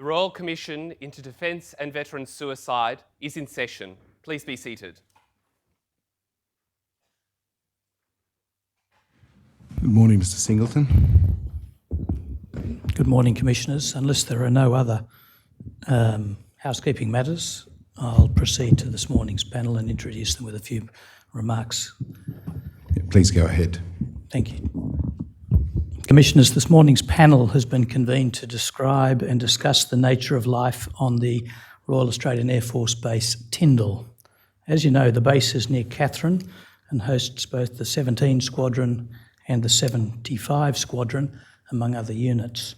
The Royal Commission into Defence and Veterans Suicide is in session. Please be seated. Good morning, Mr. Singleton. Good morning, Commissioners. Unless there are no other housekeeping matters, I'll proceed to this morning's panel and introduce them with a few remarks. Please go ahead. Thank you. Commissioners, this morning's panel has been convened to describe and discuss the nature of life on the Royal Australian Air Force Base Tyndall. As you know, the base is near Katherine and hosts both the 17 Squadron and the 75 Squadron, among other units.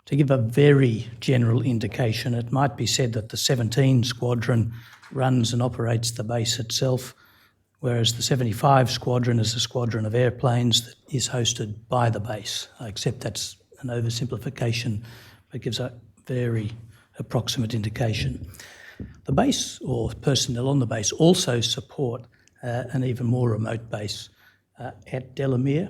To give a very general indication, it might be said that the 17 Squadron runs and operates the base itself, whereas the 75 Squadron is a squadron of airplanes that is hosted by the base. I accept that's an oversimplification, but gives a very approximate indication. The base, or personnel on the base, also support an even more remote base at Delamere.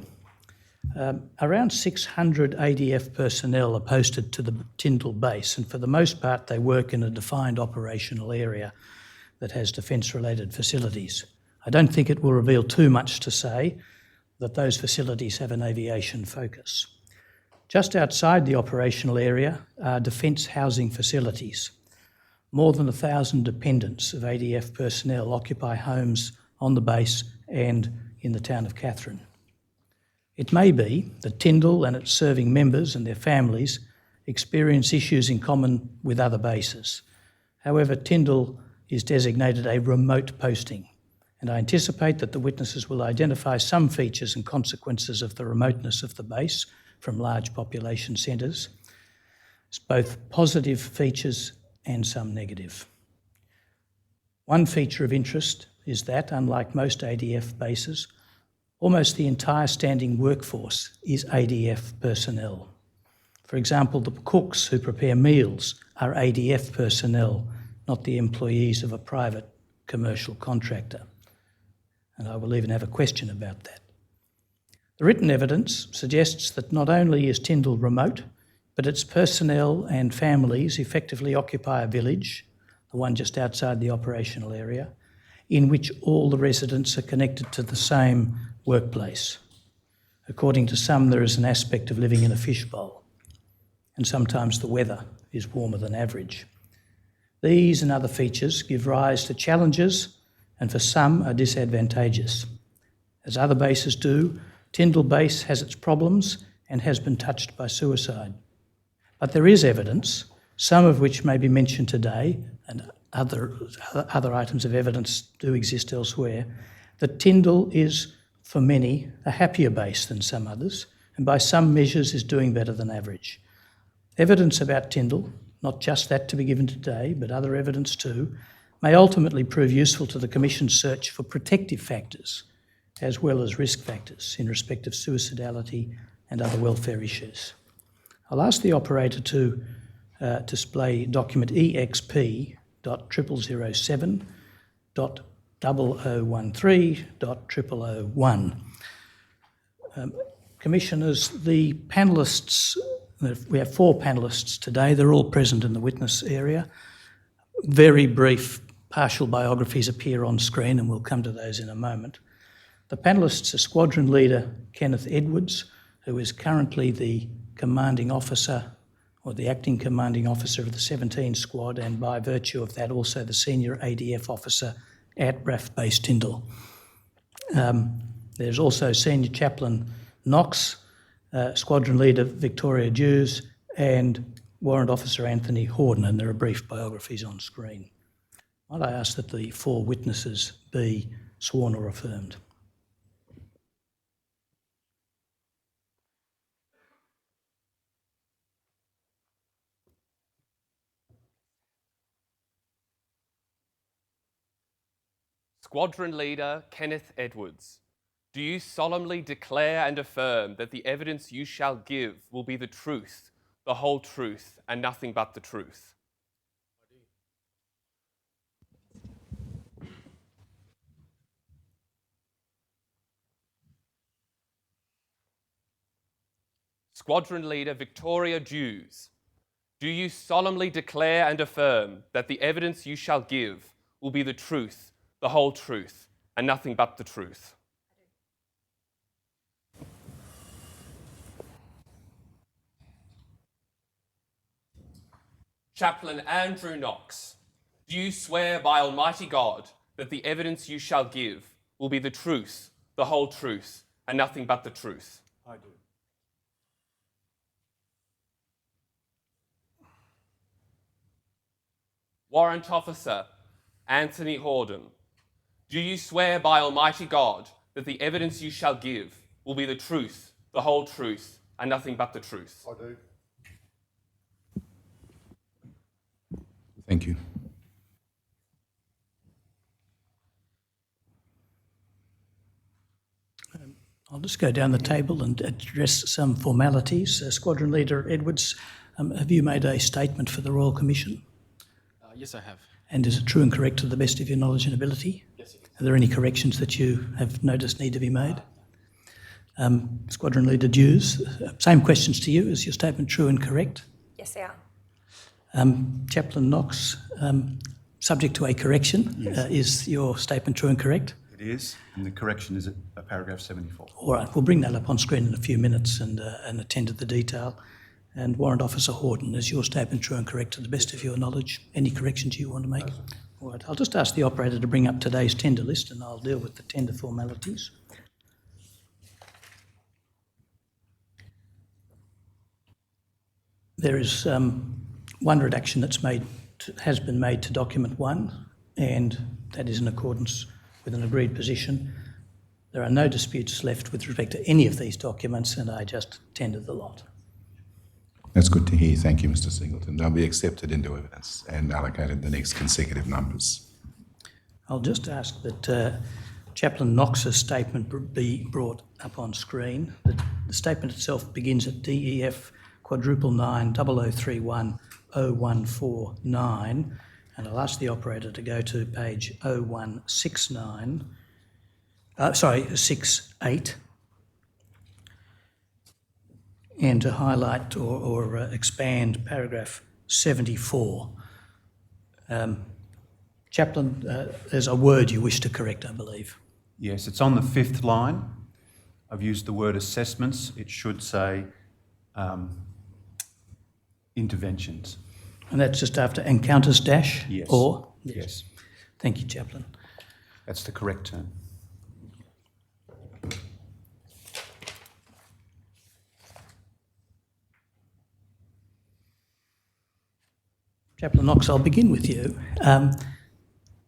Around 600 ADF personnel are posted to the Tyndall base, and for the most part they work in a defined operational area that has defence-related facilities. I don't think it will reveal too much to say that those facilities have an aviation focus. Just outside the operational area are defence housing facilities. More than 1,000 dependents of ADF personnel occupy homes on the base and in the town of Katherine. It may be that Tyndall and its serving members and their families experience issues in common with other bases. However, Tyndall is designated a remote posting, and I anticipate that the witnesses will identify some features and consequences of the remoteness of the base from large population centres, both positive features and some negative. One feature of interest is that, unlike most ADF bases, almost the entire standing workforce is ADF personnel. For example, the cooks who prepare meals are ADF personnel, not the employees of a private commercial contractor. And I will even have a question about that. The written evidence suggests that not only is Tyndall remote, but its personnel and families effectively occupy a village, the one just outside the operational area, in which all the residents are connected to the same workplace. According to some, there is an aspect of living in a fishbowl, and sometimes the weather is warmer than average. These and other features give rise to challenges and for some are disadvantageous. As other bases do, Tyndall Base has its problems and has been touched by suicide. But there is evidence, some of which may be mentioned today, and other items of evidence do exist elsewhere, that Tyndall is, for many, a happier base than some others, and by some measures is doing better than average. Evidence about Tyndall, not just that to be given today, but other evidence too, may ultimately prove useful to the Commission's search for protective factors as well as risk factors in respect of suicidality and other welfare issues. I'll ask the operator to display document EXP.0013.0013.001. Commissioners, the panellists, we have 4 panellists today, they're all present in the witness area. Very brief partial biographies appear on screen and we'll come to those in a moment. The panellists are Squadron Leader Kenneth Edwards, who is currently the commanding officer or the acting commanding officer of the 17 Squad, and by virtue of that also the senior ADF officer at RAF Base Tyndall. There's also Senior Chaplain Knox, Squadron Leader Victoria Dews, and Warrant Officer Anthony Horden, and there are brief biographies on screen. Might I ask that the 4 witnesses be sworn or affirmed? Squadron Leader Kenneth Edwards, do you solemnly declare and affirm that the evidence you shall give will be the truth, the whole truth, and nothing but the truth? Squadron Leader Victoria Dews, Do you solemnly declare and affirm that the evidence you shall give will be the truth, the whole truth, and nothing but the truth? Chaplain Andrew Knox, do you swear by Almighty God that the evidence you shall give will be the truth, the whole truth, and nothing but the truth? I do. Warrant Officer Anthony Horden, do you swear by Almighty God that the evidence you shall give will be the truth, the whole truth, and nothing but the truth? I do. Thank you. I'll just go down the table and address some formalities. Squadron Leader Edwards, have you made a statement for the Royal Commission? Yes, I have. And is it true and correct to the best of your knowledge and ability? Yes, it is. Are there any corrections that you have noticed need to be made? Squadron Leader Dews, same questions to you. Is your statement true and correct? Yes, they are. Chaplain Knox, subject to a correction, Yes. is your statement true and correct? It is, and the correction is at paragraph 74. All right, we'll bring that up on screen in a few minutes and attend to the detail. And Warrant Officer Horden, is your statement true and correct to the best of your knowledge? Any corrections you want to make? All right, I'll just ask the operator to bring up today's tender list and I'll deal with the tender formalities. There is one redaction has been made to document 1, and that is in accordance with an agreed position. There are no disputes left with respect to any of these documents, and I just tender the lot. That's good to hear. Thank you, Mr. Singleton. They'll be accepted into evidence and allocated the next consecutive numbers. I'll just ask that Chaplain Knox's statement be brought up on screen. The statement itself begins at DEF *9 0031 0149, and I'll ask the operator to go to page 0169, 68, and to highlight or expand paragraph 74. Chaplain, there's a word you wish to correct, I believe. Yes, it's on the 5th line. I've used the word assessments. It should say interventions. And that's just after encounters dash? Yes. Or? Yes. Thank you, Chaplain. That's the correct term. Chaplain Knox, I'll begin with you.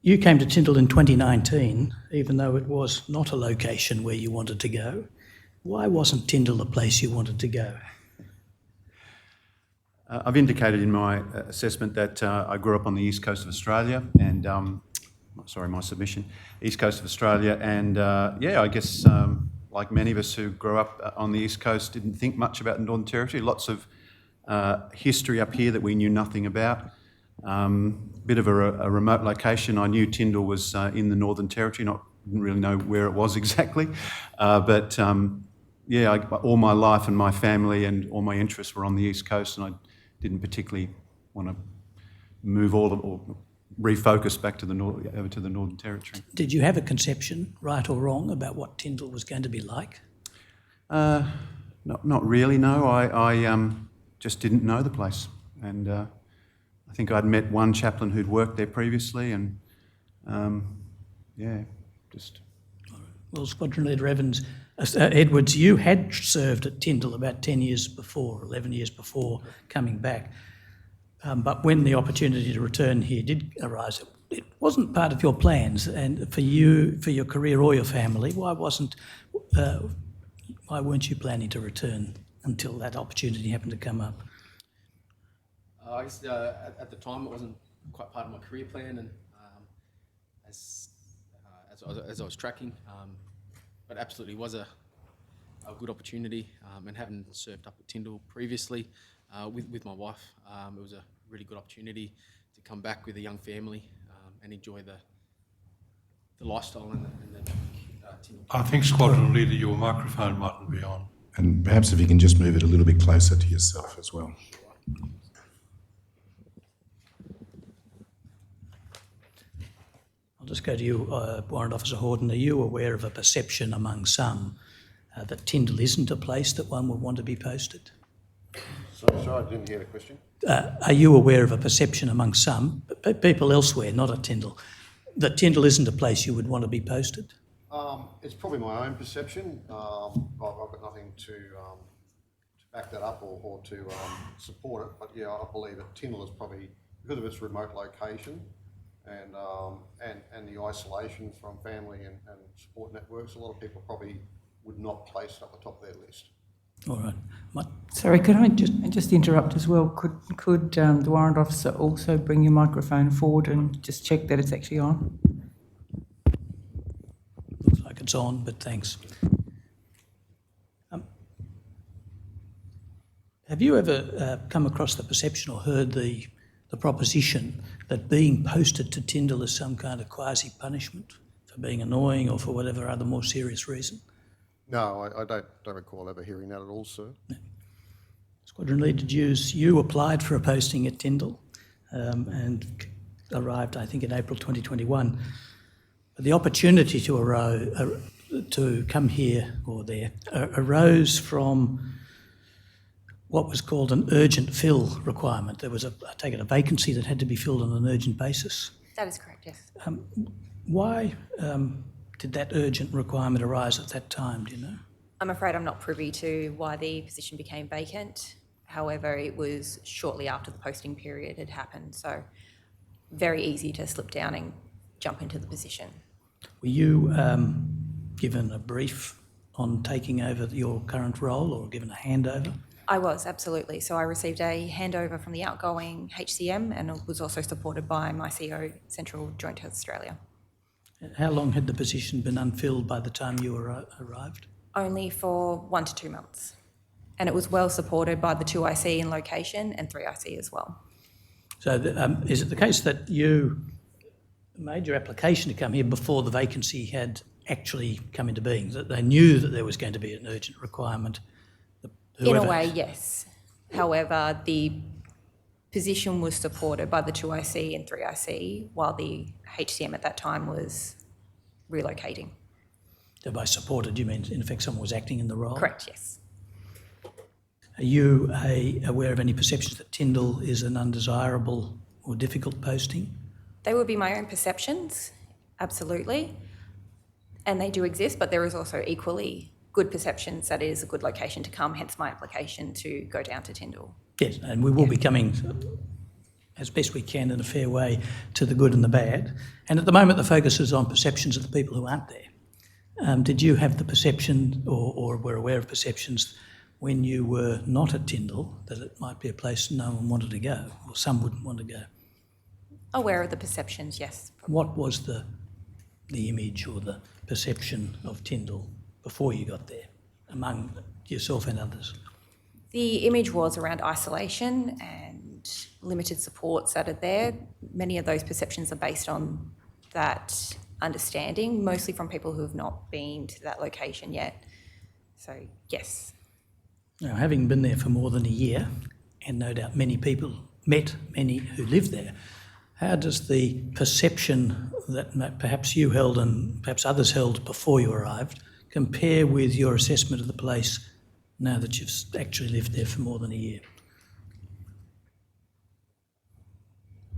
You came to Tyndall in 2019, even though it was not a location where you wanted to go. Why wasn't Tyndall the place you wanted to go? I've indicated in my assessment that I grew up on the east coast of Australia and, my submission, east coast of Australia, and I guess like many of us who grew up on the east coast didn't think much about the Northern Territory. Lots of history up here that we knew nothing about. Bit of a remote location. I knew Tyndall was in the Northern Territory, didn't really know where it was exactly, but all my life and my family and all my interests were on the east coast, and I didn't particularly want to move or refocus back to over to the Northern Territory. Did you have a conception, right or wrong, about what Tyndall was going to be like? Not really, no. I just didn't know the place, and I think I'd met one chaplain who'd worked there previously, and just... Well, Squadron Leader Edwards, you had served at Tyndall about 10 years before, 11 years before coming back. But when the opportunity to return here did arise, it wasn't part of your plans, and for you, for your career or your family, why weren't you planning to return until that opportunity happened to come up? I guess at the time it wasn't quite part of my career plan, and as I was tracking, but absolutely was a good opportunity, and having served up at Tyndall previously with my wife, it was a really good opportunity to come back with a young family and enjoy the lifestyle and the Tyndall. I think, Squadron Leader, your microphone mightn't be on. And perhaps if you can just move it a little bit closer to yourself as well. I'll just go to you, Warrant Officer Horton. Are you aware of a perception among some that Tyndall isn't a place that one would want to be posted? Sorry, I didn't hear the question. Are you aware of a perception among some, people elsewhere, not at Tyndall, that Tyndall isn't a place you would want to be posted? It's probably my own perception. I've got nothing to back that up or to support it. But yeah, I believe that Tyndall is probably, because of its remote location and the isolation from family and support networks, a lot of people probably would not place it at the top of their list. All right. Sorry, could I just interrupt as well? Could the warrant officer also bring your microphone forward and just check that it's actually on? Looks like it's on, but thanks. Have you ever come across the perception or heard the proposition that being posted to Tyndall is some kind of quasi-punishment for being annoying or for whatever other more serious reason? No, I don't recall ever hearing that at all, sir. Squadron Leader Hughes, you applied for a posting at Tyndall and arrived, I think, in April 2021. The opportunity to come here or there arose from what was called an urgent fill requirement. There was, I take it, a vacancy that had to be filled on an urgent basis. That is correct, yes. Why did that urgent requirement arise at that time, do you know? I'm afraid I'm not privy to why the position became vacant. However, it was shortly after the posting period had happened, so very easy to slip down and jump into the position. Were you given a brief on taking over your current role or given a handover? I was, absolutely. So I received a handover from the outgoing HCM and it was also supported by my CO, Central Joint Health Australia. How long had the position been unfilled by the time you arrived? Only for 1 to 2 months. And it was well supported by the 2IC in location and 3IC as well. So is it the case that you made your application to come here before the vacancy had actually come into being, that they knew that there was going to be an urgent requirement? In a way, yes. However, the position was supported by the 2IC and 3IC while the HCM at that time was relocating. So by supported, you mean in effect someone was acting in the role? Correct, yes. Are you aware of any perceptions that Tyndall is an undesirable or difficult posting? They would be my own perceptions, absolutely. And they do exist, but there is also equally good perceptions that it is a good location to come, hence my application to go down to Tyndall. Yes, and we will be coming as best we can in a fair way to the good and the bad. And at the moment the focus is on perceptions of the people who aren't there. Did you have the perception or were aware of perceptions when you were not at Tyndall that it might be a place no one wanted to go or some wouldn't want to go? Aware of the perceptions, yes. What was the image or the perception of Tyndall before you got there, among yourself and others? The image was around isolation and limited supports that are there. Many of those perceptions are based on that understanding, mostly from people who have not been to that location yet. So, yes. Now, having been there for more than a year, and no doubt many people met many who live there, how does the perception that perhaps you held and perhaps others held before you arrived compare with your assessment of the place now that you've actually lived there for more than a year?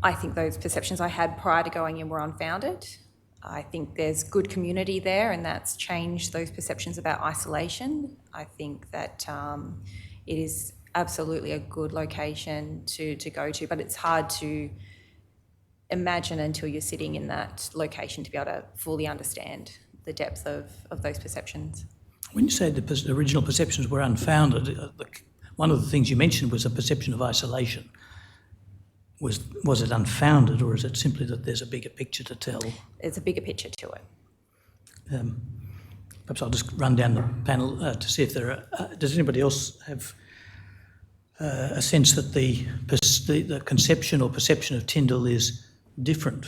I think those perceptions I had prior to going in were unfounded. I think there's good community there and that's changed those perceptions about isolation. I think that it is absolutely a good location to go to, but it's hard to imagine until you're sitting in that location to be able to fully understand the depth of those perceptions. When you say the original perceptions were unfounded, one of the things you mentioned was a perception of isolation. Was it unfounded or is it simply that there's a bigger picture to tell? There's a bigger picture to it. Perhaps I'll just run down the panel to see if there are... does anybody else have a sense that the conception or perception of Tyndall is different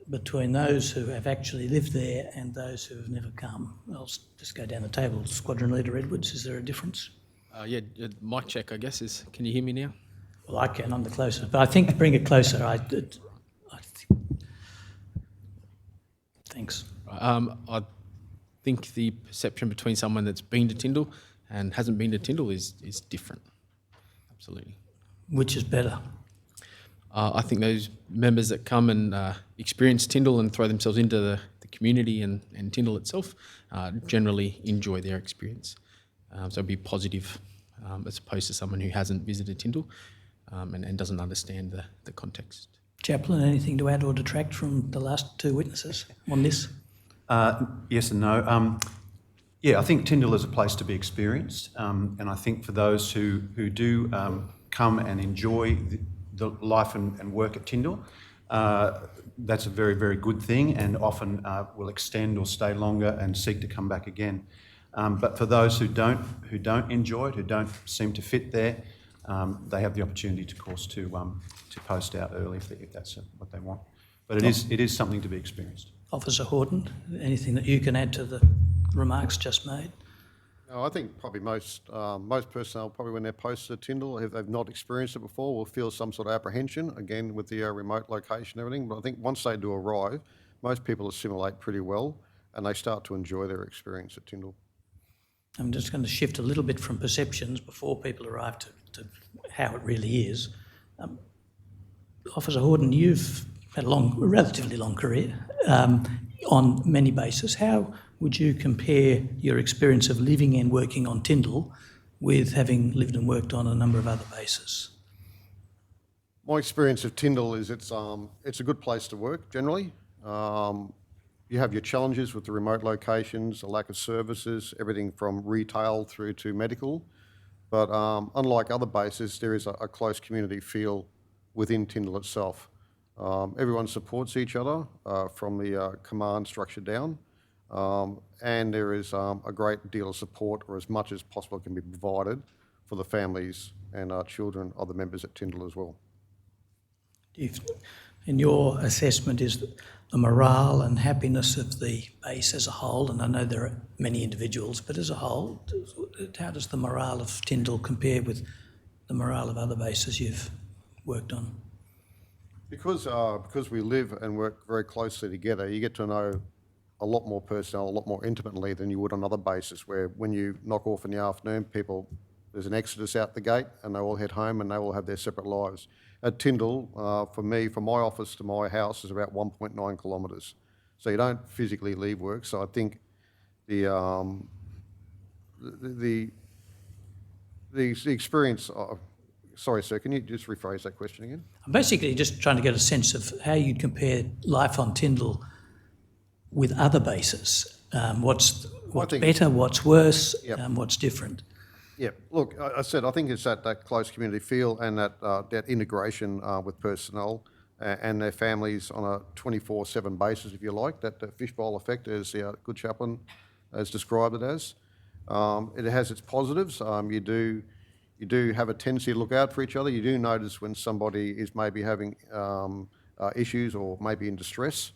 between those who have actually lived there and those who have never come? I'll just go down the table. Squadron Leader Edwards, is there a difference? Mic check, I guess, is... Can you hear me now? Well, I can, I'm the closest. But I think bring it closer. Thanks. I think the perception between someone that's been to Tyndall and hasn't been to Tyndall is different. Absolutely. Which is better? I think those members that come and experience Tyndall and throw themselves into the community and Tyndall itself generally enjoy their experience. So it'd be positive as opposed to someone who hasn't visited Tyndall and doesn't understand the context. Chaplain, anything to add or detract from the last two witnesses on this? Yes and no. I think Tyndall is a place to be experienced, and I think for those who do come and enjoy the life and work at Tyndall, that's a very, very good thing, and often will extend or stay longer and seek to come back again. But for those who don't enjoy it, who don't seem to fit there, they have the opportunity, of course, to post out early if that's what they want. But it is something to be experienced. Officer Horton, anything that you can add to the remarks just made? No, I think probably most personnel, probably when they're posted at Tyndall, if they've not experienced it before, will feel some sort of apprehension, again, with the remote location and everything. But I think once they do arrive, most people assimilate pretty well and they start to enjoy their experience at Tyndall. I'm just going to shift a little bit from perceptions before people arrive to how it really is. Officer Horton, you've had a relatively long career on many bases. How would you compare your experience of living and working on Tyndall with having lived and worked on a number of other bases? My experience of Tyndall is it's a good place to work generally. You have your challenges with the remote locations, the lack of services, everything from retail through to medical. But unlike other bases, there is a close community feel within Tyndall itself. Everyone supports each other from the command structure down, and there is a great deal of support, or as much as possible can be provided for the families and children of the members at Tyndall as well. In your assessment, is the morale and happiness of the base as a whole, and I know there are many individuals, but as a whole, how does the morale of Tyndall compare with the morale of other bases you've worked on? Because we live and work very closely together, you get to know a lot more personnel, a lot more intimately than you would on other bases, where when you knock off in the afternoon, there's an exodus out the gate and they all head home and they all have their separate lives. At Tyndall, for me, from my office to my house is about 1.9 kilometres. So you don't physically leave work. So I think the experience. Sorry, sir, can you just rephrase that question again? I'm basically just trying to get a sense of how you'd compare life on Tyndall with other bases. What's better, what's worse, what's different? Yeah, look, I think it's that close community feel and that integration with personnel and their families on a 24/7 basis, if you like, that fishbowl effect, as the good chaplain has described it as. It has its positives. You do have a tendency to look out for each other. You do notice when somebody is maybe having issues or maybe in distress,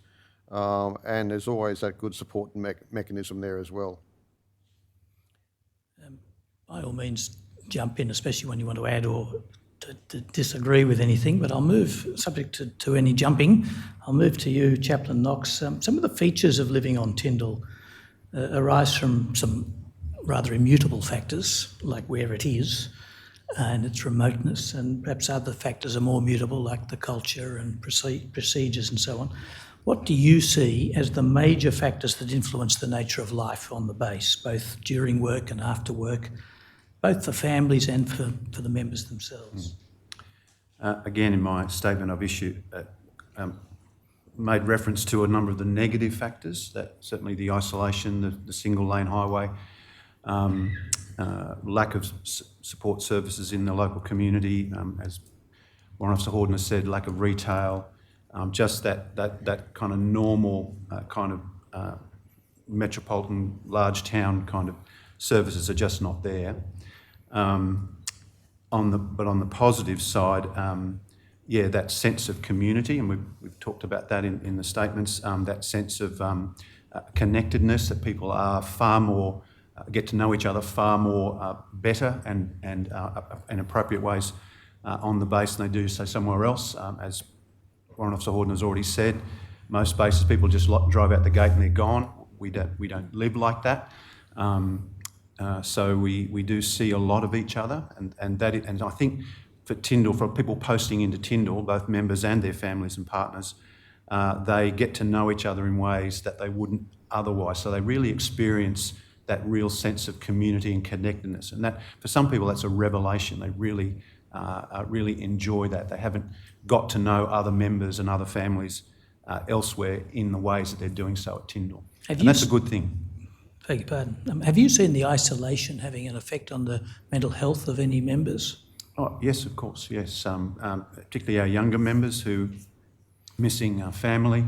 and there's always that good support mechanism there as well. By all means, jump in, especially when you want to add or to disagree with anything, but I'll move, subject to any jumping, I'll move to you, Chaplain Knox. Some of the features of living on Tyndall arise from some rather immutable factors, like where it is and its remoteness, and perhaps other factors are more mutable, like the culture and procedures and so on. What do you see as the major factors that influence the nature of life on the base, both during work and after work, both for families and for the members themselves? Again, in my statement I've issued, made reference to a number of the negative factors, that certainly the isolation, the single lane highway, lack of support services in the local community, as Warrant Officer Horton has said, lack of retail, just that kind of normal metropolitan large town kind of services are just not there. On the positive side, that sense of community, and we've talked about that in the statements, that sense of connectedness, that people are far more, get to know each other far more better and in appropriate ways on the base than they do, say, somewhere else. As Warrant Officer Horton has already said, most bases, people just drive out the gate and they're gone. We don't live like that. So we do see a lot of each other, and I think for Tyndall, for people posting into Tyndall, both members and their families and partners, they get to know each other in ways that they wouldn't otherwise. So they really experience that real sense of community and connectedness, and that for some people that's a revelation. They really enjoy that. They haven't got to know other members and other families elsewhere in the ways that they're doing so at Tyndall, and that's a good thing. Beg your pardon. Have you seen the isolation having an effect on the mental health of any members? Oh, yes, of course, yes. Particularly our younger members who missing family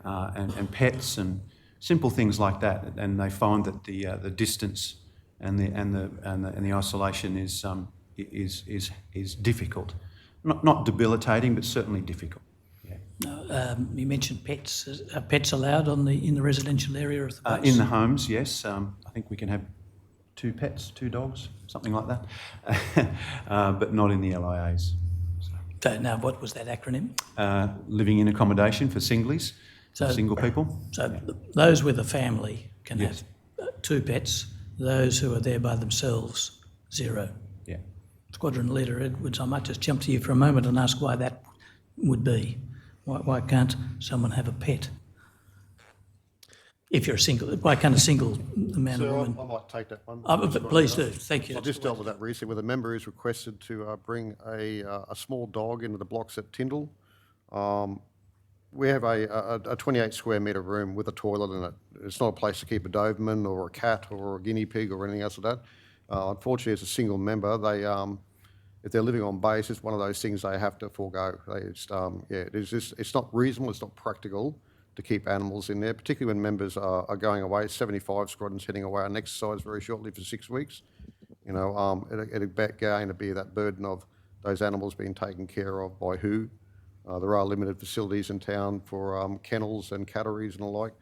and pets and simple things like that, and they find that the distance and the isolation is difficult, not debilitating, but certainly difficult. You mentioned pets. Are pets allowed in the residential area of the base? In the homes, yes. I think we can have 2 pets, 2 dogs, something like that, but not in the LIAs. So now, what was that acronym? Living in accommodation for singlies, for single people. So those with a family can have 2 pets. Those who are there by themselves, 0. Yeah. Squadron Leader Edwards, I might just jump to you for a moment and ask why that would be. Why can't someone have a pet? If you're a single, why can't a single man or woman? I might take that one. Please do. Thank you. I just dealt with that recently, where the member is requested to bring a small dog into the blocks at Tyndall. We have a 28 square metre room with a toilet in it. It's not a place to keep a Doberman or a cat or a guinea pig or anything else like that. Unfortunately, as a single member, they if they're living on base, it's one of those things they have to forego. It's not reasonable, it's not practical to keep animals in there, particularly when members are going away. 75 squadrons heading away on exercise very shortly for 6 weeks. It'd going to be that burden of those animals being taken care of by who. There are limited facilities in town for kennels and catteries and the like.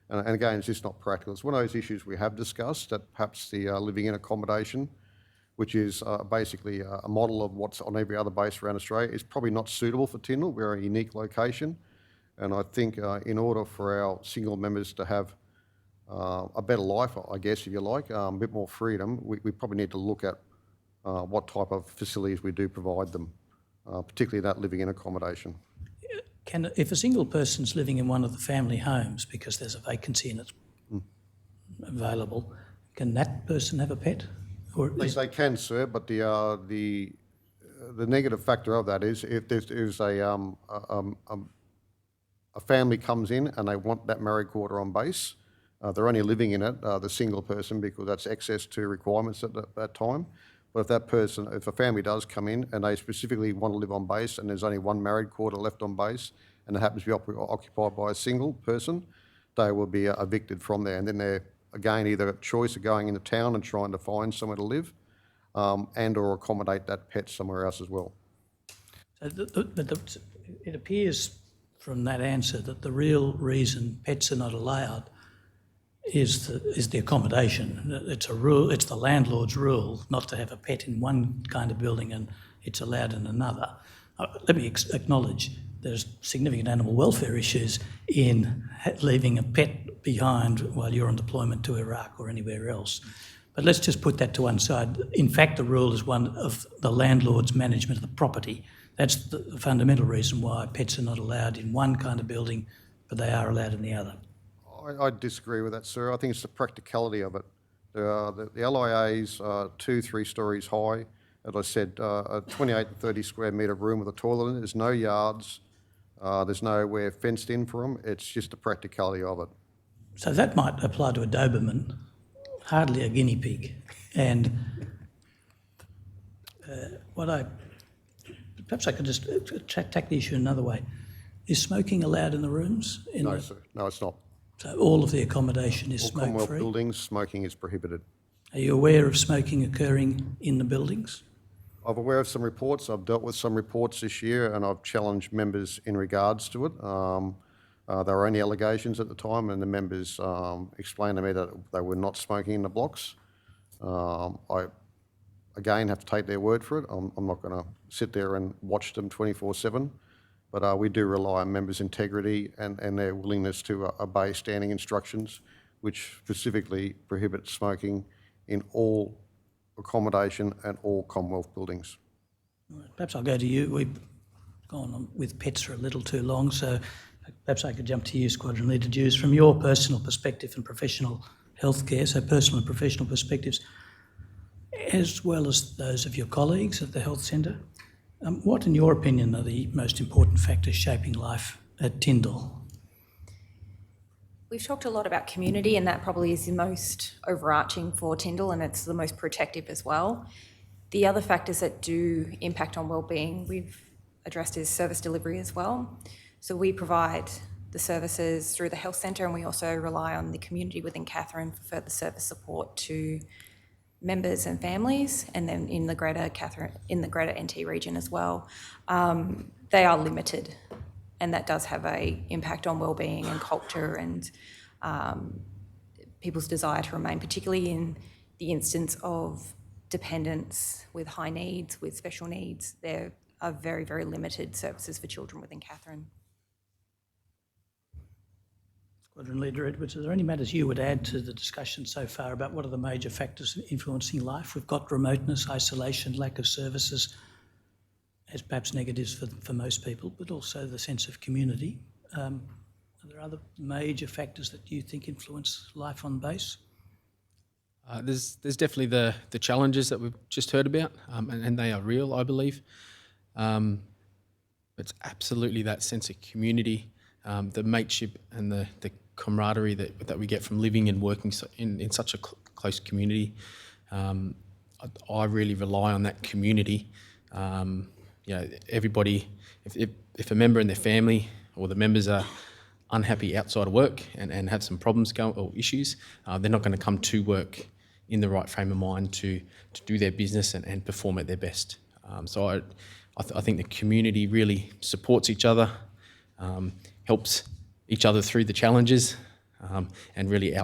And again, it's just not practical. It's one of those issues we have discussed, that perhaps the living in accommodation, which is basically a model of what's on every other base around Australia, is probably not suitable for Tyndall. We're a unique location. And I think in order for our single members to have a better life, I guess, if you like, a bit more freedom, we probably need to look at what type of facilities we do provide them, particularly that living in accommodation. If a single person's living in one of the family homes because there's a vacancy and it's available, can that person have a pet? Or They can, sir, but the negative factor of that is if there's a family comes in and they want that married quarter on base, they're only living in it, the single person, because that's access to requirements at that time. But if a family does come in and they specifically want to live on base and there's only one married quarter left on base and it happens to be occupied by a single person, they will be evicted from there. And then they're, again, either a choice of going into town and trying to find somewhere to live and or accommodate that pet somewhere else as well. It appears from that answer that the real reason pets are not allowed is the accommodation. It's a rule. It's the landlord's rule not to have a pet in one kind of building and it's allowed in another. Let me acknowledge there's significant animal welfare issues in leaving a pet behind while you're on deployment to Iraq or anywhere else. But let's just put that to one side. In fact, the rule is one of the landlord's management of the property. That's the fundamental reason why pets are not allowed in one kind of building, but they are allowed in the other. I disagree with that, sir. I think it's the practicality of it. The LIAs are 2-3 stories high. As I said, a 28 to 30 square metre room with a toilet in it. There's no yards. There's nowhere fenced in for them. It's just the practicality of it. So that might apply to a Doberman, hardly a guinea pig. And perhaps I could just tack the issue another way. Is smoking allowed in the rooms? No, sir. No, it's not. So all of the accommodation is All Commonwealth smoke-free? buildings, smoking is prohibited. Are you aware of smoking occurring in the buildings? I'm aware of some reports. I've dealt with some reports this year and I've challenged members in regards to it. There were only allegations at the time and the members explained to me that they were not smoking in the blocks. I, again, have to take their word for it. I'm not going to sit there and watch them 24/7. but we do rely on members' integrity and their willingness to obey standing instructions, which specifically prohibit smoking in all accommodation and all Commonwealth buildings. Perhaps I'll go to you. We've gone on with pets for a little too long, so perhaps I could jump to you, Squadron Leader Dews, from your personal perspective and professional healthcare, so personal and professional perspectives, as well as those of your colleagues at the health centre. What, in your opinion, are the most important factors shaping life at Tyndall? We've talked a lot about community, and that probably is the most overarching for Tyndall, and it's the most protective as well. The other factors that do impact on wellbeing we've addressed is service delivery as well. So we provide the services through the health centre, and we also rely on the community within Katherine for further service support to members and families, and then in the greater NT region as well. They are limited, and that does have an impact on wellbeing and culture and people's desire to remain, particularly in the instance of dependents with high needs, with special needs. There are very, very limited services for children within Katherine. Squadron Leader Edwards, are there any matters you would add to the discussion so far about what are the major factors influencing life? We've got remoteness, isolation, lack of services as perhaps negatives for most people, but also the sense of community. Are there other major factors that you think influence life on base? There's definitely the challenges that we've just heard about, and they are real, I believe. It's absolutely that sense of community, the mateship and the camaraderie that we get from living and working in such a close community. I really rely on that community. Everybody, if a member and their family or the members are unhappy outside of work and have some problems or issues, they're not going to come to work in the right frame of mind to do their business and perform at their best. So I think the community really supports each other, helps each other through the challenges, and really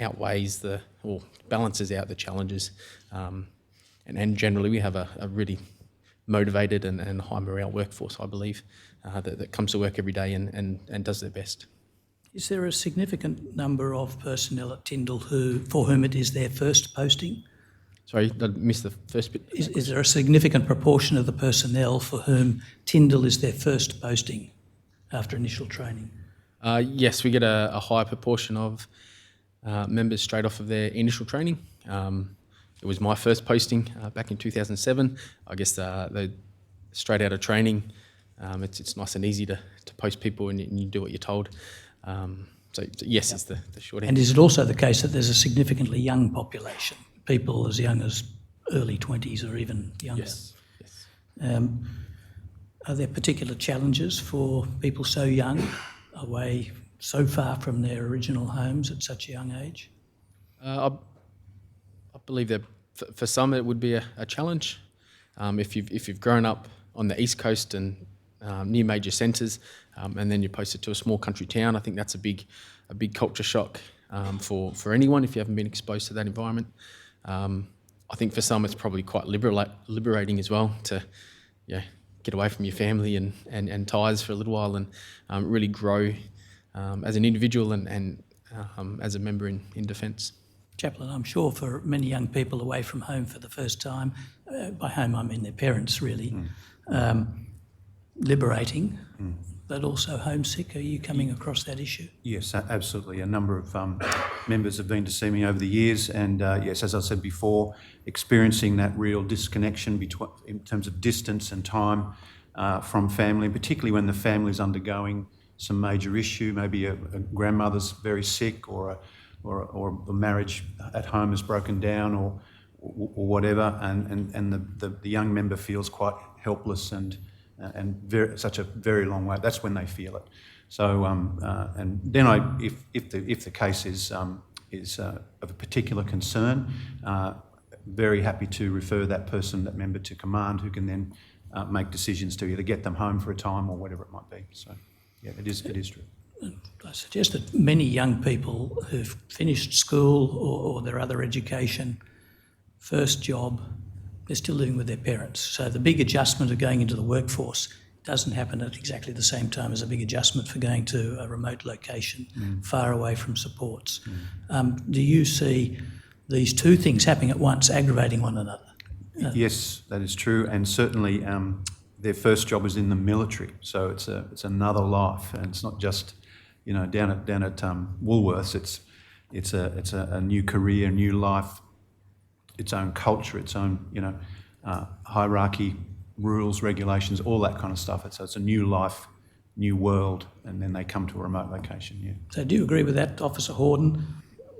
outweighs or balances out the challenges. And generally we have a really motivated and high morale workforce, I believe, that comes to work every day and does their best. Is there a significant number of personnel at Tyndall for whom it is their first posting? Sorry, I missed the first bit. Is there a significant proportion of the personnel for whom Tyndall is their first posting after initial training? Yes, we get a high proportion of members straight off of their initial training. It was my first posting back in 2007. I guess they straight out of training. It's nice and easy to post people and you do what you're told. So yes, it's the short answer. And is it also the case that there's a significantly young population, people as young as early 20s or even younger? Yes. Are there particular challenges for people so young, away so far from their original homes at such a young age? I believe that for some it would be a challenge. If you've grown up on the East Coast and near major centres, and then you're posted to a small country town, I think that's a big culture shock for anyone if you haven't been exposed to that environment. I think for some it's probably quite liberating as well to get away from your family and ties for a little while and really grow as an individual and as a member in defence. Chaplain, I'm sure for many young people away from home for the first time, by home I mean their parents really, liberating, but also homesick. Are you coming across that issue? Yes, absolutely. A number of members have been to see me over the years, and yes, as I said before, experiencing that real disconnection in terms of distance and time from family, particularly when the family is undergoing some major issue, maybe a grandmother's very sick or a marriage at home has broken down or whatever, and the young member feels quite helpless and such a very long way. That's when they feel it. So and then if the case is of a particular concern, very happy to refer that member to command, who can then make decisions to either get them home for a time or whatever it might be. So yeah, it is true. I suggest that many young people who've finished school or their other education, first job, they're still living with their parents. So the big adjustment of going into the workforce doesn't happen at exactly the same time as a big adjustment for going to a remote location, far away from supports. Do you see these two things happening at once, aggravating one another? Yes, that is true, and certainly their first job is in the military, so it's another life, and it's not just down at Woolworths. It's a new career, a new life, its own culture, its own hierarchy, rules, regulations, all that kind of stuff. It's a new life, new world, and then they come to a remote location. Yeah. So do you agree with that, Officer Horden?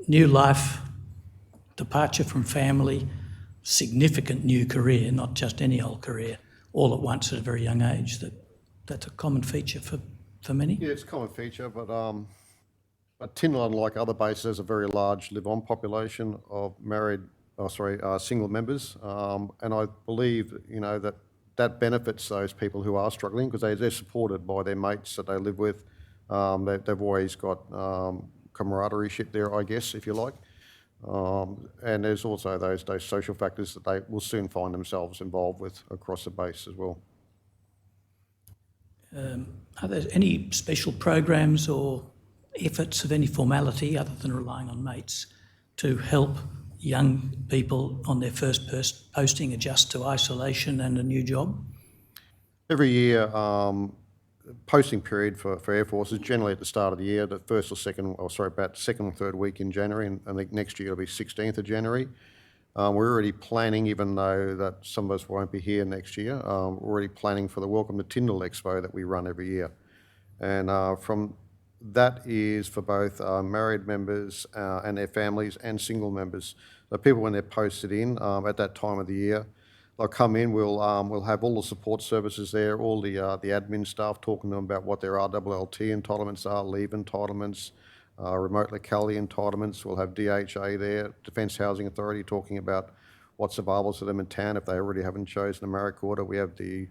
New life, departure from family, significant new career, not just any old career, all at once at a very young age. That's a common feature for many? Yeah, it's a common feature, but Tyndall, unlike other bases, has a very large live-on population of single members, and I believe that benefits those people who are struggling because they're supported by their mates that they live with. They've always got camaraderie there, I guess, if you like. And there's also those social factors that they will soon find themselves involved with across the base as well. Are there any special programs or efforts of any formality other than relying on mates to help young people on their first posting adjust to isolation and a new job? Every year, posting period for Air Force is generally at the start of the year, about second or third week in January, and I think next year it'll be 16th of January. We're already planning, even though that some of us won't be here next year, we're already planning for the Welcome to Tyndall Expo that we run every year. And from that is for both married members and their families and single members. So people, when they're posted in at that time of the year, they'll come in, we'll have all the support services there, all the admin staff talking to them about what their RLLT entitlements are, leave entitlements, remote locality entitlements. We'll have DHA there, Defence Housing Authority, talking about what's available to them in town if they already haven't chosen a Marrick order. We have a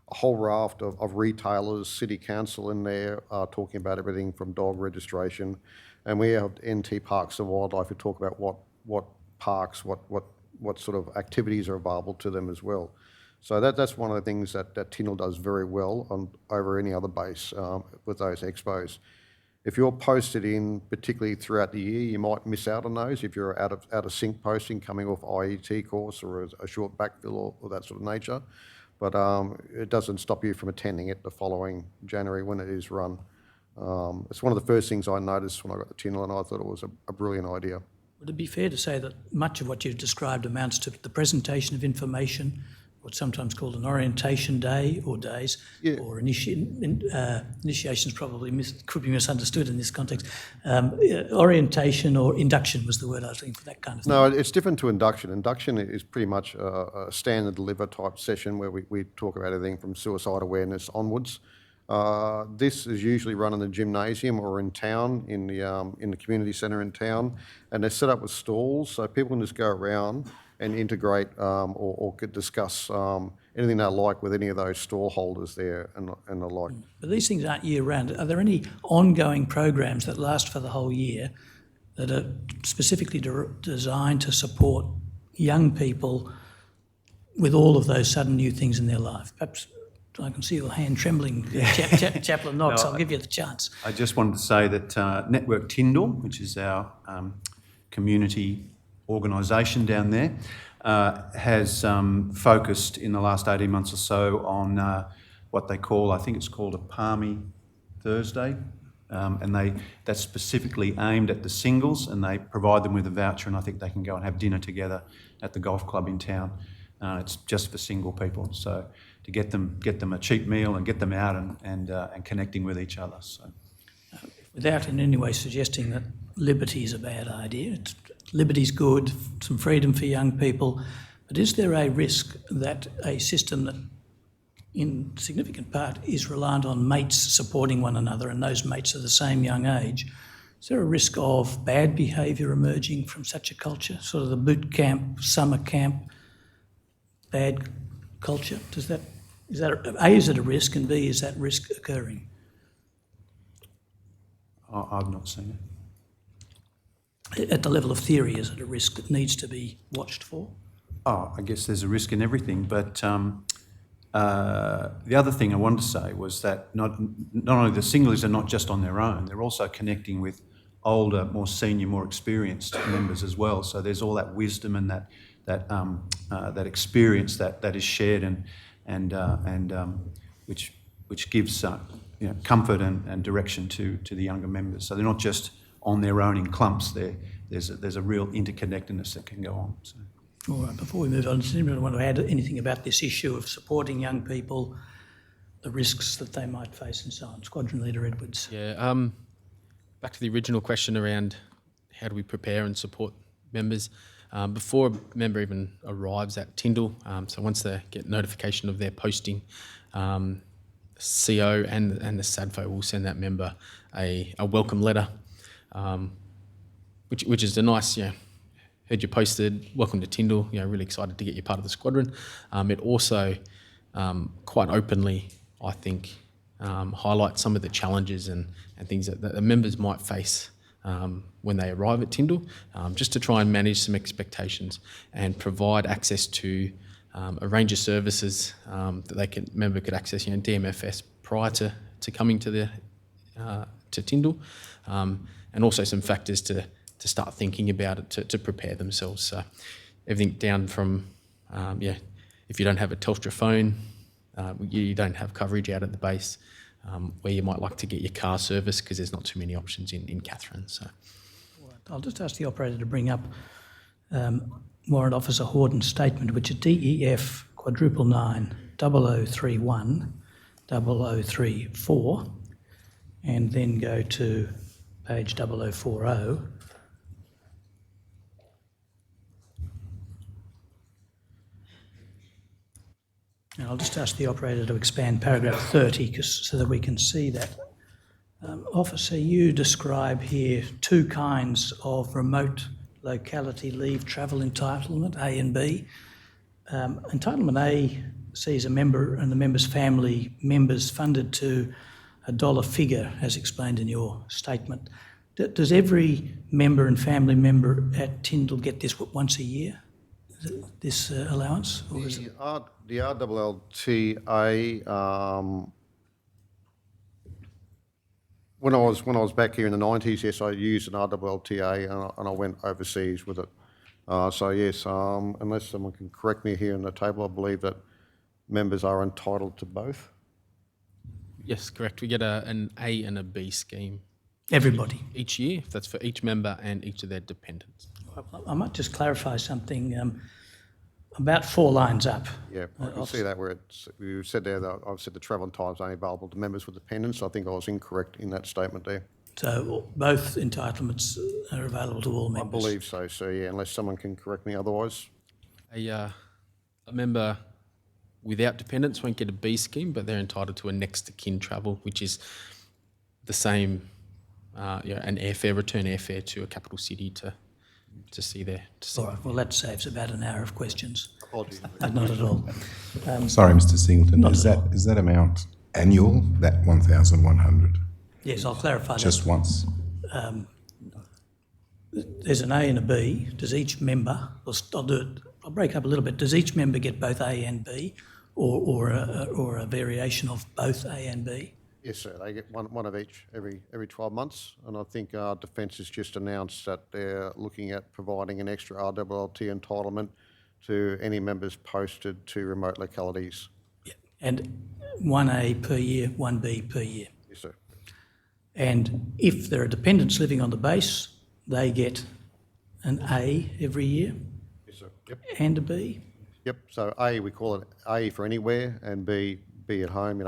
whole raft of retailers, City Council in there, talking about everything from dog registration. And we have NT Parks and Wildlife who talk about what parks, what sort of activities are available to them as well. So that's one of the things that Tyndall does very well over any other base with those expos. If you're posted in, particularly throughout the year, you might miss out on those if you're out of sync posting, coming off IET course or a short backfill or that sort of nature. But it doesn't stop you from attending it the following January when it is run. It's one of the first things I noticed when I got the Tyndall, and I thought it was a brilliant idea. Would it be fair to say that much of what you've described amounts to the presentation of information, what's sometimes called an orientation day or days, Yeah. or initiations probably could be misunderstood in this context. Orientation or induction was the word I was looking for, that kind of thing. No, it's different to induction. Induction is pretty much a stand and deliver type session where we talk about everything from suicide awareness onwards. This is usually run in the gymnasium or in town, in the community centre in town, and they're set up with stalls so people can just go around and integrate or could discuss anything they like with any of those stall holders there and the like. But these things aren't year-round. Are there any ongoing programs that last for the whole year that are specifically designed to support young people with all of those sudden new things in their life? Perhaps I can see your hand trembling, Chaplain Knox. No, I'll give you the chance. I just wanted to say that Network Tyndall, which is our community organisation down there, has focused in the last 18 months or so on what they call, I think it's called a Palmy Thursday, and that's specifically aimed at the singles, and they provide them with a voucher, and I think they can go and have dinner together at the golf club in town. It's just for single people, so to get them a cheap meal and get them out and connecting with each other. So, Without in any way suggesting that liberty is a bad idea, liberty's good, some freedom for young people, but is there a risk that a system that in significant part is reliant on mates supporting one another, and those mates are the same young age, is there a risk of bad behaviour emerging from such a culture, sort of the boot camp, summer camp, bad culture? Is it a risk, and B, is that risk occurring? I've not seen it. At the level of theory, is it a risk that needs to be watched for? I guess there's a risk in everything, but the other thing I wanted to say was that not only the singlers are not just on their own, they're also connecting with older, more senior, more experienced members as well. So there's all that wisdom and that experience that is shared and which gives comfort and direction to the younger members. So they're not just on their own in clumps. There's a real interconnectedness that can go on. So. All right, before we move on, does anyone want to add anything about this issue of supporting young people, the risks that they might face and so on? Squadron Leader Edwards. Yeah, back to the original question around how do we prepare and support members before a member even arrives at Tyndall. So once they get notification of their posting, CO and the SADFO will send that member a welcome letter, which is a nice, heard you posted, welcome to Tyndall, really excited to get you part of the squadron. It also quite openly, I think, highlights some of the challenges and things that the members might face when they arrive at Tyndall, just to try and manage some expectations and provide access to a range of services that member could access, DMFS prior to coming to Tyndall, and also some factors to start thinking about it to prepare themselves. So everything down from, if you don't have a Telstra phone, you don't have coverage out at the base, where you might like to get your car serviced because there's not too many options in Katherine. So, I'll just ask the operator to bring up Warrant Officer Horden's statement, which is DEF 999 0031 0034, and then go to page 0040. And I'll just ask the operator to expand paragraph 30 so that we can see that. Officer, you describe here two kinds of remote locality leave travel entitlement, A and B. Entitlement A sees a member and the member's family members funded to a dollar figure, as explained in your statement. Does every member and family member at Tyndall get this once a year, this allowance? Or is it? The RLLTA, when I was back here in the 90s, yes, I used an RLLTA and I went overseas with it. So yes, unless someone can correct me here in the table, I believe that members are entitled to both. yes, correct. We get an A and a B scheme. Everybody? Each year. That's for each member and each of their dependents. I might just clarify something. About 4 lines up. Yeah, I can see that where you said there that I've said the travel times only available to members with dependents. I think I was incorrect in that statement there. So both entitlements are available to all members? I believe so, sir, yeah, unless someone can correct me otherwise. A member without dependents won't get a B scheme, but they're entitled to a next of kin travel, which is the same, an airfare, return airfare to a capital city to see there. All right, well, that saves about an hour of questions. Apologies. Not at all. Sorry, Mr. Singleton, is that amount annual, that 1,100? Yes, I'll clarify that. Just once? There's an A and a B. Does each member, I'll break up a little bit. Does each member get both A and B, or a variation of both A and B? Yes, sir. They get one of each every 12 months, and I think Defence has just announced that they're looking at providing an extra RLLT entitlement to any members posted to remote localities. Yeah. And 1A per year, 1B per year. Yes, sir. And if there are dependents living on the base, they get an A every year? Yes, sir. Yep. And a B? Yep. So A, we call it A for anywhere, and B at home.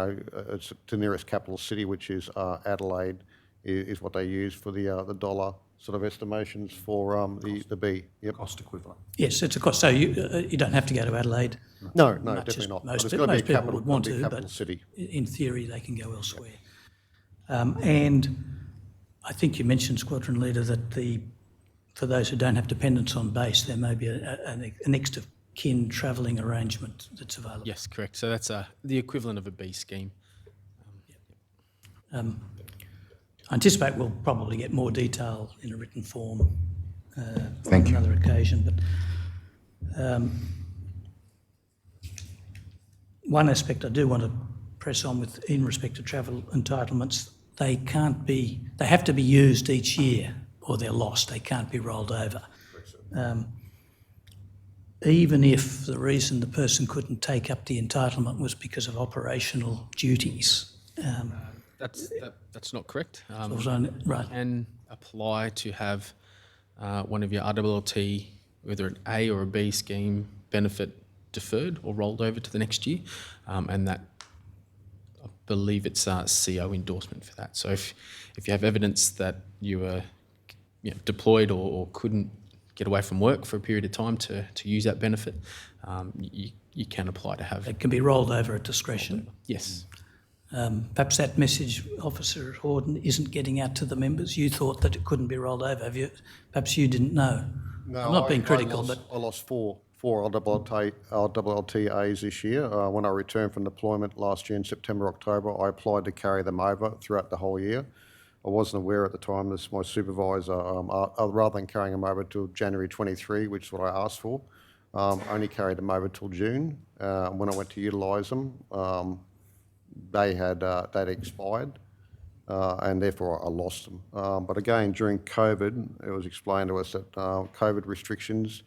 It's the nearest capital city, which is Adelaide, is what they use for the dollar sort of estimations for the B. Yep. Cost equivalent. Yes, it's a cost. So you don't have to go to Adelaide. No, much definitely as not. Most, But it's people, got to be a people capital, would want got be a to, capital but city. in theory they can go elsewhere. And I think you mentioned, Squadron Leader, that for those who don't have dependents on base, there may be an next of kin travelling arrangement that's available. Yes, correct. So that's the equivalent of a B scheme. I anticipate we'll probably get more detail in a written form on another occasion. But one aspect I do want to press on with in respect to travel entitlements, they have to be used each year or they're lost, they can't be rolled over. Even if the reason the person couldn't take up the entitlement was because of operational duties. That's not correct. Right. You can apply to have one of your RWLT, whether an A or a B scheme, benefit deferred or rolled over to the next year, and that, I believe it's a CO endorsement for that. So if you have evidence that you were deployed or couldn't get away from work for a period of time to use that benefit, you can apply to have. It can be rolled over at discretion. Yes. Perhaps that message, Officer Horden, isn't getting out to the members. You thought that it couldn't be rolled over. Perhaps you didn't know. No, I'm not being critical, I lost four RWLTAs this year. When I returned from deployment last year in September, October, I applied to carry them over throughout the whole year. I wasn't aware at the time, as my supervisor, rather than carrying them over till January 23, which is what I asked for, only carried them over till June. When I went to utilise them, they'd expired, and therefore I lost them. But again, during COVID, it was explained to us that COVID restrictions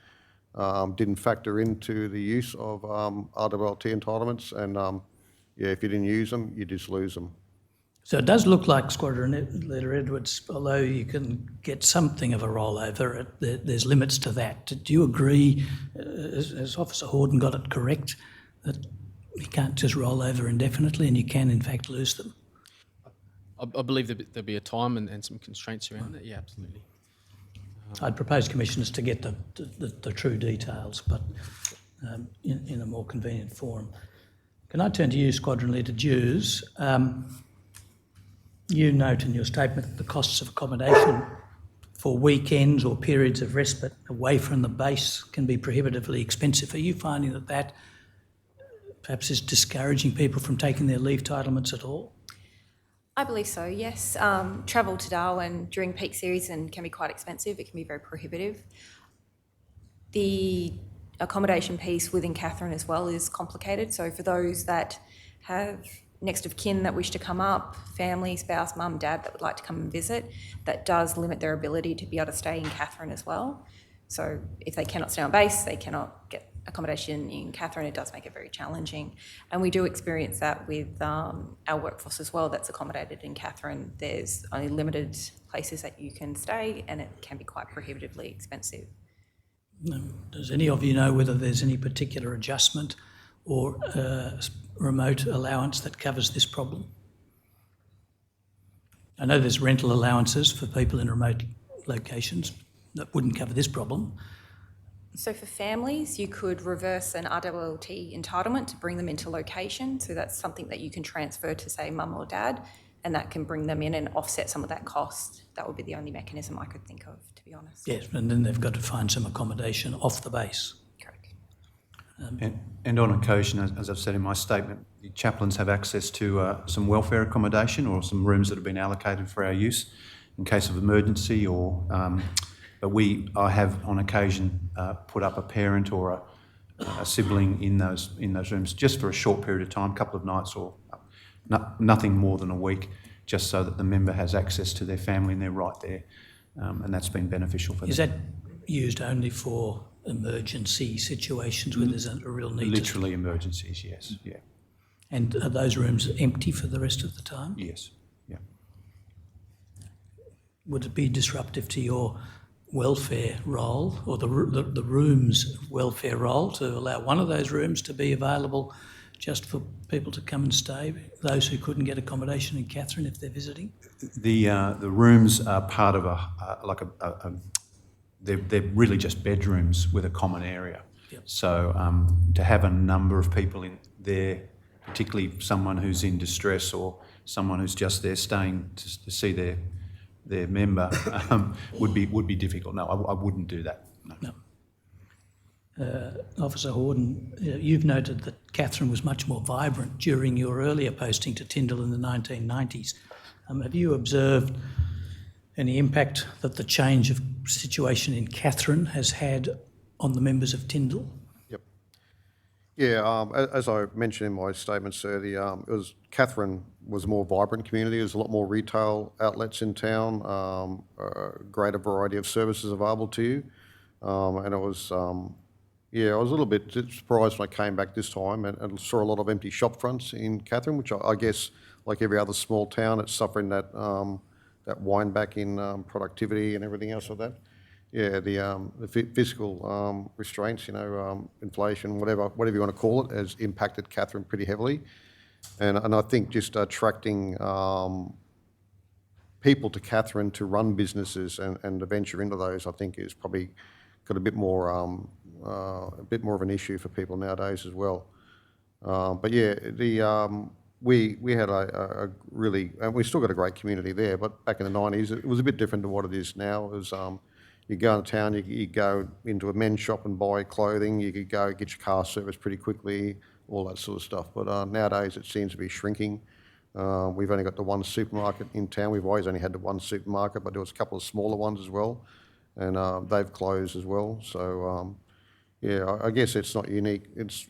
didn't factor into the use of RWLT entitlements, and if you didn't use them, you just lose them. So it does look like Squadron Leader Edwards, although you can get something of a rollover, there's limits to that. Do you agree, as Officer Horden got it correct, that you can't just roll over indefinitely and you can in fact lose them? I believe there'll be a time and some constraints around that. Yeah, absolutely. I'd propose commissioners to get the true details, but in a more convenient forum. Can I turn to you, Squadron Leader Dews? You note in your statement that the costs of accommodation for weekends or periods of respite away from the base can be prohibitively expensive. Are you finding that perhaps is discouraging people from taking their leave entitlements at all? I believe so, yes. Travel to Darwin during peak season can be quite expensive. It can be very prohibitive. The accommodation piece within Katherine as well is complicated. So for those that have next of kin that wish to come up, family, spouse, mum, dad that would like to come and visit, that does limit their ability to be able to stay in Katherine as well. So if they cannot stay on base, they cannot get accommodation in Katherine. It does make it very challenging. And we do experience that with our workforce as well that's accommodated in Katherine. There's only limited places that you can stay and it can be quite prohibitively expensive. Does any of you know whether there's any particular adjustment or remote allowance that covers this problem? I know there's rental allowances for people in remote locations that wouldn't cover this problem. So for families, you could reverse an RWLT entitlement to bring them into location. So that's something that you can transfer to, say, mum or dad, and that can bring them in and offset some of that cost. That would be the only mechanism I could think of, to be honest. Yes, and then they've got to find some accommodation off the base. Correct. And on occasion, as I've said in my statement, the chaplains have access to some welfare accommodation or some rooms that have been allocated for our use in case of emergency or... But I have on occasion put up a parent or a sibling in those rooms just for a short period of time, a couple of nights or nothing more than a week, just so that the member has access to their family and they're right there, and that's been beneficial for them. Is that used only for emergency situations where there's a real need? Literally emergencies, yes, yeah. And are those rooms empty for the rest of the time? Yes, yeah. Would it be disruptive to your welfare role or the room's welfare role to allow one of those rooms to be available just for people to come and stay, those who couldn't get accommodation in Katherine if they're visiting? The rooms are part of they're really just bedrooms with a common area. Yep. So to have a number of people in there, particularly someone who's in distress or someone who's just there staying to see their member, would be difficult. No, I wouldn't do that. No. Officer Horden, you've noted that Katherine was much more vibrant during your earlier posting to Tyndall in the 1990s. Have you observed any impact that the change of situation in Katherine has had on the members of Tyndall? Yep. Yeah, as I mentioned in my statement, sir, Catherine was a more vibrant community. There's a lot more retail outlets in town, a greater variety of services available to you. And it was, yeah, I was a little bit surprised when I came back this time and saw a lot of empty shop fronts in Catherine, which I guess, like every other small town, it's suffering that wind back in productivity and everything else like that. Yeah, the fiscal restraints, inflation, whatever you want to call it, has impacted Catherine pretty heavily. And I think just attracting people to Catherine to run businesses and to venture into those, I think, is probably got a bit more of an issue for people nowadays as well. But yeah, we had a really, and we still got a great community there. But back in the 90s, it was a bit different to what it is now. It was you go into town, you go into a men's shop and buy clothing. You could go get your car serviced pretty quickly, all that sort of stuff. But nowadays, it seems to be shrinking. We've only got the one supermarket in town. We've always only had the one supermarket, but there was a couple of smaller ones as well, and they've closed as well. So yeah, I guess it's not unique. This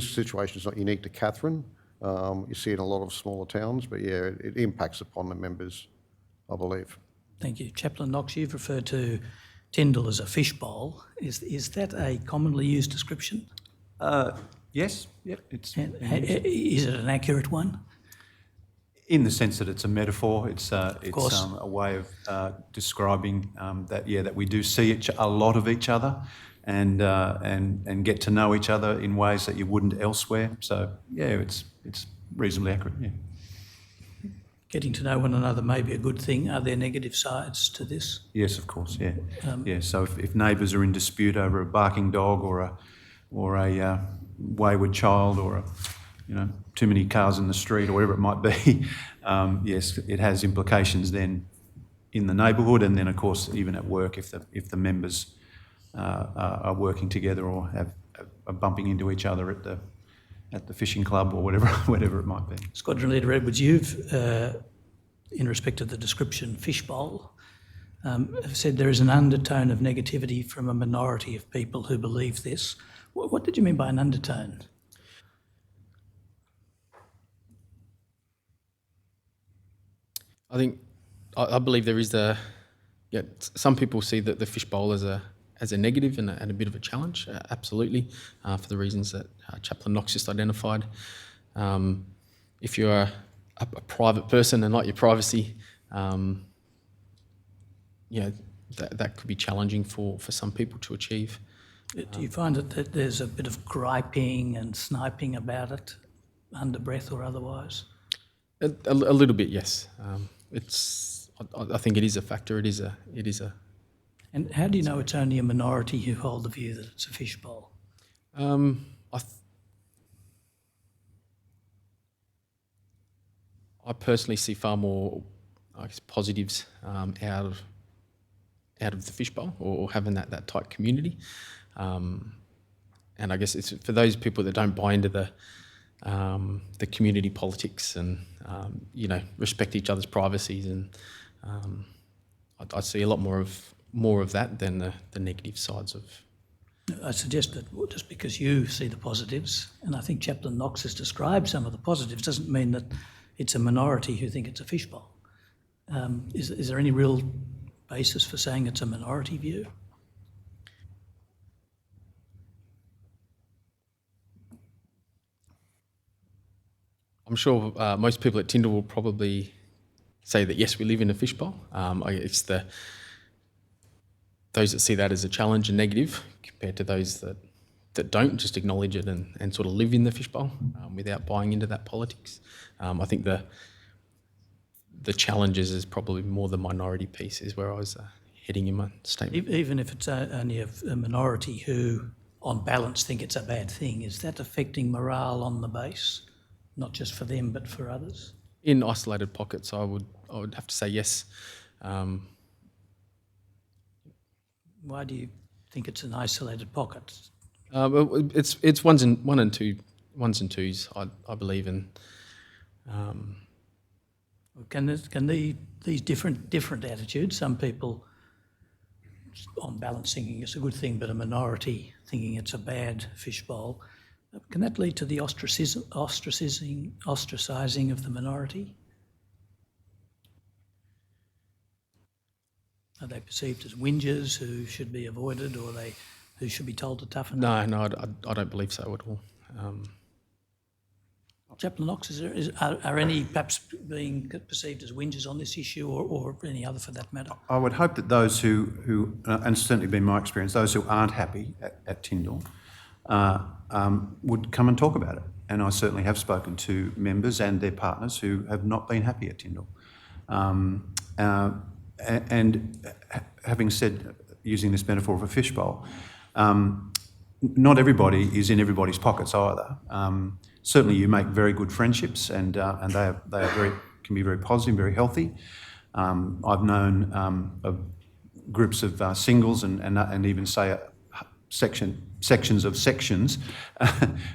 situation is not unique to Catherine. You see it in a lot of smaller towns, but yeah, it impacts upon the members, I believe. Thank you. Chaplain Knox, you've referred to Tyndall as a fishbowl. Is that a commonly used description? Yes, yeah, it's Is it an accurate one? in the sense that it's a metaphor. It's a way of describing that we do see a lot of each other, and get to know each other in ways that you wouldn't elsewhere. So yeah, it's reasonably accurate. Yeah. Getting to know one another may be a good thing. Are there negative sides to this? Yes, of course. Yeah, yeah. So if neighbours are in dispute over a barking dog or a wayward child or too many cars in the street or whatever it might be, yes, it has implications then in the neighbourhood, and then of course even at work if the members are working together or are bumping into each other at the fishing club or whatever it might be. Squadron Leader Edwards, you've, in respect of the description fishbowl, have said there is an undertone of negativity from a minority of people who believe this. What did you mean by an undertone? I believe there is some people see the fishbowl as a negative and a bit of a challenge, absolutely, for the reasons that Chaplain Knox just identified. If you're a private person and like your privacy, that could be challenging for some people to achieve. Do you find that there's a bit of griping and sniping about it, under breath or otherwise? A little bit, yes. I think it is a factor. It is a. And how do you know it's only a minority who hold the view that it's a fishbowl? I personally see far more, positives out of the fishbowl or having that tight community, and I guess it's for those people that don't buy into the community politics and respect each other's privacies, and I see a lot more of that than the negative sides of. I suggest that just because you see the positives, and I think Chaplain Knox has described some of the positives, doesn't mean that it's a minority who think it's a fishbowl. Is there any real basis for saying it's a minority view? I'm sure most people at Tyndall will probably say that yes, we live in a fishbowl. It's those that see that as a challenge and negative compared to those that don't, just acknowledge it and sort of live in the fishbowl without buying into that politics. I think the challenges is probably more the minority piece is where I was heading in my statement. Even if it's only a minority who, on balance, think it's a bad thing, is that affecting morale on the base, not just for them but for others? In isolated pockets, I would have to say yes. Why do you think it's an isolated pocket? It's ones and twos. I believe in. Can these different attitudes? Some people, on balance, thinking it's a good thing, but a minority thinking it's a bad fishbowl. Can that lead to the ostracizing of the minority? Are they perceived as whingers who should be avoided, or who should be told to toughen up? No, I don't believe so at all. Chaplain Knox, are any perhaps being perceived as whingers on this issue, or any other for that matter? I would hope that those who and certainly been my experience, those who aren't happy at Tyndall would come and talk about it. And I certainly have spoken to members and their partners who have not been happy at Tyndall. And having said, using this metaphor of a fishbowl, not everybody is in everybody's pockets either. Certainly, you make very good friendships, and they can be very positive, very healthy. I've known of groups of singles and even say sections of sections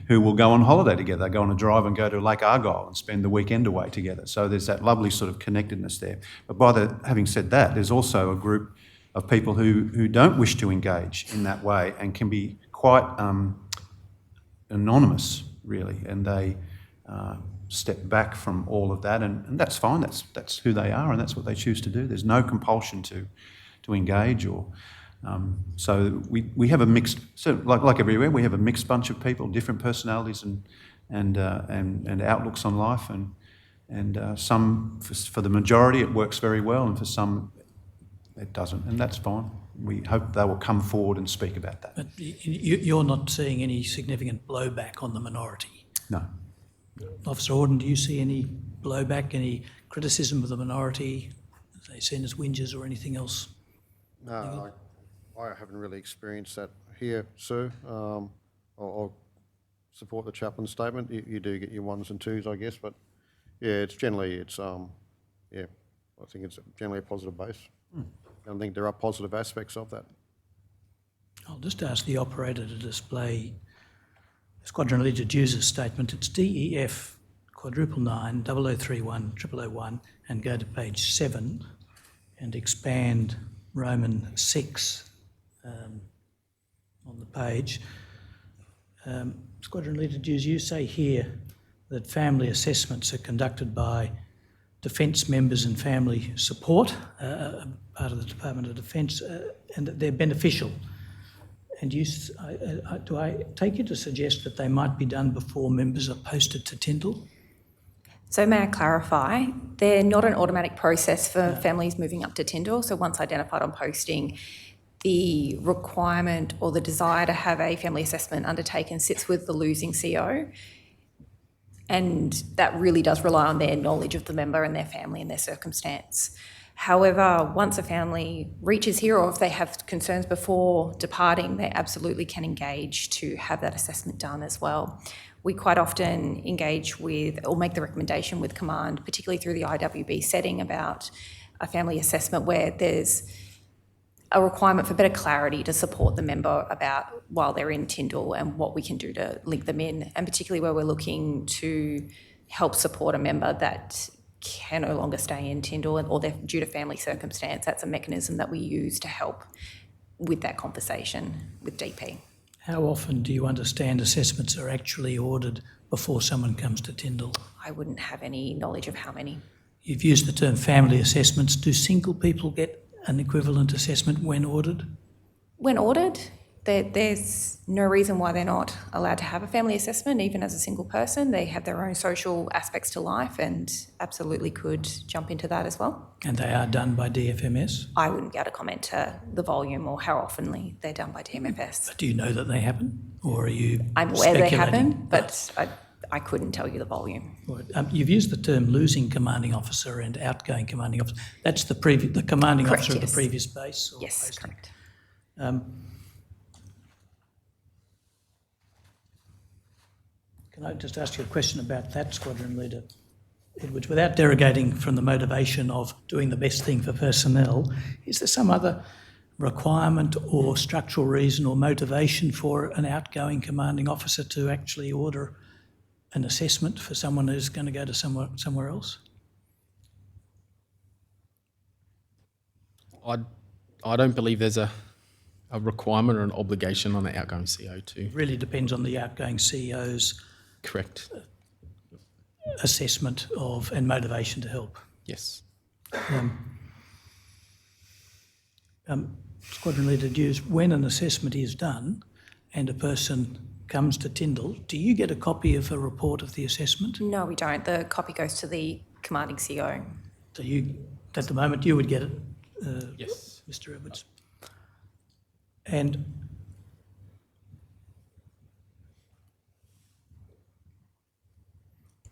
who will go on holiday together, go on a drive and go to Lake Argyle and spend the weekend away together. So there's that lovely sort of connectedness there. But having said that, there's also a group of people who don't wish to engage in that way and can be quite anonymous, really, and they step back from all of that, and that's fine. That's who they are, and that's what they choose to do. There's no compulsion to engage, or so we have a mixed. So like everywhere, we have a mixed bunch of people, different personalities and outlooks on life, and some for the majority it works very well, and for some it doesn't, and that's fine. We hope they will come forward and speak about that. But you're not seeing any significant blowback on the minority? No. Officer Auden, do you see any blowback, any criticism of the minority? Are they seen as whingers or anything else? No, I haven't really experienced that here, sir. I'll support the chaplain's statement. You do get your ones and twos, I guess, but yeah, I think it's generally a positive base. I think there are positive aspects of that. I'll just ask the operator to display Squadron Leader Dews's statement. It's DEF 999 0031 0001 and go to page 7 and expand Roman 6 on the page. Squadron Leader Dews, you say here that family assessments are conducted by Defence members and family support, part of the Department of Defence, and that they're beneficial. And do I take you to suggest that they might be done before members are posted to Tyndall? So may I clarify, they're not an automatic process for families moving up to Tyndall. So once identified on posting, the requirement or the desire to have a family assessment undertaken sits with the losing CO. And that really does rely on their knowledge of the member and their family and their circumstance. However, once a family reaches here, or if they have concerns before departing, they absolutely can engage to have that assessment done as well. We quite often engage with or make the recommendation with Command, particularly through the IWB setting, about a family assessment where there's a requirement for better clarity to support the member about while they're in Tyndall and what we can do to link them in, and particularly where we're looking to help support a member that can no longer stay in Tyndall or they're due to family circumstance. That's a mechanism that we use to help with that conversation with DP. How often do you understand assessments are actually ordered before someone comes to Tyndall? I wouldn't have any knowledge of how many. You've used the term family assessments. Do single people get an equivalent assessment when ordered? When ordered, there's no reason why they're not allowed to have a family assessment, even as a single person. They have their own social aspects to life and absolutely could jump into that as well. And they are done by DFMS? I wouldn't be able to comment to the volume or how oftenly they're done by DMFS. But do you know that they happen? Or are you I'm aware they speculating? happen, but I couldn't tell you the volume. Right. You've used the term losing commanding officer and outgoing commanding officer. That's the commanding Correct, officer of yes. the previous base? Or Yes, posting? correct. Can I just ask you a question about that, Squadron Leader Edwards? Without derogating from the motivation of doing the best thing for personnel, is there some other requirement or structural reason or motivation for an outgoing commanding officer to actually order an assessment for someone who's going to go to somewhere else? I don't believe there's a a requirement or an obligation on the outgoing CEO to. It really depends on the outgoing CEO's Correct. assessment of and motivation to help. Yes. Squadron Leader Dews, when an assessment is done and a person comes to Tyndall, do you get a copy of a report of the assessment? No, we don't. The copy goes to the commanding CO. So you, at the moment, you would get it, Yes. Mr. Edwards. And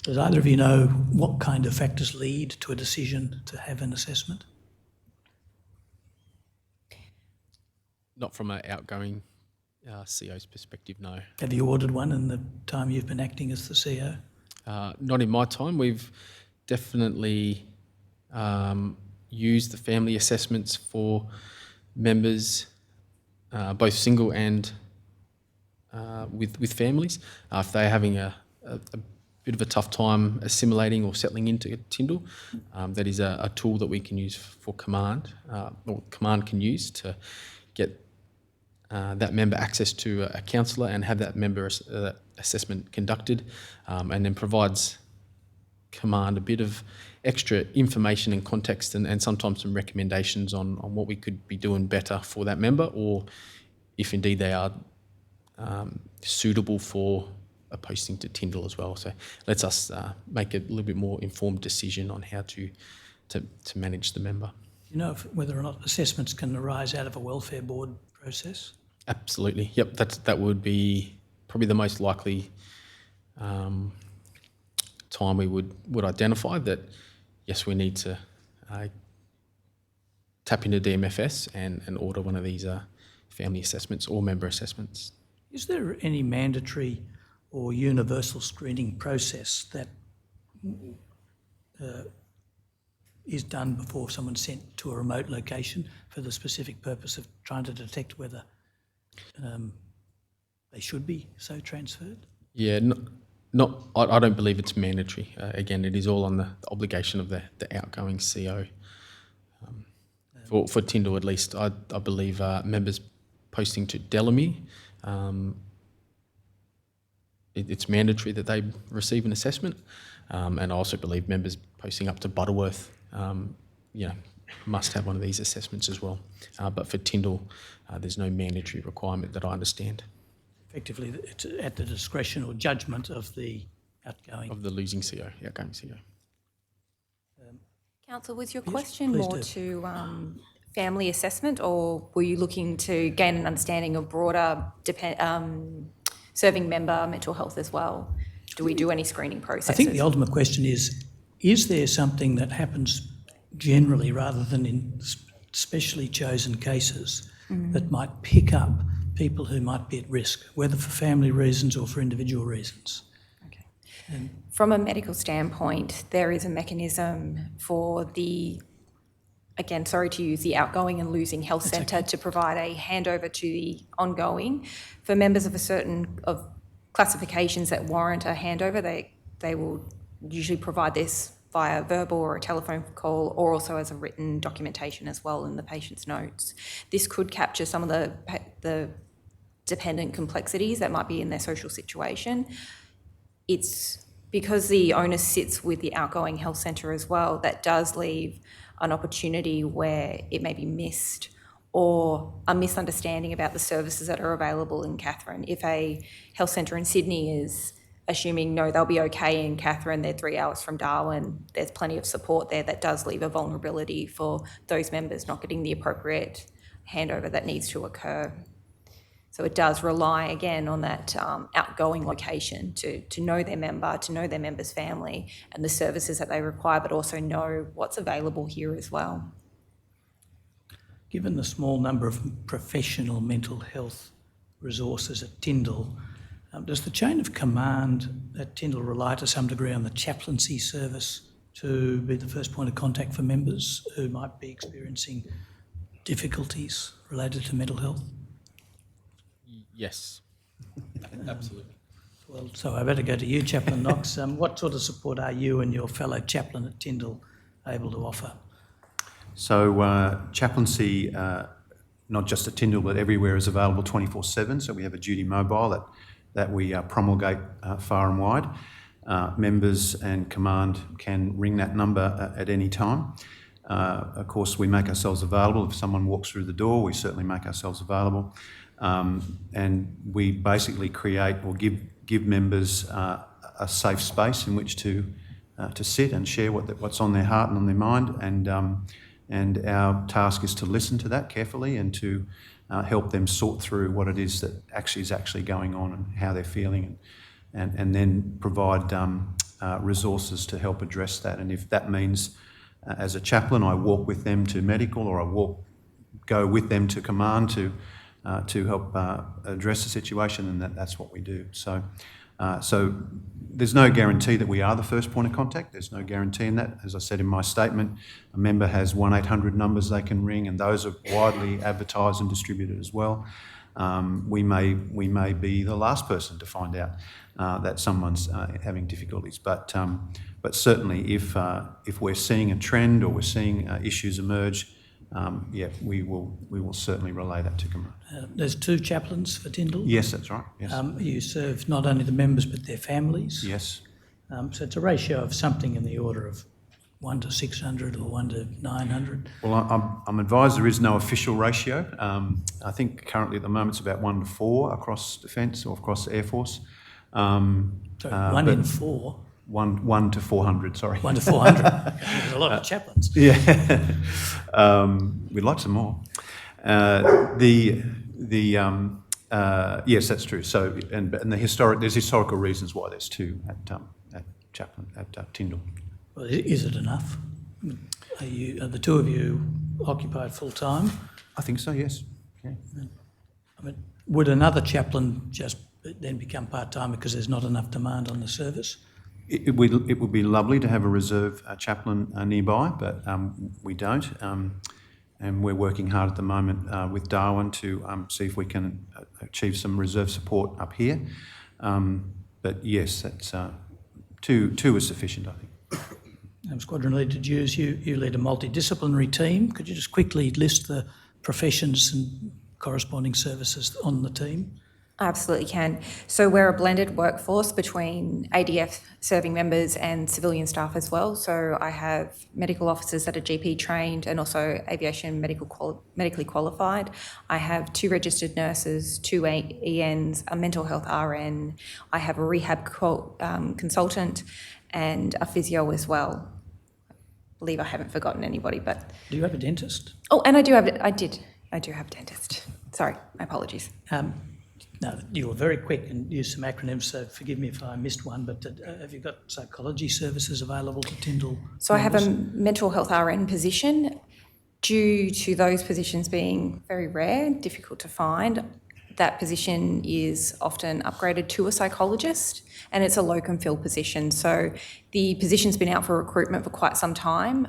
does either of you know what kind of factors lead to a decision to have an assessment? Not from an outgoing CEO's perspective, no. Have you ordered one in the time you've been acting as the CEO? Not in my time. We've definitely used the family assessments for members, both single and with families. If they're having a bit of a tough time assimilating or settling into Tyndall, that is a tool that we can use for command, or command can use to get that member access to a counsellor and have that member assessment conducted, and then provides command a bit of extra information and context and sometimes some recommendations on what we could be doing better for that member, or if indeed they are suitable for a posting to Tyndall as well. So lets us make a little bit more informed decision on how to manage the member. Do you know whether or not assessments can arise out of a welfare board process? Absolutely. Yep, that would be probably the most likely time we would identify that, yes, we need to tap into DMFS and order one of these family assessments or member assessments. Is there any mandatory or universal screening process that is done before someone's sent to a remote location for the specific purpose of trying to detect whether they should be so transferred? Yeah, I don't believe it's mandatory. Again, it is all on the obligation of the outgoing CO. For Tyndall, at least, I believe members posting to Delamere, it's mandatory that they receive an assessment, and I also believe members posting up to Butterworth, must have one of these assessments as well. But for Tyndall, there's no mandatory requirement that I understand. Effectively, it's at the discretion or judgment of the outgoing. Of the losing CO, the outgoing CO. Council, was your Yes, question please more do. to family assessment, or were you looking to gain an understanding of broader serving member mental health as well? Do we do any screening processes? I think the ultimate question is there something that happens generally rather than in specially chosen cases that might pick up people who might be at risk, whether for family reasons or for individual reasons? Okay. From a medical standpoint, there is a mechanism for again, sorry to use the outgoing and losing health centre to provide a handover to the ongoing. For members of of classifications that warrant a handover, they will usually provide this via verbal or a telephone call, or also as a written documentation as well in the patient's notes. This could capture some of the dependent complexities that might be in their social situation. It's because the onus sits with the outgoing health centre as well, that does leave an opportunity where it may be missed, or a misunderstanding about the services that are available in Katherine. If a health centre in Sydney is assuming, no, they'll be okay in Katherine, they're 3 hours from Darwin, there's plenty of support there, that does leave a vulnerability for those members not getting the appropriate handover that needs to occur. So it does rely, again, on that outgoing location to know their member, to know their member's family and the services that they require, but also know what's available here as well. Given the small number of professional mental health resources at Tyndall, does the chain of command at Tyndall rely to some degree on the chaplaincy service to be the first point of contact for members who might be experiencing difficulties related to mental health? Yes, absolutely. Well, so I better go to you, Chaplain Knox. What sort of support are you and your fellow chaplain at Tyndall able to offer? So chaplaincy not just at Tyndall but everywhere, is available 24/7. So we have a duty mobile that we promulgate far and wide. Members and command can ring that number at any time. Of course, we make ourselves available. If someone walks through the door, we certainly make ourselves available. And we basically create or give members a safe space in which to sit and share what's on their heart and on their mind. And our task is to listen to that carefully and to help them sort through what it is that is actually going on and how they're feeling, and then provide resources to help address that. And if that means, as a chaplain, I walk with them to medical, or I go with them to command to help address the situation, and that's what we do. So there's no guarantee that we are the first point of contact. There's no guarantee in that. As I said in my statement, a member has 1-800 numbers they can ring, and those are widely advertised and distributed as well. We may be the last person to find out that someone's having difficulties, but certainly if we're seeing a trend or we're seeing issues emerge, we will certainly relay that to command. There's 2 chaplains for Tyndall? Yes, that's right. Yes. You serve not only the members but their families? Yes. So it's a ratio of something in the order of 1 to 600 or 1 to 900? Well, I'm advised there is no official ratio. I think currently at the moment it's about 1 to 4 across Defence or across the Air Force. So 1 in 4? 1 to 400, sorry. 1 to 400. There's a lot of chaplains. Yeah. We'd like some more. Yes, that's true. So, and there's historical reasons why there's 2 at Tyndall. Well, is it enough? Are the 2 of you occupied full time? I think so. Yes. Yeah. I mean, would another chaplain just then become part time because there's not enough demand on the service? It would be lovely to have a reserve chaplain nearby, but we don't. And we're working hard at the moment with Darwin to see if we can achieve some reserve support up here. But yes, that's two is sufficient, I think. Squadron Leader Hughes, you lead a multidisciplinary team. Could you just quickly list the professions and corresponding services on the team? I absolutely can. So we're a blended workforce between ADF serving members and civilian staff as well. So I have medical officers that are GP trained and also aviation medically qualified. I have 2 registered nurses, 2 ENs, a mental health RN. I have a rehab consultant and a physio as well. I believe I haven't forgotten anybody, but... Do you have a dentist? Oh, and I do have a dentist. Sorry, my apologies. No, you were very quick and used some acronyms, so forgive me if I missed one, but have you got psychology services available to Tyndall? So I have a mental health RN position. Due to those positions being very rare, difficult to find, that position is often upgraded to a psychologist, and it's a locum fill position. So the position's been out for recruitment for quite some time,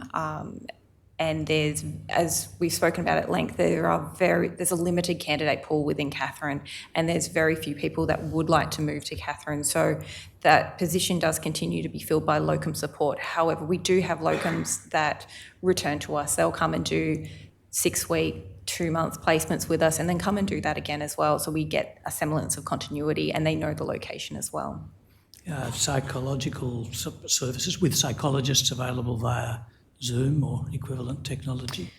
and there's, as we've spoken about at length, there's a limited candidate pool within Katherine, and there's very few people that would like to move to Katherine. So that position does continue to be filled by locum support. However, we do have locums that return to us. They'll come and do 6-week, 2-month placements with us and then come and do that again as well. So we get a semblance of continuity, and they know the location as well. Psychological services with psychologists available via Zoom or equivalent technology?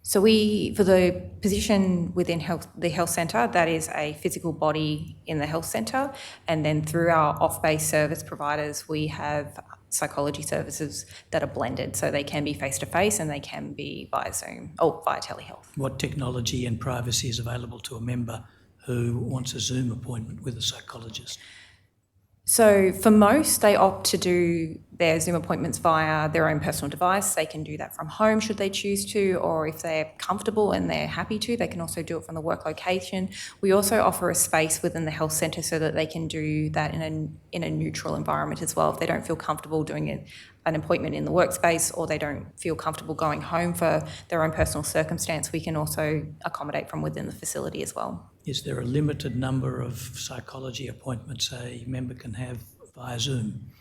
So for the position within the health centre, that is a physical body in the health centre, and then through our off-base service providers, we have psychology services that are blended, so they can be face-to-face and they can be via Zoom or via telehealth. What technology and privacy is available to a member who wants a Zoom appointment with a psychologist? So for most, they opt to do their Zoom appointments via their own personal device. They can do that from home should they choose to, or if they're comfortable and they're happy to, they can also do it from the work location. We also offer a space within the health centre so that they can do that in a neutral environment as well. If they don't feel comfortable doing an appointment in the workspace, or they don't feel comfortable going home for their own personal circumstance, we can also accommodate from within the facility as well. Is there a limited number of psychology appointments a member can have via Zoom?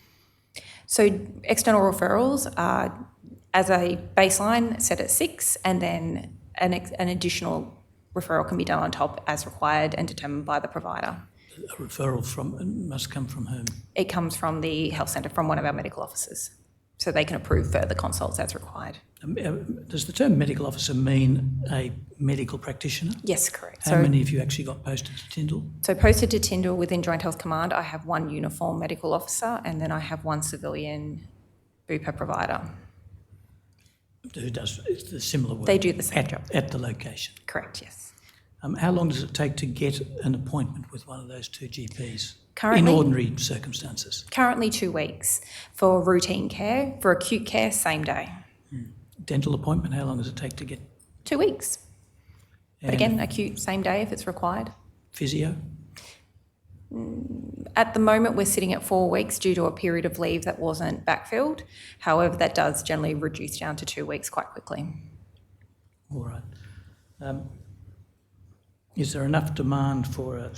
So external referrals are, as a baseline, set at 6, and then an additional referral can be done on top as required and determined by the provider. A referral must come from whom? It comes from the health centre, from one of our medical officers, so they can approve further consults as required. Does the term medical officer mean a medical practitioner? Yes, correct. How many have you actually got posted to Tyndall? So posted to Tyndall within Joint Health Command, I have one uniform medical officer and then I have one civilian Bupa provider. Who does the similar work? They do the same job. At the location? Correct, yes. How long does it take to get an appointment with one of those two GPs? Currently- in ordinary circumstances? Currently 2 weeks. For routine care, for acute care, same day. Dental appointment, how long does it take to get? 2 weeks. But And again, acute, same day if it's required. physio? At the moment, we're sitting at 4 weeks due to a period of leave that wasn't backfilled. However, that does generally reduce down to 2 weeks quite quickly. All right. Is there enough demand for a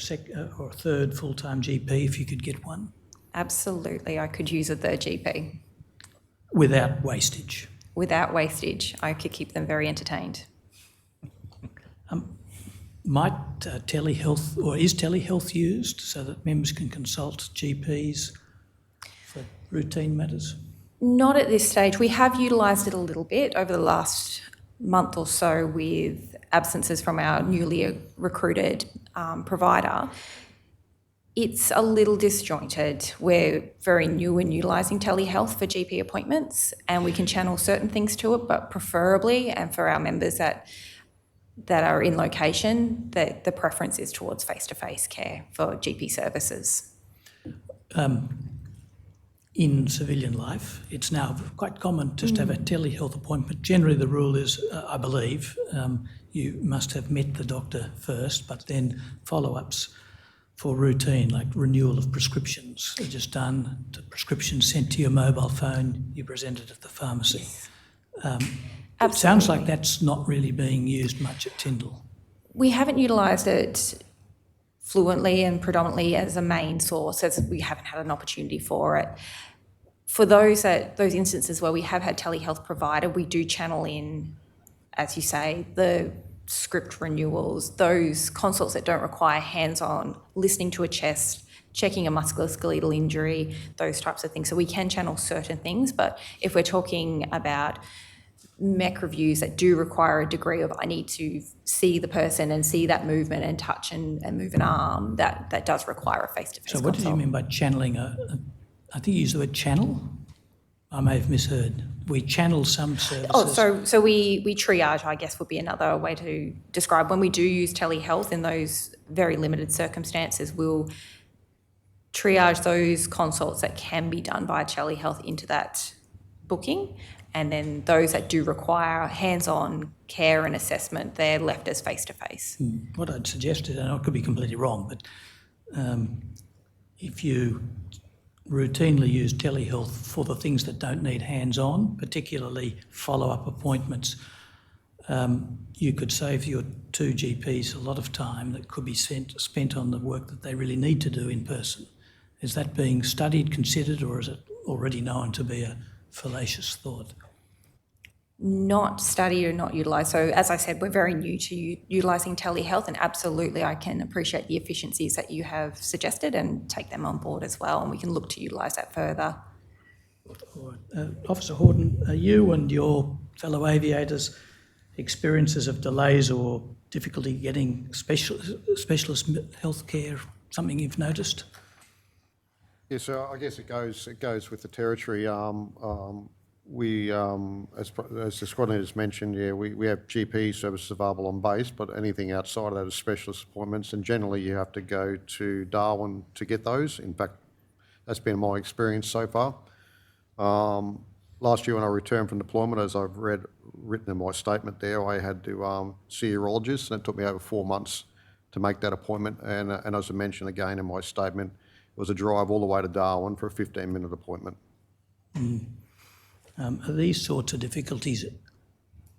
or a third full-time GP if you could get one? Absolutely, I could use a third GP. Without wastage? Without wastage, I could keep them very entertained. Might telehealth, or is telehealth used so that members can consult GPs for routine matters? Not at this stage. We have utilised it a little bit over the last month or so with absences from our newly recruited provider. It's a little disjointed. We're very new in utilising telehealth for GP appointments, and we can channel certain things to it, but preferably, and for our members that are in location, the preference is towards face-to-face care for GP services. In civilian life, it's now quite common just to have a telehealth appointment. Generally, the rule is, I believe, you must have met the doctor first, but then follow-ups for routine, like renewal of prescriptions are just done, the prescription sent to your mobile phone, you present it at the pharmacy. It sounds like that's not really being used much at Tyndall. We haven't utilised it fluently and predominantly as a main source, as we haven't had an opportunity for it. For those instances where we have had telehealth provided, we do channel in, as you say, the script renewals, those consults that don't require hands-on, listening to a chest, checking a musculoskeletal injury, those types of things. So we can channel certain things, but if we're talking about mech reviews that do require a degree of I need to see the person and see that movement and touch and move an arm, that does require a face-to-face So what did you mean by channeling I think you used the word channel? I may have misheard. We channel some services. Oh, so we triage, I guess, would be another way to describe. When we do use telehealth in those very limited circumstances, we'll triage those consults that can be done by telehealth into that booking, and then those that do require hands-on care and assessment, they're left as face-to-face. What I'd suggested, and I could be completely wrong, but if you routinely use telehealth for the things that don't need hands-on, particularly follow-up appointments, you could save your two GPs a lot of time that could be spent on the work that they really need to do in person. Is that being studied, considered, or is it already known to be a fallacious thought? Not studied or not utilised. So as I said, we're very new to utilising telehealth, and absolutely I can appreciate the efficiencies that you have suggested and take them on board as well, and we can look to utilise that further. All right. Officer Horton, are you and your fellow aviators experiences of delays or difficulty getting specialist health care something you've noticed? Yeah, so I guess it goes with the territory. We, as the squad leaders mentioned, we have GP services available on base, but anything outside of that is specialist appointments, and generally you have to go to Darwin to get those. In fact, that's been my experience so far. Last year when I returned from deployment, as I've written in my statement there, I had to see a urologist, and it took me over 4 months to make that appointment. And as I mentioned again in my statement, it was a drive all the way to Darwin for a 15-minute appointment. Are these sorts of difficulties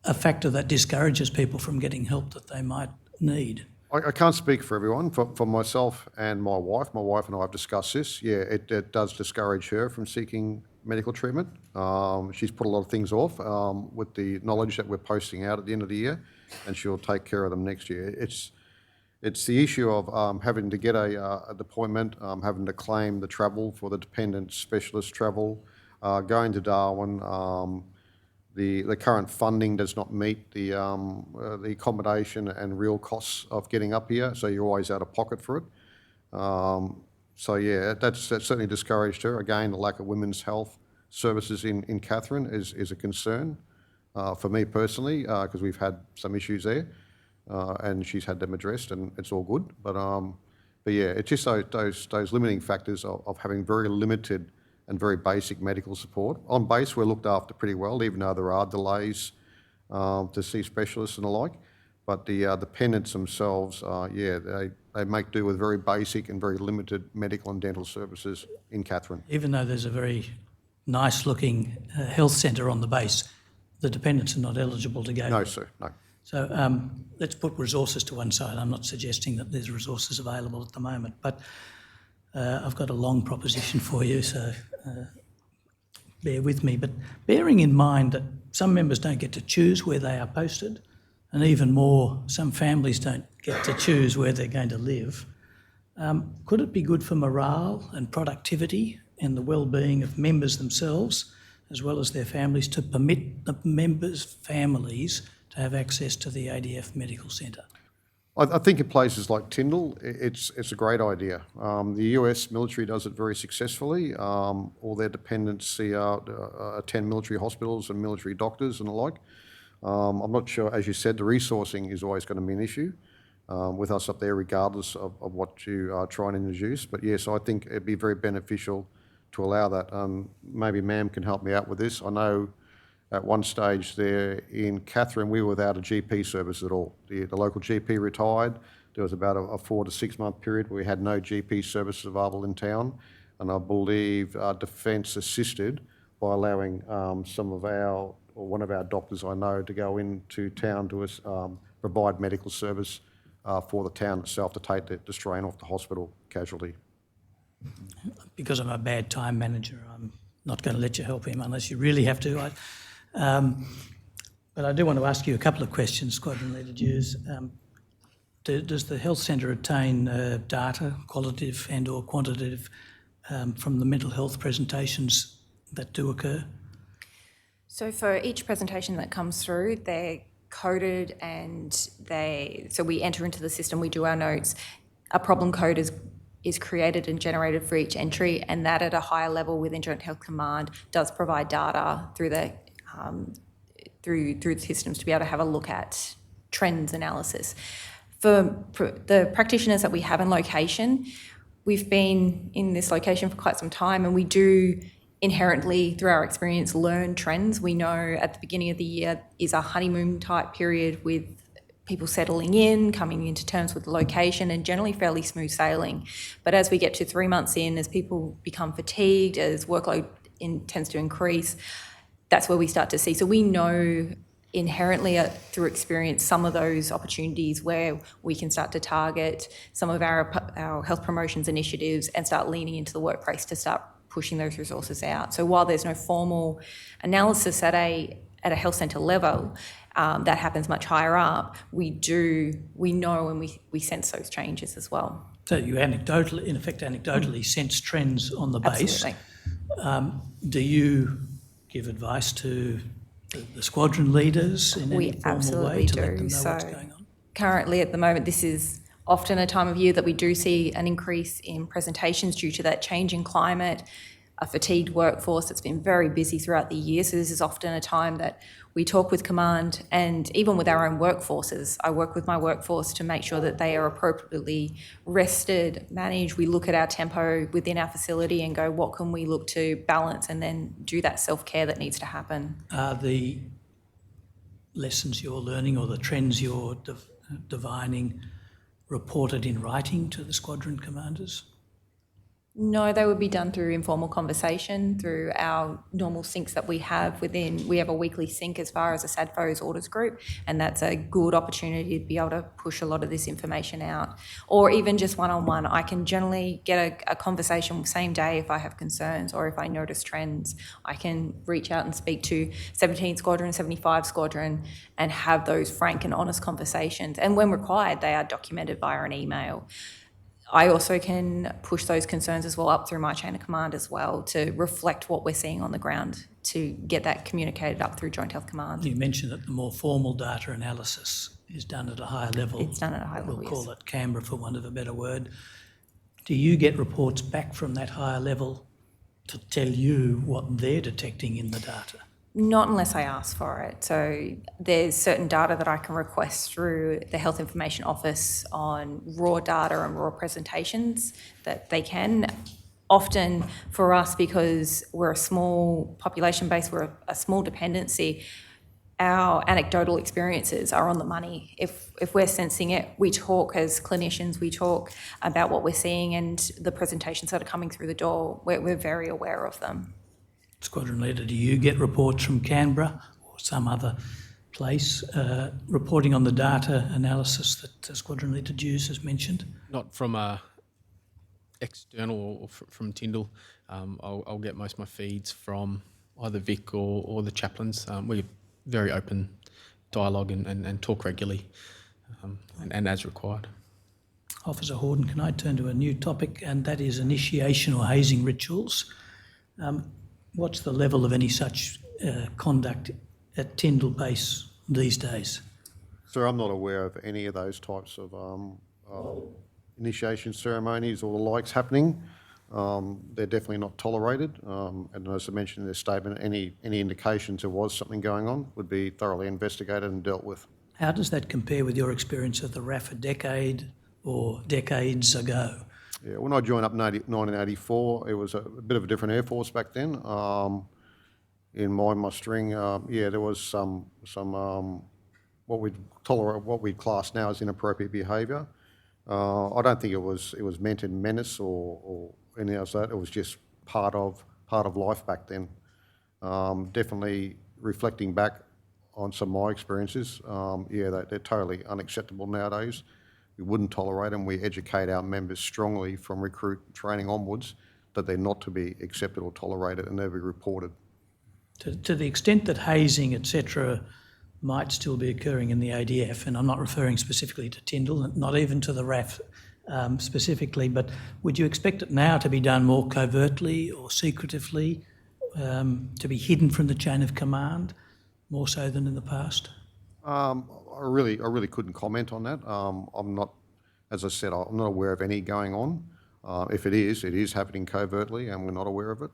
a factor that discourages people from getting help that they might need? I can't speak for everyone. For myself and my wife and I have discussed this. Yeah, it does discourage her from seeking medical treatment. She's put a lot of things off with the knowledge that we're posting out at the end of the year, and she'll take care of them next year. It's the issue of having to get a appointment, having to claim the travel for the dependent specialist travel, going to Darwin. The current funding does not meet the accommodation and real costs of getting up here, so you're always out of pocket for it. So yeah, that's certainly discouraged her. Again, the lack of women's health services in Katherine is a concern for me personally, because we've had some issues there, and she's had them addressed, and it's all good. But yeah, it's just those limiting factors of having very limited and very basic medical support. On base, we're looked after pretty well, even though there are delays to see specialists and the like. But the dependents themselves, they make do with very basic and very limited medical and dental services in Katherine. Even though there's a very nice-looking health centre on the base, the dependents are not eligible to go. No, sir, no. So let's put resources to one side. I'm not suggesting that there's resources available at the moment, but I've got a long proposition for you, so bear with me. But bearing in mind that some members don't get to choose where they are posted, and even more, some families don't get to choose where they're going to live, could it be good for morale and productivity and the well-being of members themselves, as well as their families, to permit the members' families to have access to the ADF Medical Centre? I think in places like Tyndall, it's a great idea. The US military does it very successfully. All their dependents attend military hospitals and military doctors and the like. I'm not sure, as you said, the resourcing is always going to be an issue with us up there, regardless of what you try and introduce. But yes, I think it'd be very beneficial to allow that. Maybe Ma'am can help me out with this. I know at one stage there in Katherine, we were without a GP service at all. The local GP retired. There was about a 4 to 6 month period where we had no GP services available in town. And I believe Defence assisted by allowing one of our doctors I know to go into town to provide medical service for the town itself to take the strain off the hospital casualty. Because I'm a bad time manager, I'm not going to let you help him unless you really have to. But I do want to ask you a couple of questions, Squadron Leader Dews. Does the health centre obtain data, qualitative and or quantitative, from the mental health presentations that do occur? So for each presentation that comes through, they're coded and so we enter into the system, we do our notes. A problem code is created and generated for each entry, and that at a higher level within Joint Health Command does provide data through the systems to be able to have a look at trends analysis. For the practitioners that we have in location, we've been in this location for quite some time, and we do inherently, through our experience, learn trends. We know at the beginning of the year is a honeymoon type period with people settling in, coming into terms with the location, and generally fairly smooth sailing. But as we get to 3 months in, as people become fatigued, as workload tends to increase, that's where we start to see. So we know inherently through experience some of those opportunities where we can start to target some of our health promotions initiatives and start leaning into the workplace to start pushing those resources out. So while there's no formal analysis at a health centre level, that happens much higher up, we know and we sense those changes as well. So you anecdotally sense trends on the base. Absolutely. Do you give advice to the squadron leaders in any formal way to let them know what's going on? Currently at the moment, this is often a time of year that we do see an increase in presentations due to that change in climate, a fatigued workforce that's been very busy throughout the year. So this is often a time that we talk with command, and even with our own workforces. I work with my workforce to make sure that they are appropriately rested, managed. We look at our tempo within our facility and go, what can we look to balance, and then do that self-care that needs to happen. Are the lessons you're learning or the trends you're divining reported in writing to the squadron commanders? No, they would be done through informal conversation, through our normal syncs that we have within. We have a weekly sync as far as a SADFO's orders group, and that's a good opportunity to be able to push a lot of this information out. Or even just one-on-one, I can generally get a conversation same day if I have concerns or if I notice trends. I can reach out and speak to 17 Squadron, 75 Squadron, and have those frank and honest conversations. And when required, they are documented via an email. I also can push those concerns as well up through my chain of command as well to reflect what we're seeing on the ground, to get that communicated up through Joint Health Command. You mentioned that the more formal data analysis is done at a higher level. It's done at a higher level, We'll yes. call it Canberra, for want of a better word. Do you get reports back from that higher level to tell you what they're detecting in the data? Not unless I ask for it. So there's certain data that I can request through the Health Information Office on raw data and raw presentations that they can. Often for us, because we're a small population base, we're a small dependency, our anecdotal experiences are on the money. If we're sensing it, we talk as clinicians, we talk about what we're seeing and the presentations that are coming through the door. We're very aware of them. Squadron Leader, do you get reports from Canberra or some other place reporting on the data analysis that Squadron Leader Dews has mentioned? Not from external or from Tyndall. I'll get most of my feeds from either Vic or the chaplains. We're very open dialogue and talk regularly and as required. Officer Horden, can I turn to a new topic, and that is initiation or hazing rituals? What's the level of any such conduct at Tyndall Base these days? Sir, I'm not aware of any of those types of initiation ceremonies or the likes happening. They're definitely not tolerated. And as I mentioned in their statement, any indications there was something going on would be thoroughly investigated and dealt with. How does that compare with your experience of the RAF a decade or decades ago? Yeah, when I joined up in 1984, it was a bit of a different Air Force back then. In my mustering, there was some what we'd class now as inappropriate behaviour. I don't think it was meant in menace or anything else like that. It was just part of life back then. Definitely reflecting back on some of my experiences, they're totally unacceptable nowadays. We wouldn't tolerate them. We educate our members strongly from recruit training onwards that they're not to be accepted or tolerated and they'll be reported. To the extent that hazing, etc., might still be occurring in the ADF, and I'm not referring specifically to Tyndall, not even to the RAF specifically, but would you expect it now to be done more covertly or secretively, to be hidden from the chain of command, more so than in the past? I really couldn't comment on that. I'm not, as I said, I'm not aware of any going on. If it is happening covertly, and we're not aware of it.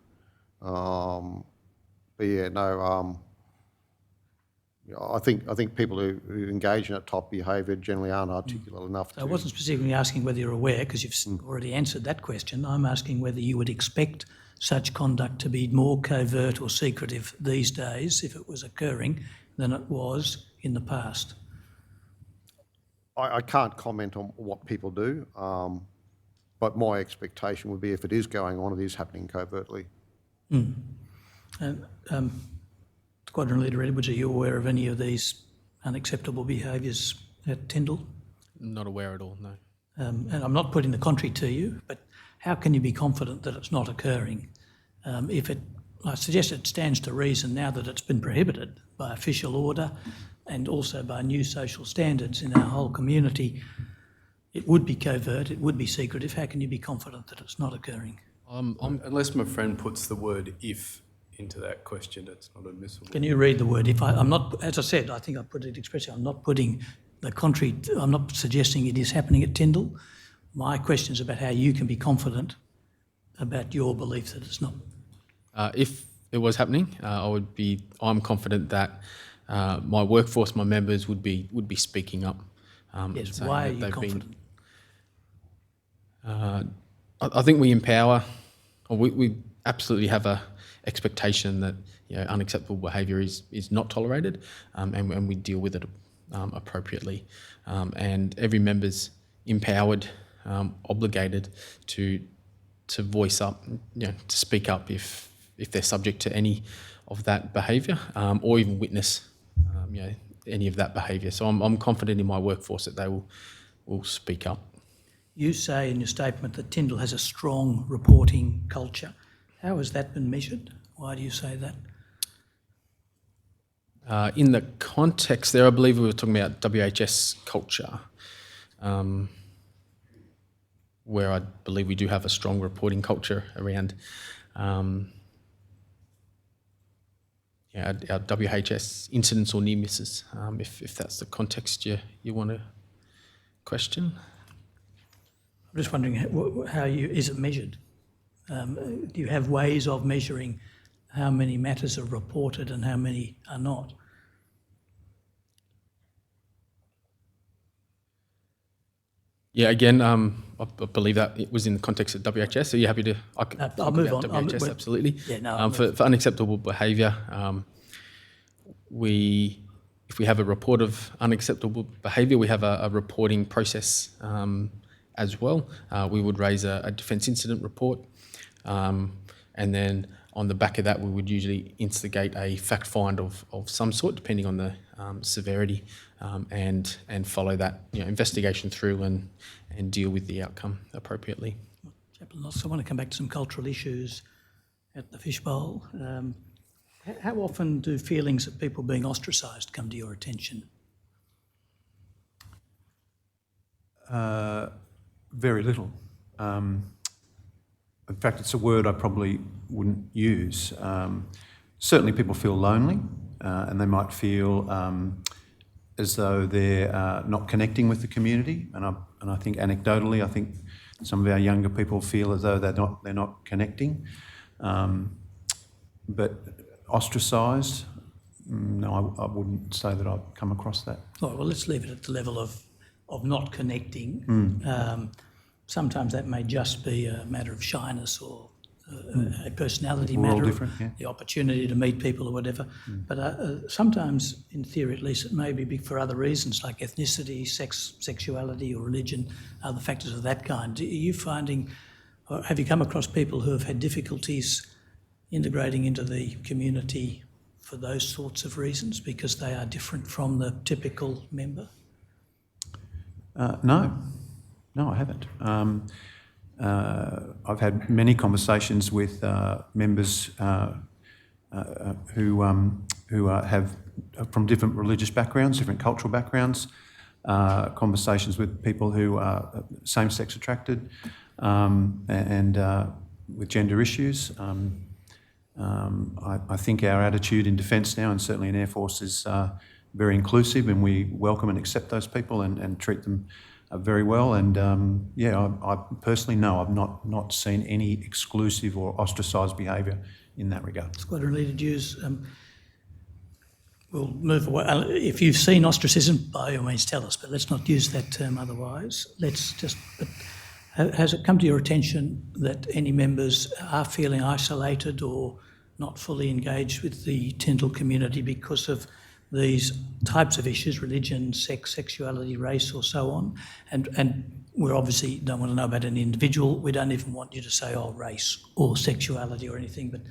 I think people who engage in that type of behaviour generally aren't articulate enough. I wasn't specifically asking whether you're aware, because you've already answered that question. I'm asking whether you would expect such conduct to be more covert or secretive these days, if it was occurring, than it was in the past. I can't comment on what people do, but my expectation would be if it is going on, it is happening covertly. And, Squadron Leader Edwards, are you aware of any of these unacceptable behaviours at Tyndall? Not aware at all, no. And I'm not putting the contrary to you, but how can you be confident that it's not occurring? I suggest it stands to reason now that it's been prohibited by official order and also by new social standards in our whole community. It would be covert, it would be secretive. How can you be confident that it's not occurring? Unless my friend puts the word "if" into that question, it's not admissible. Can you read the word if? I'm not, as I said, I think I put it expressly, I'm not putting the contrary, I'm not suggesting it is happening at Tyndall. My question is about how you can be confident about your belief that it's not. If it was happening, I'm confident that my workforce, my members would be speaking up. Yes, why are you confident? I think we empower, or we absolutely have a expectation that unacceptable behaviour is not tolerated, and we deal with it appropriately. And every member's empowered, obligated to to voice up, to speak up if they're subject to any of that behaviour, or even witness, any of that behaviour. So I'm confident in my workforce that they will speak up. You say in your statement that Tyndall has a strong reporting culture. How has that been measured? Why do you say that? In the context there, I believe we were talking about WHS culture, where I believe we do have a strong reporting culture around our WHS incidents or near misses, if that's the context you want to question. I'm just wondering how is it measured? Do you have ways of measuring how many matters are reported and how many are not? Yeah, again, I believe that it was in the context of WHS. Are you happy to? I'll move on. WHS, absolutely. Yeah, no. For unacceptable behaviour, if we have a report of unacceptable behaviour, we have a reporting process as well. We would raise a defence incident report, and then on the back of that, we would usually instigate a fact find of some sort, depending on the severity, and follow that investigation through and deal with the outcome appropriately. Chaplain, I want to come back to some cultural issues at the Fishbowl. How often do feelings of people being ostracised come to your attention? Very little. In fact, it's a word I probably wouldn't use. Certainly people feel lonely, and they might feel as though they're not connecting with the community. And I think anecdotally, I think some of our younger people feel as though they're not connecting. But ostracised, no, I wouldn't say that I've come across that. All right, well, let's leave it at the level of not connecting. Sometimes that may just be a matter of shyness or a personality We're all matter, different, yeah. the opportunity to meet people or whatever. But sometimes, in theory at least, it may be big for other reasons like ethnicity, sexuality or religion, other factors of that kind. Are you finding, or have you come across people who have had difficulties integrating into the community for those sorts of reasons because they are different from the typical member? No, I haven't. I've had many conversations with members who have from different religious backgrounds, different cultural backgrounds. Conversations with people who are same-sex attracted and with gender issues. I think our attitude in Defence now, and certainly in Air Force, is very inclusive, and we welcome and accept those people and treat them very well. And I personally know I've not seen any exclusive or ostracised behaviour in that regard. Squadron Leader Dews, we'll move away. If you've seen ostracism, by all means tell us, but let's not use that term otherwise. Has it come to your attention that any members are feeling isolated or not fully engaged with the Tyndall community because of these types of issues, religion, sex, sexuality, race or so on? And we obviously don't want to know about an individual. We don't even want you to say, race or sexuality or anything, but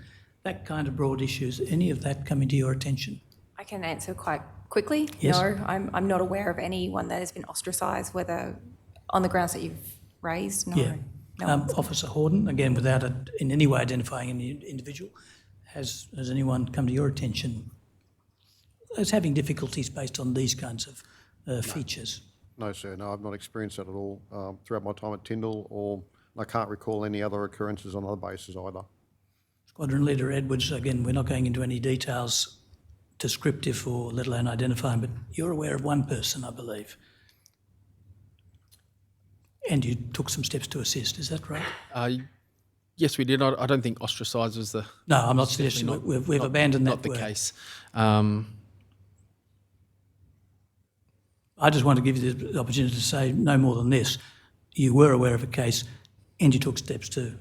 that kind of broad issues, any of that coming to your attention? I can answer quite quickly. Yes. No, I'm not aware of anyone that has been ostracised, whether on the grounds that you've raised. No. Yeah. No. Officer Horden, again, without in any way identifying any individual, has anyone come to your attention as having difficulties based on these kinds of features? No, sir. No, I've not experienced that at all throughout my time at Tyndall, or I can't recall any other occurrences on other bases either. Squadron Leader Edwards, again, we're not going into any details descriptive or let alone identifying, but you're aware of one person, I believe. And you took some steps to assist, is that right? Yes, we did. I don't think ostracised was the... No, I'm not suggesting we've abandoned that Not the word. case. I just want to give you the opportunity to say no more than this. You were aware of a case and you took steps to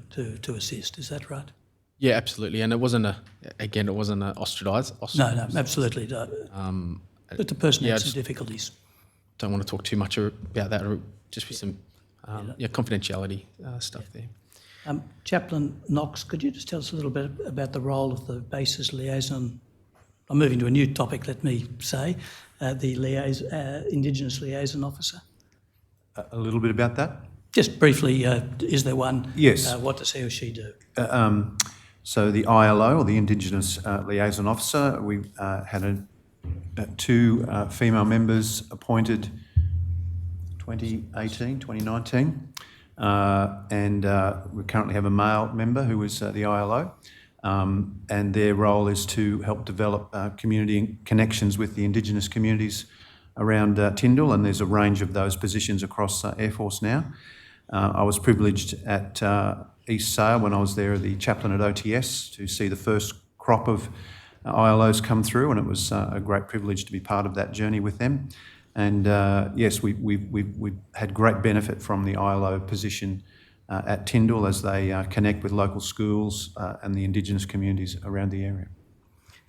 assist, is that right? Yeah, absolutely. And it wasn't ostracised. No, absolutely. But the person had some difficulties. Don't want to talk too much about that, or just with some confidentiality stuff there. Chaplain Knox, could you just tell us a little bit about the role of the base's liaison? I'm moving to a new topic, let me say, the Indigenous liaison officer. A little bit about that? Just briefly, is there one? Yes. What does he or she do? So the ILO, or the Indigenous Liaison Officer, we had two female members appointed 2018, 2019, and we currently have a male member who is the ILO, and their role is to help develop community connections with the Indigenous communities around Tyndall, and there's a range of those positions across Air Force now. I was privileged at East Sale when I was there, the chaplain at OTS, to see the first crop of ILOs come through, and it was a great privilege to be part of that journey with them. And yes, we've had great benefit from the ILO position at Tyndall as they connect with local schools and the Indigenous communities around the area.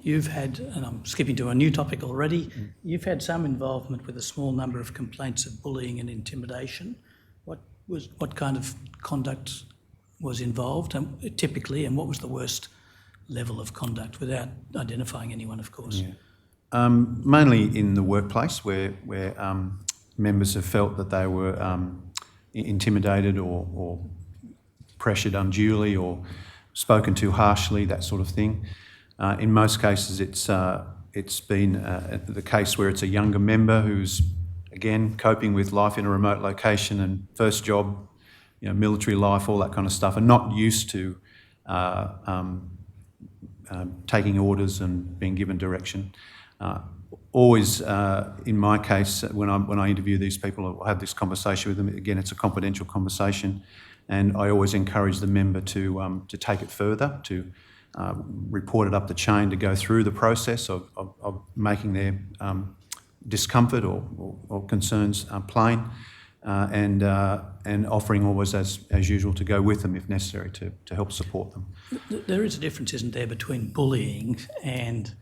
You've had, and I'm skipping to a new topic already, you've had some involvement with a small number of complaints of bullying and intimidation. What kind of conduct was involved typically, and what was the worst level of conduct, without identifying anyone, of course? Yeah. Mainly in the workplace where members have felt that they were intimidated or pressured unduly or spoken to harshly, that sort of thing. In most cases, it's been the case where it's a younger member who's, again, coping with life in a remote location and first job, military life, all that kind of stuff, and not used to taking orders and being given direction. Always, in my case, when I interview these people, I have this conversation with them. Again, it's a confidential conversation, and I always encourage the member to take it further, to report it up the chain, to go through the process of making their discomfort or concerns plain, and offering always, as usual, to go with them if necessary to help support them. There is a difference, isn't there, between bullying and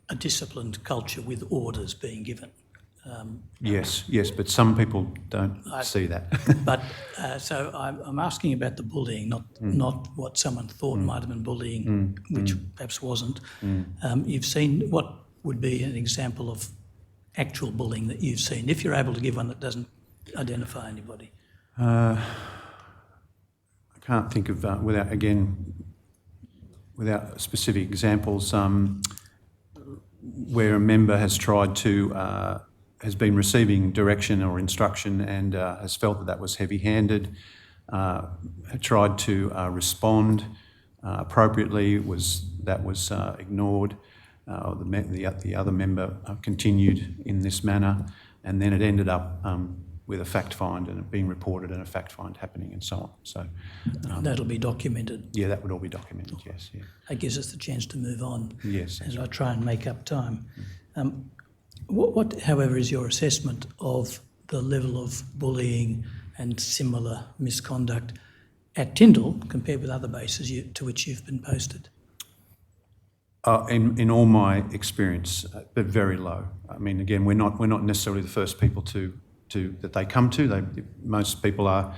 a disciplined culture with orders being given? Yes, but some people don't see that. But so I'm asking about the bullying, not what someone thought might have been bullying, which perhaps wasn't. You've seen what would be an example of actual bullying that you've seen, if you're able to give one that doesn't identify anybody? I can't think of, without specific examples, where a member has tried to, has been receiving direction or instruction and has felt that was heavy-handed, tried to respond appropriately, was ignored. The other member continued in this manner, and then it ended up with a fact find and it being reported and a fact find happening and so on. So that'll be documented. Yeah, that would all be documented. Yes. Yeah. That gives us the chance to move on. Yes. As I try and make up time. What, however, is your assessment of the level of bullying and similar misconduct at Tyndall compared with other bases to which you've been posted? In all my experience, but very low. I mean, again, we're not necessarily the first people that they come to. Most people are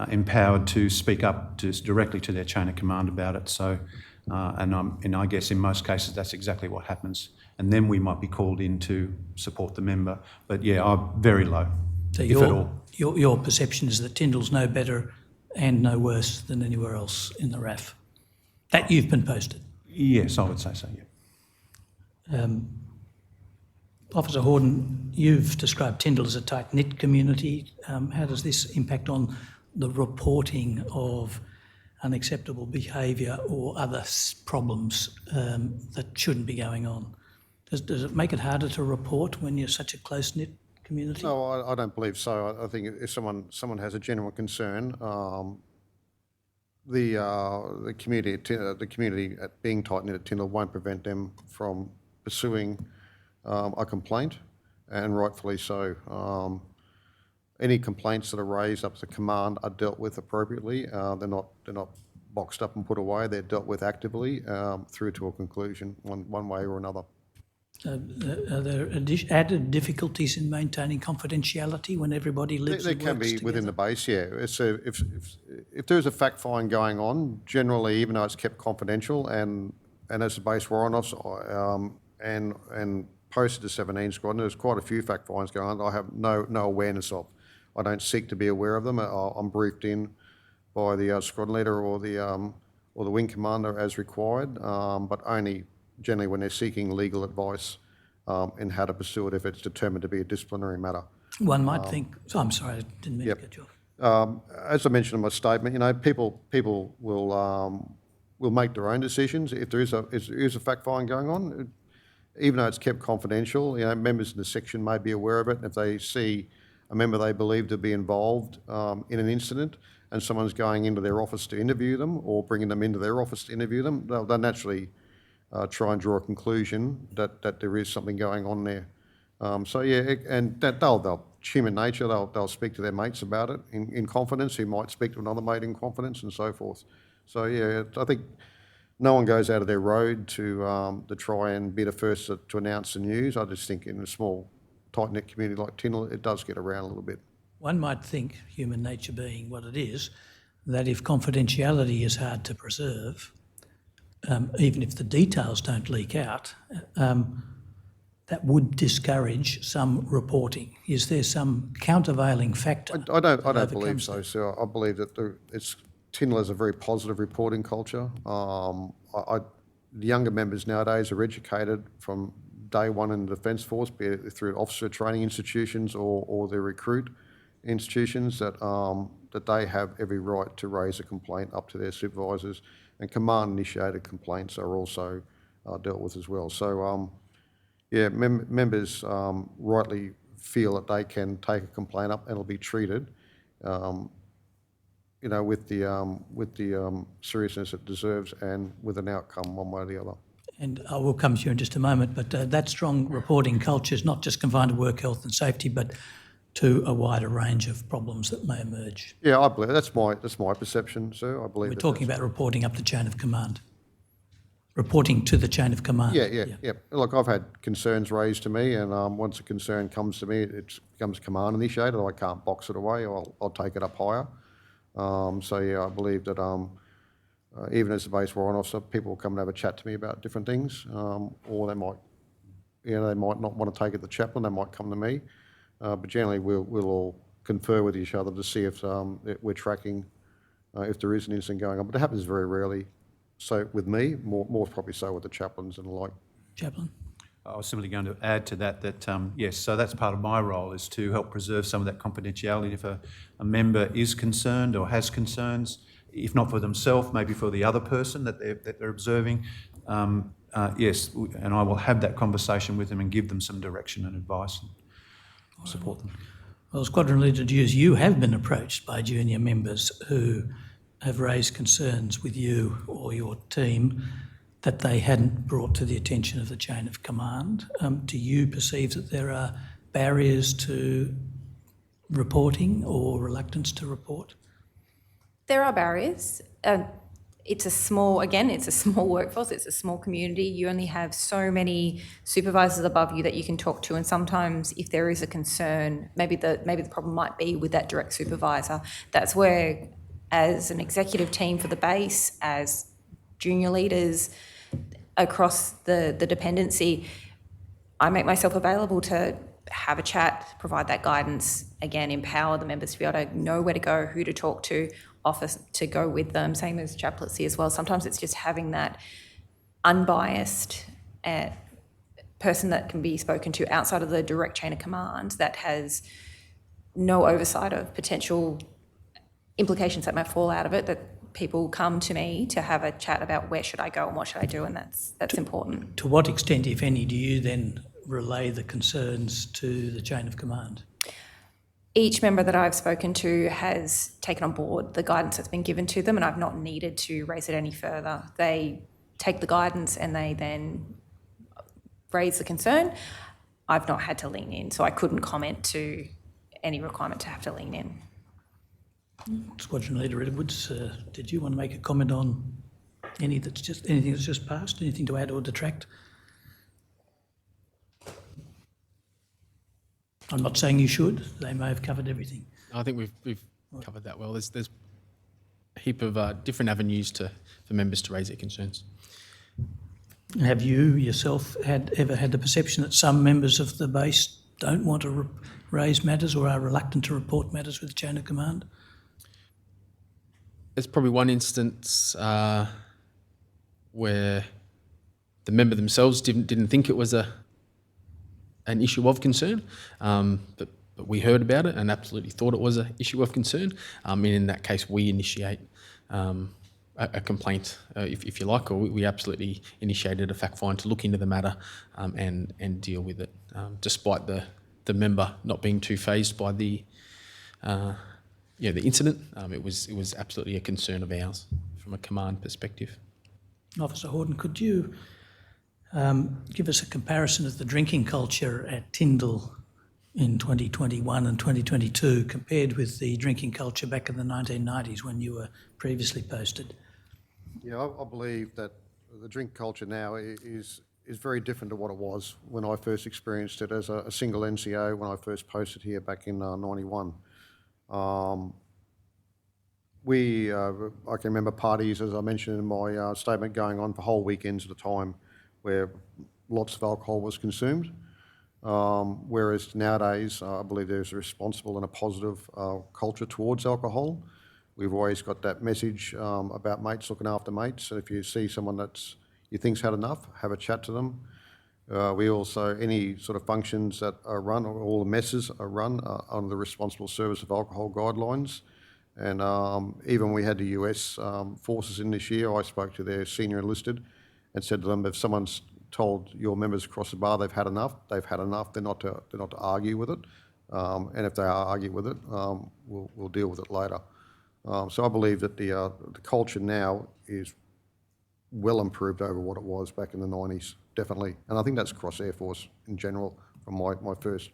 empowered to speak up directly to their chain of command about it. So, and I guess in most cases that's exactly what happens. And then we might be called in to support the member. But yeah, I'm very low, so if at all. Your perception is that Tyndall's no better and no worse than anywhere else in the RAF that you've been posted? Yes, I would say so, yeah. Officer Horden, you've described Tyndall as a tight-knit community. How does this impact on the reporting of unacceptable behaviour or other problems that shouldn't be going on? Does it make it harder to report when you're such a close-knit community? No, I don't believe so. I think if someone has a genuine concern, the community at being tight-knit at Tyndall won't prevent them from pursuing a complaint, and rightfully so. Any complaints that are raised up to command are dealt with appropriately. They're not boxed up and put away. They're dealt with actively through to a conclusion, one way or another. Are there added difficulties in maintaining confidentiality when everybody lives There and can works be within the together? base, yeah. If there's a fact find going on, generally, even though it's kept confidential, and as a base warrant officer, and posted to 17 Squadron, there's quite a few fact finds going on I have no awareness of. I don't seek to be aware of them. I'm briefed in by the squadron leader or the wing commander as required, but only generally when they're seeking legal advice in how to pursue it if it's determined to be a disciplinary matter. One might think, I'm sorry, I didn't mean to cut you off. As I mentioned in my statement, people will make their own decisions if there is a fact find going on, even though it's kept confidential. Members in the section may be aware of it, and if they see a member they believe to be involved in an incident, and someone's going into their office to interview them or bringing them into their office to interview them, they'll naturally try and draw a conclusion that there is something going on there. And that they'll human nature. They'll speak to their mates about it in confidence. Who might speak to another mate in confidence, and so forth. So yeah, I think no one goes out of their road to try and be the first to announce the news. I just think in a small, tight-knit community like Tyndall, it does get around a little bit. One might think, human nature being what it is, that if confidentiality is hard to preserve, even if the details don't leak out, that would discourage some reporting. Is there some countervailing factor? I don't believe so, sir. I believe that Tyndall has a very positive reporting culture. The younger members nowadays are educated from day one in the Defence Force, be it through officer training institutions or their recruit institutions, that they have every right to raise a complaint up to their supervisors, and command-initiated complaints are also dealt with as well. So, members rightly feel that they can take a complaint up and it'll be treated, with the seriousness it deserves and with an outcome one way or the other. And I will come to you in just a moment, but that strong reporting culture is not just confined to work health and safety, but to a wider range of problems that may emerge. Yeah, I believe that's my perception, sir. I believe we're talking about reporting up the chain of command. Reporting to the chain of command. Yeah. Look, I've had concerns raised to me, and once a concern comes to me, it becomes command initiated. I can't box it away. I'll take it up higher. I believe that even as a base warrant officer, people will come and have a chat to me about different things, or they might not want to take it to the chaplain. They might come to me, but generally we'll all confer with each other to see if we're tracking if there is an incident going on. But it happens very rarely. So with me, more probably so with the chaplains and the like. Chaplain? I was simply going to add to that yes, so that's part of my role, is to help preserve some of that confidentiality. If a member is concerned or has concerns, if not for themselves, maybe for the other person that they're observing, yes, and I will have that conversation with them and give them some direction and advice and support them. Well, Squadron Leader Hughes, you have been approached by junior members who have raised concerns with you or your team that they hadn't brought to the attention of the chain of command. Do you perceive that there are barriers to reporting or reluctance to report? There are barriers. It's a small workforce, it's a small community. You only have so many supervisors above you that you can talk to, and sometimes if there is a concern, maybe the problem might be with that direct supervisor. That's where, as an executive team for the base, as junior leaders across the dependency, I make myself available to have a chat, provide that guidance, again, empower the members to be able to know where to go, who to talk to, offer to go with them, same as chaplaincy as well. Sometimes it's just having that unbiased person that can be spoken to outside of the direct chain of command that has no oversight of potential implications that might fall out of it, that people come to me to have a chat about where should I go and what should I do, and that's important. To what extent, if any, do you then relay the concerns to the chain of command? Each member that I've spoken to has taken on board the guidance that's been given to them, and I've not needed to raise it any further. They take the guidance and they then raise the concern. I've not had to lean in, so I couldn't comment to any requirement to have to lean in. Squadron Leader Edwards, did you want to make a comment on anything that's just passed? Anything to add or detract? I'm not saying you should. They may have covered everything. I think we've covered that well. There's a heap of different avenues for members to raise their concerns. Have you yourself ever had the perception that some members of the base don't want to raise matters or are reluctant to report matters with the chain of command? There's probably one instance where the member themselves didn't think it was an issue of concern, but we heard about it and absolutely thought it was an issue of concern. And in that case, we initiate a complaint, if you like, or we absolutely initiated a fact find to look into the matter and deal with it, despite the member not being too fazed by the incident. It was absolutely a concern of ours from a command perspective. Officer Horton, could you give us a comparison of the drinking culture at Tyndall in 2021 and 2022 compared with the drinking culture back in the 1990s when you were previously posted? Yeah, I believe that the drink culture now is very different to what it was when I first experienced it as a single NCO when I first posted here back in 91. I can remember parties, as I mentioned in my statement, going on for whole weekends at a time where lots of alcohol was consumed. Whereas nowadays, I believe there's a responsible and a positive culture towards alcohol. We've always got that message about mates looking after mates. And if you see someone you think's had enough, have a chat to them. We also, any sort of functions that are run, or all the messes are run under the responsible service of alcohol guidelines. And even when we had the US forces in this year, I spoke to their senior enlisted and said to them, if someone's told your members across the bar they've had enough, they've had enough. They're not to argue with it. And if they argue with it, we'll deal with it later. So I believe that the culture now is well improved over what it was back in the 90s, definitely. And I think that's across Air Force in general, from my first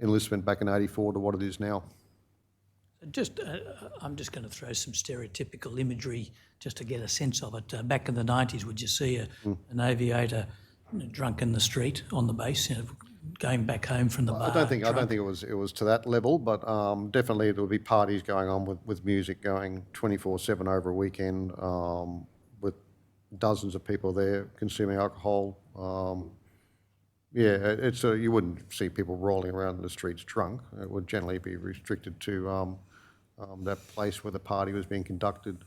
enlistment back in 84 to what it is now. I'm just going to throw some stereotypical imagery just to get a sense of it. Back in the 90s, would you see an aviator drunk in the street on the base, going back home from the bar? I don't think it was to that level, but definitely there would be parties going on with music going 24/7 over a weekend, with dozens of people there consuming alcohol. You wouldn't see people rolling around in the streets drunk. It would generally be restricted to that place where the party was being conducted.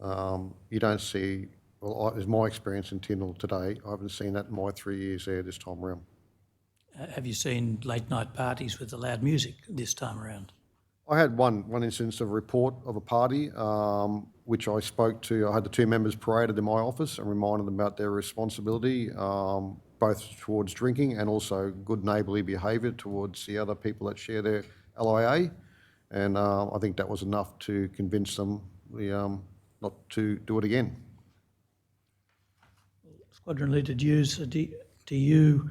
You don't see, well, as my experience in Tyndall today, I haven't seen that in my 3 years there this time around. Have you seen late night parties with the loud music this time around? I had one instance of a report of a party, which I spoke to. I had the two members paraded in my office and reminded them about their responsibility, both towards drinking and also good neighbourly behaviour towards the other people that share their LIA. And I think that was enough to convince them not to do it again. Squadron Leader Hughes, do you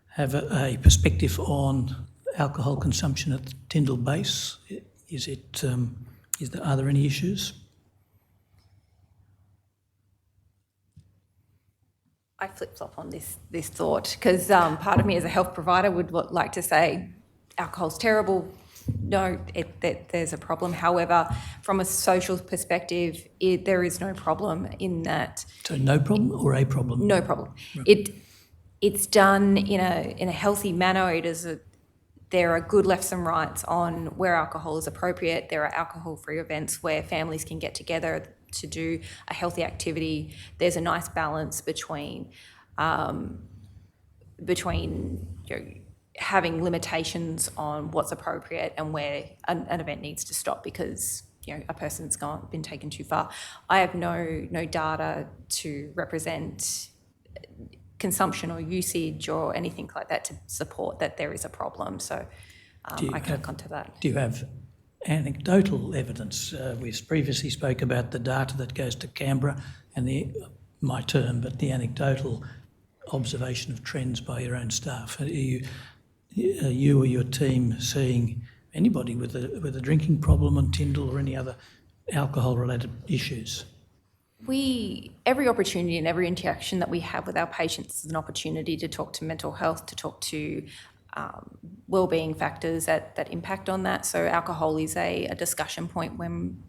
have a perspective on alcohol consumption at the Tyndall base? Are there any issues? I flip-flop on this thought because part of me as a health provider would like to say alcohol's terrible. No, there's a problem. However, from a social perspective, there is no problem in that. So no problem or a problem? No problem. Right. It's done in a healthy manner. There are good lefts and rights on where alcohol is appropriate. There are alcohol-free events where families can get together to do a healthy activity. There's a nice balance between having limitations on what's appropriate and where an event needs to stop because a person's been taken too far. I have no data to represent consumption or usage or anything like that to support that there is a problem. So I can't come to that. Do you have anecdotal evidence? We previously spoke about the data that goes to Canberra and the anecdotal observation of trends by your own staff. Are you or your team seeing anybody with a drinking problem on Tyndall or any other alcohol-related issues? Every opportunity and every interaction that we have with our patients is an opportunity to talk to mental health, to talk to wellbeing factors that impact on that. So alcohol is a discussion point when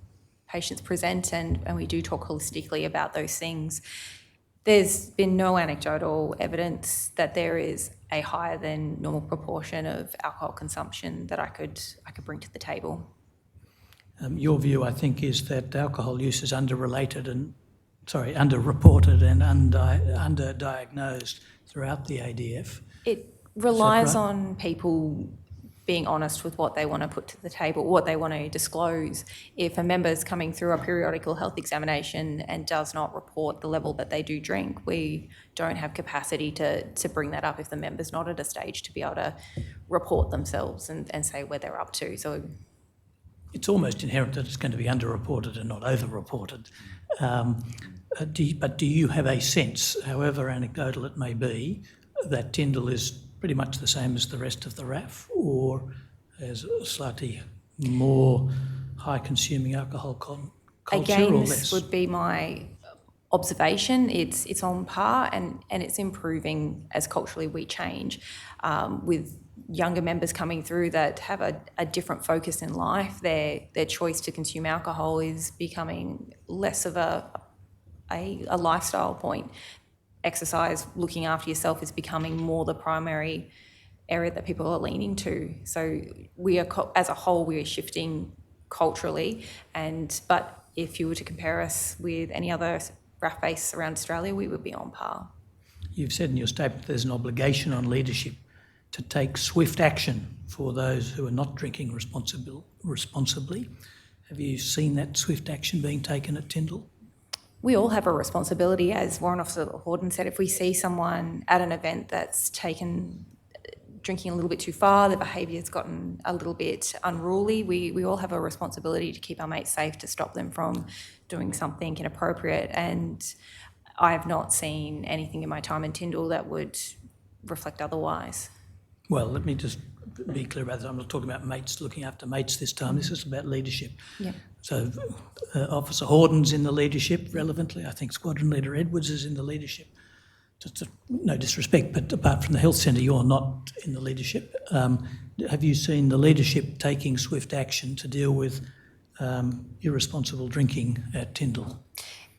patients present, and we do talk holistically about those things. There's been no anecdotal evidence that there is a higher than normal proportion of alcohol consumption that I could bring to the table. Your view, I think, is that alcohol use is underreported and underdiagnosed throughout the ADF. It relies right? on people being honest with what they want to put to the table, what they want to disclose. If a member's coming through a periodical health examination and does not report the level that they do drink, we don't have capacity to bring that up if the member's not at a stage to be able to report themselves and say where they're up to. So it's almost inherent that it's going to be underreported and not overreported. But do you have a sense, however anecdotal it may be, that Tyndall is pretty much the same as the rest of the RAF, or has a slightly more high-consuming alcohol culture, again, or this less? would be my observation. It's on par, and it's improving as culturally we change, with younger members coming through that have a different focus in life. Their choice to consume alcohol is becoming less of a lifestyle point. Exercise, looking after yourself, is becoming more the primary area that people are leaning to. So we are, as a whole, we are shifting culturally. But if you were to compare us with any other RAF base around Australia, we would be on par. You've said in your statement there's an obligation on leadership to take swift action for those who are not drinking responsibly. Have you seen that swift action being taken at Tyndall? We all have a responsibility, as Warrant Officer Horden said. If we see someone at an event that's taken drinking a little bit too far, their behaviour's gotten a little bit unruly, we all have a responsibility to keep our mates safe, to stop them from doing something inappropriate. And I have not seen anything in my time in Tyndall that would reflect otherwise. Well, let me just be clear about that. I'm not talking about mates looking after mates this time. This is about leadership. Yeah. So Officer Horden's in the leadership relevantly. I think Squadron Leader Edwards is in the leadership. Just no disrespect, but apart from the health centre, you're not in the leadership. Have you seen the leadership taking swift action to deal with irresponsible drinking at Tyndall?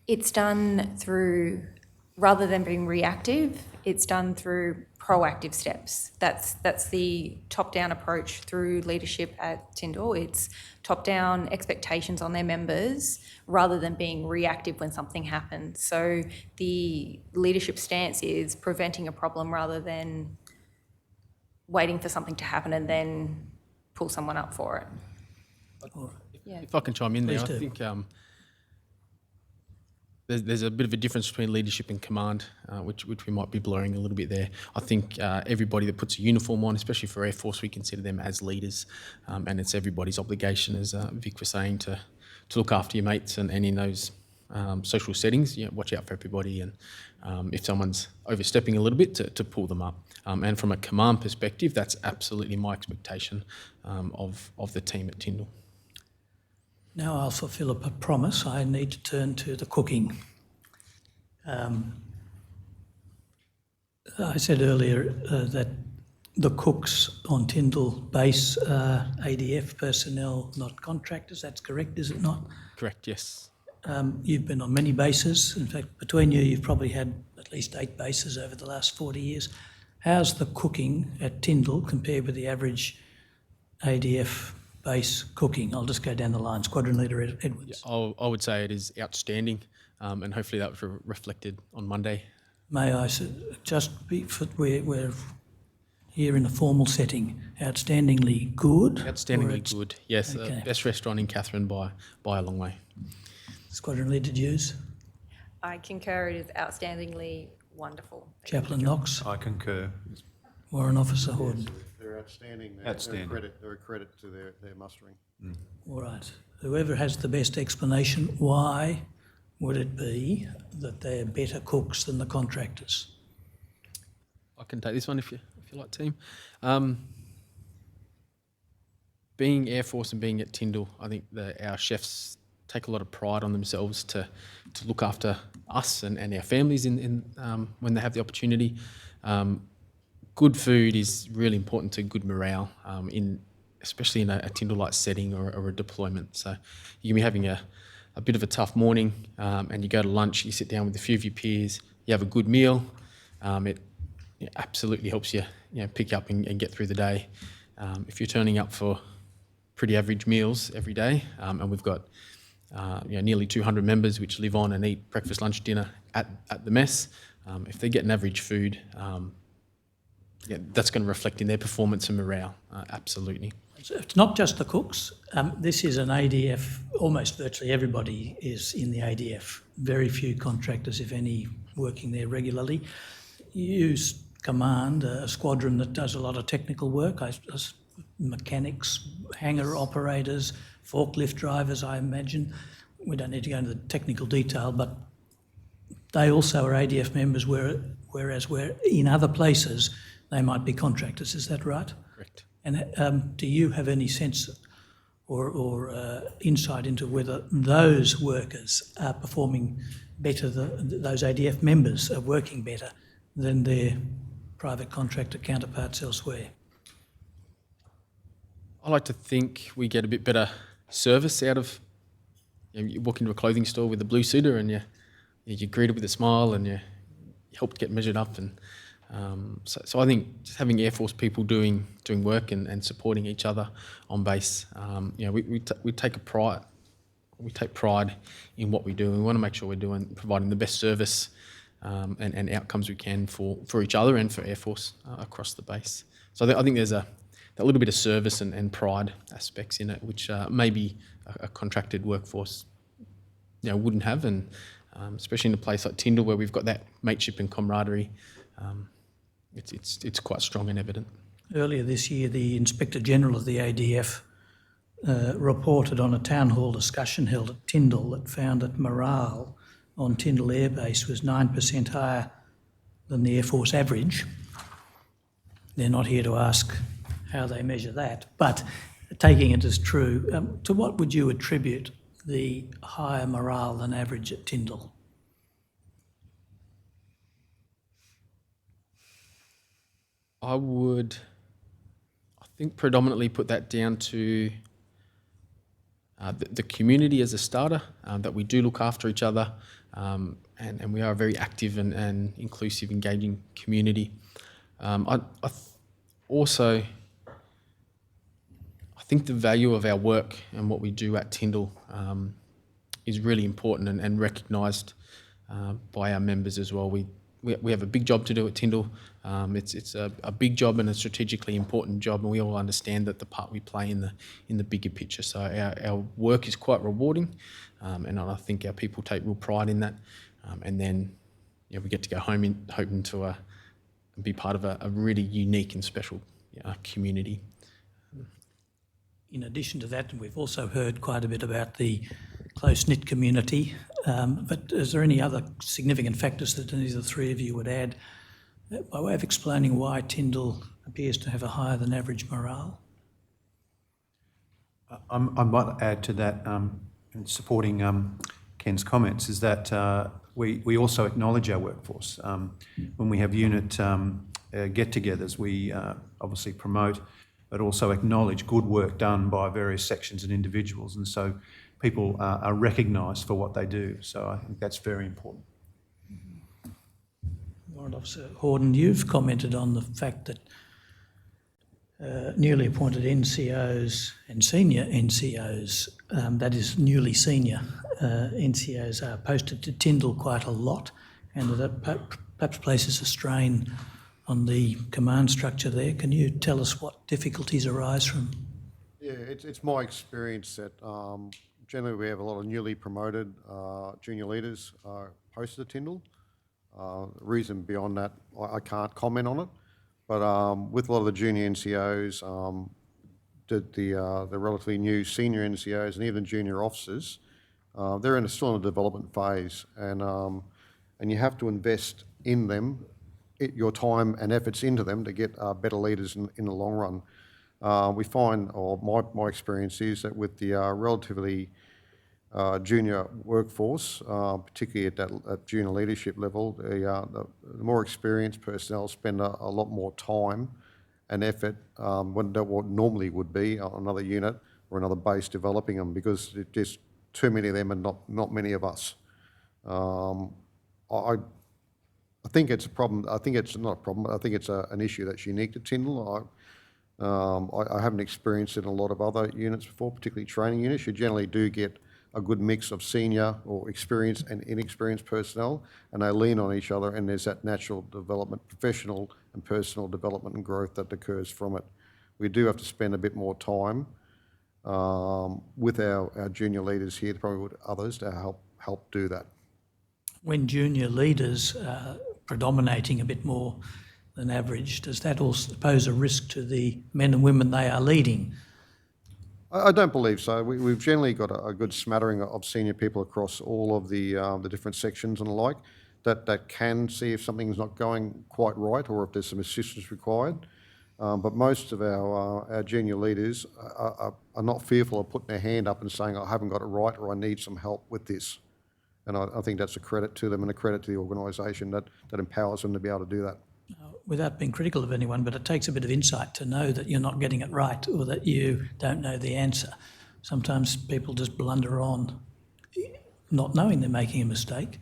It's done through, rather than being reactive, it's done through proactive steps. That's the top-down approach through leadership at Tyndall. It's top-down expectations on their members rather than being reactive when something happens. So the leadership stance is preventing a problem rather than waiting for something to happen and then pull someone up for it. If I can chime in there, Please do. I think there's a bit of a difference between leadership and command, which we might be blurring a little bit there. I think everybody that puts a uniform on, especially for Air Force, we consider them as leaders, and it's everybody's obligation, as Vic was saying, to look after your mates and in those social settings, watch out for everybody, and if someone's overstepping a little bit, to pull them up. And from a command perspective, that's absolutely my expectation of the team at Tyndall. Now I'll fulfil a promise. I need to turn to the cooking. I said earlier that the cooks on Tyndall base are ADF personnel, not contractors. That's correct, is it not? Correct, yes. You've been on many bases. In fact, between you, you've probably had at least 8 bases over the last 40 years. How's the cooking at Tyndall compared with the average ADF base cooking? I'll just go down the line. Squadron Leader Edwards. I would say it is outstanding, and hopefully that was reflected on Monday. May I just be, we're here in a formal setting, outstandingly good? Outstandingly good, yes. Okay. Best restaurant in Catherine by a long way. Squadron Leader Hughes? I concur, it is outstandingly wonderful. Chaplain Knox? I concur. Warrant Officer Horden? They're outstanding. Outstanding. They're a credit to their mustering. All right. Whoever has the best explanation, why would it be that they're better cooks than the contractors? I can take this one if you like, team. Being Air Force and being at Tyndall, I think our chefs take a lot of pride on themselves to look after us and our families in when they have the opportunity. good food is really important to good morale, especially in a Tyndall-like setting or a deployment. So you can be having a bit of a tough morning, and you go to lunch, you sit down with a few of your peers, you have a good meal. It absolutely helps you, pick up and get through the day. If you're turning up for pretty average meals every day, and we've got nearly 200 members which live on and eat breakfast, lunch, dinner at the mess. If they get an average food, that's going to reflect in their performance and morale, absolutely. So it's not just the cooks. This is an ADF, almost virtually everybody is in the ADF. Very few contractors, if any, working there regularly. You command a squadron that does a lot of technical work, mechanics, hangar operators, forklift drivers, I imagine. We don't need to go into the technical detail, but they also are ADF members, whereas in other places they might be contractors. Is that right? Correct. And do you have any sense or insight into whether those workers are performing better, those ADF members are working better than their private contractor counterparts elsewhere? I like to think we get a bit better service out of, you walk into a clothing store with a blue suitor and you're greeted with a smile and you help get measured up. And so I think just having Air Force people doing work and supporting each other on base, we take pride in what we do, and we want to make sure we're providing the best service and outcomes we can for each other and for Air Force across the base. So I think there's that little bit of service and pride aspects in it, which maybe a contracted workforce wouldn't have, and especially in a place like Tyndall where we've got that mateship and camaraderie, it's quite strong and evident. Earlier this year, the Inspector General of the ADF reported on a town hall discussion held at Tyndall that found that morale on Tyndall Air Base was 9% higher than the Air Force average. They're not here to ask how they measure that, but taking it as true, to what would you attribute the higher morale than average at Tyndall? I think predominantly put that down to the community as a starter, that we do look after each other, and we are a very active and inclusive, engaging community. I think the value of our work and what we do at Tyndall is really important and recognised by our members as well. We have a big job to do at Tyndall. It's a big job and a strategically important job, and we all understand that the part we play in the bigger picture. So our work is quite rewarding, and I think our people take real pride in that. And then we get to go home hoping to be part of a really unique and special community. In addition to that, we've also heard quite a bit about the close-knit community, but is there any other significant factors that any of the three of you would add by way of explaining why Tyndall appears to have a higher than average morale? I might add to that, in supporting Ken's comments, is that we also acknowledge our workforce. When we have unit get-togethers, we obviously promote but also acknowledge good work done by various sections and individuals, and so people are recognised for what they do. So I think that's very important. Warrant Officer Horden, you've commented on the fact that newly appointed NCOs and senior NCOs, that is newly senior NCOs, are posted to Tyndall quite a lot, and that perhaps places a strain on the command structure there. Can you tell us what difficulties arise from? Yeah, it's my experience that generally we have a lot of newly promoted junior leaders posted at Tyndall. Reason beyond that, I can't comment on it, but with a lot of the junior NCOs, the relatively new senior NCOs and even junior officers, they're still in a development phase, and you have to invest in them, your time and efforts into them to get better leaders in the long run. We find, or my experience is that with the relatively junior workforce, particularly at junior leadership level. The more experienced personnel spend a lot more time and effort than what normally would be on another unit or another base developing them, because it's just too many of them and not many of us. I think it's a problem. I think it's not a problem. I think it's an issue that's unique to Tyndall. I haven't experienced it in a lot of other units before, particularly training units. You generally do get a good mix of senior or experienced and inexperienced personnel, and they lean on each other, and there's that natural development, professional and personal development and growth that occurs from it. We do have to spend a bit more time with our junior leaders here, probably with others, to help do that. When junior leaders are predominating a bit more than average, does that also pose a risk to the men and women they are leading? I don't believe so. We've generally got a good smattering of senior people across all of the different sections and the like that can see if something's not going quite right or if there's some assistance required. But most of our junior leaders are not fearful of putting their hand up and saying, I haven't got it right, or I need some help with this. And I think that's a credit to them and a credit to the organisation that empowers them to be able to do that. Without being critical of anyone, but it takes a bit of insight to know that you're not getting it right or that you don't know the answer. Sometimes people just blunder on, not knowing they're making a mistake.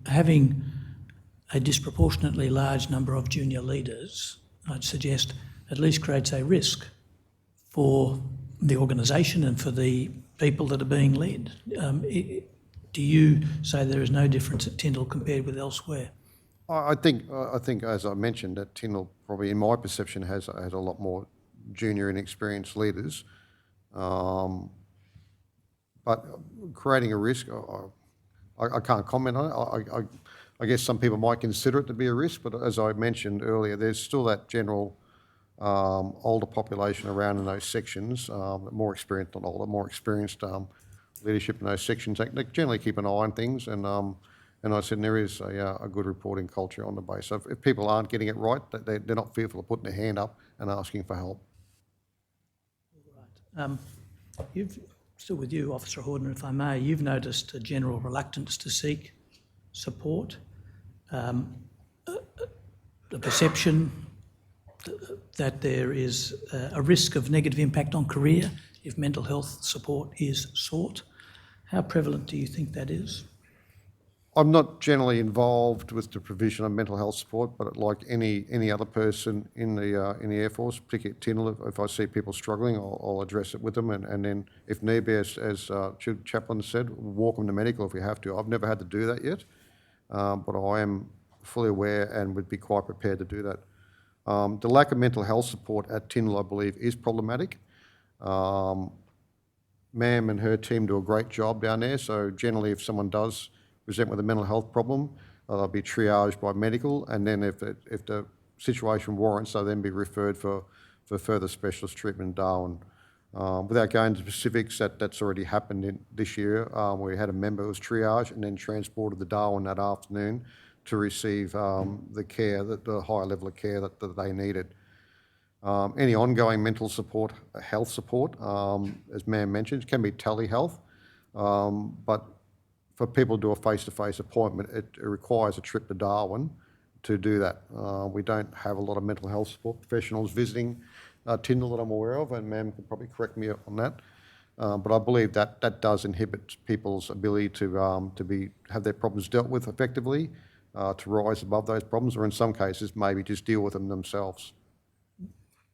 Having a disproportionately large number of junior leaders, I'd suggest, at least creates a risk for the organisation and for the people that are being led. Do you say there is no difference at Tyndall compared with elsewhere? I think, as I mentioned, that Tyndall probably, in my perception, has a lot more junior and experienced leaders. But creating a risk, I can't comment on it. I guess some people might consider it to be a risk, but as I mentioned earlier, there's still that general older population around in those sections, more experienced, not older, more experienced leadership in those sections. They generally keep an eye on things, and I said there is a good reporting culture on the base. So if people aren't getting it right, they're not fearful of putting their hand up and asking for help. Right. Still with you, Officer Horner, if I may, you've noticed a general reluctance to seek support, the perception that there is a risk of negative impact on career if mental health support is sought. How prevalent do you think that is? I'm not generally involved with the provision of mental health support, but like any other person in the Air Force, particularly at Tyndall, if I see people struggling, I'll address it with them, and then if need be, as Chaplain said, walk them to medical if we have to. I've never had to do that yet, but I am fully aware and would be quite prepared to do that. The lack of mental health support at Tyndall, I believe, is problematic. Ma'am and her team do a great job down there, so generally if someone does present with a mental health problem, they'll be triaged by medical, and then if the situation warrants, they'll then be referred for further specialist treatment in Darwin. Without going into specifics, that's already happened this year. We had a member who was triaged and then transported to Darwin that afternoon to receive the care, the higher level of care that they needed. Any ongoing mental support, health support, as Ma'am mentioned, can be telehealth, but for people to do a face-to-face appointment, it requires a trip to Darwin to do that. We don't have a lot of mental health support professionals visiting Tyndall that I'm aware of, and Ma'am can probably correct me on that. But I believe that does inhibit people's ability to have their problems dealt with effectively, to rise above those problems, or in some cases maybe just deal with them themselves.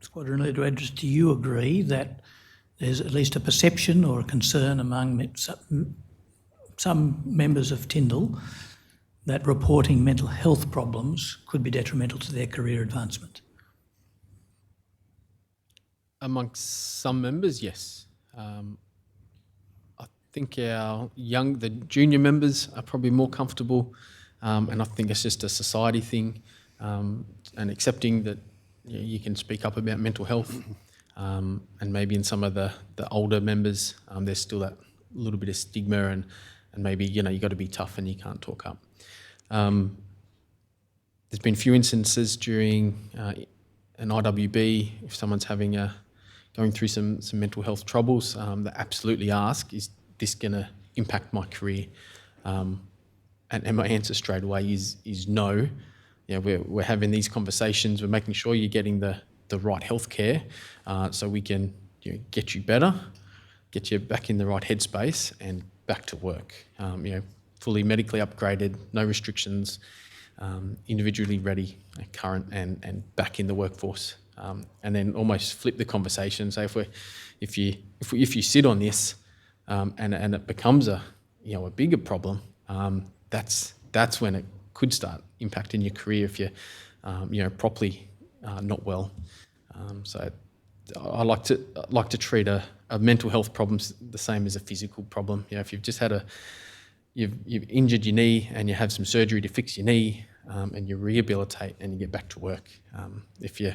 Squadron Leader Edwards, do you agree that there's at least a perception or a concern among some members of Tyndall that reporting mental health problems could be detrimental to their career advancement? Amongst some members, yes. I think the junior members are probably more comfortable, and I think it's just a society thing, and accepting that you can speak up about mental health, and maybe in some of the older members, there's still that little bit of stigma, and maybe you got to be tough and you can't talk up. There's been a few instances during an IWB, if someone's going through some mental health troubles, they absolutely ask is, this going to impact my career? And my answer straight away is no. You know, we're having these conversations. We're making sure you're getting the right healthcare, so we can get you better, get you back in the right headspace and back to work. Fully medically upgraded, no restrictions, individually ready, current, and back in the workforce. And then almost flip the conversation. So if you sit on this, and it becomes a bigger problem, that's when it could start impacting your career if you're properly not well. So I like to treat a mental health problem the same as a physical problem. If you've just had you've injured your knee and you have some surgery to fix your knee, and you rehabilitate and you get back to work. If you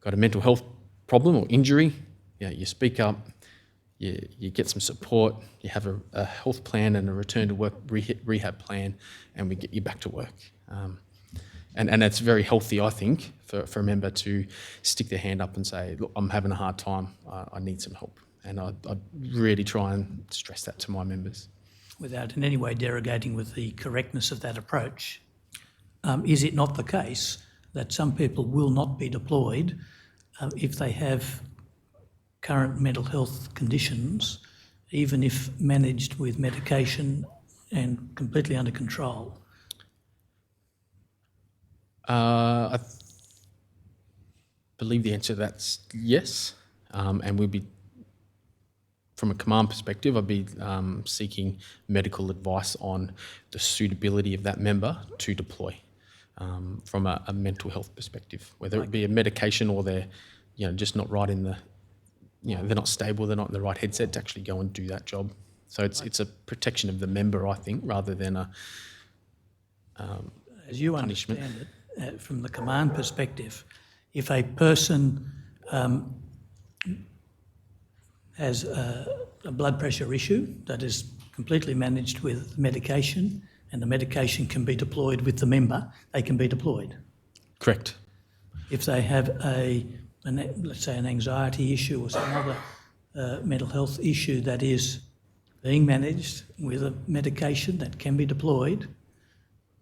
got a mental health problem or injury, you speak up, you get some support, you have a health plan and a return to work rehab plan, and we get you back to work. And it's very healthy, I think, for a member to stick their hand up and say, look, I'm having a hard time, I need some help. And I really try and stress that to my members. Without in any way derogating with the correctness of that approach, is it not the case that some people will not be deployed if they have current mental health conditions, even if managed with medication and completely under control? I believe the answer to that's yes, and we'd be, from a command perspective, I'd be seeking medical advice on the suitability of that member to deploy from a mental health perspective, whether it be a medication or they're just not right in the, they're not stable, they're not in the right headset to actually go and do that job. So it's a protection of the member, I think, rather than a as you punishment. Understand it, from the command perspective, if a person has a blood pressure issue that is completely managed with medication, and the medication can be deployed with the member, they can be deployed. Correct. If they have let's say an anxiety issue or some other mental health issue that is being managed with a medication that can be deployed,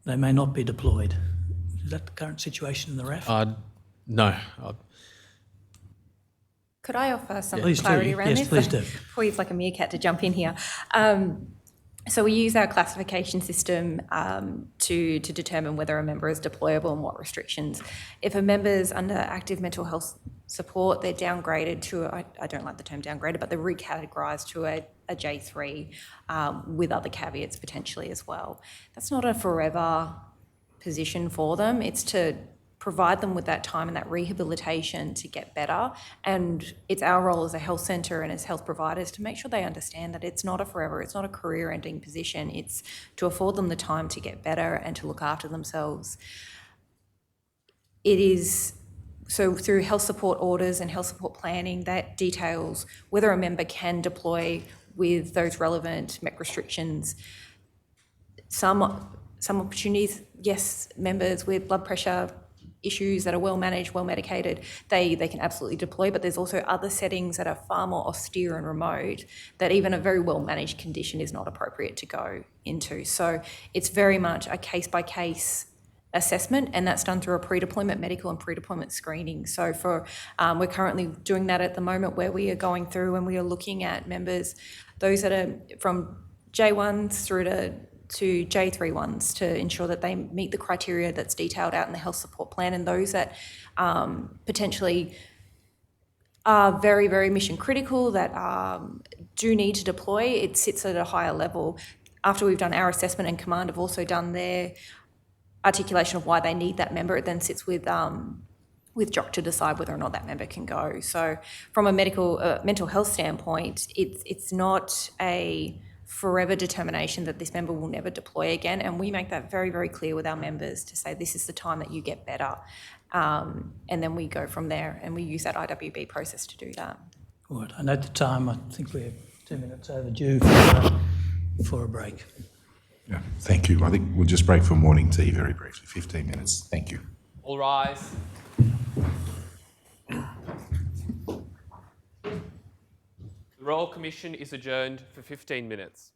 they may not be deployed. Is that the current situation in the RAF? No. Could I offer some Please clarity do. around Yes, this? please do. Before he's like a meerkat to jump in here. So we use our classification system to determine whether a member is deployable and what restrictions. If a member is under active mental health support, they're downgraded to, I don't like the term downgraded, but they're recategorised to a J3 with other caveats potentially as well. That's not a forever position for them. It's to provide them with that time and that rehabilitation to get better. And it's our role as a health centre and as health providers to make sure they understand that it's not a forever, it's not a career-ending position. It's to afford them the time to get better and to look after themselves. It is, so through health support orders and health support planning, that details whether a member can deploy with those relevant MEC restrictions. Some opportunities, yes, members with blood pressure issues that are well managed, well medicated, they can absolutely deploy, but there's also other settings that are far more austere and remote that even a very well managed condition is not appropriate to go into. So it's very much a case by case assessment, and that's done through a pre-deployment medical and pre-deployment screening. So we're currently doing that at the moment, where we are going through and we are looking at members, those that are from J1s through to J3 ones, to ensure that they meet the criteria that's detailed out in the health support plan, and those that potentially are very, very mission critical, that do need to deploy, it sits at a higher level. After we've done our assessment, and command have also done their articulation of why they need that member, it then sits with JOC to decide whether or not that member can go. So from a mental health standpoint, it's not a forever determination that this member will never deploy again, and we make that very, very clear with our members to say this is the time that you get better, and then we go from there, and we use that IWB process to do that. All right, I note the time. I think we're 2 minutes overdue for a break. Yeah, thank you. I think we'll just break for morning tea very briefly, 15 minutes. Thank you. All rise. The Royal Commission is adjourned for 15 minutes.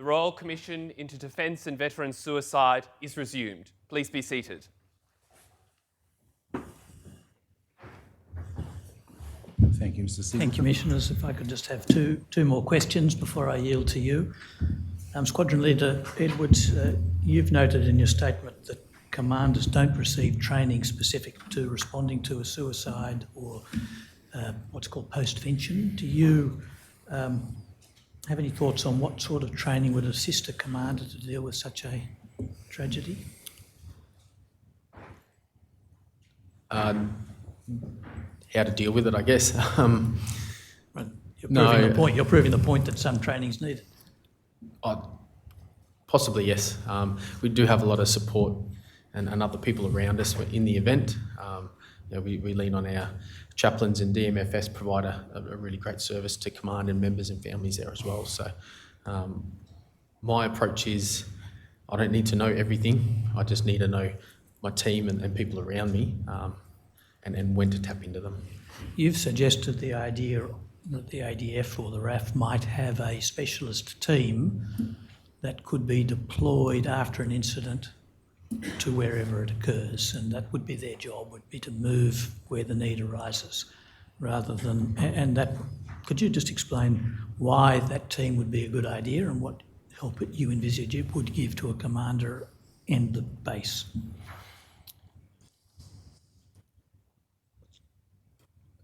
The Royal Commission into Defence and Veterans Suicide is resumed. Please be seated. Thank you, Mr. Singleton. Thank you, Commissioners. If I could just have two more questions before I yield to you. Squadron Leader Edwards, you've noted in your statement that commanders don't receive training specific to responding to a suicide or what's called postvention. Do you have any thoughts on what sort of training would assist a commander to deal with such a tragedy? How to deal with it, I guess. Right. You're proving the point that some training is needed. Possibly, yes. We do have a lot of support and other people around us in the event. We lean on our chaplains, and DMFS provide a really great service to command and members and families there as well. So my approach is I don't need to know everything. I just need to know my team and people around me and when to tap into them. You've suggested the idea that the ADF or the RAF might have a specialist team that could be deployed after an incident to wherever it occurs, and that would be their job, would be to move where the need arises rather than, and that, could you just explain why that team would be a good idea and what help you envisage it would give to a commander and the base?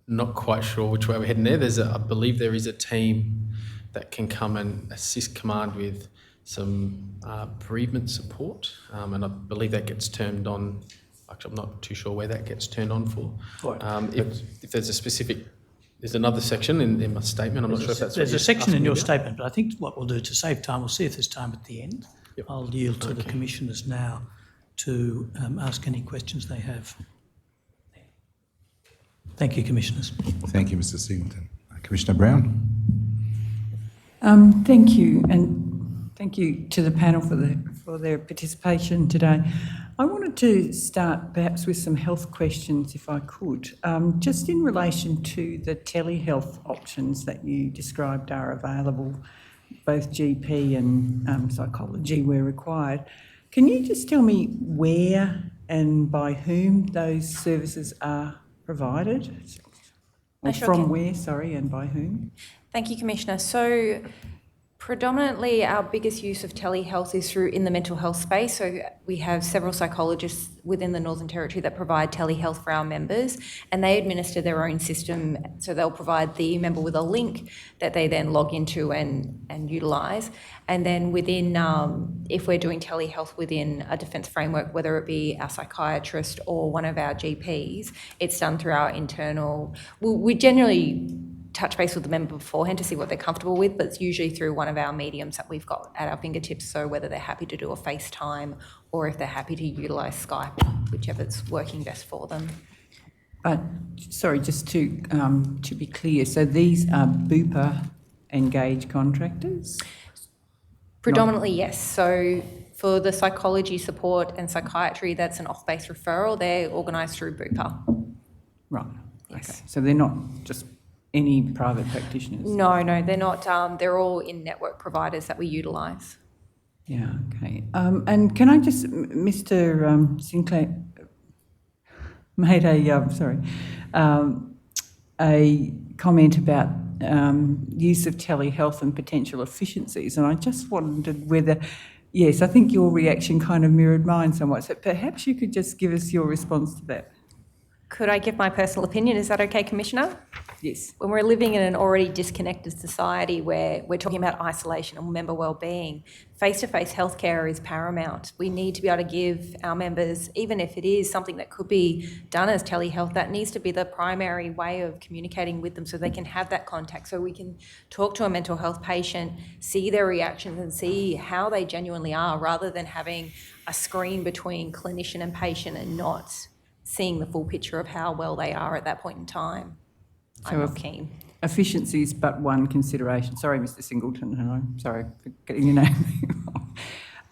Not quite sure which way we're heading there. I believe there is a team that can come and assist command with some bereavement support, and I believe that gets turned on. Actually, I'm not too sure where that gets turned on for. Right. If there's a specific, there's another section in my statement. I'm not sure if that's. There's a section in your statement, but I think what we'll do to save time, we'll see if there's time at the end. Yep. I'll yield to the commissioners now to ask any questions they have. Thank you, Commissioners. Thank you, Mr. Singleton. Commissioner Brown. Thank you, and thank you to the panel for their participation today. I wanted to start perhaps with some health questions, if I could. Just in relation to the telehealth options that you described are available, both GP and psychology where required. Can you just tell me where and by whom those services are provided? Or from where, sorry, and by whom? Thank you, Commissioner. So predominantly our biggest use of telehealth is in the mental health space. So we have several psychologists within the Northern Territory that provide telehealth for our members, and they administer their own system. So they'll provide the member with a link that they then log into and utilise. And then within, if we're doing telehealth within a defence framework, whether it be our psychiatrist or one of our GPs, it's done through our internal. We generally touch base with the member beforehand to see what they're comfortable with, but it's usually through one of our mediums that we've got at our fingertips, so whether they're happy to do a FaceTime or if they're happy to utilise Skype, whichever's working best for them. Sorry, just to be clear, so these are Bupa engaged contractors? Predominantly, yes. So for the psychology support and psychiatry, that's an off-base referral. They're organised through Bupa. Right, yes. Okay. So they're not just any private practitioners? No, they're not. They're all in-network providers that we utilise. Yeah, okay. And can I just, Mr. Sinclair made a comment about use of telehealth and potential efficiencies, and I just wondered whether, yes, I think your reaction kind of mirrored mine somewhat, so perhaps you could just give us your response to that. Could I give my personal opinion? Is that okay, Commissioner? Yes. When we're living in an already disconnected society where we're talking about isolation and member wellbeing, face-to-face healthcare is paramount. We need to be able to give our members, even if it is something that could be done as telehealth, that needs to be the primary way of communicating with them so they can have that contact, so we can talk to a mental health patient, see their reactions and see how they genuinely are, rather than having a screen between clinician and patient and not seeing the full picture of how well they are at that point in time. So I'm not keen. Efficiency is but one consideration. Sorry, Mr. Singleton, and I'm sorry for getting your name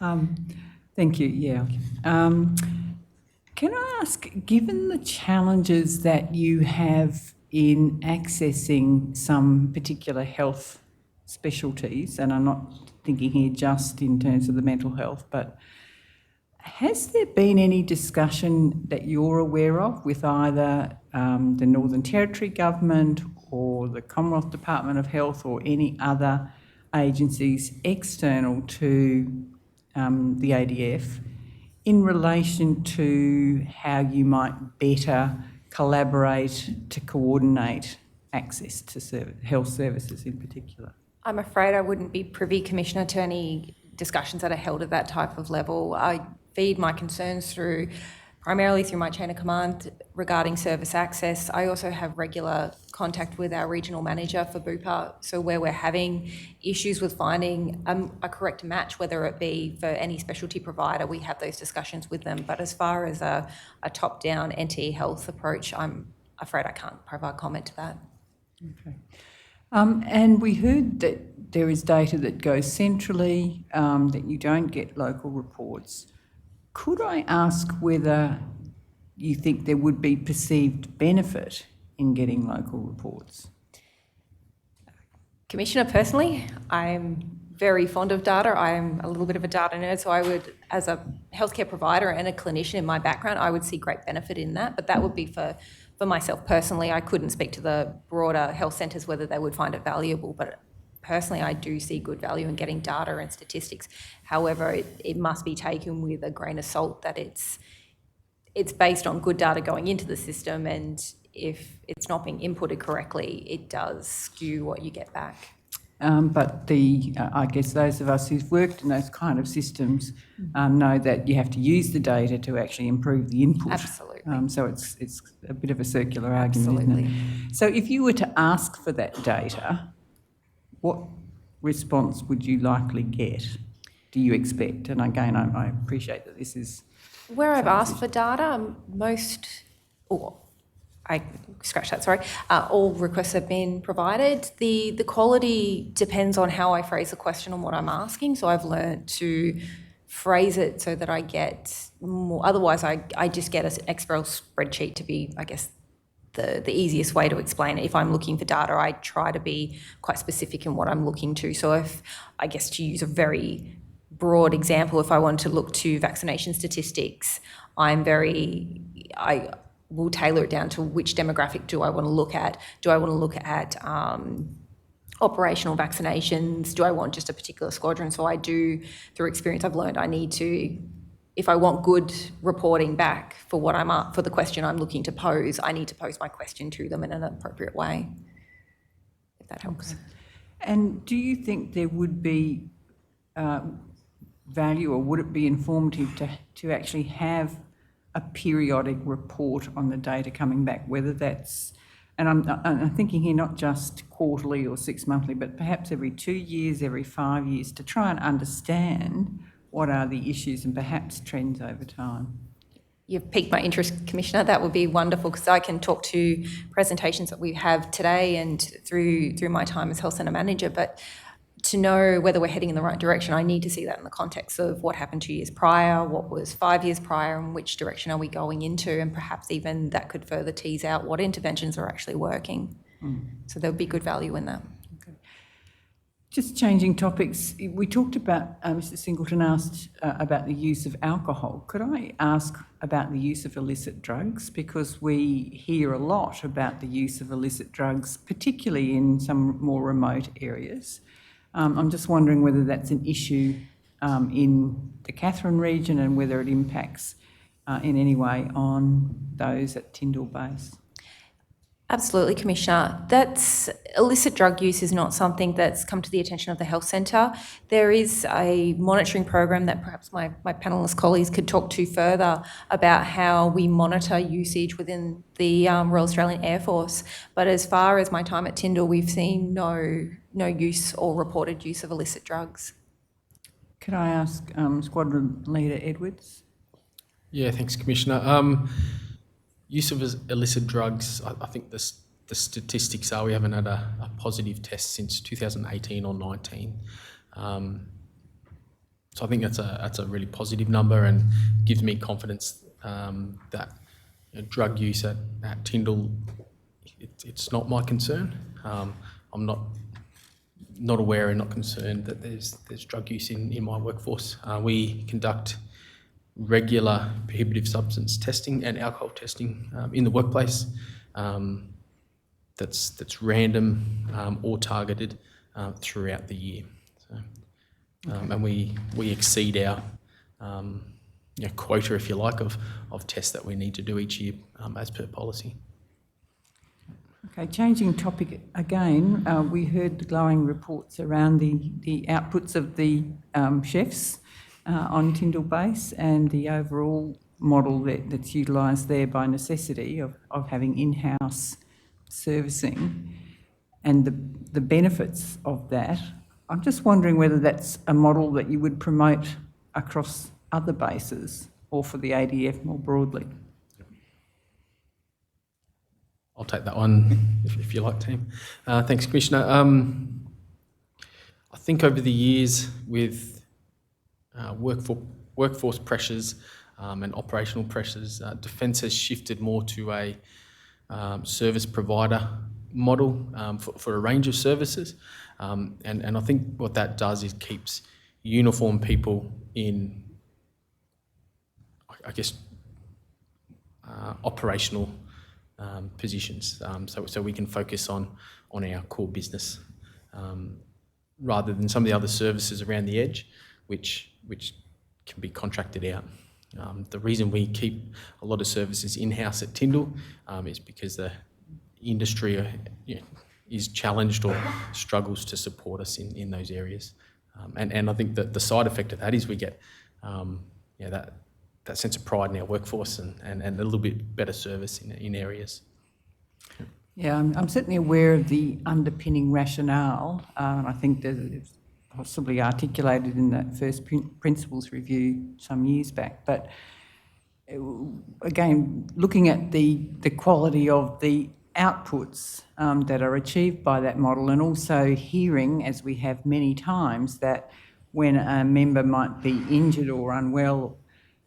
wrong. Thank you, yeah. Can I ask, given the challenges that you have in accessing some particular health specialties, and I'm not thinking here just in terms of the mental health, but has there been any discussion that you're aware of with either the Northern Territory Government or the Commonwealth Department of Health or any other agencies external to the ADF in relation to how you might better collaborate to coordinate access to health services in particular? I'm afraid I wouldn't be privy, Commissioner, to any discussions that are held at that type of level. I feed my concerns primarily through my chain of command regarding service access. I also have regular contact with our regional manager for Bupa, so where we're having issues with finding a correct match, whether it be for any specialty provider, we have those discussions with them. But as far as a top-down NTE health approach, I'm afraid I can't provide comment to that. Okay. And we heard that there is data that goes centrally, that you don't get local reports. Could I ask whether you think there would be perceived benefit in getting local reports? Commissioner, personally, I'm very fond of data. I'm a little bit of a data nerd, so I would, as a healthcare provider and a clinician in my background, I would see great benefit in that, but that would be for myself personally. I couldn't speak to the broader health centres whether they would find it valuable, but personally I do see good value in getting data and statistics. However, it must be taken with a grain of salt that it's based on good data going into the system, and if it's not being inputted correctly, it does skew what you get back. But I guess those of us who've worked in those kind of systems know that you have to use the data to actually improve the input. Absolutely. So it's a bit of a circular argument, Absolutely. isn't it? So if you were to ask for that data, what response would you likely get, do you expect? And again, I appreciate that this is... Where I've asked for data, I scratch that, sorry. All requests have been provided. The quality depends on how I phrase the question and what I'm asking, so I've learned to phrase it so that I get more. Otherwise, I just get an Excel spreadsheet to be, I guess, the easiest way to explain it. If I'm looking for data, I try to be quite specific in what I'm looking to. So if, I guess to use a very broad example, if I want to look to vaccination statistics, I will tailor it down to which demographic do I want to look at. Do I want to look at operational vaccinations? Do I want just a particular squadron? So I do, through experience, I've learned I need to, if I want good reporting back for for the question I'm looking to pose, I need to pose my question to them in an appropriate way, if that helps. Okay. And do you think there would be value, or would it be informative to actually have a periodic report on the data coming back, whether that's, and I'm thinking here not just quarterly or 6 monthly, but perhaps every 2 years, every 5 years, to try and understand what are the issues and perhaps trends over time? You've piqued my interest, Commissioner. That would be wonderful, because I can talk to presentations that we have today and through my time as health centre manager, but to know whether we're heading in the right direction, I need to see that in the context of what happened 2 years prior, what was 5 years prior, and which direction are we going into, and perhaps even that could further tease out what interventions are actually working. So there would be good value in that. Okay. Just changing topics, we talked about, Mr Singleton asked about the use of alcohol. Could I ask about the use of illicit drugs? Because we hear a lot about the use of illicit drugs, particularly in some more remote areas. I'm just wondering whether that's an issue in the Katherine region and whether it impacts in any way on those at Tyndall Base. Absolutely, Commissioner. Illicit drug use is not something that's come to the attention of the health centre. There is a monitoring program that perhaps my panellist colleagues could talk to further about how we monitor usage within the Royal Australian Air Force. But as far as my time at Tyndall, we've seen no use or reported use of illicit drugs. Could I ask Squadron Leader Edwards? Yeah, thanks, Commissioner. Use of illicit drugs, I think the statistics are we haven't had a positive test since 2018 or 19. So I think that's a really positive number and gives me confidence that drug use at Tyndall, it's not my concern. I'm not not aware and not concerned that there's drug use in my workforce. We conduct regular prohibitive substance testing and alcohol testing in the workplace. That's random or targeted throughout the year. So, and we exceed our quota, if you like, of tests that we need to do each year as per policy. Okay, changing topic again, we heard the glowing reports around the outputs of the chefs on Tyndall Base and the overall model that's utilised there by necessity of having in-house servicing and the benefits of that. I'm just wondering whether that's a model that you would promote across other bases or for the ADF more broadly. I'll take that one if you like, team. Thanks, Commissioner. I think over the years with workforce pressures and operational pressures, Defence has shifted more to a service provider model for a range of services. And I think what that does is keeps uniformed people in, I guess, operational positions, so we can focus on our core business rather than some of the other services around the edge, which can be contracted out. The reason we keep a lot of services in-house at Tyndall is because the industry is challenged or struggles to support us in those areas. And I think that the side effect of that is we get that sense of pride in our workforce and a little bit better service in areas. Yeah, I'm certainly aware of the underpinning rationale, and I think that it's possibly articulated in that first principles review some years back. But again, looking at the quality of the outputs that are achieved by that model, and also hearing, as we have many times, that when a member might be injured or unwell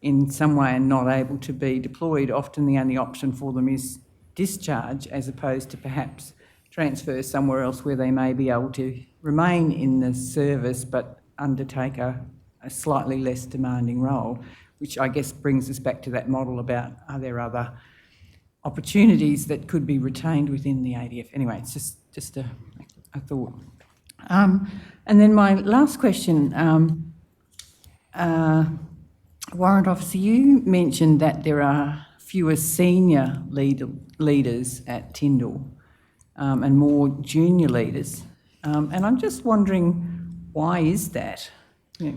in some way and not able to be deployed, often the only option for them is discharge, as opposed to perhaps transfer somewhere else where they may be able to remain in the service but undertake a slightly less demanding role, which I guess brings us back to that model about are there other opportunities that could be retained within the ADF. Anyway, it's just a thought. And then my last question, Warrant Officer, you mentioned that there are fewer senior leaders at Tyndall and more junior leaders. And I'm just wondering, why is that? Yeah.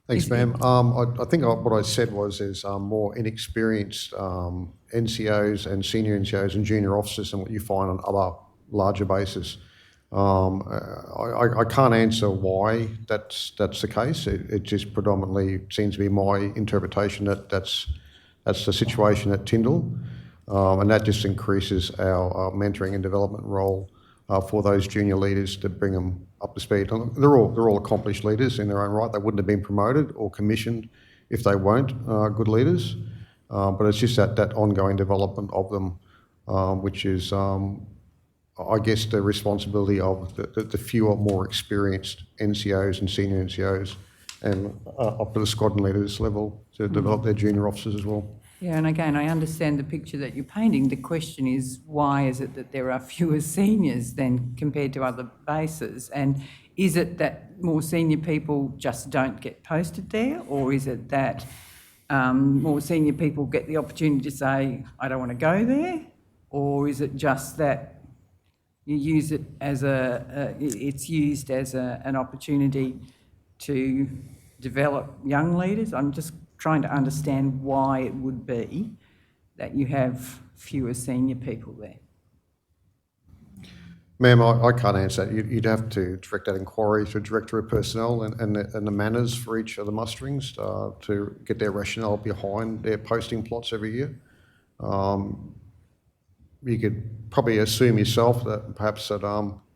Thanks, ma'am. I think what I said was there's more inexperienced NCOs and senior NCOs and junior officers than what you find on other larger bases. I can't answer why that's the case. It just predominantly seems to be my interpretation that that's the situation at Tyndall, and that just increases our mentoring and development role for those junior leaders to bring them up to speed. They're all accomplished leaders in their own right. They wouldn't have been promoted or commissioned if they weren't good leaders. But it's just that ongoing development of them, which is, I guess, the responsibility of the fewer, more experienced NCOs and senior NCOs and up to the squadron leaders level to develop their junior officers as well. Yeah, and again, I understand the picture that you're painting. The question is, why is it that there are fewer seniors than compared to other bases? And is it that more senior people just don't get posted there? Or is it that more senior people get the opportunity to say, I don't want to go there? Or is it just that you use it as it's used as an opportunity to develop young leaders? I'm just trying to understand why it would be that you have fewer senior people there. Ma'am, I can't answer that. You'd have to direct that inquiry to Director of Personnel and the manners for each of the musterings to get their rationale behind their posting plots every year. You could probably assume yourself that perhaps that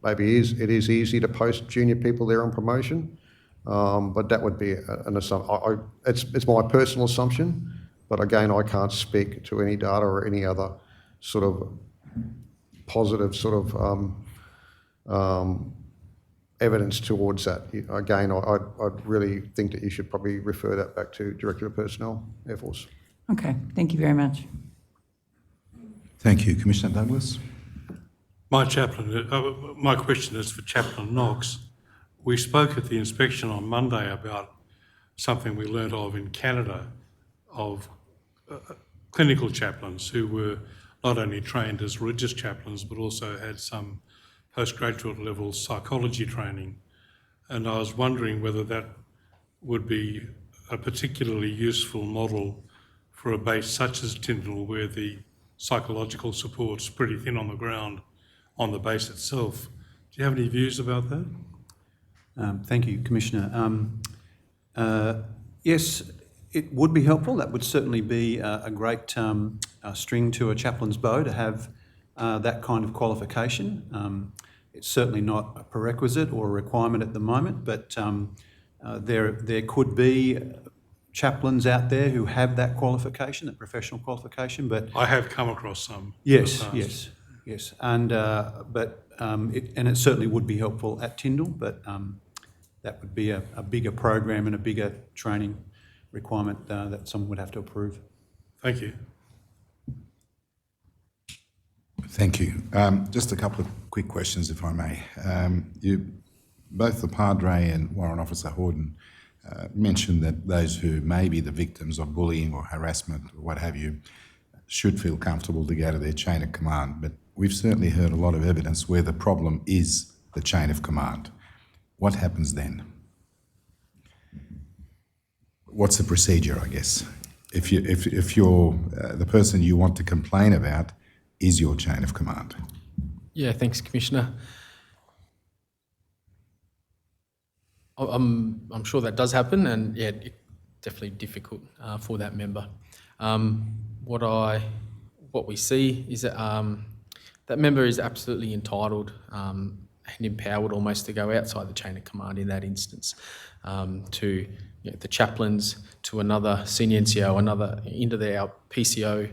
maybe it is easy to post junior people there on promotion, but that would be an assumption. It's my personal assumption, but again, I can't speak to any data or any other sort of positive sort of evidence towards that. Again, I'd really think that you should probably refer that back to Director of Personnel, Air Force. Okay, thank you very much. Thank you. Commissioner Douglas? My question is for Chaplain Knox. We spoke at the inspection on Monday about something we learnt of in Canada, of clinical chaplains who were not only trained as religious chaplains but also had some postgraduate level psychology training. And I was wondering whether that would be a particularly useful model for a base such as Tyndall, where the psychological support's pretty thin on the ground on the base itself. Do you have any views about that? Thank you, Commissioner. Yes, it would be helpful. That would certainly be a great string to a chaplain's bow to have that kind of qualification. It's certainly not a prerequisite or a requirement at the moment, but there could be chaplains out there who have that qualification, that professional qualification. But I have come across some. Yes, and it certainly would be helpful at Tyndall, but that would be a bigger program and a bigger training requirement that someone would have to approve. Thank you. Thank you. Just a couple of quick questions, if I may. Both the Padre and Warrant Officer Horden mentioned that those who may be the victims of bullying or harassment or what have you should feel comfortable to go to their chain of command. But we've certainly heard a lot of evidence where the problem is the chain of command. What happens then? What's the procedure, I guess? If you're the person you want to complain about is your chain of command. Yeah, thanks, Commissioner. I'm sure that does happen, and yeah, it's definitely difficult for that member. What we see is that that member is absolutely entitled and empowered almost to go outside the chain of command in that instance, to the chaplains, to another senior NCO, into our PCO,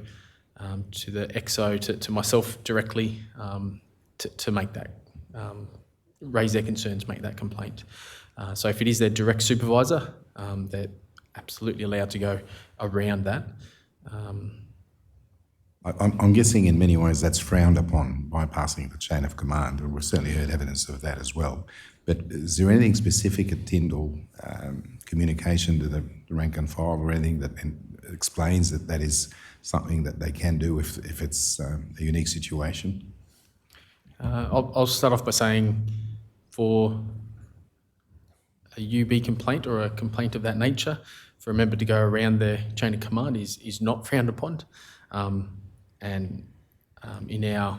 to the XO, to myself directly, to make that, raise their concerns, make that complaint. So if it is their direct supervisor, they're absolutely allowed to go around that. I'm guessing in many ways that's frowned upon, bypassing the chain of command, and we've certainly heard evidence of that as well. But is there anything specific at Tyndall, communication to the rank and file or anything that explains that that is something that they can do if it's a unique situation? I'll start off by saying for a UB complaint or a complaint of that nature, for a member to go around their chain of command is not frowned upon. In our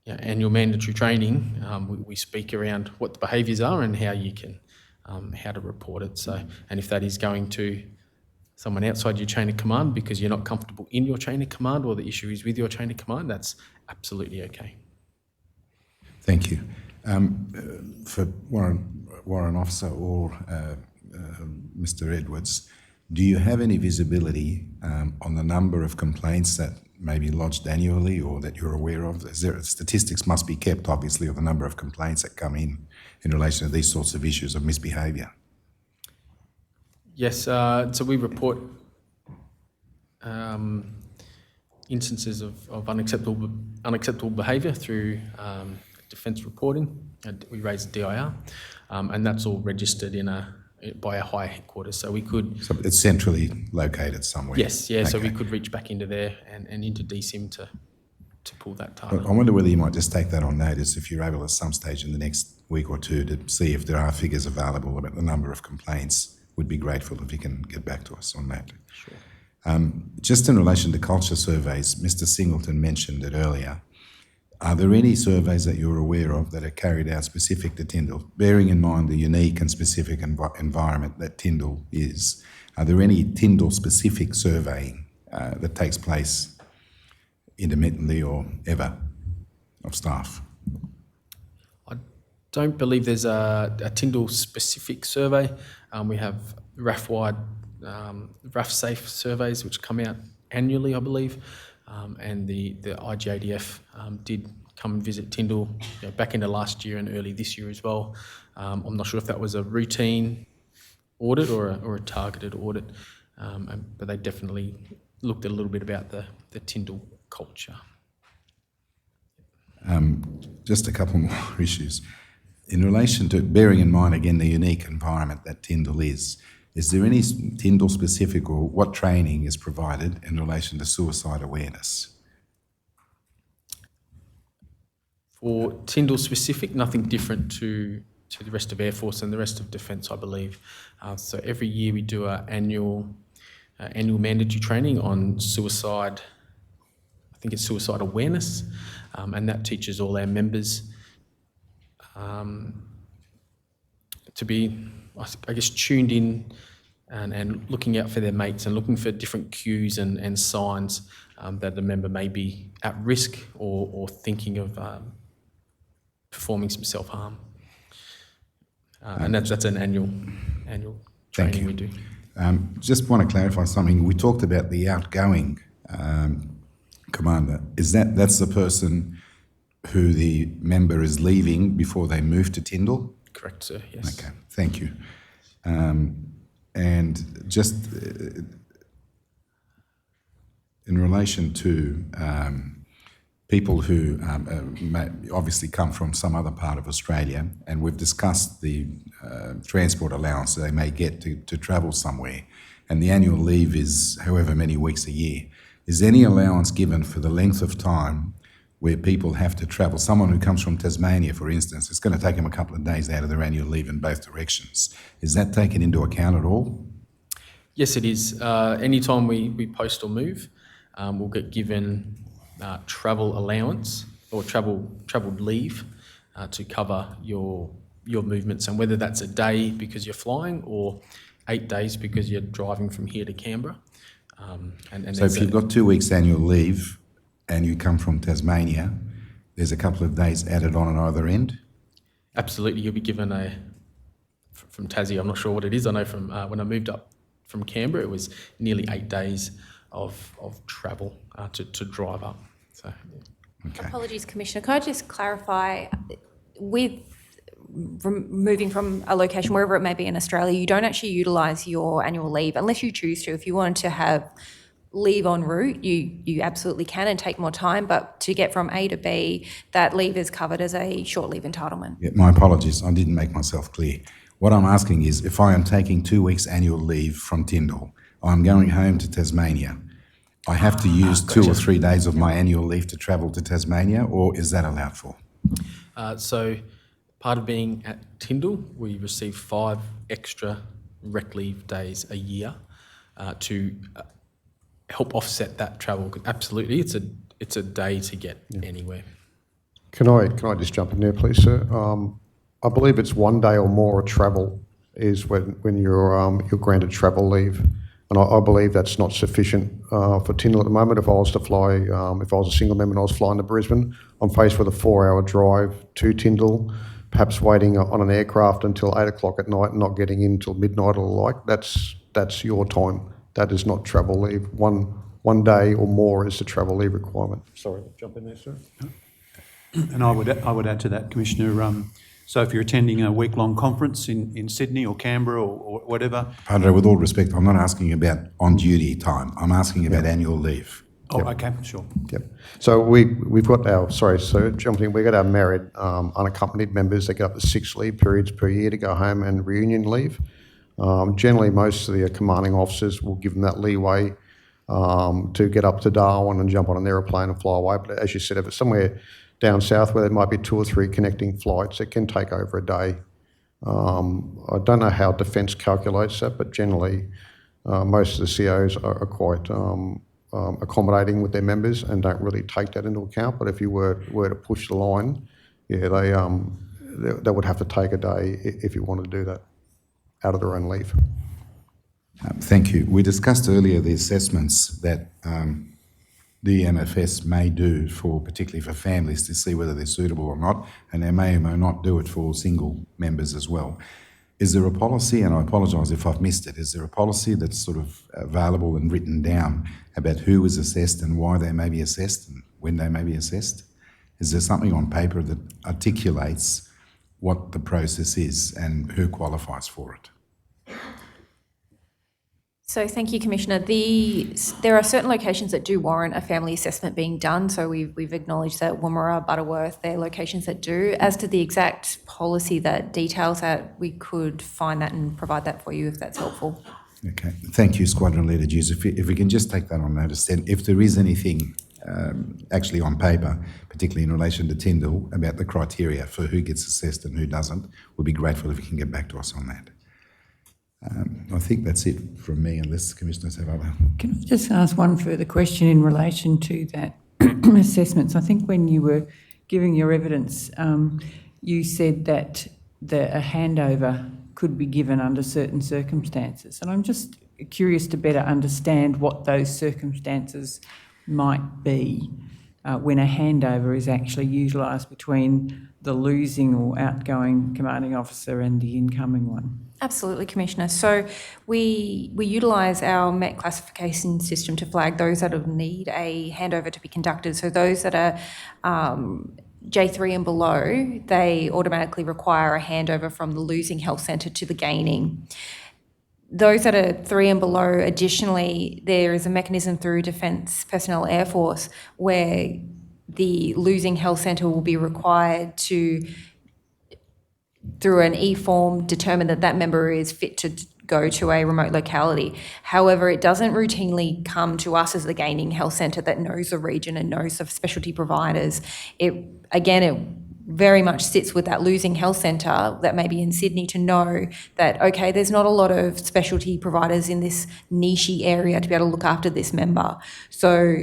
annual mandatory training, we speak around what the behaviours are and how you can, how to report it. So, and if that is going to someone outside your chain of command because you're not comfortable in your chain of command or the issue is with your chain of command, that's absolutely okay. Thank you. For Warrant Officer or Mr. Edwards, do you have any visibility on the number of complaints that may be lodged annually or that you're aware of? Statistics must be kept, obviously, of the number of complaints that come in relation to these sorts of issues of misbehaviour. Yes, so we report instances of unacceptable behaviour through defence reporting. We raise a DIR, and that's all registered by our higher headquarters. So we could... So it's centrally located somewhere? Yes, yeah, okay. So we could reach back into there and into DSIM to pull that data. I wonder whether you might just take that on notice if you're able at some stage in the next week or two to see if there are figures available about the number of complaints. Would be grateful if you can get back to us on that. Sure. Just in relation to culture surveys, Mr. Singleton mentioned it earlier. Are there any surveys that you're aware of that are carried out specific to Tyndall, bearing in mind the unique and specific environment that Tyndall is? Are there any Tyndall-specific surveying that takes place intermittently or ever of staff? I don't believe there's a Tyndall-specific survey. We have RAF-wide, RAF-safe surveys which come out annually, I believe, and the IGADF did come and visit Tyndall back into last year and early this year as well. I'm not sure if that was a routine audit or a targeted audit, but they definitely looked a little bit about the Tyndall culture. Just a couple more issues. In relation to, bearing in mind again the unique environment that Tyndall is there any Tyndall specific or what training is provided in relation to suicide awareness? For Tyndall specific, nothing different to the rest of Air Force and the rest of Defence, I believe. So every year we do an annual mandatory training on suicide. I think it's suicide awareness, and that teaches all our members to be, I guess, tuned in and looking out for their mates and looking for different cues and signs that a member may be at risk or thinking of performing some self-harm. And that's an annual training we do. Just want to clarify something. We talked about the outgoing commander. That's the person who the member is leaving before they move to Tyndall? Correct, sir, yes. Okay, thank you. And just in relation to people who may obviously come from some other part of Australia, and we've discussed the transport allowance they may get to travel somewhere, and the annual leave is however many weeks a year. Is any allowance given for the length of time where people have to travel? Someone who comes from Tasmania, for instance, it's going to take them a couple of days out of their annual leave in both directions. Is that taken into account at all? Yes, it is. Anytime we post or move, we'll get given travel allowance or travel leave to cover your movements, and whether that's a day because you're flying or 8 days because you're driving from here to Canberra. So if you've got 2 weeks annual leave and you come from Tasmania, there's a couple of days added on at either end? Absolutely, you'll be given from Tassie, I'm not sure what it is. I know from when I moved up from Canberra, it was nearly 8 days of travel to drive up. So, yeah. Okay. Apologies, Commissioner. Could I just clarify, with moving from a location, wherever it may be in Australia, you don't actually utilise your annual leave unless you choose to. If you wanted to have leave en route, you absolutely can and take more time, but to get from A to B, that leave is covered as a short leave entitlement. Yeah, my apologies, I didn't make myself clear. What I'm asking is, if I am taking 2 weeks annual leave from Tyndall, I'm going home to Tasmania, I have to use 2 or 3 days of my annual leave to travel to Tasmania, or is that allowed for? So part of being at Tyndall, we receive 5 extra rec leave days a year to help offset that travel. Absolutely, it's a day to get anywhere. Can I just jump in there, please, sir? I believe it's 1 day or more of travel is when you're granted travel leave, and I believe that's not sufficient for Tyndall at the moment. If I was to fly, if I was a single member and I was flying to Brisbane, I'm faced with a 4-hour drive to Tyndall, perhaps waiting on an aircraft until 8 o'clock at night and not getting in until midnight or the like. That's your time. That is not travel leave. One day or more is the travel leave requirement. Sorry, jump in there, sir. And I would add to that, Commissioner. So if you're attending a week-long conference in Sydney or Canberra or whatever. Padre, with all respect, I'm not asking about on-duty time. I'm asking about annual leave. Oh, okay, sure. Yep. So we've got our, sorry, sir, jumping in, we've got our married unaccompanied members that get up to 6 leave periods per year to go home and reunion leave. Generally, most of the commanding officers will give them that leeway to get up to Darwin and jump on an aeroplane and fly away. But as you said, if it's somewhere down south where there might be 2 or 3 connecting flights, it can take over a day. I don't know how Defence calculates that, but generally most of the COs are quite accommodating with their members and don't really take that into account. But if you were to push the line, yeah, they would have to take a day if you wanted to do that out of their own leave. Thank you. We discussed earlier the assessments that the MFS may do particularly for families to see whether they're suitable or not, and they may or may not do it for single members as well. Is there a policy, and I apologise if I've missed it, is there a policy that's sort of available and written down about who is assessed and why they may be assessed and when they may be assessed? Is there something on paper that articulates what the process is and who qualifies for it? So thank you, Commissioner. There are certain locations that do warrant a family assessment being done. So we've acknowledged that Woomera, Butterworth, they're locations that do. As to the exact policy that details that, we could find that and provide that for you if that's helpful. Okay, thank you, Squadron Leader Hughes. If we can just take that on notice, then if there is anything actually on paper, particularly in relation to Tyndall, about the criteria for who gets assessed and who doesn't, we'll be grateful if you can get back to us on that. I think that's it from me, unless commissioners have other. Can I just ask one further question in relation to that assessments? I think when you were giving your evidence, you said that a handover could be given under certain circumstances. And I'm just curious to better understand what those circumstances might be when a handover is actually utilised between the losing or outgoing commanding officer and the incoming one. Absolutely, Commissioner. So we utilise our MET classification system to flag those that need a handover to be conducted. So those that are J3 and below, they automatically require a handover from the losing health centre to the gaining. Those that are 3 and below, additionally, there is a mechanism through Defence Personnel Air Force where the losing health centre will be required to, through an e-form, determine that that member is fit to go to a remote locality. However, it doesn't routinely come to us as the gaining health centre that knows the region and knows the specialty providers. It very much sits with that losing health centre that may be in Sydney to know that, okay, there's not a lot of specialty providers in this niche area to be able to look after this member. So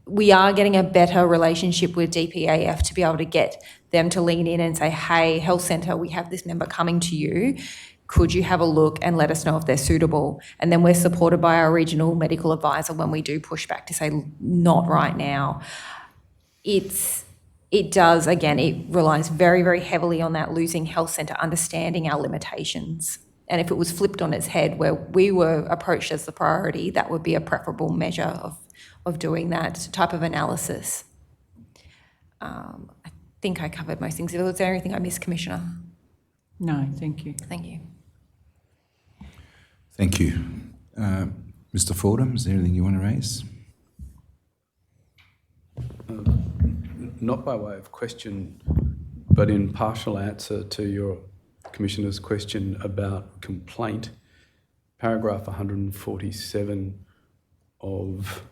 we are getting a better relationship with DPAF to be able to get them to lean in and say, hey, health centre, we have this member coming to you. Could you have a look and let us know if they're suitable? And then we're supported by our regional medical advisor when we do push back to say, not right now. It relies very, very heavily on that losing health centre understanding our limitations. And if it was flipped on its head where we were approached as the priority, that would be a preferable measure of doing that type of analysis. I think I covered most things. Was there anything I missed, Commissioner? No, thank you. Thank you. Thank you. Mr. Fordham, is there anything you want to raise? Not by way of question, but in partial answer to your Commissioner's question about complaint, paragraph 147 of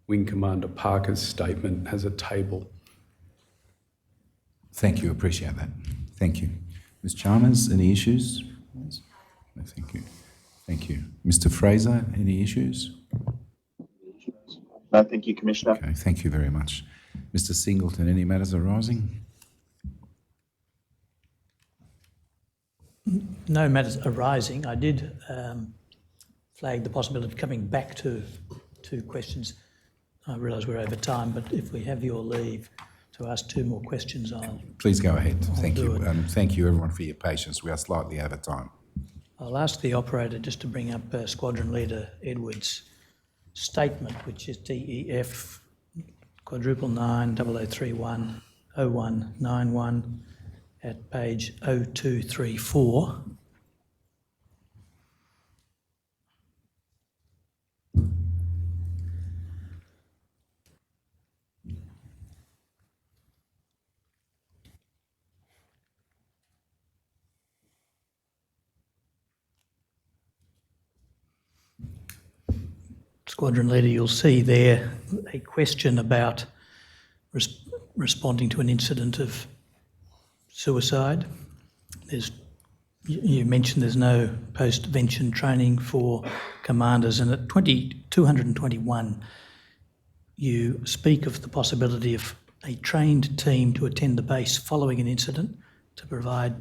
Wing Commander Parker's statement has a table. Thank you, appreciate that. Thank you. Ms. Chalmers, any issues? No, thank you. Thank you. Mr. Fraser, any issues? No, thank you, Commissioner. Okay, thank you very much. Mr. Singleton, any matters arising? No matters arising. I did flag the possibility of coming back to two questions. I realise we're over time, but if we have your leave to ask two more questions, Please go ahead. Thank you. it. Thank you everyone for your patience. We are slightly over time. I'll ask the operator just to bring up Squadron Leader Edwards' statement, which is DEF *90031 0191 at page 0234. Squadron Leader, you'll see there a question about responding to an incident of suicide. You mentioned there's no post-vention training for commanders, and at 221 you speak of the possibility of a trained team to attend the base following an incident to provide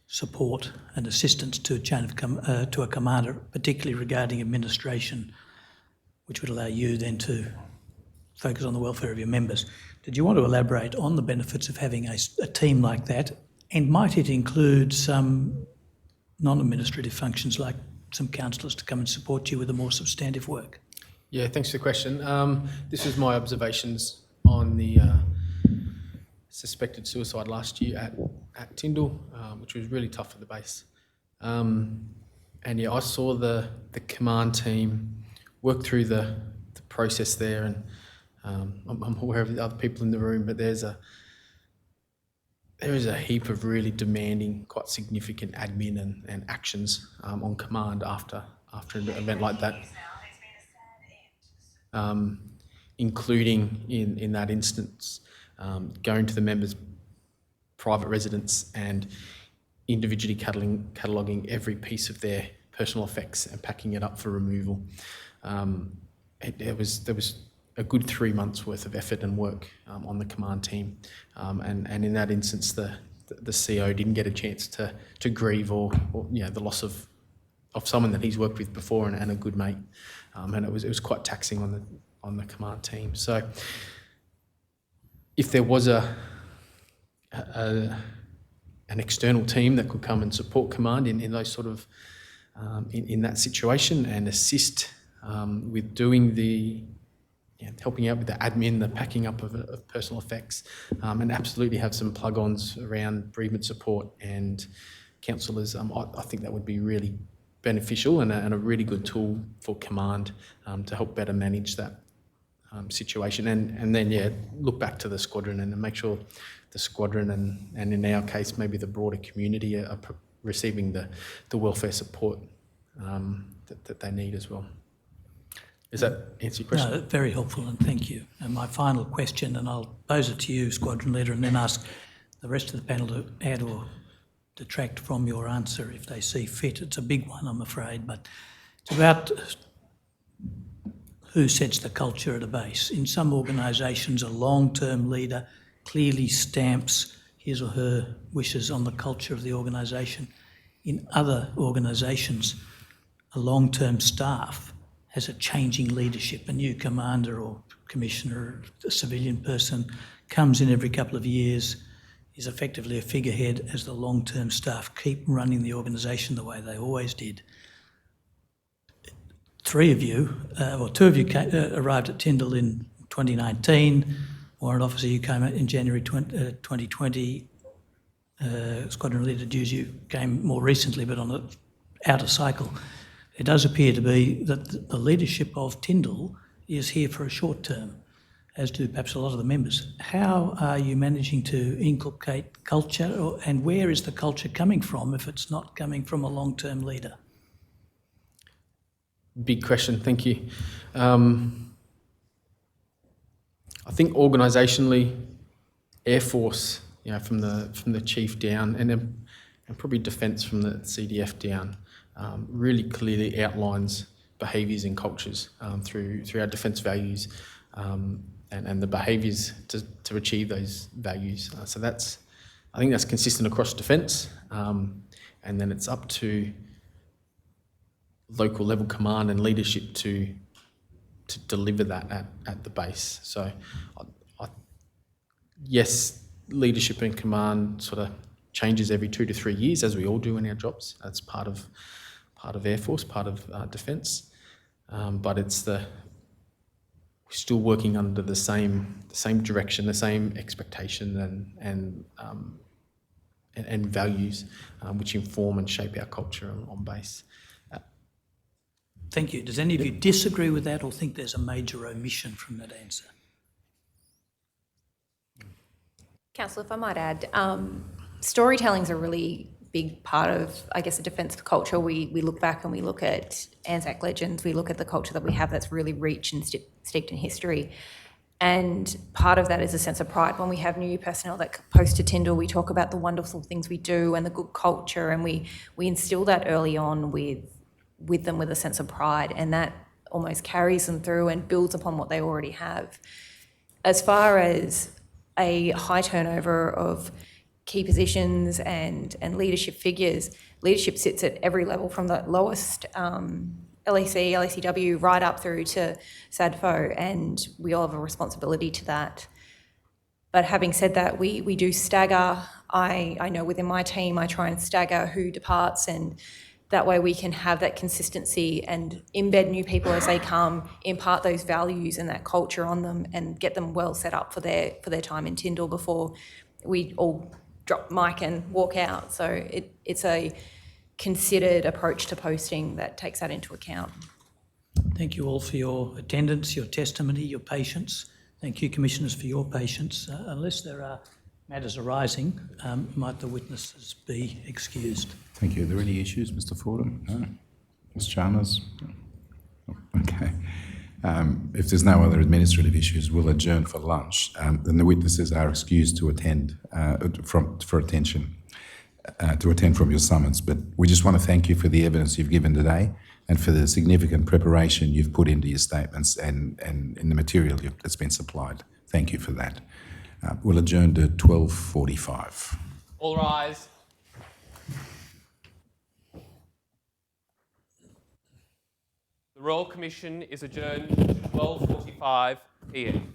support and assistance to a commander, particularly regarding administration, which would allow you then to focus on the welfare of your members. Did you want to elaborate on the benefits of having a team like that, and might it include some non-administrative functions like some counsellors to come and support you with the more substantive work? Yeah, thanks for the question. This was my observations on the suspected suicide last year at Tyndall, which was really tough for the base. And yeah, I saw the command team work through the process there, and I'm aware of the other people in the room, but there is a heap of really demanding, quite significant admin and actions on command after an event like that. Including in that instance, going to the members' private residence and individually cataloguing every piece of their personal effects and packing it up for removal. There was a good 3 months worth of effort and work on the command team, and in that instance, the CO didn't get a chance to grieve or the loss of someone that he's worked with before and a good mate, and it was quite taxing on the command team. So if there was an external team that could come and support command in those sort of in that situation and assist with doing helping out with the admin, the packing up of personal effects, and absolutely have some plug-ons around bereavement support and counsellors, I think that would be really beneficial and a really good tool for command to help better manage that situation, and then look back to the squadron and make sure the squadron and in our case maybe the broader community are receiving the welfare support that they need as well. Does that answer your question? No, very helpful, and thank you. And my final question, and I'll pose it to you, Squadron Leader, and then ask the rest of the panel to add or detract from your answer if they see fit. It's a big one, I'm afraid, but it's about who sets the culture at a base. In some organisations, a long-term leader clearly stamps his or her wishes on the culture of the organisation. In other organisations, a long-term staff has a changing leadership. A new commander or commissioner, a civilian person, comes in every couple of years, is effectively a figurehead as the long-term staff keep running the organisation the way they always did. Two of you arrived at Tyndall in 2019. Warrant Officer, you came out in January 2020. Squadron Leader Dues came more recently, but on an outer cycle. It does appear to be that the leadership of Tyndall is here for a short term, as do perhaps a lot of the members. How are you managing to inculcate culture, and where is the culture coming from if it's not coming from a long-term leader? Big question, thank you. I think organisationally, Air Force, from the chief down, and probably Defence from the CDF down, really clearly outlines behaviours and cultures through our defence values and the behaviours to achieve those values. So I think that's consistent across defence, and then it's up to local level command and leadership to deliver that at the base. So yes, leadership and command sort of changes every 2 to 3 years, as we all do in our jobs. That's part of Air Force, part of Defence, but we're still working under the same direction, the same expectation and values, which inform and shape our culture on base. Thank you. Does any of you disagree with that or think there's a major omission from that answer? Councillor, if I might add, storytelling is a really big part of, I guess, the defence culture. We look back and we look at Anzac Legends, we look at the culture that we have that's really rich and steeped in history. And part of that is a sense of pride. When we have new personnel that post to Tyndall, we talk about the wonderful things we do and the good culture, and we instill that early on with them with a sense of pride, and that almost carries them through and builds upon what they already have. As far as a high turnover of key positions and leadership figures, leadership sits at every level from the lowest LEC, LECW, right up through to SADFO, and we all have a responsibility to that. But having said that, we do stagger. I know within my team I try and stagger who departs, and that way we can have that consistency and embed new people as they come, impart those values and that culture on them, and get them well set up for their time in Tyndall before we all drop mic and walk out. So it's a considered approach to posting that takes that into account. Thank you all for your attendance, your testimony, your patience. Thank you, Commissioners, for your patience. Unless there are matters arising, might the witnesses be excused? Thank you. Are there any issues, Mr. Fordham? No? Ms. Chalmers? Okay. If there's no other administrative issues, we'll adjourn for lunch. Then the witnesses are excused to attend to attend from your summons. But we just want to thank you for the evidence you've given today and for the significant preparation you've put into your statements and in the material that's been supplied. Thank you for that. We'll adjourn to 12:45. All rise. The Royal Commission is adjourned to 12:45 p.m.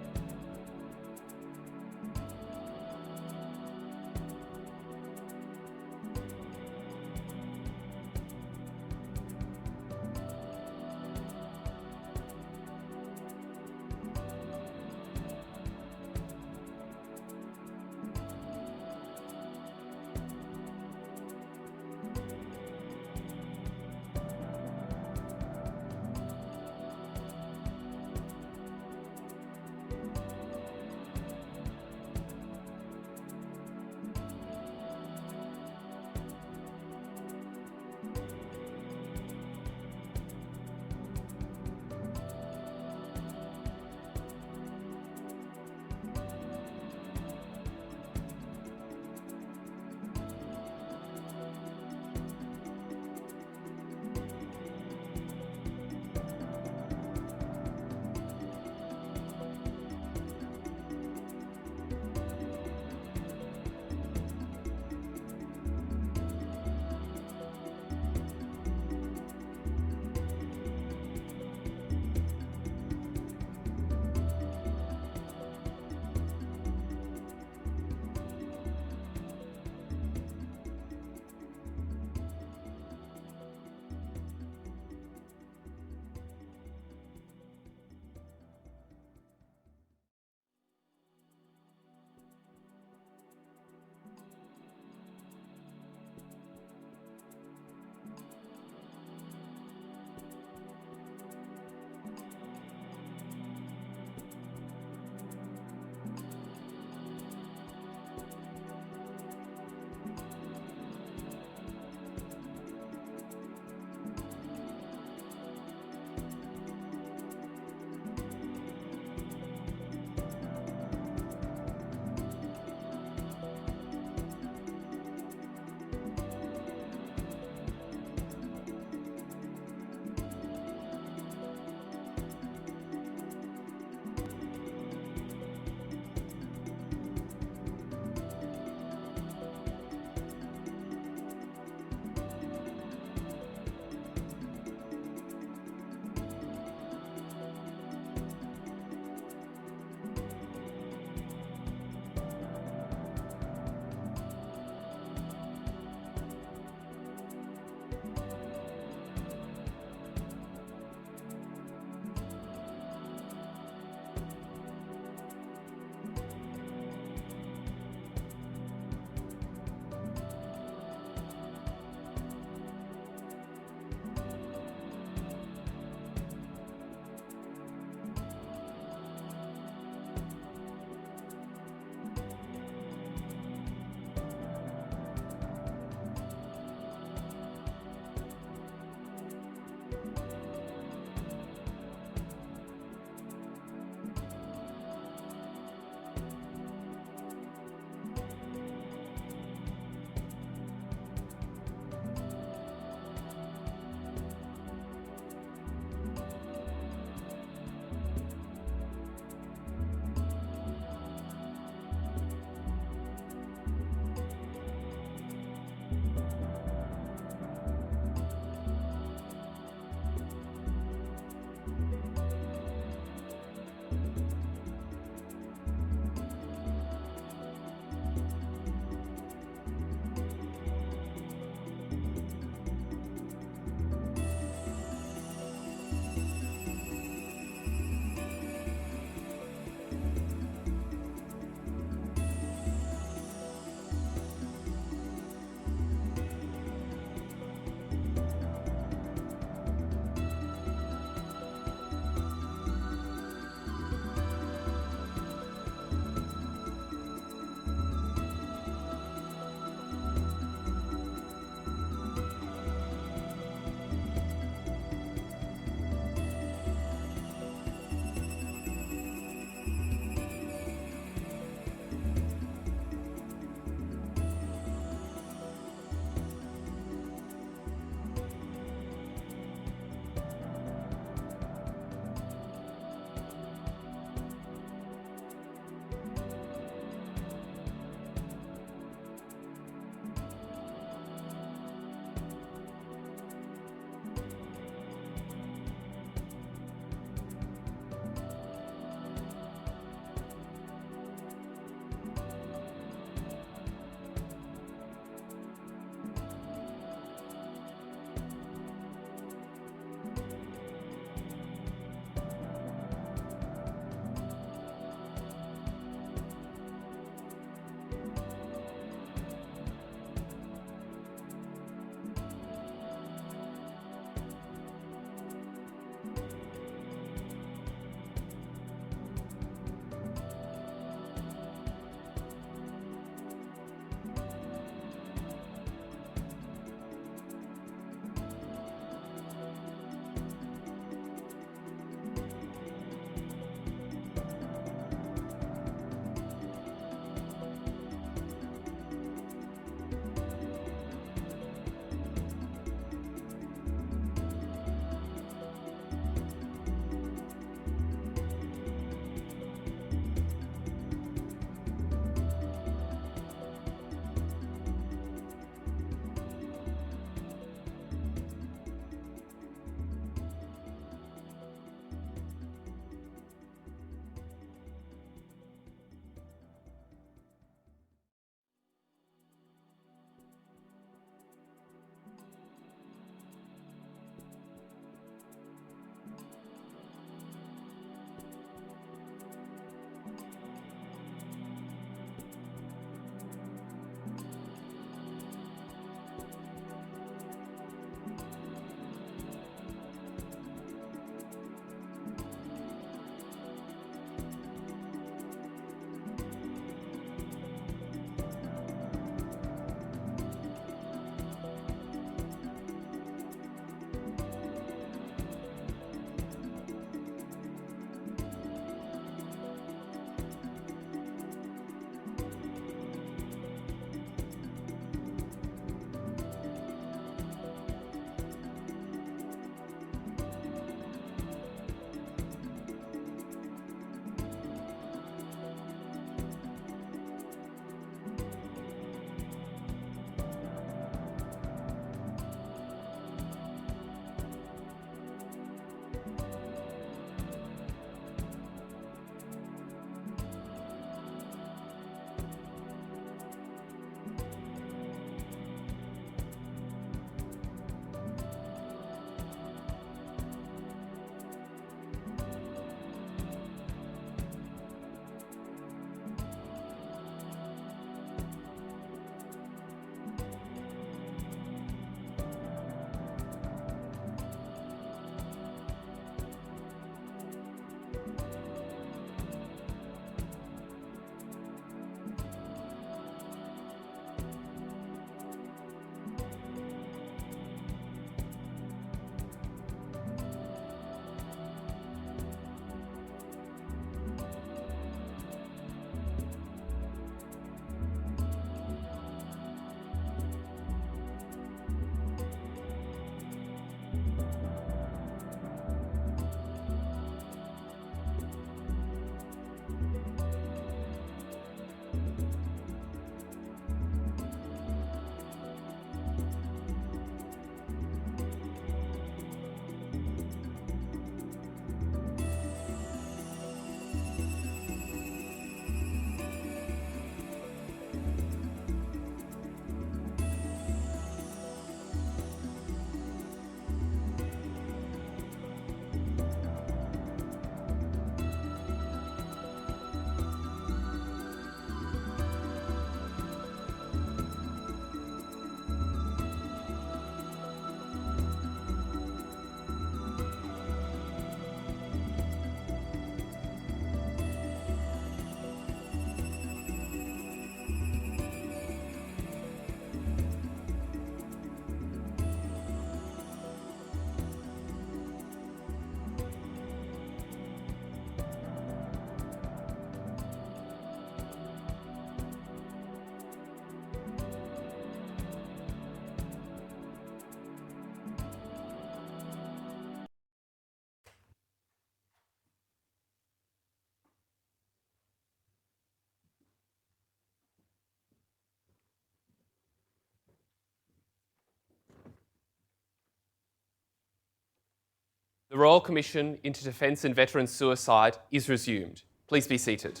The Royal Commission into Defence and Veterans Suicide is resumed. Please be seated.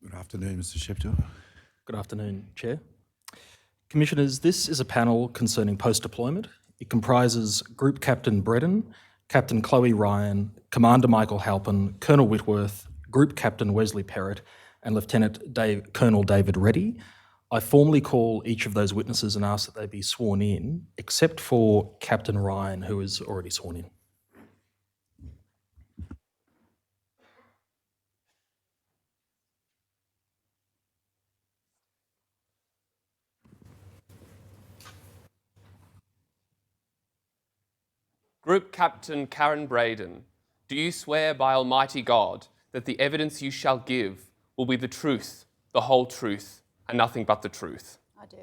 Good afternoon, Mr. Shepto. Good afternoon, Chair. Commissioners, this is a panel concerning post-deployment. It comprises Group Captain Bredden, Captain Chloe Ryan, Commander Michael Halpin, Colonel Whitworth, Group Captain Wesley Perrott, and Colonel David Reddy. I formally call each of those witnesses and ask that they be sworn in, except for Captain Ryan, who is already sworn in. Group Captain Karen Braden, do you swear by Almighty God that the evidence you shall give will be the truth, the whole truth, and nothing but the truth? I do.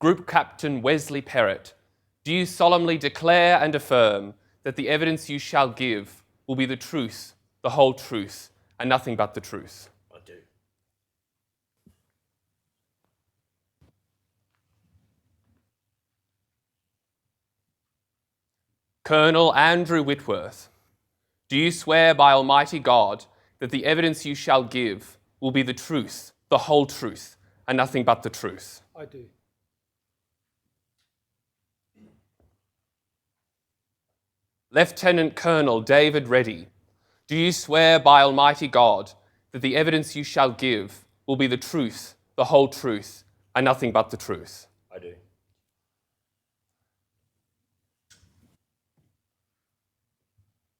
Group Captain Wesley Perrott, do you solemnly declare and affirm that the evidence you shall give will be the truth, the whole truth, and nothing but the truth? I do. Colonel Andrew Whitworth, do you swear by Almighty God that the evidence you shall give will be the truth, the whole truth, and nothing but the truth? I do. Lieutenant Colonel David Reddy, do you swear by Almighty God that the evidence you shall give will be the truth, the whole truth, and nothing but the truth? I do.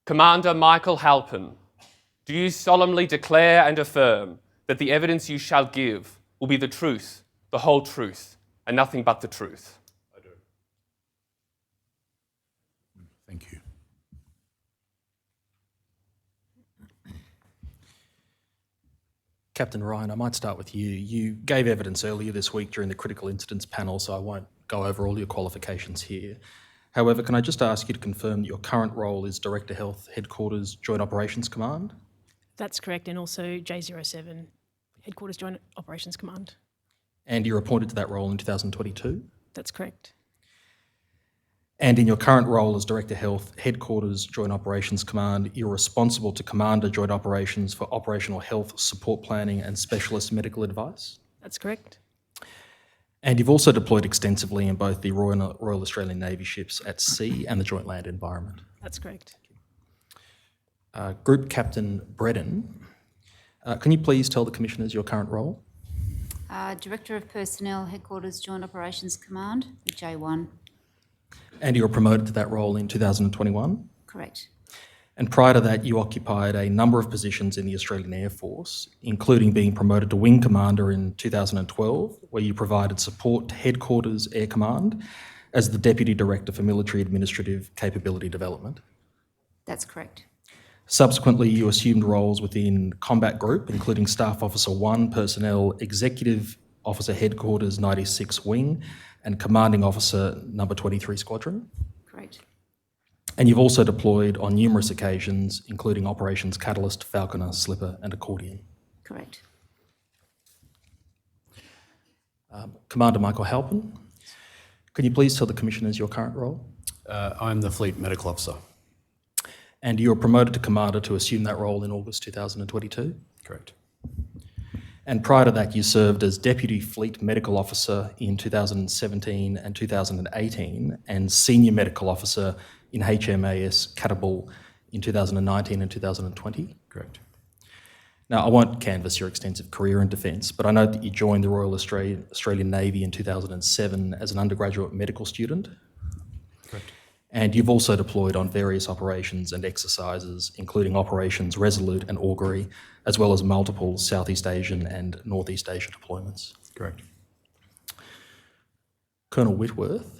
Commander Michael Halpin, do you solemnly declare and affirm that the evidence you shall give will be the truth, the whole truth, and nothing but the truth? I do. Thank you. Captain Ryan, I might start with you. You gave evidence earlier this week during the critical incidents panel, so I won't go over all your qualifications here. However, can I just ask you to confirm that your current role is Director Health Headquarters Joint Operations Command? That's correct, and also J07, Headquarters Joint Operations Command. And you're appointed to that role in 2022? That's correct. And in your current role as Director Health Headquarters Joint Operations Command, you're responsible to Commander Joint Operations for operational health support planning and specialist medical advice? That's correct. And you've also deployed extensively in both the Royal Australian Navy ships at sea and the Joint Land Environment. That's correct. Group Captain Bredden, can you please tell the Commissioners your current role? Director of Personnel, Headquarters Joint Operations Command, the J1. And you were promoted to that role in 2021? Correct. And prior to that, you occupied a number of positions in the Australian Air Force, including being promoted to Wing Commander in 2012, where you provided support to Headquarters Air Command as the Deputy Director for Military Administrative Capability Development. That's correct. Subsequently, you assumed roles within Combat Group, including Staff Officer 1 Personnel, Executive Officer Headquarters 96 Wing, and Commanding Officer Number 23 Squadron. Correct. And you've also deployed on numerous occasions, including Operations Catalyst, Falconer, Slipper, and Accordion. Correct. Commander Michael Halpin, can you please tell the Commissioners your current role? I'm the Fleet Medical Officer. And you were promoted to Commander to assume that role in August 2022? Correct. And prior to that, you served as Deputy Fleet Medical Officer in 2017 and 2018, and Senior Medical Officer in HMAS Catabal in 2019 and 2020? Correct. Now, I won't canvass your extensive career in defence, but I note that you joined the Royal Australian Navy in 2007 as an undergraduate medical student. Correct. And you've also deployed on various operations and exercises, including Operations Resolute and Augury, as well as multiple Southeast Asian and Northeast Asia deployments. Correct. Colonel Whitworth,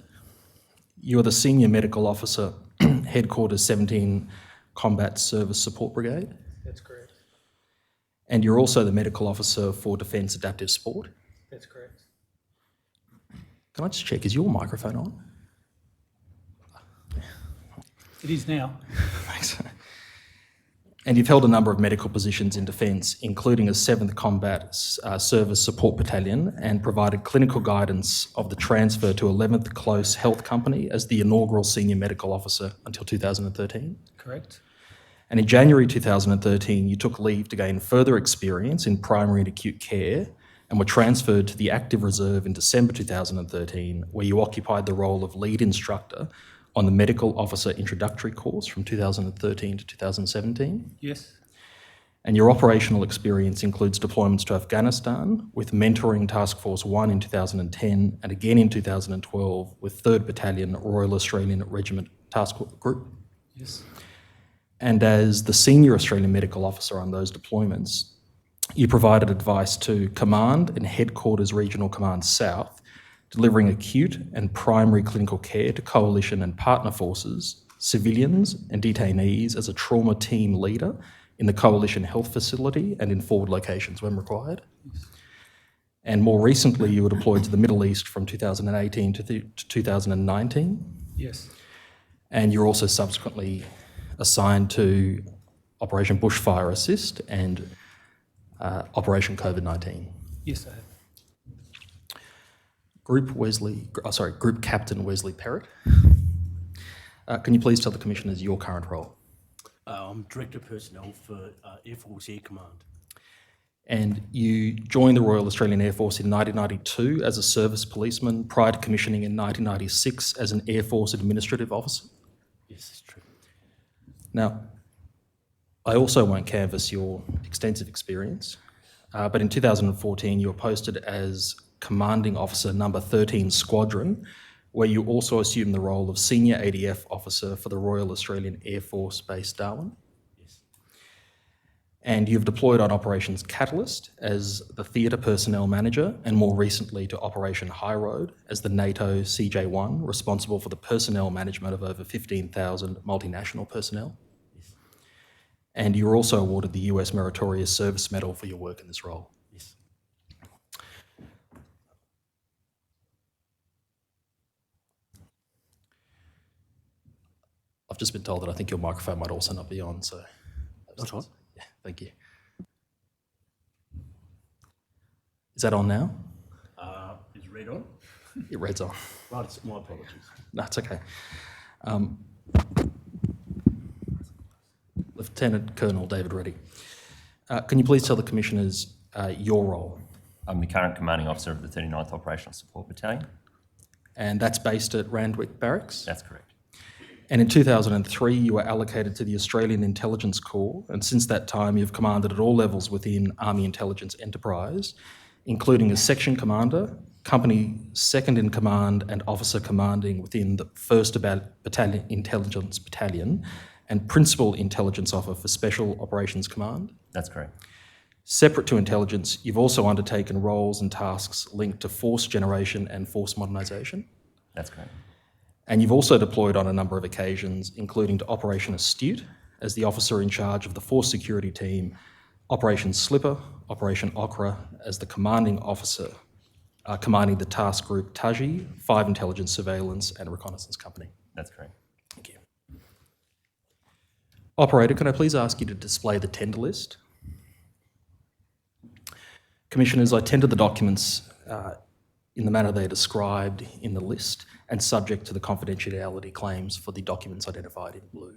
you're the Senior Medical Officer, Headquarters 17 Combat Service Support Brigade. That's correct. And you're also the Medical Officer for Defence Adaptive Sport. That's correct. Can I just check, is your microphone on? It is now. Thanks. And you've held a number of medical positions in Defence, including a 7th Combat Service Support Battalion, and provided clinical guidance of the transfer to 11th Close Health Company as the inaugural Senior Medical Officer until 2013. Correct. And in January 2013, you took leave to gain further experience in primary and acute care and were transferred to the Active Reserve in December 2013, where you occupied the role of lead instructor on the Medical Officer Introductory course from 2013 to 2017. Yes. And your operational experience includes deployments to Afghanistan with mentoring Task Force 1 in 2010 and again in 2012 with 3rd Battalion Royal Australian Regiment Task Group. Yes. And as the Senior Australian Medical Officer on those deployments, you provided advice to Command and Headquarters Regional Command South, delivering acute and primary clinical care to coalition and partner forces, civilians and detainees as a trauma team leader in the coalition health facility and in forward locations when required. Yes. And more recently, you were deployed to the Middle East from 2018 to 2019. Yes. And you're also subsequently assigned to Operation Bushfire Assist and Operation COVID-19. Yes, I have. Group Captain Wesley Perrott. Can you please tell the Commissioners your current role? I'm Director of Personnel for Air Force Air Command. And you joined the Royal Australian Air Force in 1992 as a service policeman, prior to commissioning in 1996 as an Air Force Administrative Officer? Yes, that's true. Now, I also won't canvass your extensive experience, but in 2014 you were posted as Commanding Officer Number 13 Squadron, where you also assumed the role of Senior ADF Officer for the Royal Australian Air Force Base Darwin. Yes. And you've deployed on Operations Catalyst as the Theatre Personnel Manager, and more recently to Operation High Road as the NATO CJ1, responsible for the personnel management of over 15,000 multinational personnel. Yes. And you were also awarded the US Meritorious Service Medal for your work in this role. Yes. I've just been told that I think your microphone might also not be on, so... That's right. Yeah, thank you. Is that on now? Is red on? It red's on. Right, it's my apologies. No, it's okay. Lieutenant Colonel David Reddy, can you please tell the Commissioners your role? I'm the current Commanding Officer of the 39th Operational Support Battalion. And that's based at Randwick Barracks? That's correct. And in 2003, you were allocated to the Australian Intelligence Corps, and since that time, you've commanded at all levels within Army Intelligence Enterprise, including as Section Commander, Company Second in Command, and Officer Commanding within the 1st Battalion Intelligence Battalion, and Principal Intelligence Officer for Special Operations Command. That's correct. Separate to intelligence, you've also undertaken roles and tasks linked to force generation and force modernisation. That's correct. And you've also deployed on a number of occasions, including to Operation Astute as the officer in charge of the Force Security Team, Operation Slipper, Operation Okra as the commanding officer, commanding the task group Taji, 5 Intelligence Surveillance and Reconnaissance Company. That's correct. Thank you. Operator, can I please ask you to display the tender list? Commissioners, I tender the documents in the manner they are described in the list and subject to the confidentiality claims for the documents identified in blue.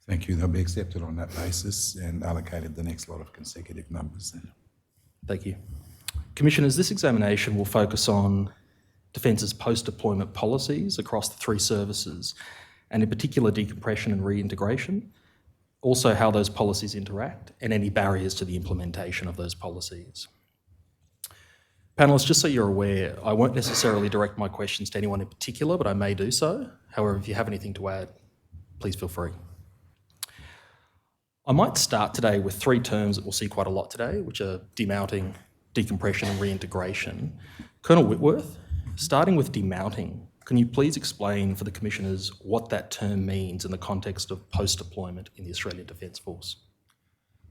Thank you. They'll be accepted on that basis and allocated the next lot of consecutive numbers then. Thank you. Commissioners, this examination will focus on Defence's post-deployment policies across the 3 services, and in particular decompression and reintegration, also how those policies interact and any barriers to the implementation of those policies. Panellists, just so you're aware, I won't necessarily direct my questions to anyone in particular, but I may do so. However, if you have anything to add, please feel free. I might start today with 3 terms that we'll see quite a lot today, which are demounting, decompression and reintegration. Colonel Whitworth, starting with demounting, can you please explain for the Commissioners what that term means in the context of post-deployment in the Australian Defence Force?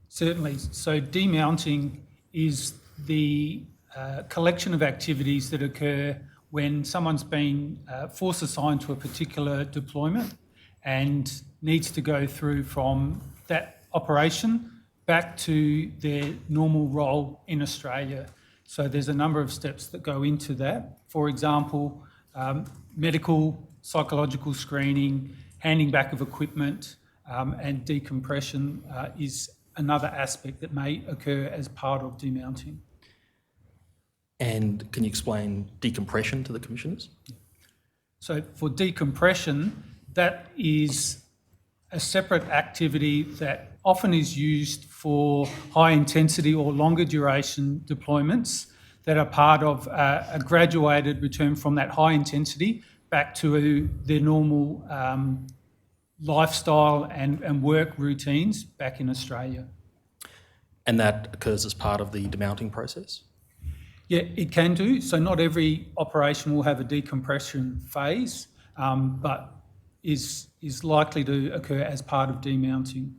Certainly. So demounting is the collection of activities that occur when someone's been force assigned to a particular deployment and needs to go through from that operation back to their normal role in Australia. So there's a number of steps that go into that. For example, medical, psychological screening, handing back of equipment, and decompression is another aspect that may occur as part of demounting. And can you explain decompression to the commissioners? So for decompression, that is a separate activity that often is used for high intensity or longer duration deployments that are part of a graduated return from that high intensity back to their normal lifestyle and work routines back in Australia. And that occurs as part of the demounting process? Yeah, it can do. So not every operation will have a decompression phase, but is likely to occur as part of demounting.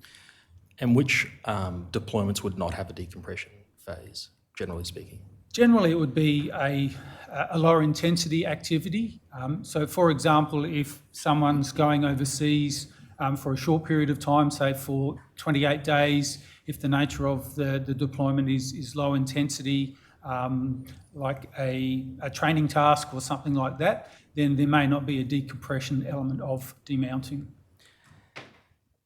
And which deployments would not have a decompression phase, generally speaking? Generally, it would be a lower intensity activity. So for example, if someone's going overseas for a short period of time, say for 28 days, if the nature of the deployment is low intensity, like a training task or something like that, then there may not be a decompression element of demounting.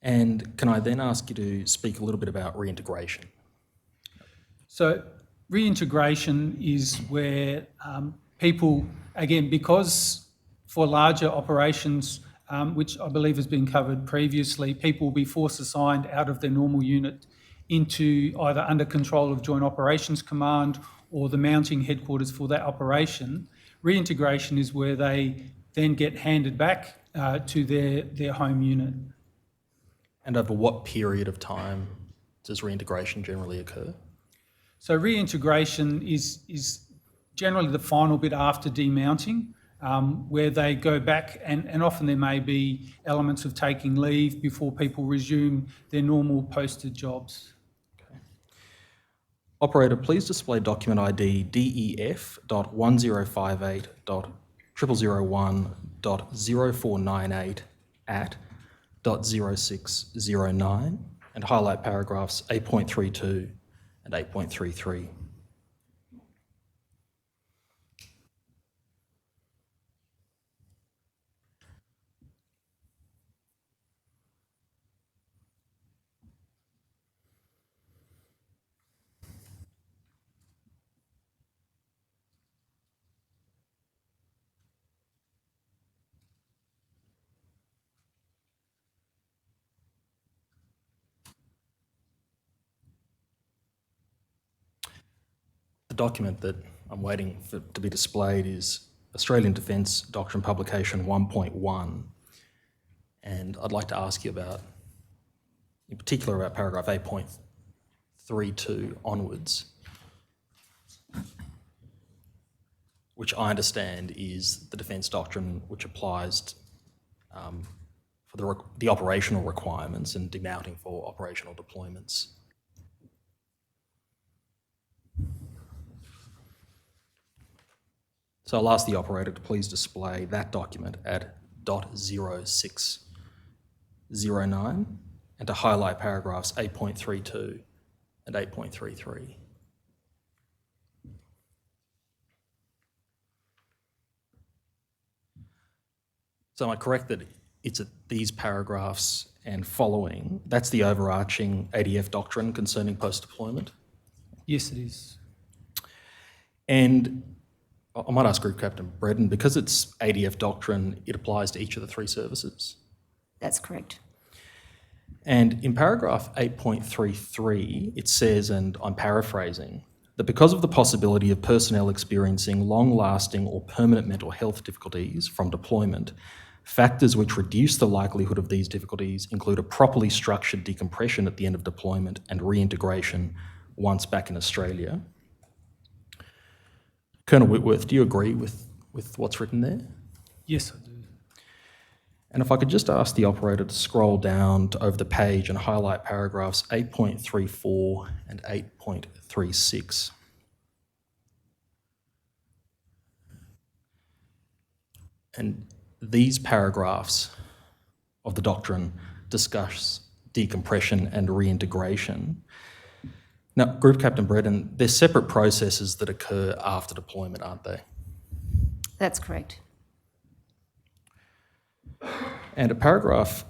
And can I then ask you to speak a little bit about reintegration? So reintegration is where people, again, because for larger operations, which I believe has been covered previously, people will be force assigned out of their normal unit into either under control of Joint Operations Command or the mounting headquarters for that operation. Reintegration is where they then get handed back to their home unit. And over what period of time does reintegration generally occur? So reintegration is generally the final bit after demounting, where they go back and often there may be elements of taking leave before people resume their normal posted jobs. Operator, please display document ID DEF.1058.0001.0498 at .0609 and highlight paragraphs 8.32 and 8.33. The document that I'm waiting for to be displayed is Australian Defence Doctrine Publication 1.1. And I'd like to ask you about, in particular, about paragraph 8.32 onwards, which I understand is the defence doctrine which applies for the operational requirements and demounting for operational deployments. So I'll ask the operator to please display that document at .0609 and to highlight paragraphs 8.32 and 8.33. So am I correct that it's at these paragraphs and following, that's the overarching ADF doctrine concerning post-deployment? Yes, it is. And I might ask Group Captain Bredden, because it's ADF doctrine, it applies to each of the three services? That's correct. And in paragraph 8.33, it says, and I'm paraphrasing, that because of the possibility of personnel experiencing long-lasting or permanent mental health difficulties from deployment, factors which reduce the likelihood of these difficulties include a properly structured decompression at the end of deployment and reintegration once back in Australia. Colonel Whitworth, do you agree with what's written there? Yes, I do. And if I could just ask the operator to scroll down to over the page and highlight paragraphs 8.34 and 8.36. And these paragraphs of the doctrine discuss decompression and reintegration. Now, Group Captain Bredon, they're separate processes that occur after deployment, aren't they? That's correct. And at paragraph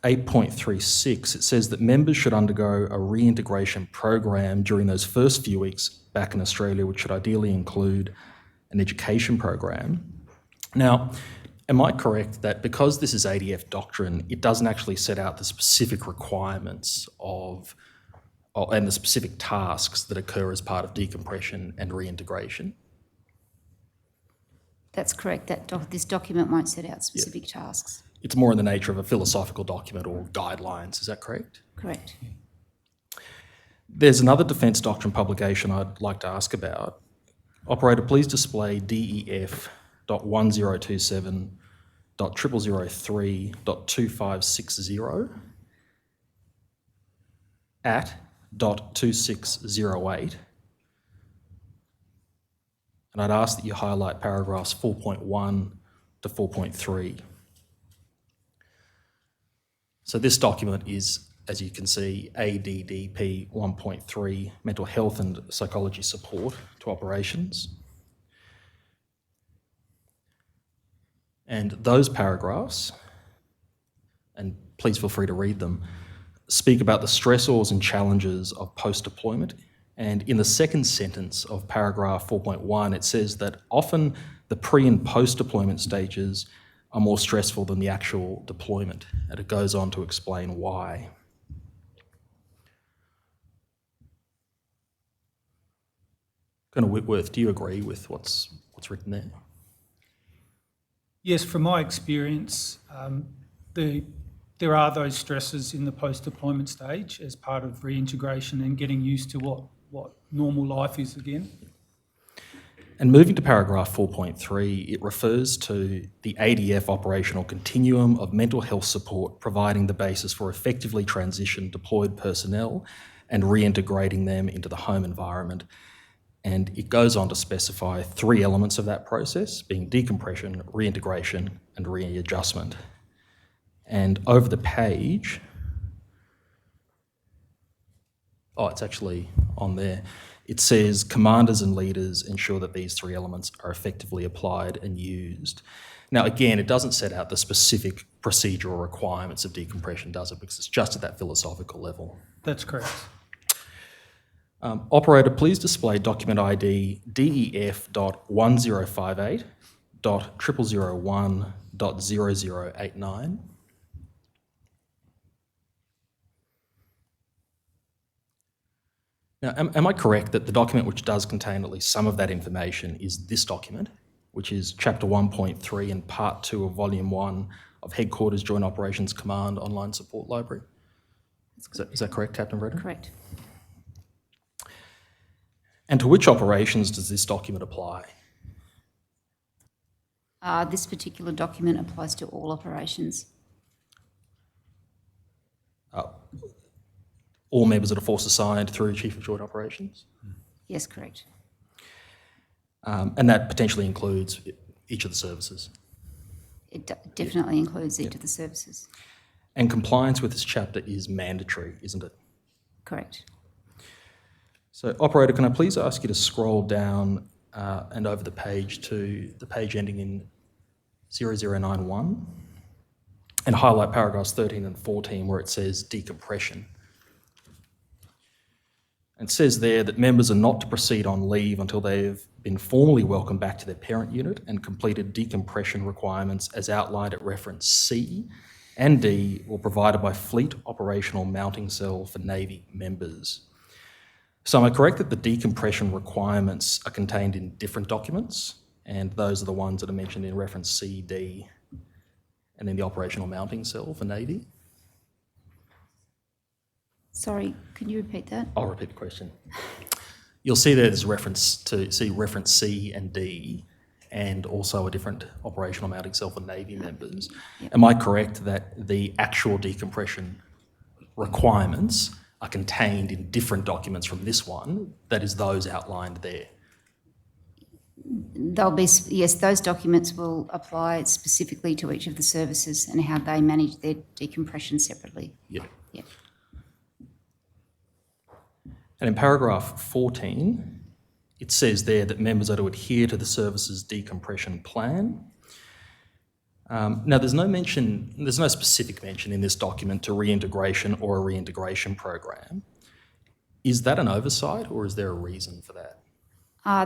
8.36, it says that members should undergo a reintegration program during those first few weeks back in Australia, which should ideally include an education program. Now, am I correct that because this is ADF doctrine, it doesn't actually set out the specific requirements and the specific tasks that occur as part of decompression and reintegration? That's correct. This document won't set out specific tasks. It's more in the nature of a philosophical document or guidelines, is that correct? Correct. There's another defence doctrine publication I'd like to ask about. Operator, please display DEF.1027.0003.2560 at .2608. And I'd ask that you highlight paragraphs 4.1 to 4.3. So this document is, as you can see, ADDP 1.3, mental health and psychology support to operations. And those paragraphs, and please feel free to read them, speak about the stressors and challenges of post-deployment. And in the second sentence of paragraph 4.1, it says that often the pre- and post-deployment stages are more stressful than the actual deployment, and it goes on to explain why. Colonel Whitworth, do you agree with what's written there? Yes, from my experience, there are those stresses in the post-deployment stage as part of reintegration and getting used to what normal life is again. And moving to paragraph 4.3, it refers to the ADF operational continuum of mental health support, providing the basis for effectively transition deployed personnel and reintegrating them into the home environment. And it goes on to specify 3 elements of that process, being decompression, reintegration, and readjustment. And over the page, it's actually on there. It says commanders and leaders ensure that these 3 elements are effectively applied and used. Now, again, it doesn't set out the specific procedural requirements of decompression, does it? Because it's just at that philosophical level. That's correct. Operator, please display document ID DEF.1058.0001.0089. Now, am I correct that the document which does contain at least some of that information is this document, which is Chapter 1.3 and Part 2 of Volume 1 of Headquarters Joint Operations Command Online Support Library? Is that correct, Captain Bredon? Correct. And to which operations does this document apply? This particular document applies to all operations. All members of the force assigned through Chief of Joint Operations? Yes, correct. And that potentially includes each of the services? It definitely includes each of the services. And compliance with this chapter is mandatory, isn't it? Correct. So, Operator, can I please ask you to scroll down and over the page to the page ending in 0091 and highlight paragraphs 13 and 14 where it says decompression. It says there that members are not to proceed on leave until they've been formally welcomed back to their parent unit and completed decompression requirements as outlined at reference C and D or provided by Fleet Operational Mounting Cell for Navy members. So am I correct that the decompression requirements are contained in different documents, and those are the ones that are mentioned in reference C, D, and then the Operational Mounting Cell for Navy? Sorry, can you repeat that? I'll repeat the question. You'll see there's reference C and D, and also a different Operational Mounting Cell for Navy members. Yep. Am I correct that the actual decompression requirements are contained in different documents from this one, that is those outlined there? Yes, those documents will apply specifically to each of the services and how they manage their decompression separately. Yeah. Yeah. And in paragraph 14, it says there that members are to adhere to the service's decompression plan. Now, there's no specific mention in this document to reintegration or a reintegration program. Is that an oversight, or is there a reason for that?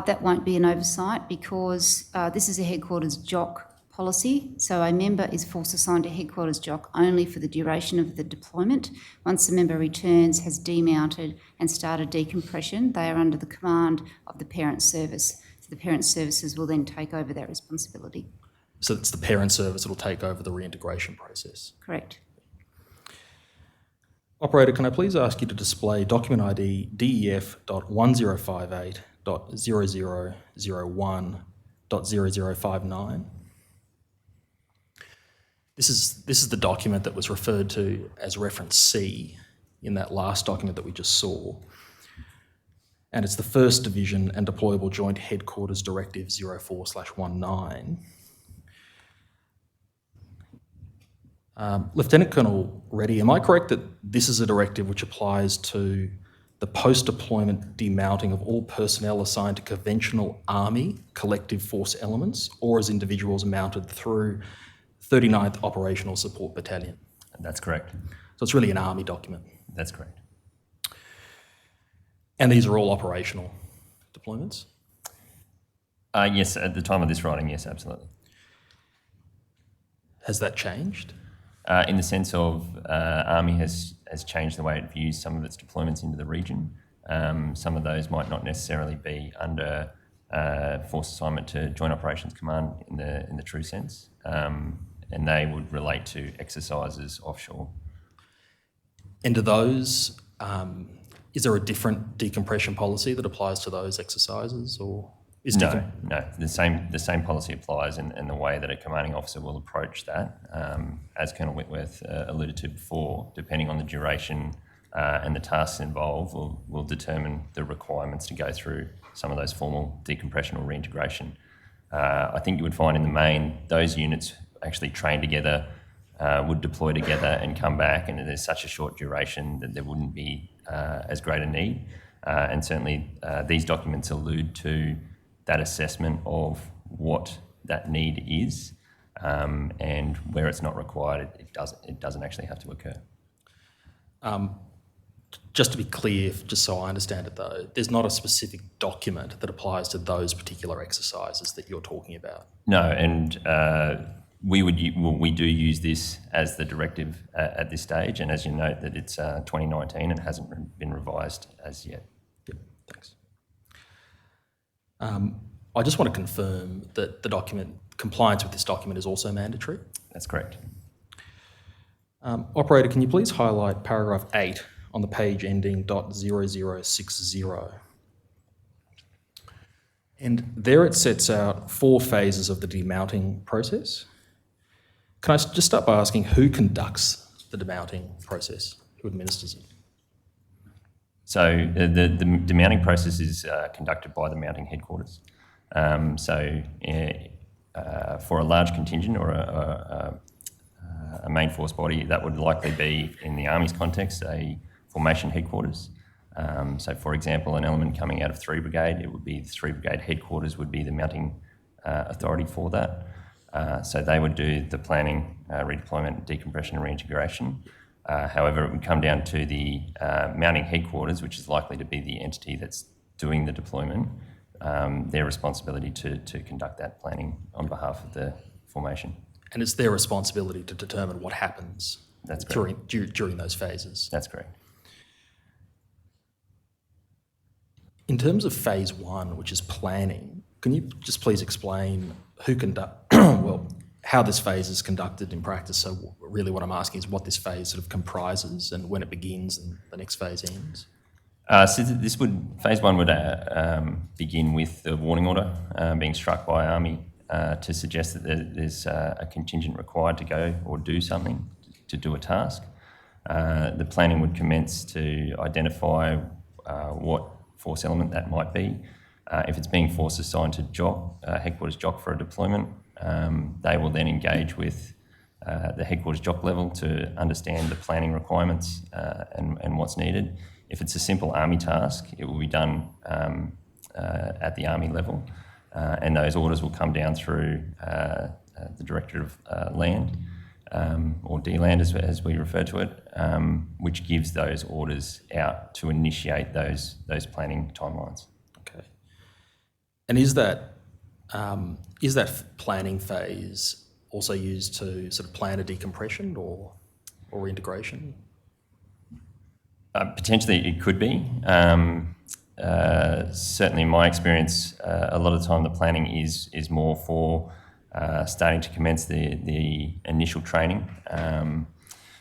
That won't be an oversight because this is a headquarters JOC policy. So a member is force assigned to headquarters JOC only for the duration of the deployment. Once the member returns, has demounted and started decompression, they are under the command of the parent service. So the parent services will then take over that responsibility. So it's the parent service that will take over the reintegration process? Correct. Operator, can I please ask you to display document ID DEF.1058.0001.0059? This is the document that was referred to as reference C in that last document that we just saw. And it's the 1st Division and Deployable Joint Headquarters Directive 04/19. Lieutenant Colonel Reddy, am I correct that this is a directive which applies to the post-deployment demounting of all personnel assigned to conventional Army collective force elements or as individuals mounted through 39th Operational Support Battalion? That's correct. So it's really an Army document? That's correct. And these are all operational deployments? Yes, at the time of this writing, yes, absolutely. Has that changed? In the sense of Army has changed the way it views some of its deployments into the region. Some of those might not necessarily be under force assignment to Joint Operations Command in the true sense, and they would relate to exercises offshore. And do those, is there a different decompression policy that applies to those exercises, or is different? No. The same policy applies, and the way that a commanding officer will approach that, as Colonel Whitworth alluded to before, depending on the duration and the tasks involved, will determine the requirements to go through some of those formal decompression or reintegration. I think you would find in the main those units actually train together, would deploy together and come back, and there's such a short duration that there wouldn't be as great a need. And certainly these documents allude to that assessment of what that need is, and where it's not required, it doesn't actually have to occur. Just to be clear, just so I understand it though, there's not a specific document that applies to those particular exercises that you're talking about? No, and we do use this as the directive at this stage, and as you note that it's 2019 and hasn't been revised as yet. Yep, thanks. I just want to confirm that the document, compliance with this document is also mandatory? That's correct. Operator, can you please highlight paragraph 8 on the page ending .0060? And there it sets out 4 phases of the demounting process. Can I just start by asking who conducts the demounting process, who administers it? So the demounting process is conducted by the mounting headquarters. For a large contingent or a main force body, that would likely be, in the Army's context, a formation headquarters. So for example, an element coming out of 3 Brigade, it would be the 3 Brigade headquarters would be the mounting authority for that. So they would do the planning, redeployment, decompression and reintegration. However, it would come down to the mounting headquarters, which is likely to be the entity that's doing the deployment, their responsibility to conduct that planning on behalf of the formation. And it's their responsibility to determine what happens during those phases? That's correct. In terms of phase 1, which is planning, can you just please explain how this phase is conducted in practice? So really what I'm asking is what this phase sort of comprises and when it begins and the next phase ends. So phase 1 would begin with the warning order being struck by Army to suggest that there's a contingent required to go or do something, to do a task. The planning would commence to identify what force element that might be. If it's being force assigned to JOC, headquarters JOC for a deployment, they will then engage with the headquarters JOC level to understand the planning requirements and what's needed. If it's a simple Army task, it will be done at the Army level, and those orders will come down through the Director of Land, or DLAND as we refer to it, which gives those orders out to initiate those planning timelines. Okay. And is that planning phase also used to sort of plan a decompression or reintegration? Potentially it could be. Certainly in my experience, a lot of the time the planning is more for starting to commence the initial training.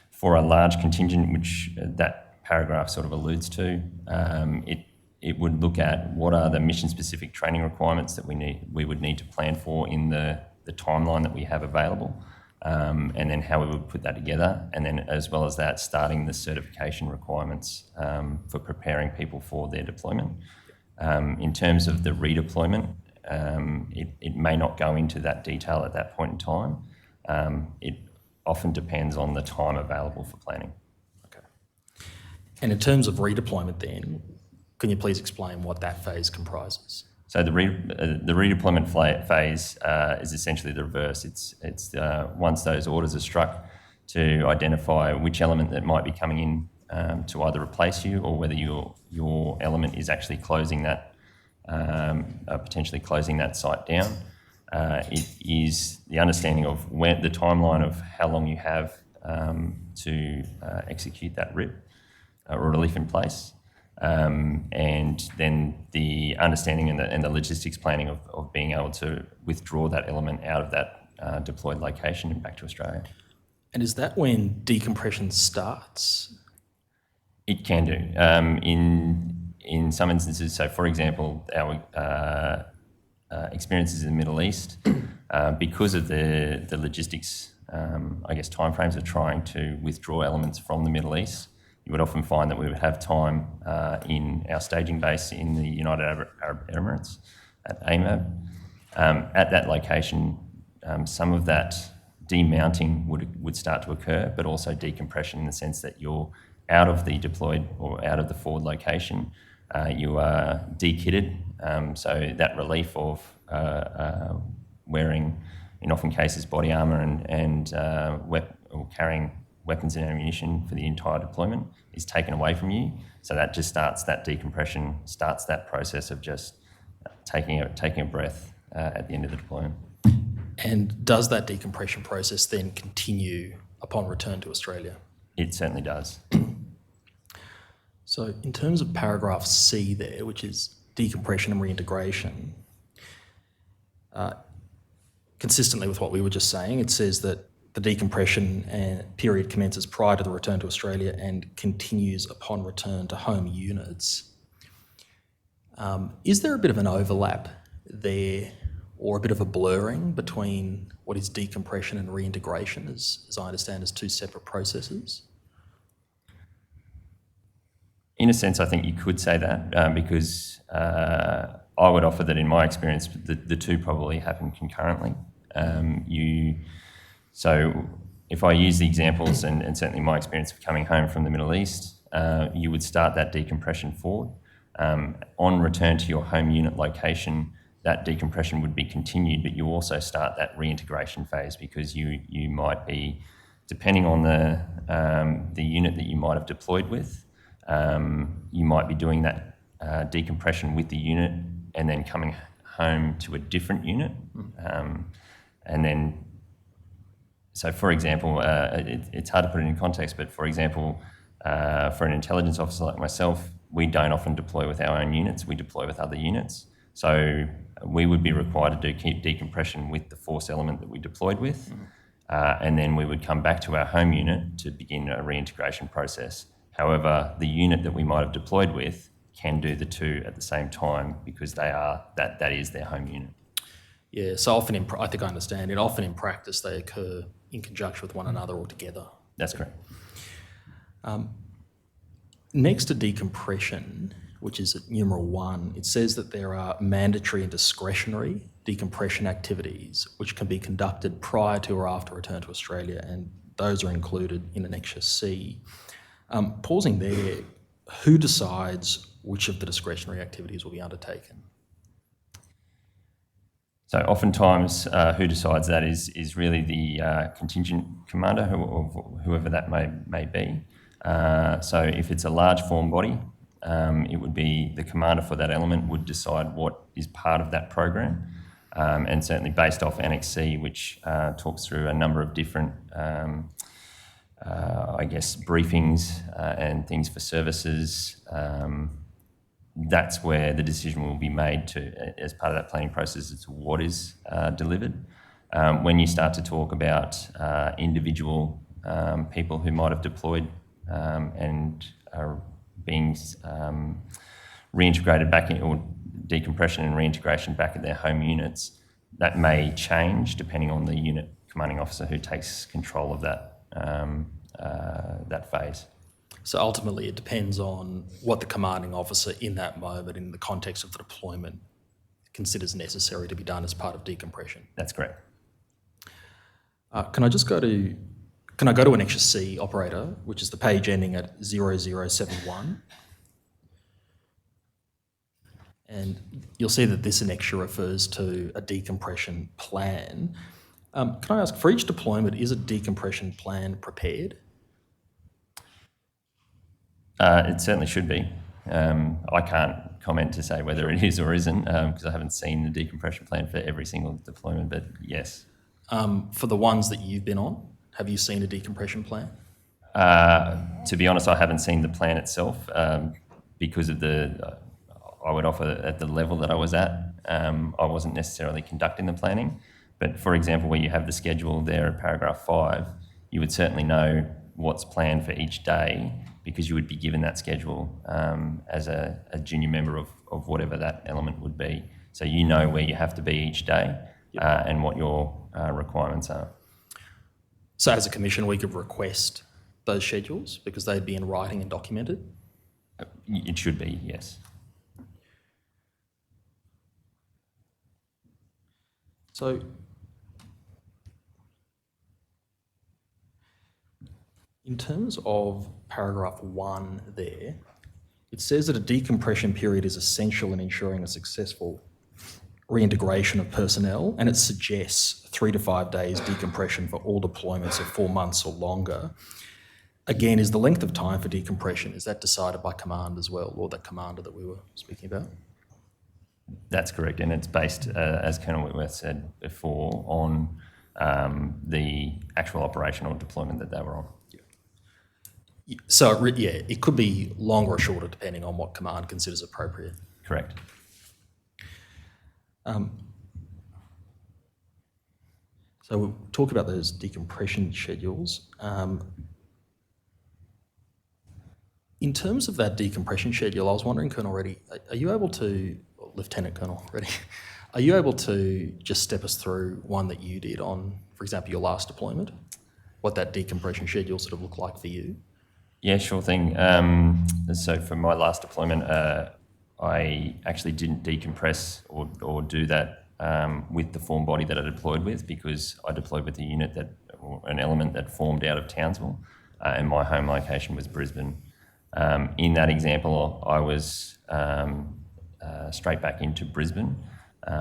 For a large contingent, which that paragraph sort of alludes to, it would look at what are the mission-specific training requirements that we would need to plan for in the timeline that we have available, and then how we would put that together, and then as well as that, starting the certification requirements for preparing people for their deployment. In terms of the redeployment, it may not go into that detail at that point in time. It often depends on the time available for planning. Okay. And in terms of redeployment then, can you please explain what that phase comprises? So the redeployment phase is essentially the reverse. It's once those orders are struck, to identify which element that might be coming in to either replace you, or whether your element is actually closing that, potentially closing that site down. It is the understanding of when the timeline of how long you have to execute that RIP or relief in place. And then the understanding and the logistics planning of being able to withdraw that element out of that deployed location and back to Australia. And is that when decompression starts? It can do. In some instances, so for example, our experiences in the Middle East, because of the logistics, timeframes of trying to withdraw elements from the Middle East, you would often find that we would have time in our staging base in the United Arab Emirates at AMAB. At that location, some of that demounting would start to occur, but also decompression in the sense that you're out of the deployed or out of the forward location. You are de-kitted, so that relief of wearing, in often cases, body armour and or carrying weapons and ammunition for the entire deployment is taken away from you. So that just starts that decompression, starts that process of just taking a breath at the end of the deployment. And does that decompression process then continue upon return to Australia? It certainly does. So in terms of paragraph C there, which is decompression and reintegration, consistently with what we were just saying, it says that the decompression period commences prior to the return to Australia and continues upon return to home units. Is there a bit of an overlap there, or a bit of a blurring between what is decompression and reintegration, as I understand, as two separate processes? In a sense, I think you could say that, because I would offer that in my experience, the two probably happen concurrently. So if I use the examples, and certainly my experience of coming home from the Middle East, you would start that decompression forward. On return to your home unit location, that decompression would be continued, but you also start that reintegration phase, because you might be, depending on the unit that you might have deployed with, you might be doing that decompression with the unit and then coming home to a different unit. And then, so for example, it's hard to put it in context, but for example, for an intelligence officer like myself, we don't often deploy with our own units, we deploy with other units. So we would be required to do decompression with the force element that we deployed with, and then we would come back to our home unit to begin a reintegration process. However, the unit that we might have deployed with can do the two at the same time, because that is their home unit. Yeah, so often, I think I understand it, often in practice they occur in conjunction with one another or together. That's correct. Next to decompression, which is at numeral 1, it says that there are mandatory and discretionary decompression activities which can be conducted prior to or after return to Australia, and those are included in Annexure C. Pausing there, who decides which of the discretionary activities will be undertaken? So oftentimes, who decides that is really the contingent commander, whoever that may be. So if it's a large form body, it would be the commander for that element would decide what is part of that program. And certainly based off Annex C, which talks through a number of different, briefings and things for services, that's where the decision will be made as part of that planning process as to what is delivered. When you start to talk about individual people who might have deployed and are being reintegrated back in, or decompression and reintegration back at their home units, that may change depending on the unit commanding officer who takes control of that phase. So ultimately, it depends on what the commanding officer in that moment, in the context of the deployment, considers necessary to be done as part of decompression. That's correct. Can I go to Annexure C, operator, which is the page ending at 0071? And you'll see that this annexure refers to a decompression plan. Can I ask, for each deployment, is a decompression plan prepared? It certainly should be. I can't comment to say whether it is or isn't because I haven't seen the decompression plan for every single deployment, but yes. For the ones that you've been on, have you seen a decompression plan? To be honest, I haven't seen the plan itself because of I would offer at the level that I was at, I wasn't necessarily conducting the planning. But for example, where you have the schedule there in paragraph 5, you would certainly know what's planned for each day because you would be given that schedule as a junior member of whatever that element would be. So you know where you have to be each day and what your requirements are. So as a commission, we could request those schedules because they'd be in writing and documented? It should be, yes. So in terms of paragraph 1 there, it says that a decompression period is essential in ensuring a successful reintegration of personnel, and it suggests 3 to 5 days decompression for all deployments of 4 months or longer. Again, is the length of time for decompression, is that decided by command as well, or that commander that we were speaking about? That's correct, and it's based, as Colonel Whitworth said before, on the actual operational deployment that they were on. So, it could be longer or shorter depending on what command considers appropriate. Correct. So we'll talk about those decompression schedules. In terms of that decompression schedule, I was wondering, Colonel Reddy, are you able to, Lieutenant Colonel Reddy, are you able to just step us through one that you did on, for example, your last deployment? What that decompression schedule sort of looked like for you? Yeah, sure thing. So for my last deployment, I actually didn't decompress or do that with the form body that I deployed with because I deployed with a unit or an element that formed out of Townsville, and my home location was Brisbane. In that example, I was straight back into Brisbane,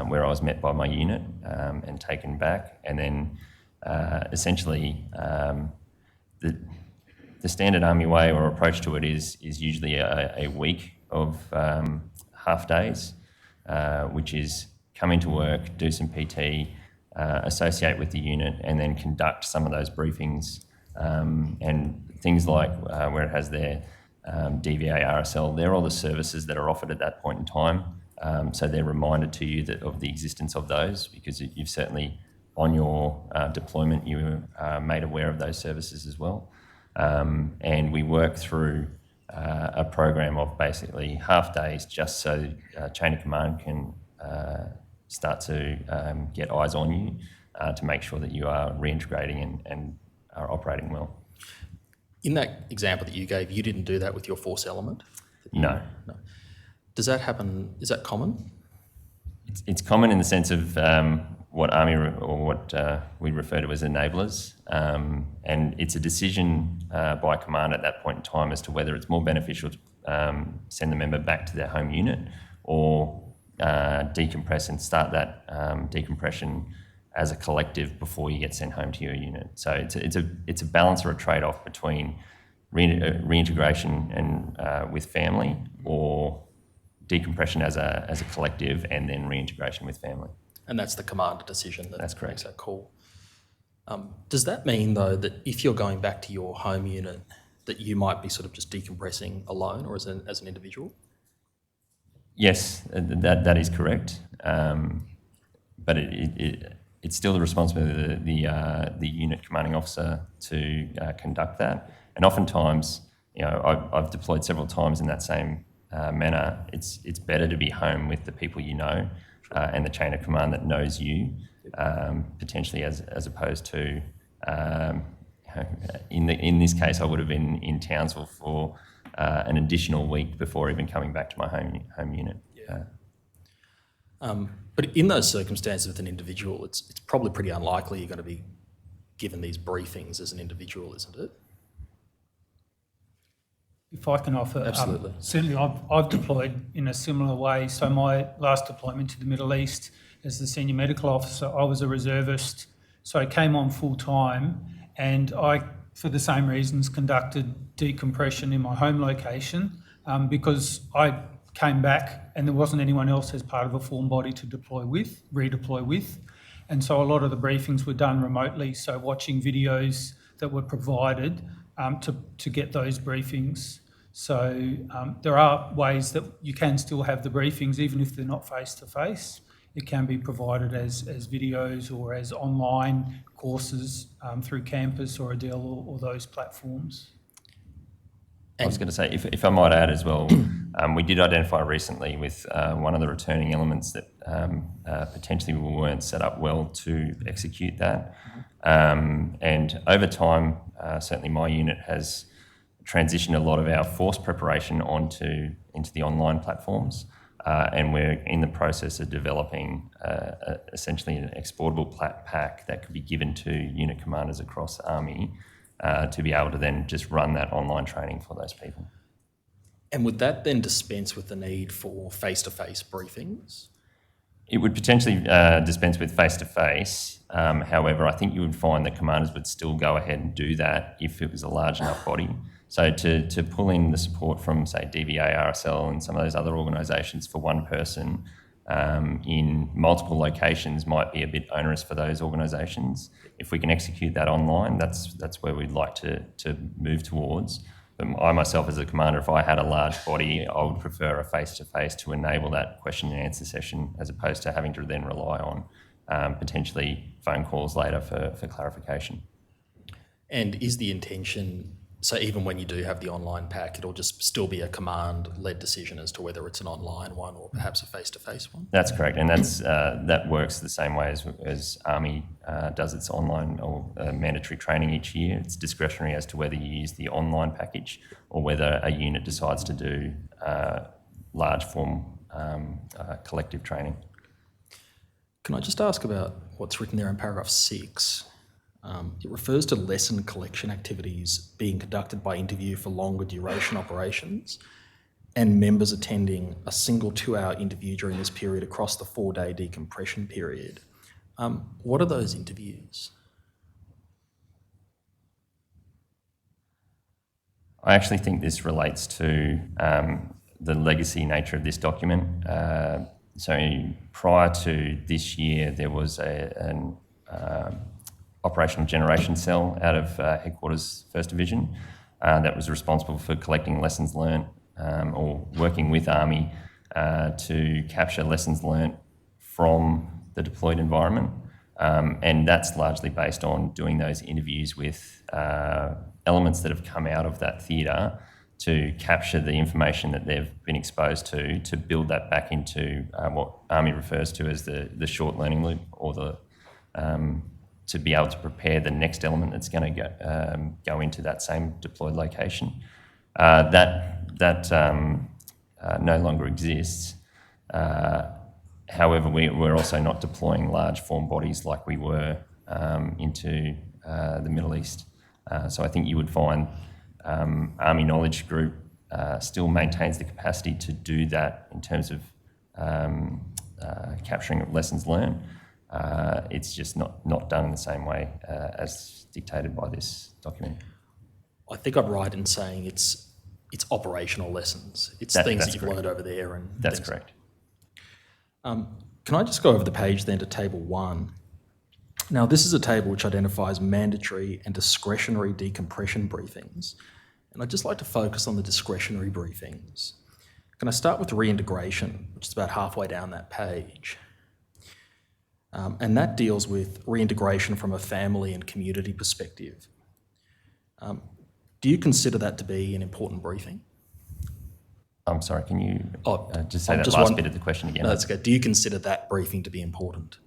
where I was met by my unit and taken back, and then essentially the standard Army way or approach to it is usually a week of half days, which is come into work, do some PT, associate with the unit, and then conduct some of those briefings and things like where it has their DVA, RSL, they're all the services that are offered at that point in time. So they're reminded to you of the existence of those because you've certainly, on your deployment, you were made aware of those services as well. And we work through a program of basically half days just so chain of command can start to get eyes on you to make sure that you are reintegrating and are operating well. In that example that you gave, you didn't do that with your force element? No. Does that happen? Is that common? It's common in the sense of what Army or what we refer to as enablers, and it's a decision by command at that point in time as to whether it's more beneficial to send the member back to their home unit or decompress and start that decompression as a collective before you get sent home to your unit. So it's a balance or a trade-off between reintegration and with family, or decompression as a collective, and then reintegration with family. And that's the commander decision that That's correct. makes that call. Does that mean, though, that if you're going back to your home unit, that you might be sort of just decompressing alone or as an individual? Yes, that is correct. But it's still the responsibility of the unit commanding officer to conduct that. And oftentimes, I've deployed several times in that same manner. It's better to be home with the people you know and the chain of command that knows you, potentially as opposed to, in this case, I would have been in Townsville for an additional week before even coming back to my home unit. Yeah. But in those circumstances with an individual, it's probably pretty unlikely you're going to be given these briefings as an individual, isn't it? If I can offer, Absolutely. Certainly I've deployed in a similar way. So my last deployment to the Middle East as the senior medical officer, I was a reservist, so I came on full time, and I, for the same reasons, conducted decompression in my home location because I came back and there wasn't anyone else as part of a form body to redeploy with. And so a lot of the briefings were done remotely, so watching videos that were provided to get those briefings. So there are ways that you can still have the briefings, even if they're not face-to-face. It can be provided as videos or as online courses through Campus or Adele or those platforms. I was going to say, if I might add as well, we did identify recently with one of the returning elements that potentially weren't set up well to execute that. And over time, certainly my unit has transitioned a lot of our force preparation into the online platforms. And we're in the process of developing essentially an exportable pack that could be given to unit commanders across Army to be able to then just run that online training for those people. And would that then dispense with the need for face-to-face briefings? It would potentially dispense with face-to-face. However, I think you would find that commanders would still go ahead and do that if it was a large enough body. So to pull in the support from, say, DVA, RSL and some of those other organisations for one person in multiple locations might be a bit onerous for those organisations. If we can execute that online, that's where we'd like to move towards. But I myself as a commander, if I had a large body, I would prefer a face-to-face to enable that question and answer session as opposed to having to then rely on potentially phone calls later for clarification. And is the intention, so even when you do have the online pack, it'll just still be a command-led decision as to whether it's an online one or perhaps a face-to-face one? That's correct, and that works the same way as Army does its online or mandatory training each year. It's discretionary as to whether you use the online package or whether a unit decides to do large form collective training. Can I just ask about what's written there in paragraph 6? It refers to lesson collection activities being conducted by interview for longer duration operations and members attending a single 2-hour interview during this period across the 4-day decompression period. What are those interviews? I actually think this relates to the legacy nature of this document. So prior to this year, there was an operational generation cell out of Headquarters 1st Division that was responsible for collecting lessons learnt or working with Army to capture lessons learnt from the deployed environment. And that's largely based on doing those interviews with elements that have come out of that theatre to capture the information that they've been exposed to build that back into what Army refers to as the short learning loop, or to be able to prepare the next element that's going to go into that same deployed location. That no longer exists. However, we're also not deploying large form bodies like we were into the Middle East. So I think you would find Army Knowledge Group still maintains the capacity to do that in terms of capturing of lessons learned. It's just not done in the same way as dictated by this document. I think I'm right in saying it's operational lessons. It's things that you've learned over there. And that's correct. Can I just go over the page then to Table 1? Now, this is a table which identifies mandatory and discretionary decompression briefings. And I'd just like to focus on the discretionary briefings. Can I start with reintegration, which is about halfway down that page? And that deals with reintegration from a family and community perspective. Do you consider that to be an important briefing? I'm sorry, can you just say that last bit of the question again? No, that's okay. Do you consider that briefing to be important?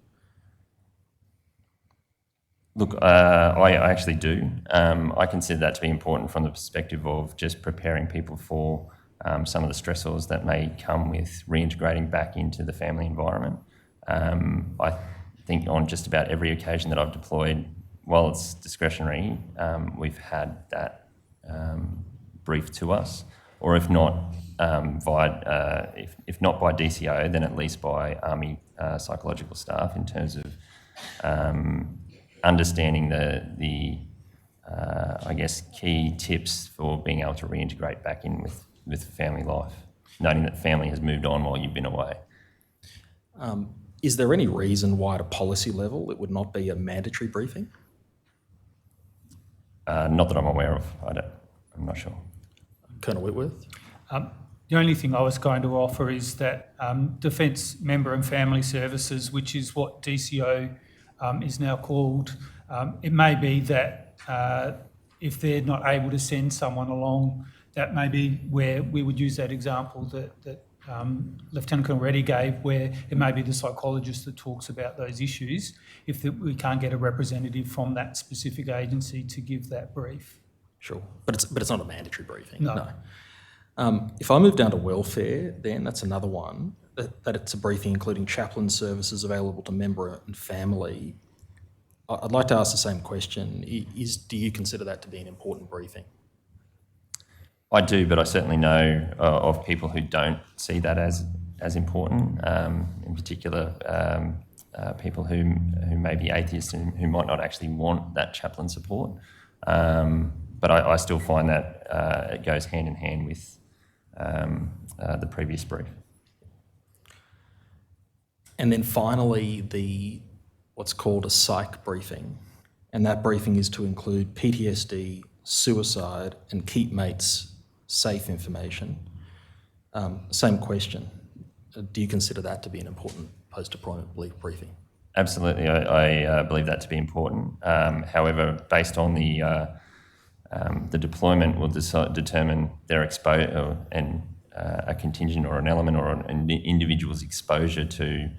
Look, I actually do. I consider that to be important from the perspective of just preparing people for some of the stressors that may come with reintegrating back into the family environment. I think on just about every occasion that I've deployed, while it's discretionary, we've had that briefed to us, or if not if not by DCO, then at least by Army psychological staff in terms of understanding the I guess key tips for being able to reintegrate back in with family life, noting that family has moved on while you've been away. Is there any reason why at a policy level it would not be a mandatory briefing? Not that I'm aware of. I'm not sure. Colonel Whitworth? The only thing I was going to offer is that Defence Member and Family Services, which is what DCO is now called, it may be that if they're not able to send someone along, that may be where we would use that example that Lieutenant Colonel Reddy gave, where it may be the psychologist that talks about those issues if we can't get a representative from that specific agency to give that brief. Sure, but it's not a mandatory briefing. No. If I move down to welfare, then that's another one, that it's a briefing including chaplain services available to member and family. I'd like to ask the same question. Do you consider that to be an important briefing? I do, but I certainly know of people who don't see that as important, in particular people who may be atheists and who might not actually want that chaplain support. But I still find that it goes hand in hand with the previous brief. And then finally, what's called a psych briefing. And that briefing is to include PTSD, suicide, and keep mates safe information. Same question. Do you consider that to be an important post-deployment briefing? Absolutely, I believe that to be important. However, based on the deployment will determine their exposure and a contingent or an element or an individual's exposure to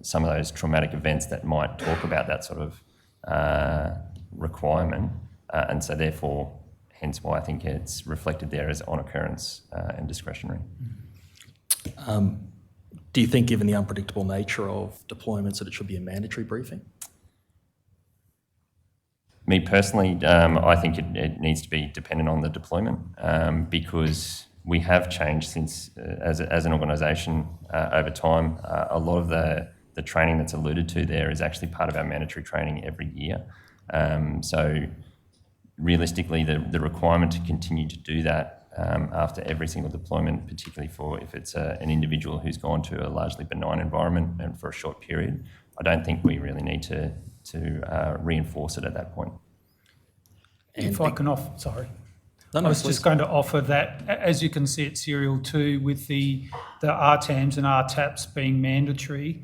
some of those traumatic events that might talk about that sort of requirement. And so therefore, hence why I think it's reflected there as on occurrence and discretionary. Do you think, given the unpredictable nature of deployments, that it should be a mandatory briefing? Me personally, I think it needs to be dependent on the deployment because we have changed since, as an organisation over time. A lot of the training that's alluded to there is actually part of our mandatory training every year. So realistically, the requirement to continue to do that after every single deployment, particularly for if it's an individual who's gone to a largely benign environment and for a short period, I don't think we really need to reinforce it at that point. If I can offer, sorry. No, I was just going to offer that, as you can see at Serial 2, with the RTAMs and RTAPs being mandatory,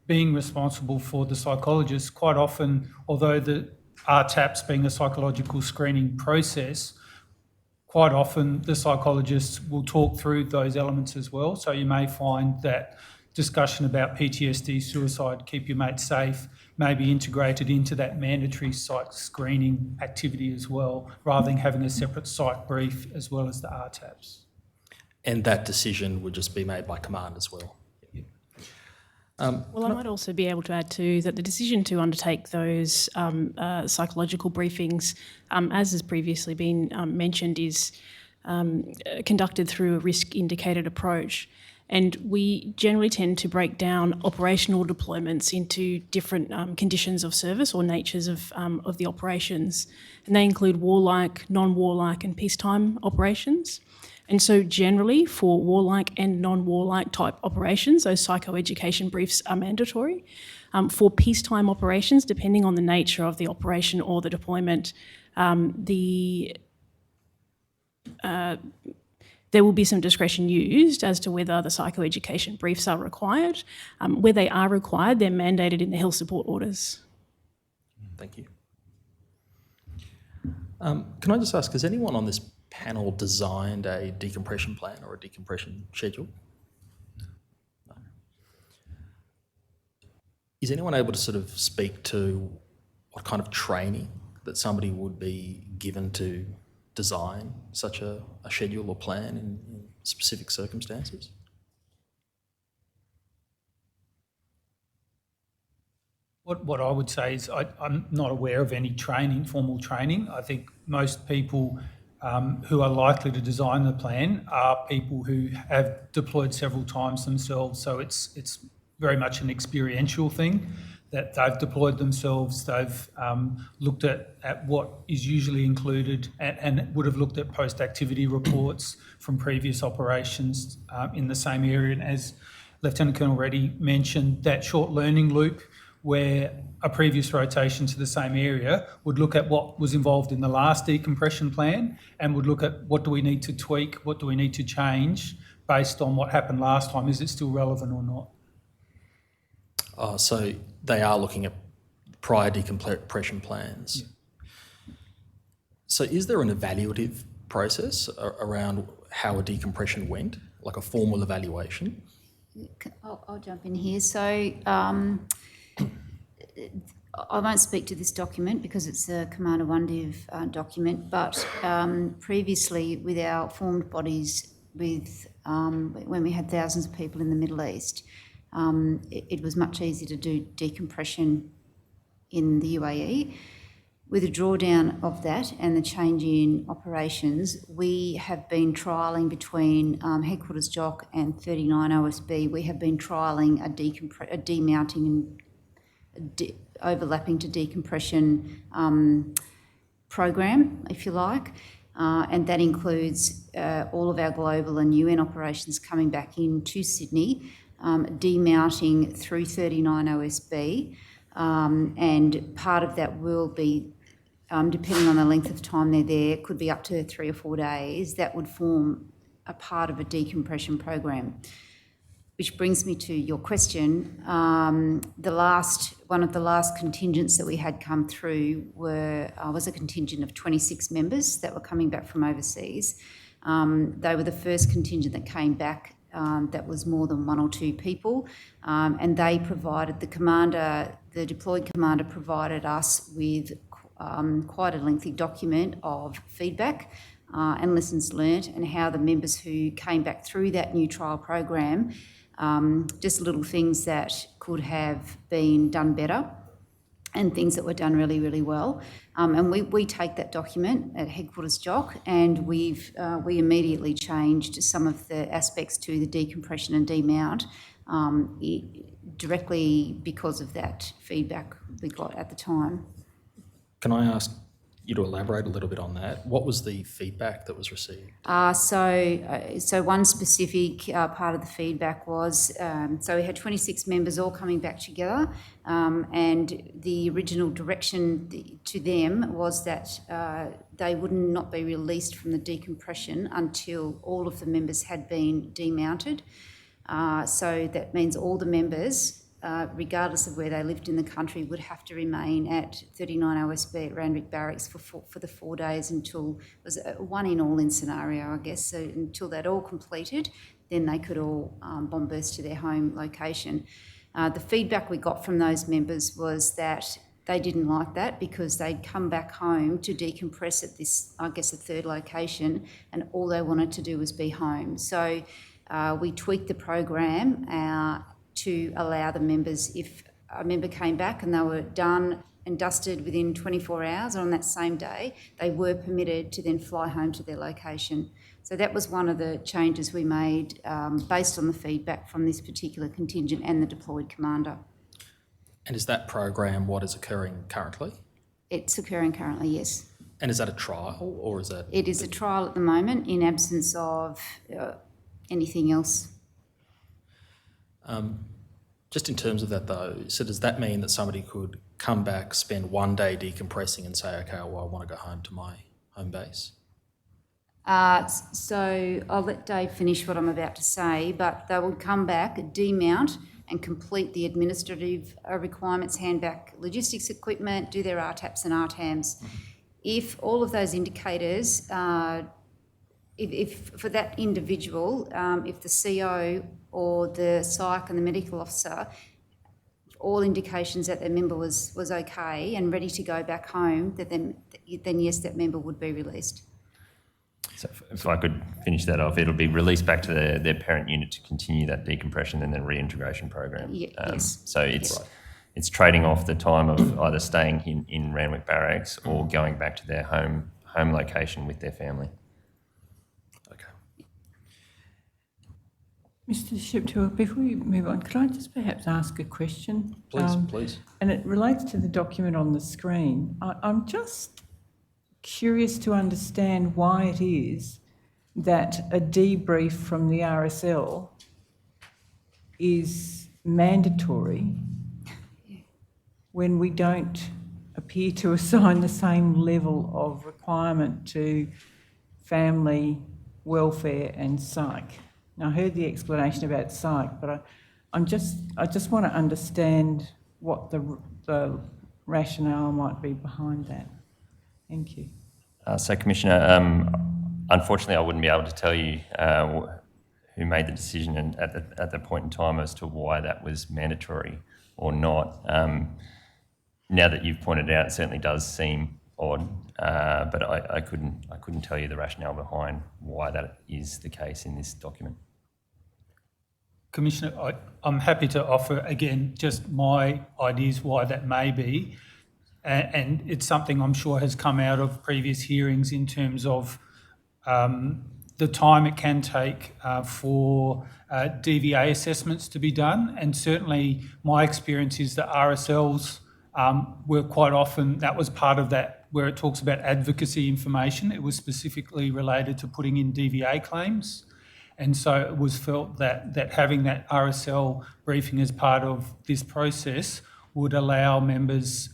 being responsible for the psychologist, quite often, although the RTAPs being a psychological screening process, quite often the psychologists will talk through those elements as well. So you may find that discussion about PTSD, suicide, keep your mate safe, may be integrated into that mandatory psych screening activity as well, rather than having a separate psych brief as well as the RTAPs. And that decision would just be made by command as well. Well, I might also be able to add too that the decision to undertake those psychological briefings, as has previously been mentioned, is conducted through a risk-indicated approach. And we generally tend to break down operational deployments into different conditions of service or natures of the operations. And they include warlike, non-warlike and peacetime operations. And so generally for warlike and non-warlike type operations, those psychoeducation briefs are mandatory. For peacetime operations, depending on the nature of the operation or the deployment, there will be some discretion used as to whether the psychoeducation briefs are required. Where they are required, they're mandated in the health support orders. Thank you. Can I just ask, has anyone on this panel designed a decompression plan or a decompression schedule? No. Is anyone able to sort of speak to what kind of training that somebody would be given to design such a schedule or plan in specific circumstances? What I would say is I'm not aware of any training, formal training. I think most people who are likely to design the plan are people who have deployed several times themselves. So it's very much an experiential thing that they've deployed themselves. They've looked at what is usually included and would have looked at post-activity reports from previous operations in the same area. And as Lieutenant Colonel Reddy mentioned, that short learning loop where a previous rotation to the same area would look at what was involved in the last decompression plan and would look at what do we need to tweak, what do we need to change based on what happened last time. Is it still relevant or not? So they are looking at prior decompression plans. Yeah. So is there an evaluative process around how a decompression went, like a formal evaluation? I'll jump in here. So I won't speak to this document because it's a Commander 1Div document, but previously with our formed bodies when we had thousands of people in the Middle East, it was much easier to do decompression in the UAE. With the drawdown of that and the change in operations, we have been trialling between Headquarters JOC and 39 OSB. We have been trialling a demounting and overlapping to decompression program, if you like, and that includes all of our global and UN operations coming back into Sydney, demounting through 39 OSB, and part of that will be, depending on the length of time they're there, could be up to 3 or 4 days. That would form a part of a decompression program. Which brings me to your question. One of the last contingents that we had come through was a contingent of 26 members that were coming back from overseas. They were the first contingent that came back that was more than 1 or 2 people, and they provided the deployed commander provided us with quite a lengthy document of feedback and lessons learnt, and how the members who came back through that new trial program, just little things that could have been done better and things that were done really, really well. And we take that document at Headquarters JOC, and we immediately changed some of the aspects to the decompression and demount directly because of that feedback we got at the time. Can I ask you to elaborate a little bit on that? What was the feedback that was received? So one specific part of the feedback was, so we had 26 members all coming back together, and the original direction to them was that they would not be released from the decompression until all of the members had been demounted. So that means all the members, regardless of where they lived in the country, would have to remain at 39 OSB at Randwick Barracks for the 4 days until, it was a one in all in scenario, I guess, so until that all completed, then they could all bomb burst to their home location. The feedback we got from those members was that they didn't like that because they'd come back home to decompress at this, I guess, a third location, and all they wanted to do was be home. So we tweaked the program to allow the members, if a member came back and they were done and dusted within 24 hours or on that same day, they were permitted to then fly home to their location. So that was one of the changes we made based on the feedback from this particular contingent and the deployed commander. And is that program what is occurring currently? It's occurring currently, yes. And is that a trial or is that? It is a trial at the moment in absence of anything else. Just in terms of that though, so does that mean that somebody could come back, spend one day decompressing and say, okay, well, I want to go home to my home base? So I'll let Dave finish what I'm about to say, but they would come back, demount and complete the administrative requirements, hand back logistics equipment, do their RTAPs and RTAMs. If all of those indicators, if for that individual, if the CO or the psych and the medical officer, all indications that their member was okay and ready to go back home, then yes, that member would be released. So if I could finish that off, it'll be released back to their parent unit to continue that decompression and then reintegration program. Yes. So it's trading off the time of either staying in Randwick Barracks or going back to their home location with their family. Mr. Shiptour, before you move on, could I just perhaps ask a question? Please. And it relates to the document on the screen. I'm just curious to understand why it is that a debrief from the RSL is mandatory when we don't appear to assign the same level of requirement to family, welfare and psych. Now, I heard the explanation about psych, but I just want to understand what the rationale might be behind that. Thank you. So, Commissioner, unfortunately, I wouldn't be able to tell you who made the decision and at the point in time as to why that was mandatory or not. Now that you've pointed it out, it certainly does seem odd, but I couldn't tell you the rationale behind why that is the case in this document. Commissioner, I'm happy to offer again just my ideas why that may be, and it's something I'm sure has come out of previous hearings in terms of the time it can take for DVA assessments to be done, and certainly my experience is that RSLs were quite often, that was part of that where it talks about advocacy information. It was specifically related to putting in DVA claims. And so it was felt that having that RSL briefing as part of this process would allow members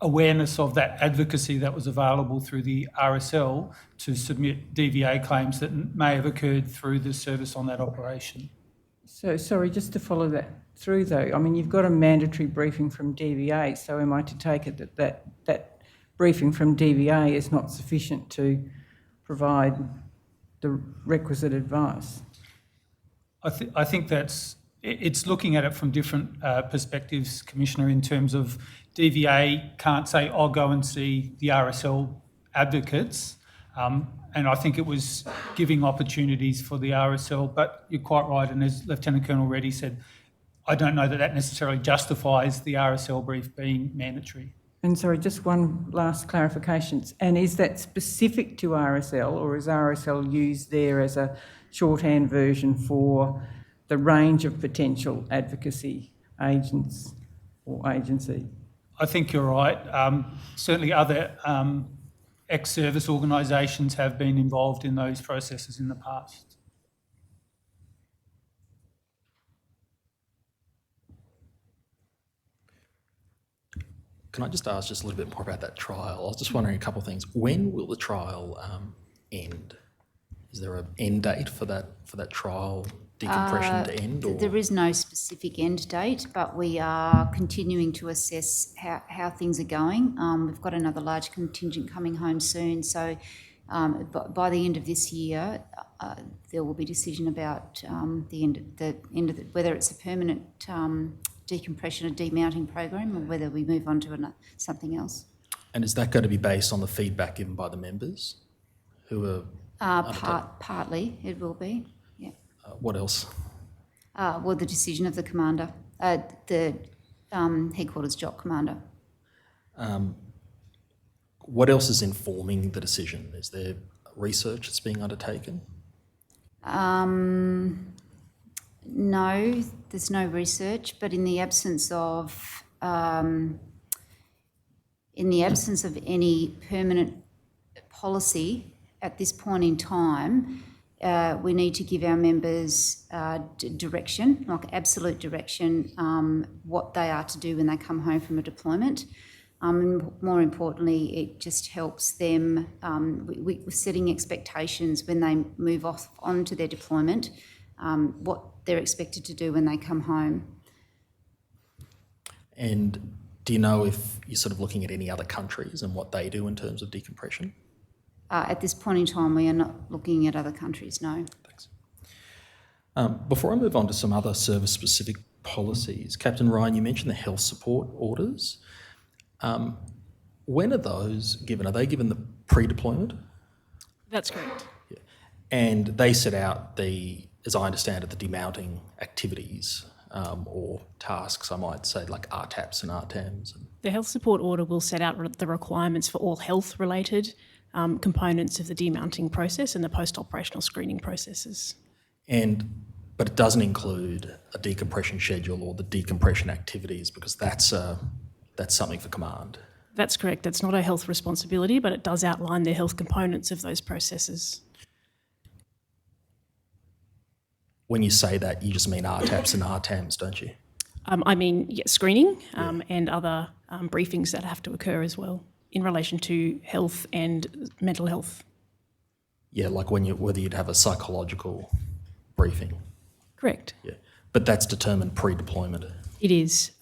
awareness of that advocacy that was available through the RSL to submit DVA claims that may have occurred through the service on that operation. So, sorry, just to follow that through though, I mean, you've got a mandatory briefing from DVA, so am I to take it that briefing from DVA is not sufficient to provide the requisite advice? I think it's looking at it from different perspectives, Commissioner, in terms of DVA can't say, I'll go and see the RSL advocates. And I think it was giving opportunities for the RSL, but you're quite right. And as Lieutenant Colonel Reddy said, I don't know that necessarily justifies the RSL brief being mandatory. And sorry, just one last clarification. And is that specific to RSL, or is RSL used there as a shorthand version for the range of potential advocacy agents or agency? I think you're right. Certainly other ex-service organisations have been involved in those processes in the past. Can I just ask just a little bit more about that trial? I was just wondering a couple of things. When will the trial end? Is there an end date for that trial decompression to end? Or? There is no specific end date, but we are continuing to assess how things are going. We've got another large contingent coming home soon, so by the end of this year, there will be a decision about the end of whether it's a permanent decompression or demounting program, or whether we move on to something else. And is that going to be based on the feedback given by the members who are Partly it will be, yeah. what else? Well, the decision of the commander, the headquarters JOC commander. What else is informing the decision? Is there research that's being undertaken? No, there's no research, but in the absence of any permanent policy at this point in time, we need to give our members direction, like absolute direction, what they are to do when they come home from a deployment. And more importantly, it just helps them with setting expectations when they move off onto their deployment, what they're expected to do when they come home. And do you know if you're sort of looking at any other countries and what they do in terms of decompression? At this point in time, we are not looking at other countries, no. Thanks. Before I move on to some other service-specific policies, Captain Ryan, you mentioned the health support orders. When are those given? Are they given the pre-deployment? That's correct. Yeah. And they set out as I understand it, the demounting activities or tasks, I might say, like RTAPs and RTAMs. The health support order will set out the requirements for all health-related components of the demounting process and the post-operational screening processes. But it doesn't include a decompression schedule or the decompression activities, because that's something for command. That's correct. That's not a health responsibility, but it does outline the health components of those processes. When you say that, you just mean RTAPs and RTAMs, don't you? I mean, screening and other briefings that have to occur as well in relation to health and mental health. Yeah, like whether you'd have a psychological briefing. Correct. Yeah, but that's determined pre-deployment. It is.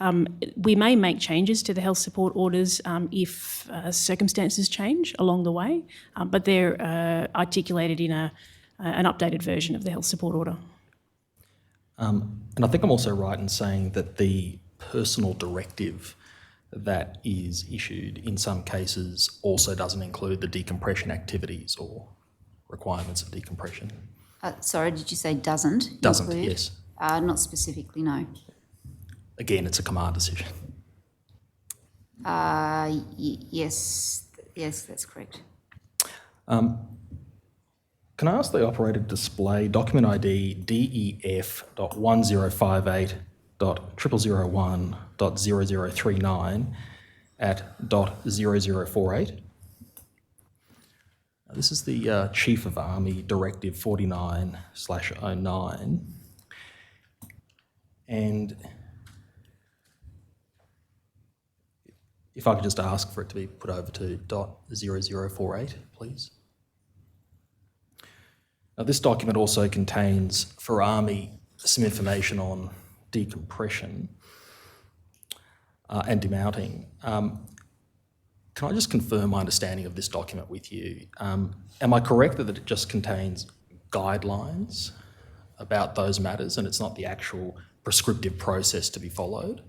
We may make changes to the health support orders if circumstances change along the way, but they're articulated in an updated version of the health support order. And I think I'm also right in saying that the personal directive that is issued in some cases also doesn't include the decompression activities or requirements of decompression. Sorry, did you say doesn't? Doesn't, include? yes. Not specifically, no. Again, it's a command decision. Yes, that's correct. Can I ask the operator to display document ID DEF.1058.0001.0039 at .0048? This is the Chief of Army Directive 49/09. And if I could just ask for it to be put over to .0048, please. Now, this document also contains, for Army, some information on decompression and demounting. Can I just confirm my understanding of this document with you? Am I correct that it just contains guidelines about those matters and it's not the actual prescriptive process to be followed?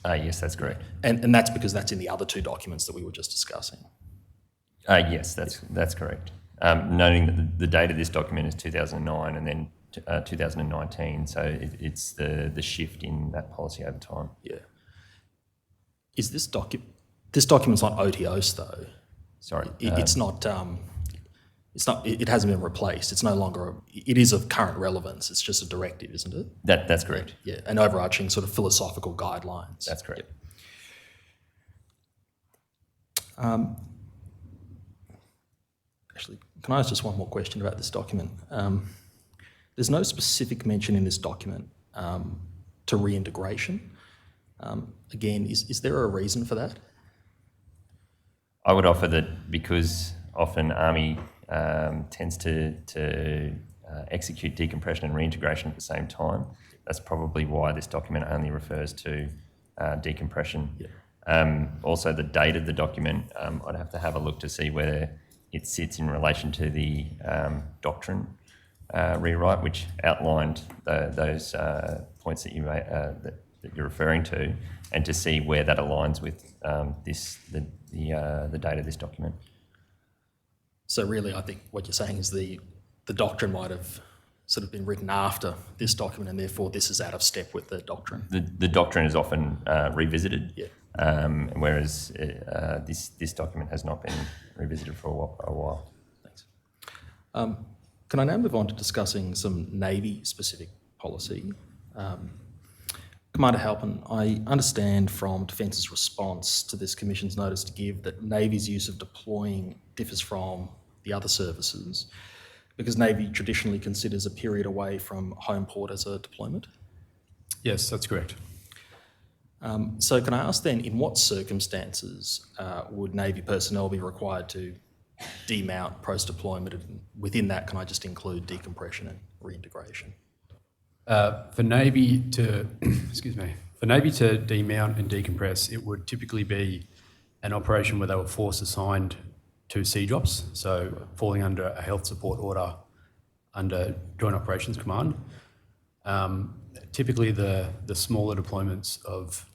Yes, that's correct. And that's because that's in the other two documents that we were just discussing? Yes, that's correct. Noting that the date of this document is 2009 and then 2019, so it's the shift in that policy over time. Yeah. Is this document's not OTOS though? Sorry, it's not. It hasn't been replaced. It's no longer. It is of current relevance. It's just a directive, isn't it? That's correct. Yeah, an overarching sort of philosophical guidelines. That's correct. Actually, can I ask just one more question about this document? There's no specific mention in this document to reintegration. Again, is there a reason for that? I would offer that because often Army tends to execute decompression and reintegration at the same time. That's probably why this document only refers to decompression. Yeah. Also, the date of the document, I'd have to have a look to see where it sits in relation to the doctrine rewrite, which outlined those points that you made, that you're referring to, and to see where that aligns with the date of this document. So really, I think what you're saying is the doctrine might have sort of been written after this document, and therefore this is out of step with the doctrine. The doctrine is often revisited, yeah. Whereas this document has not been revisited for a while. Thanks. Can I now move on to discussing some Navy-specific policy? Commander Halpin, I understand from Defence's response to this Commission's notice to give that Navy's use of deploying differs from the other services because Navy traditionally considers a period away from home port as a deployment. Yes, that's correct. So can I ask then, in what circumstances would Navy personnel be required to demount post-deployment? And within that, can I just include decompression and reintegration? For Navy to, for Navy to demount and decompress, it would typically be an operation where they were force assigned to sea drops, so falling under a health support order under Joint Operations Command. Typically the smaller deployments of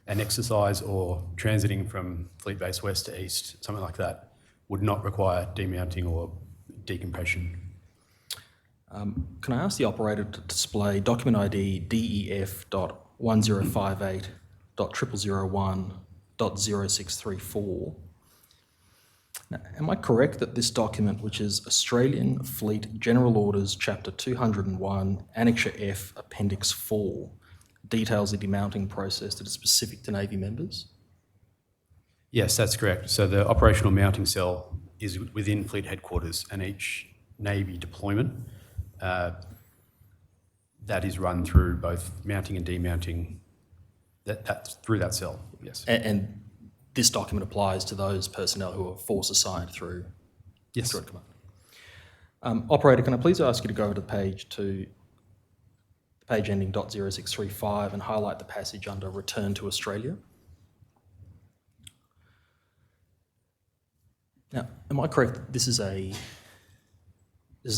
an exercise or transiting from Fleet Base West to East, something like that, would not require demounting or decompression. Can I ask the operator to display document ID DEF.1058.0001.0634? Now, am I correct that this document, which is Australian Fleet General Orders Chapter 201, Annexure F, Appendix 4, details the demounting process that is specific to Navy members? Yes, that's correct. So the operational mounting cell is within Fleet Headquarters, and each Navy deployment that is run through both mounting and demounting that's through that cell, yes. And this document applies to those personnel who are force assigned through Joint Command. Operator, can I please ask you to go over to the page ending .0635 and highlight the passage under Return to Australia? Now, am I correct that this is a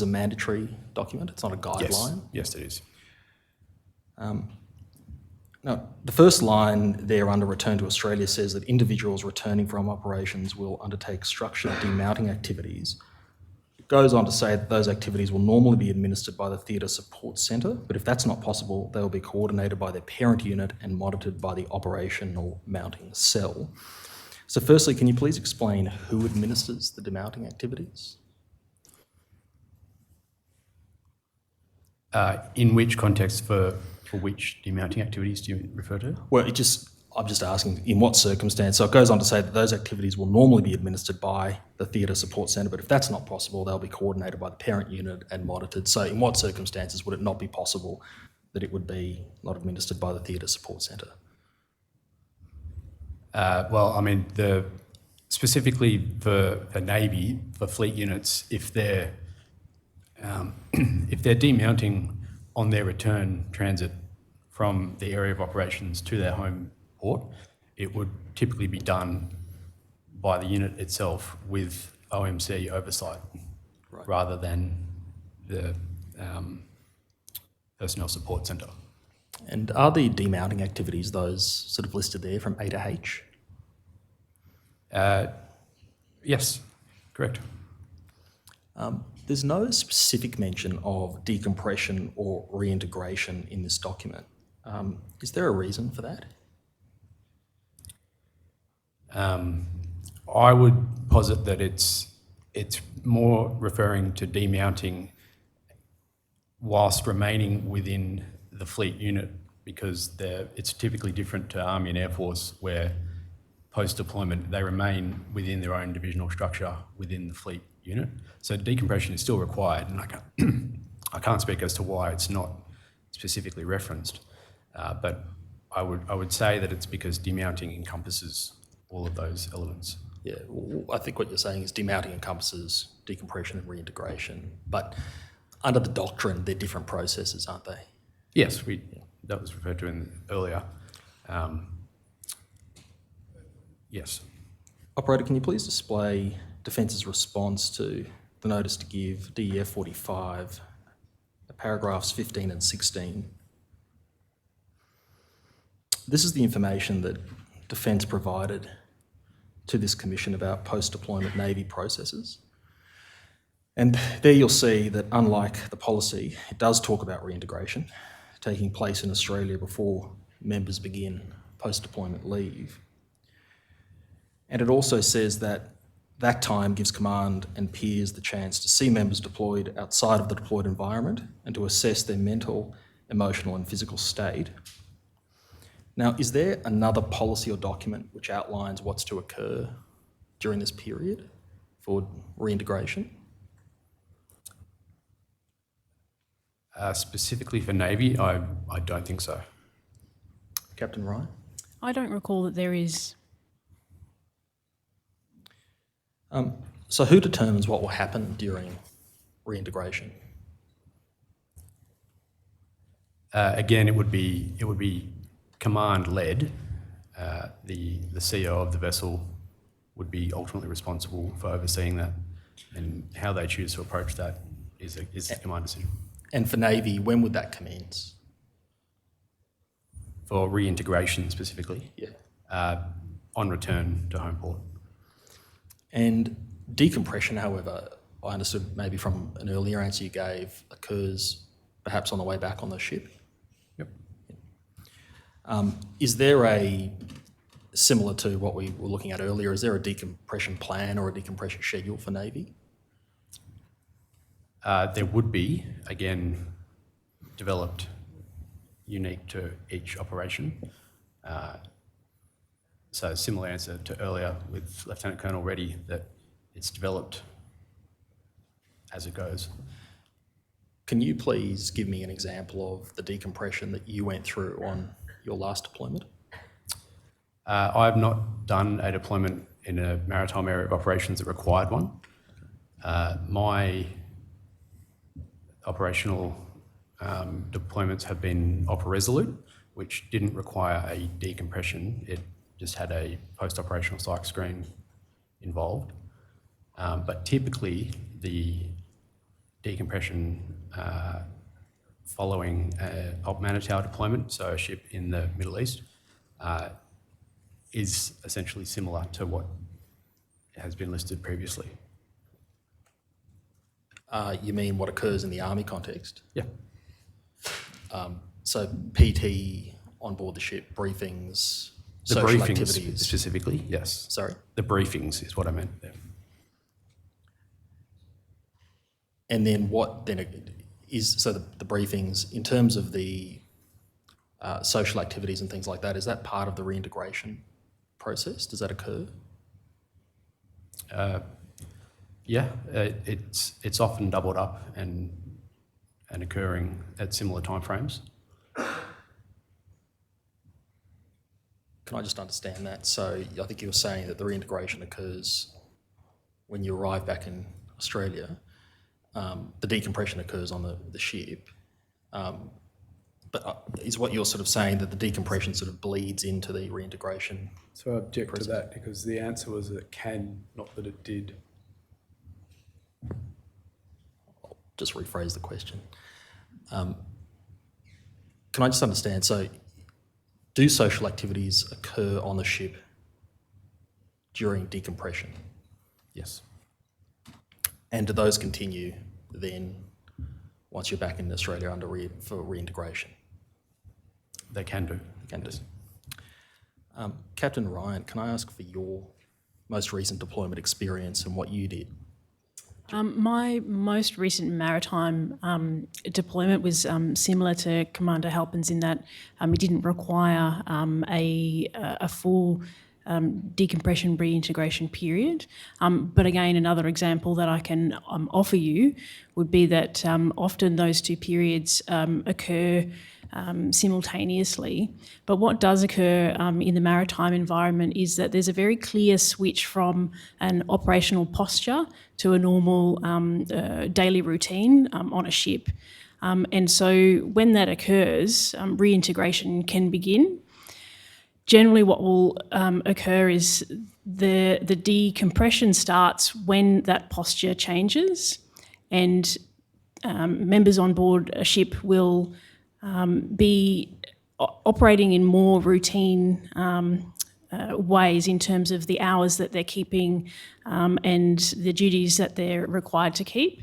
mandatory document? It's not a guideline? Yes, it is. Now, the first line there under Return to Australia says that individuals returning from operations will undertake structured demounting activities. It goes on to say that those activities will normally be administered by the Theatre Support Centre, but if that's not possible, they will be coordinated by their parent unit and monitored by the operational mounting cell. So firstly, can you please explain who administers the demounting activities? In which context for which demounting activities do you refer to? Well, I'm just asking in what circumstance. So it goes on to say that those activities will normally be administered by the Theatre Support Centre, but if that's not possible, they'll be coordinated by the parent unit and monitored. So in what circumstances would it not be possible that it would be not administered by the Theatre Support Centre? Well, I mean, specifically for Navy, for fleet units, if they're demounting on their return transit from the area of operations to their home port, it would typically be done by the unit itself with OMC oversight, rather than the Personnel Support Centre. And are the demounting activities those sort of listed there from A to H? Yes, correct. There's no specific mention of decompression or reintegration in this document. Is there a reason for that? I would posit that it's more referring to demounting whilst remaining within the fleet unit, because it's typically different to Army and Air Force, where post-deployment they remain within their own divisional structure within the fleet unit. So decompression is still required, and I can't speak as to why it's not specifically referenced, but I would say that it's because demounting encompasses all of those elements. Yeah, well, I think what you're saying is demounting encompasses decompression and reintegration, but under the doctrine, they're different processes, aren't they? Yes, that was referred to earlier. Yes. Operator, can you please display Defence's response to the notice to give, DEF 45, paragraphs 15 and 16? this is the information that Defence provided to this commission about post-deployment Navy processes. And there you'll see that unlike the policy, it does talk about reintegration taking place in Australia before members begin post-deployment leave. And it also says that that time gives command and peers the chance to see members deployed outside of the deployed environment and to assess their mental, emotional and physical state. Now, is there another policy or document which outlines what's to occur during this period for reintegration? Specifically for Navy, I don't think so. Captain Ryan? I don't recall that there is. So who determines what will happen during reintegration? Again, it would be command-led. The CEO of the vessel would be ultimately responsible for overseeing that, and how they choose to approach that is a command decision. And for Navy, when would that commence? For reintegration specifically? Yeah. On return to home port. And decompression, however, I understood maybe from an earlier answer you gave, occurs perhaps on the way back on the ship? Yep. Is there a, similar to what we were looking at earlier, is there a decompression plan or a decompression schedule for Navy? There would be, again, developed unique to each operation. So similar answer to earlier with Lieutenant Colonel Reddy, that it's developed as it goes. Can you please give me an example of the decompression that you went through on your last deployment? I have not done a deployment in a maritime area of operations that required one. My operational deployments have been Resolute, which didn't require a decompression. It just had a post-operational psych screen involved. But typically, the decompression following a Op Manitow deployment, so a ship in the Middle East, is essentially similar to what has been listed previously. You mean what occurs in the Army context? Yeah. So PT on board the ship, briefings, The social briefings activities. specifically, yes. Sorry? The briefings is what I meant there. And then what then is, so the briefings, in terms of the social activities and things like that, is that part of the reintegration process? Does that occur? Yeah, it's often doubled up and occurring at similar timeframes. Can I just understand that? So I think you were saying that the reintegration occurs when you arrive back in Australia. The decompression occurs on the ship. But is what you're sort of saying that the decompression sort of bleeds into the reintegration? So I object to that because the answer was that it can, not that it did. I'll just rephrase the question. Can I just understand, so do social activities occur on the ship during decompression? Yes. And do those continue then once you're back in Australia for reintegration? They can do. They can do. Captain Ryan, can I ask for your most recent deployment experience and what you did? My most recent maritime deployment was similar to Commander Halpin's in that it didn't require a full decompression reintegration period. But again, another example that I can offer you would be that often those two periods occur simultaneously. But what does occur in the maritime environment is that there's a very clear switch from an operational posture to a normal daily routine on a ship. And so when that occurs, reintegration can begin. Generally what will occur is the decompression starts when that posture changes, and members on board a ship will be operating in more routine ways in terms of the hours that they're keeping and the duties that they're required to keep.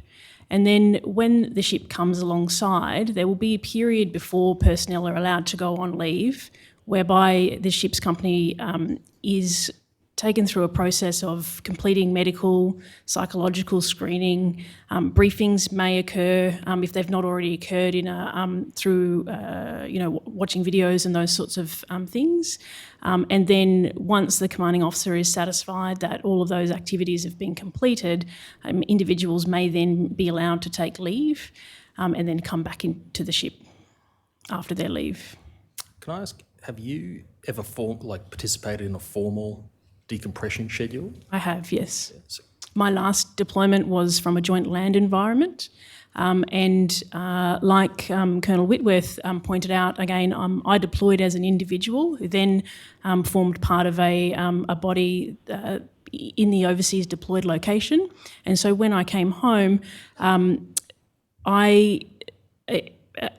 And then when the ship comes alongside, there will be a period before personnel are allowed to go on leave, whereby the ship's company is taken through a process of completing medical, psychological screening. Briefings may occur if they've not already occurred through watching videos and those sorts of things. And then once the commanding officer is satisfied that all of those activities have been completed, individuals may then be allowed to take leave and then come back into the ship after their leave. Can I ask, have you ever participated in a formal decompression schedule? I have, yes. My last deployment was from a joint land environment. Like Colonel Whitworth pointed out, again, I deployed as an individual who then formed part of a body in the overseas deployed location. And so when I came home,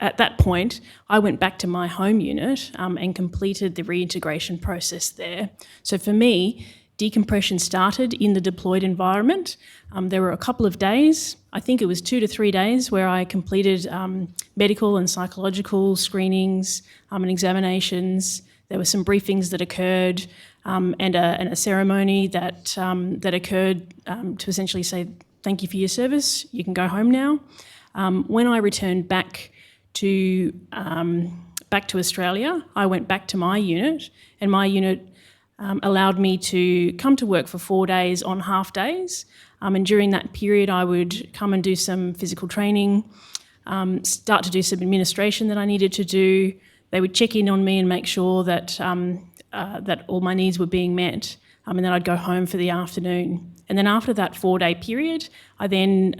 at that point, I went back to my home unit and completed the reintegration process there. So for me, decompression started in the deployed environment. There were a couple of days, I think it was 2 to 3 days, where I completed medical and psychological screenings and examinations. There were some briefings that occurred and a ceremony that occurred to essentially say, thank you for your service, you can go home now. When I returned back to Australia, I went back to my unit, and my unit allowed me to come to work for 4 days on half days. And during that period, I would come and do some physical training, start to do some administration that I needed to do. They would check in on me and make sure that that all my needs were being met. And then I'd go home for the afternoon. And then after that 4-day period, I then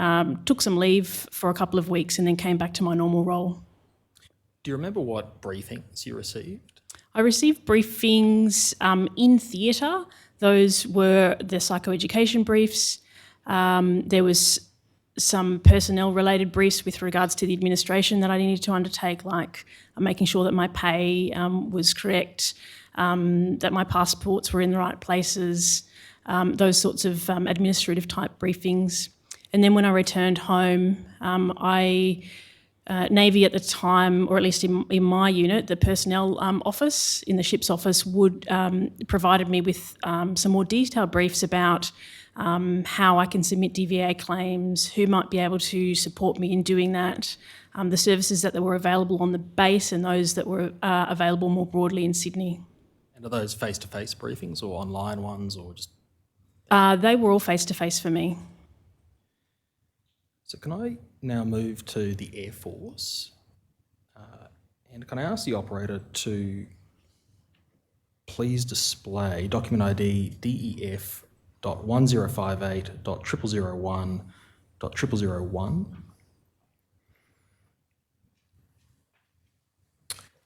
took some leave for a couple of weeks and then came back to my normal role. Do you remember what briefings you received? I received briefings in theatre. Those were the psychoeducation briefs. There was some personnel-related briefs with regards to the administration that I needed to undertake, like making sure that my pay was correct, that my passports were in the right places, those sorts of administrative type briefings. And then when I returned home, Navy at the time, or at least in my unit, the personnel office in the ship's office would provided me with some more detailed briefs about how I can submit DVA claims, who might be able to support me in doing that, the services that were available on the base and those that were available more broadly in Sydney. And are those face-to-face briefings or online ones or just? They were all face-to-face for me. So can I now move to the Air Force? And can I ask the operator to please display document ID DEF.1058.0001.001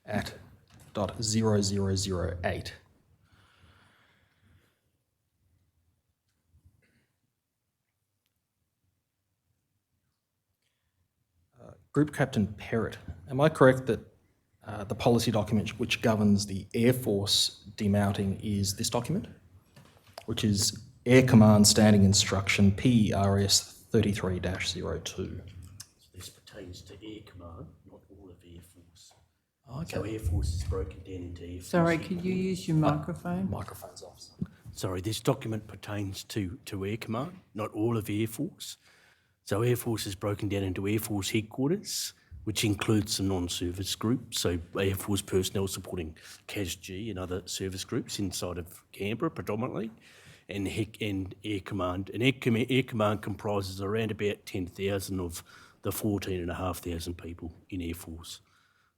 at .0008. Group Captain Perrott, am I correct that the policy document which governs the Air Force demounting is this document, which is Air Command Standing Instruction PERS 33-02? This pertains to Air Command, not all of Air Force. Okay. So Air Force is broken down into Air Force. Sorry, could you use your microphone? Microphone's off. Sorry, this document pertains to Air Command, not all of Air Force. So Air Force is broken down into Air Force headquarters, which includes some non-service groups, so Air Force personnel supporting CASG and other service groups inside of Canberra predominantly, and Air Command. And Air Command comprises around about 10,000 of the 14,500 people in Air Force.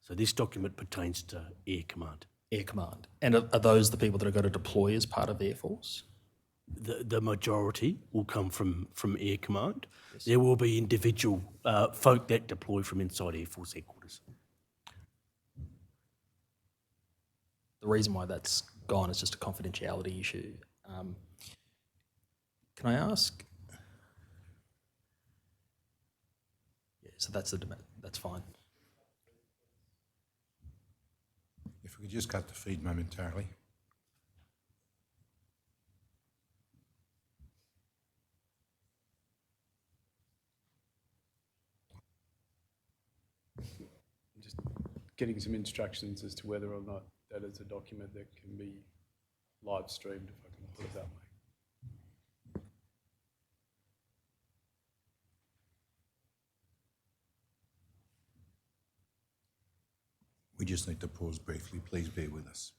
So this document pertains to Air Command. Air Command. And are those the people that are going to deploy as part of Air Force? The majority will come from Air Command. Yes. There will be individual folk that deploy from inside Air Force headquarters. The reason why that's gone is just a confidentiality issue. Can I ask? Yeah, so that's fine. If we could just cut the feed momentarily. Just getting some instructions as to whether or not that is a document that can be live streamed, if I can put it that way. We just need to pause briefly. Please bear with us.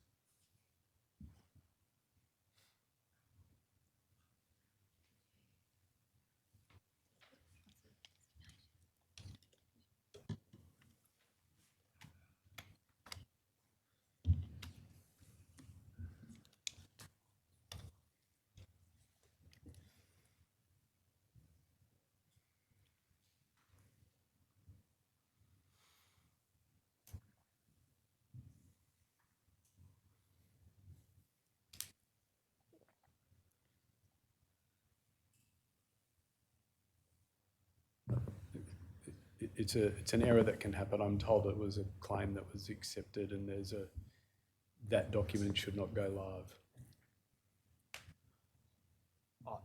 It's an error that can happen. I'm told it was a claim that was accepted, and that document should not go live.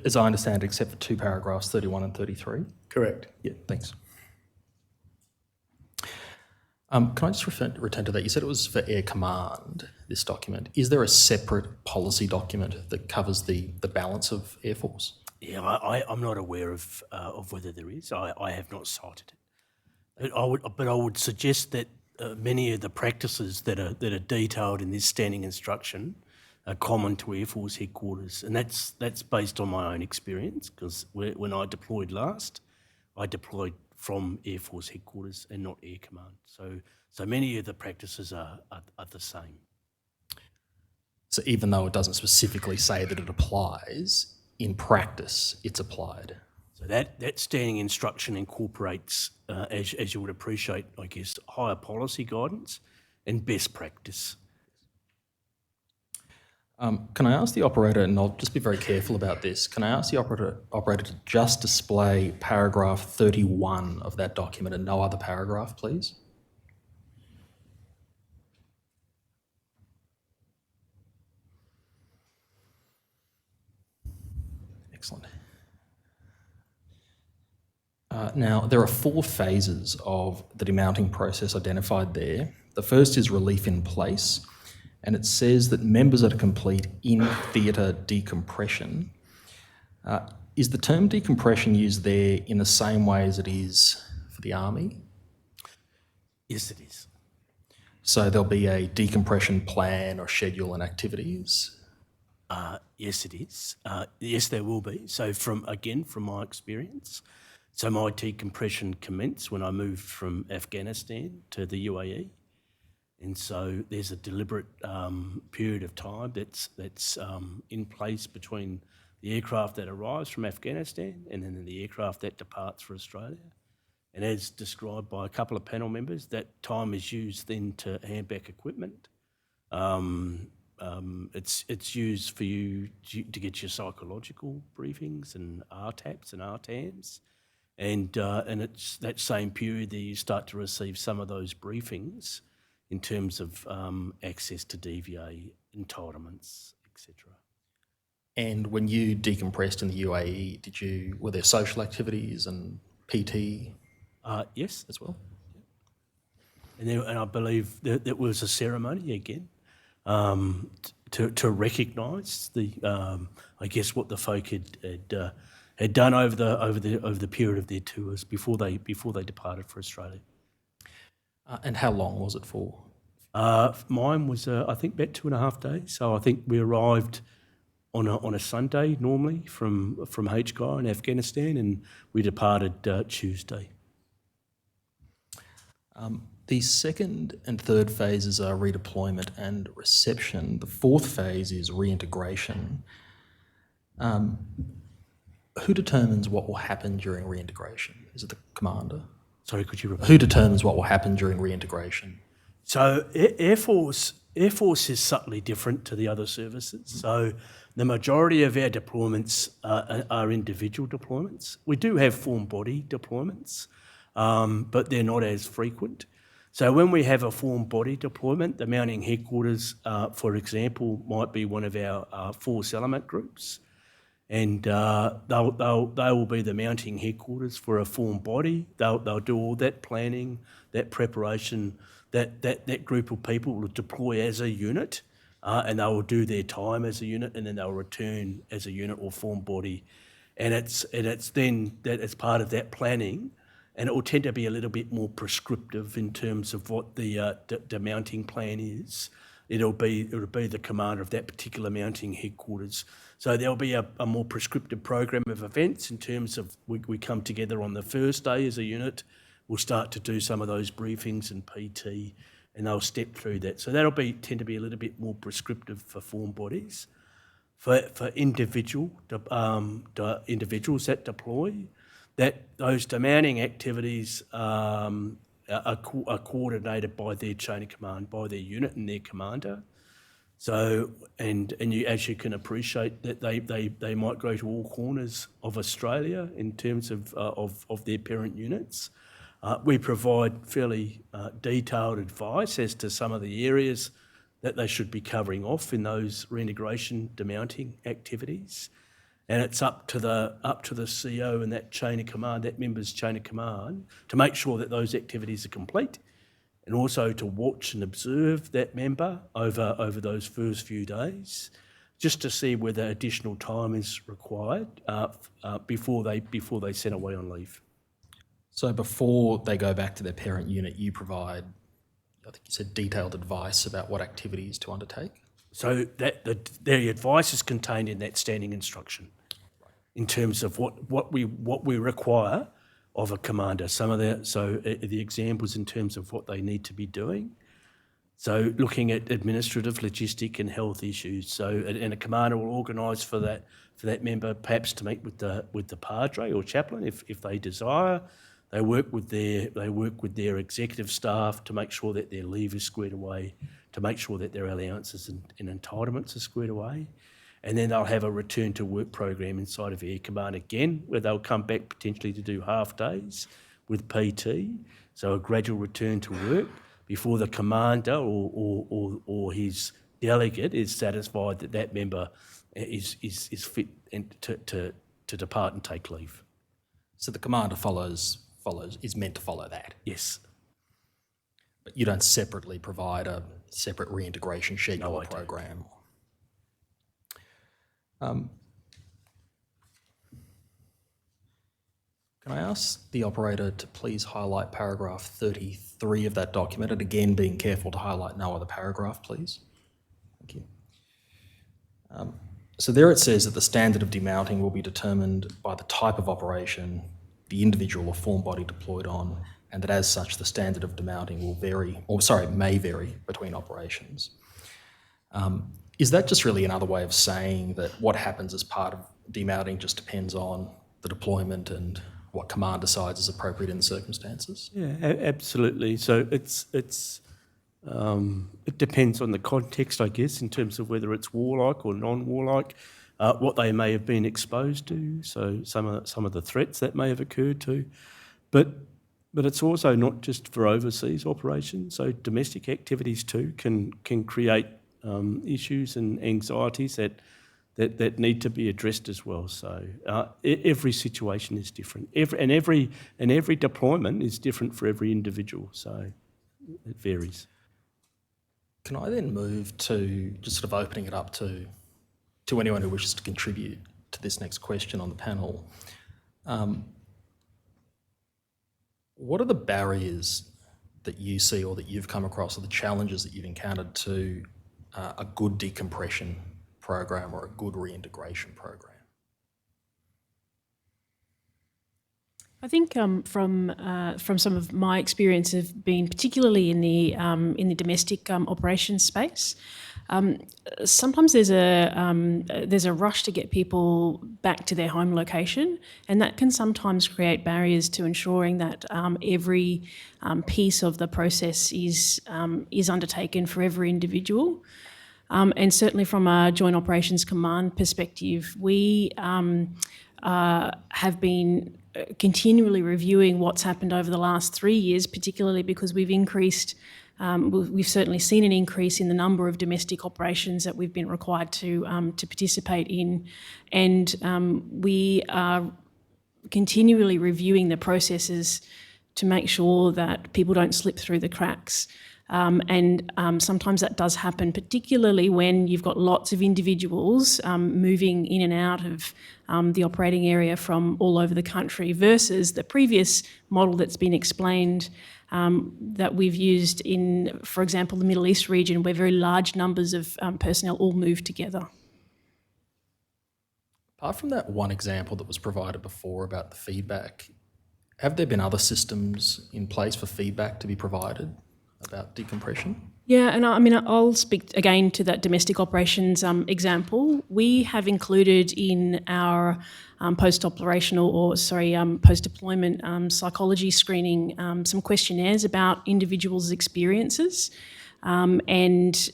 As I understand, except for two paragraphs, 31 and 33? Correct. Yeah, thanks. Can I just return to that? You said it was for Air Command, this document. Is there a separate policy document that covers the balance of Air Force? Yeah, I'm not aware of whether there is. I have not cited it. But I would suggest that many of the practices that are detailed in this standing instruction are common to Air Force headquarters, and that's based on my own experience. Because when I deployed last, I deployed from Air Force headquarters and not Air Command. So many of the practices are the same. So even though it doesn't specifically say that it applies, in practice, it's applied. So that standing instruction incorporates, as you would appreciate, I guess, higher policy guidance and best practice. Can I ask the operator, and I'll just be very careful about this, can I ask the operator to just display paragraph 31 of that document and no other paragraph, please? Excellent. Now, there are 4 phases of the demounting process identified there. The first is relief in place, and it says that members are to complete in-theatre decompression. Is the term decompression used there in the same way as it is for the Army? Yes, it is. So there'll be a decompression plan or schedule and activities? Yes, it is. Yes, there will be. So from my experience, so my decompression commenced when I moved from Afghanistan to the UAE. And so there's a deliberate period of time that's in place between the aircraft that arrives from Afghanistan and then the aircraft that departs for Australia. And as described by a couple of panel members, that time is used then to hand back equipment. It's used for you to get your psychological briefings and RTAPs and RTAMs. And it's that same period that you start to receive some of those briefings in terms of access to DVA, entitlements, etc. And when you decompressed in the UAE, were there social activities and PT? Yes, as well. And I believe that was a ceremony again to recognise I guess what the folk had done over the period of their tours before they departed for Australia. And how long was it for? Mine was, I think, about 2.5 days. So I think we arrived on a Sunday normally from HGAR in Afghanistan, and we departed Tuesday. The second and third phases are redeployment and reception. The fourth phase is reintegration. Who determines what will happen during reintegration? Is it the commander? Sorry, could you repeat? Who determines what will happen during reintegration? So Air Force is subtly different to the other services. So the majority of our deployments are individual deployments. We do have form body deployments, but they're not as frequent. So when we have a formed body deployment, the mounting headquarters, for example, might be one of our force element groups, and they will be the mounting headquarters for a formed body. They'll do all that planning, that preparation. That group of people will deploy as a unit, and they will do their time as a unit, and then they'll return as a unit or formed body, and it's then that as part of that planning. And it will tend to be a little bit more prescriptive in terms of what the mounting plan is. It'll be the commander of that particular mounting headquarters. So there'll be a more prescriptive program of events in terms of we come together on the first day as a unit. We'll start to do some of those briefings and PT, and they'll step through that. So that'll tend to be a little bit more prescriptive for formed bodies. For individuals that deploy, those demanding activities are coordinated by their chain of command, by their unit and their commander. So, and you, as you can appreciate, that they might go to all corners of Australia in terms of their parent units. We provide fairly detailed advice as to some of the areas that they should be covering off in those reintegration demounting activities. And it's up to the CO and that chain of command, that member's chain of command, to make sure that those activities are complete, and also to watch and observe that member over those first few days, just to see whether additional time is required before they send away on leave. So before they go back to their parent unit, you provide, I think you said, detailed advice about what activities to undertake? So that the advice is contained in that standing instruction, in terms of what we require of a commander. The examples in terms of what they need to be doing. So looking at administrative, logistic, and health issues. And a commander will organise for that member perhaps to meet with the padre or chaplain if they desire. They work with their executive staff to make sure that their leave is squared away, to make sure that their allowances and entitlements are squared away. And then they'll have a return to work program inside of Air Command again, where they'll come back potentially to do half days with PT. So a gradual return to work before the commander or his delegate is satisfied that that member is fit to depart and take leave. So the commander is meant to follow that? Yes. But you don't separately provide a separate reintegration schedule or program? Can I ask the operator to please highlight paragraph 33 of that document, and again being careful to highlight no other paragraph, please? Thank you. So there it says that the standard of demounting will be determined by the type of operation the individual or formed body deployed on, and that as such the standard of demounting may vary between operations. Is that just really another way of saying that what happens as part of demounting just depends on the deployment and what command decides is appropriate in the circumstances? Yeah, absolutely. So it depends on the context, I guess, in terms of whether it's warlike or non-warlike, what they may have been exposed to. So some of the threats that may have occurred to, but it's also not just for overseas operations. So domestic activities too can create issues and anxieties that need to be addressed as well. So every situation is different. Every deployment is different for every individual. So it varies. Can I then move to just sort of opening it up to anyone who wishes to contribute to this next question on the panel? What are the barriers that you see or that you've come across, or the challenges that you've encountered to a good decompression program or a good reintegration program? I think from some of my experience of being particularly in the domestic operations space, sometimes there's a rush to get people back to their home location, and that can sometimes create barriers to ensuring that every piece of the process is undertaken for every individual. And certainly from a Joint Operations Command perspective, we have been continually reviewing what's happened over the last 3 years, particularly because we've increased, we've certainly seen an increase in the number of domestic operations that we've been required to participate in, and we are continually reviewing the processes to make sure that people don't slip through the cracks. Sometimes that does happen, particularly when you've got lots of individuals moving in and out of the operating area from all over the country versus the previous model that's been explained that we've used in, for example, the Middle East region, where very large numbers of personnel all move together. Apart from that one example that was provided before about the feedback, have there been other systems in place for feedback to be provided about decompression? Yeah, and I mean, I'll speak again to that domestic operations example. We have included in our post-deployment psychology screening some questionnaires about individuals' experiences, and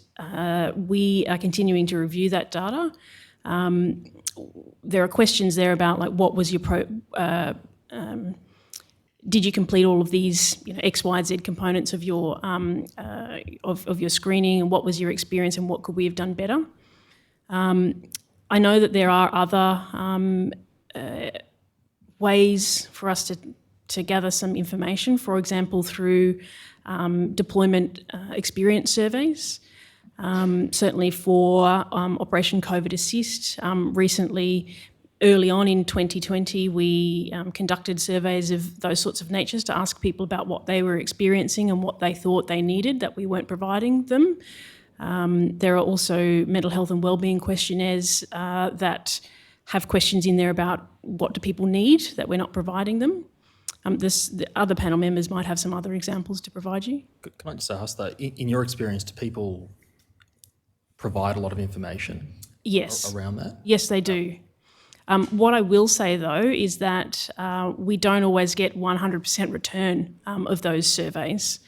we are continuing to review that data. There are questions there about, like, what was your did you complete all of these, X, Y, Z components of your of your screening, and what was your experience, and what could we have done better? I know that there are other ways for us to gather some information, for example, through deployment experience surveys. Certainly for Operation COVID Assist, recently, early on in 2020, we conducted surveys of those sorts of natures to ask people about what they were experiencing and what they thought they needed that we weren't providing them. There are also mental health and wellbeing questionnaires that have questions in there about what do people need that we're not providing them. The other panel members might have some other examples to provide you. Can I just ask, though, in your experience, do people provide a lot of information around that? Yes, they do. What I will say, though, is that we don't always get 100% return of those surveys.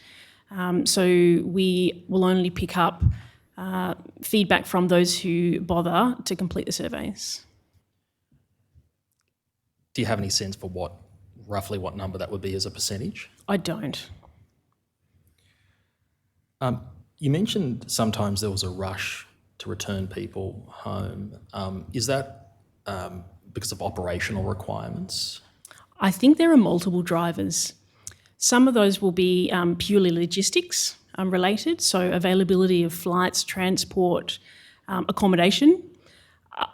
So we will only pick up feedback from those who bother to complete the surveys. Do you have any sense for roughly what number that would be as a percentage? I don't. You mentioned sometimes there was a rush to return people home. Is that because of operational requirements? I think there are multiple drivers. Some of those will be purely logistics related, so availability of flights, transport, accommodation.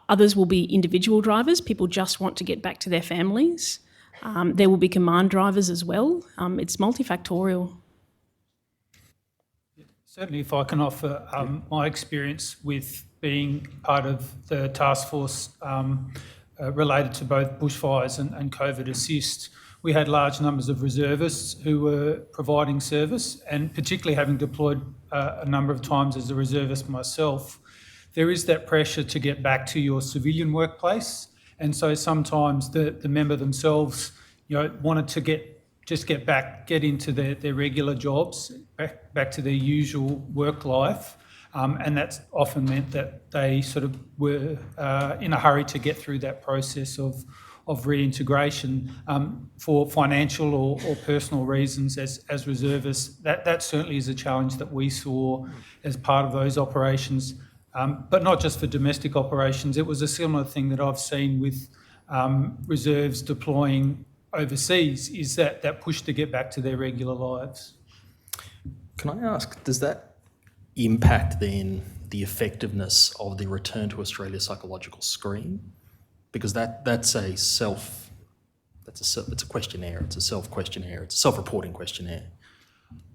Others will be individual drivers. People just want to get back to their families. There will be command drivers as well. It's multifactorial. Certainly, if I can offer my experience with being part of the task force related to both bushfires and COVID Assist, we had large numbers of reservists who were providing service, and particularly having deployed a number of times as a reservist myself, there is that pressure to get back to your civilian workplace. And so sometimes the member themselves, wanted to get into their regular jobs, back to their usual work life. And that's often meant that they sort of were in a hurry to get through that process of reintegration for financial or personal reasons as reservists. That certainly is a challenge that we saw as part of those operations, but not just for domestic operations. It was a similar thing that I've seen with reserves deploying overseas, is that push to get back to their regular lives. Can I ask, does that impact then the effectiveness of the Return to Australia psychological screen? Because it's a questionnaire, it's a self-questionnaire, it's a self-reporting questionnaire.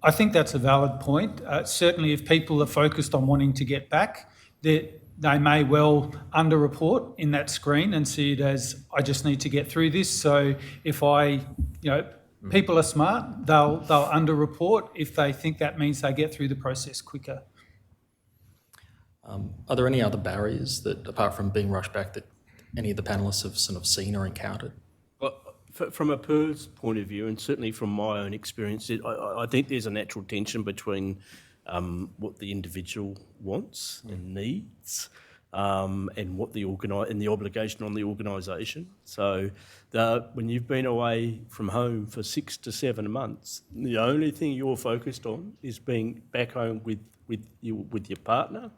I think that's a valid point. Certainly if people are focused on wanting to get back, they may well underreport in that screen and see it as, I just need to get through this. So if people are smart, they'll underreport if they think that means they get through the process quicker. Are there any other barriers that, apart from being rushed back, that any of the panellists have sort of seen or encountered? Well, from a PERS point of view, and certainly from my own experience, I think there's a natural tension between what the individual wants and needs, and what the and the obligation on the organisation. So when you've been away from home for 6 to 7 months, the only thing you're focused on is being back home with your partner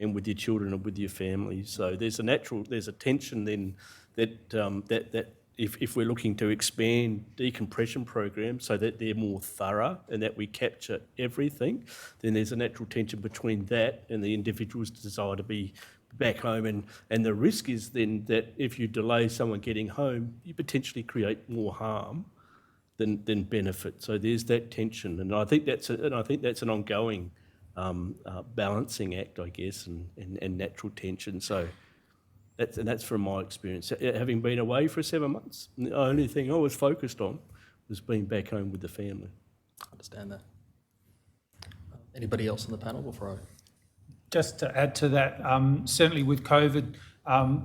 and with your children and with your family. So there's a tension then that if we're looking to expand decompression programs so that they're more thorough and that we capture everything, then there's a natural tension between that and the individual's desire to be back home. And the risk is then that if you delay someone getting home, you potentially create more harm than benefit. So there's that tension, and I think that's an ongoing balancing act, I guess, and natural tension. So that's from my experience. Having been away for 7 months, the only thing I was focused on was being back home with the family. I understand that. Anybody else on the panel before I... Just to add to that, certainly with COVID,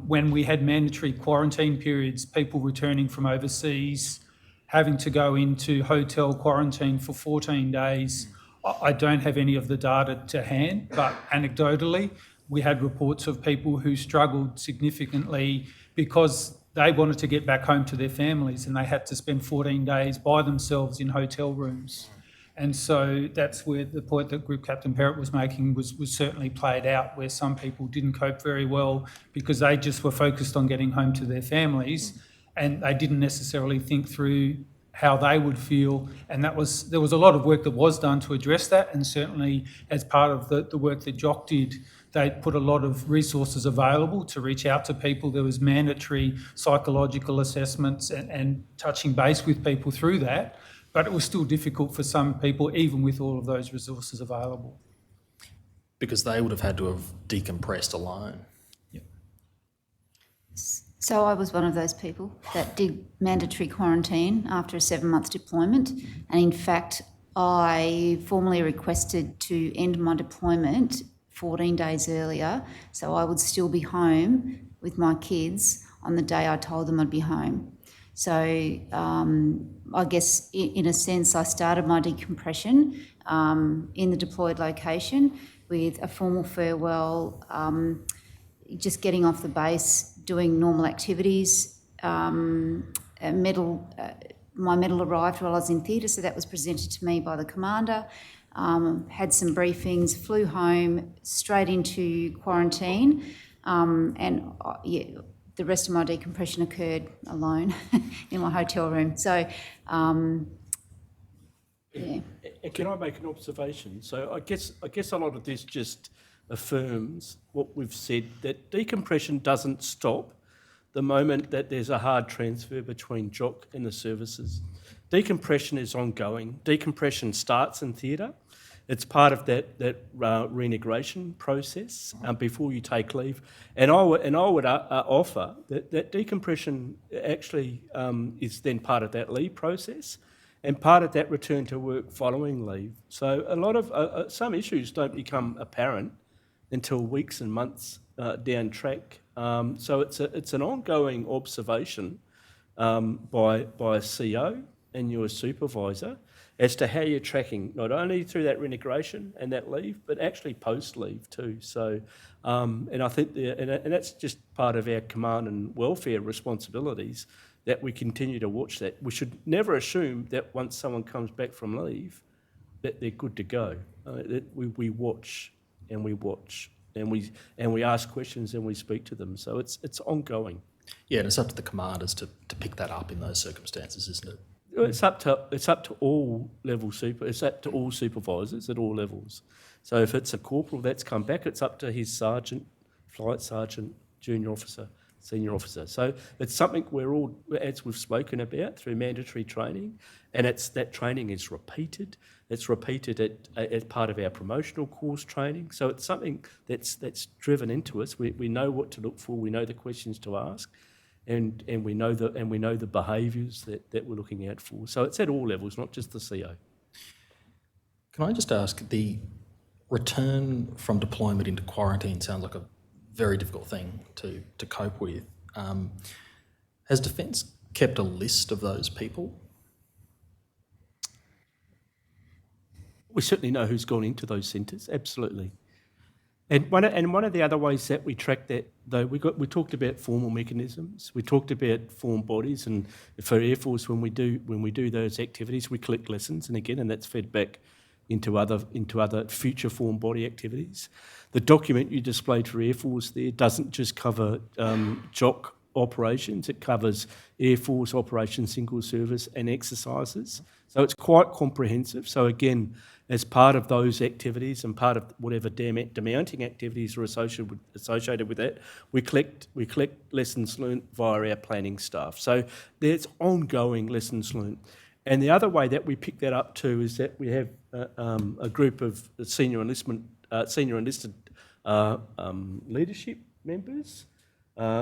when we had mandatory quarantine periods, people returning from overseas, having to go into hotel quarantine for 14 days, I don't have any of the data to hand, but anecdotally, we had reports of people who struggled significantly because they wanted to get back home to their families and they had to spend 14 days by themselves in hotel rooms. And so that's where the point that Group Captain Perrott was making was certainly played out, where some people didn't cope very well because they just were focused on getting home to their families and they didn't necessarily think through how they would feel. And there was a lot of work that was done to address that, and certainly as part of the work that JOC did, they put a lot of resources available to reach out to people. There was mandatory psychological assessments and touching base with people through that. But it was still difficult for some people, even with all of those resources available. Because they would have had to have decompressed alone. Yep. So I was one of those people that did mandatory quarantine after a 7-month deployment. And in fact, I formally requested to end my deployment 14 days earlier, so I would still be home with my kids on the day I told them I'd be home. So I guess in a sense I started my decompression in the deployed location with a formal farewell, just getting off the base, doing normal activities. My medal arrived while I was in theatre, so that was presented to me by the commander. Had some briefings, flew home, straight into quarantine, the rest of my decompression occurred alone in my hotel room. So, yeah. Can I make an observation? So I guess a lot of this just affirms what we've said, that decompression doesn't stop the moment that there's a hard transfer between JOC and the services. Decompression is ongoing. Decompression starts in theatre. It's part of that reintegration process before you take leave. And I would offer that decompression actually is then part of that leave process and part of that return to work following leave. So a lot of some issues don't become apparent until weeks and months down track. So it's an ongoing observation by a CO and your supervisor as to how you're tracking, not only through that reintegration and that leave, but actually post-leave too. So, and I think, and that's just part of our command and welfare responsibilities, that we continue to watch that. We should never assume that once someone comes back from leave, that they're good to go. We watch and we watch and we ask questions and we speak to them. So it's ongoing. Yeah, and it's up to the commanders to pick that up in those circumstances, isn't it? It's up to all it's up to all supervisors at all levels. So if it's a corporal that's come back, it's up to his sergeant, flight sergeant, junior officer, senior officer. So it's something we're all, as we've spoken about, through mandatory training, and that training is repeated. It's repeated as part of our promotional course training. So it's something that's driven into us. We know what to look for. We know the questions to ask. And we know the behaviours that we're looking out for. So it's at all levels, not just the CO. Can I just ask, the return from deployment into quarantine sounds like a very difficult thing to cope with. Has Defence kept a list of those people? We certainly know who's gone into those centres, absolutely. And one of the other ways that we track that, though, we talked about formal mechanisms. We talked about form bodies, and for Air Force, when we do those activities, we collect lessons, and that's fed back into other future form body activities. The document you displayed for Air Force there doesn't just cover JOC operations; it covers Air Force operations, single service, and exercises. So it's quite comprehensive. So again, as part of those activities and part of whatever demounting activities are associated with that, we collect lessons learned via our planning staff. So there's ongoing lessons learned. And the other way that we pick that up too is that we have a group of senior enlisted leadership members,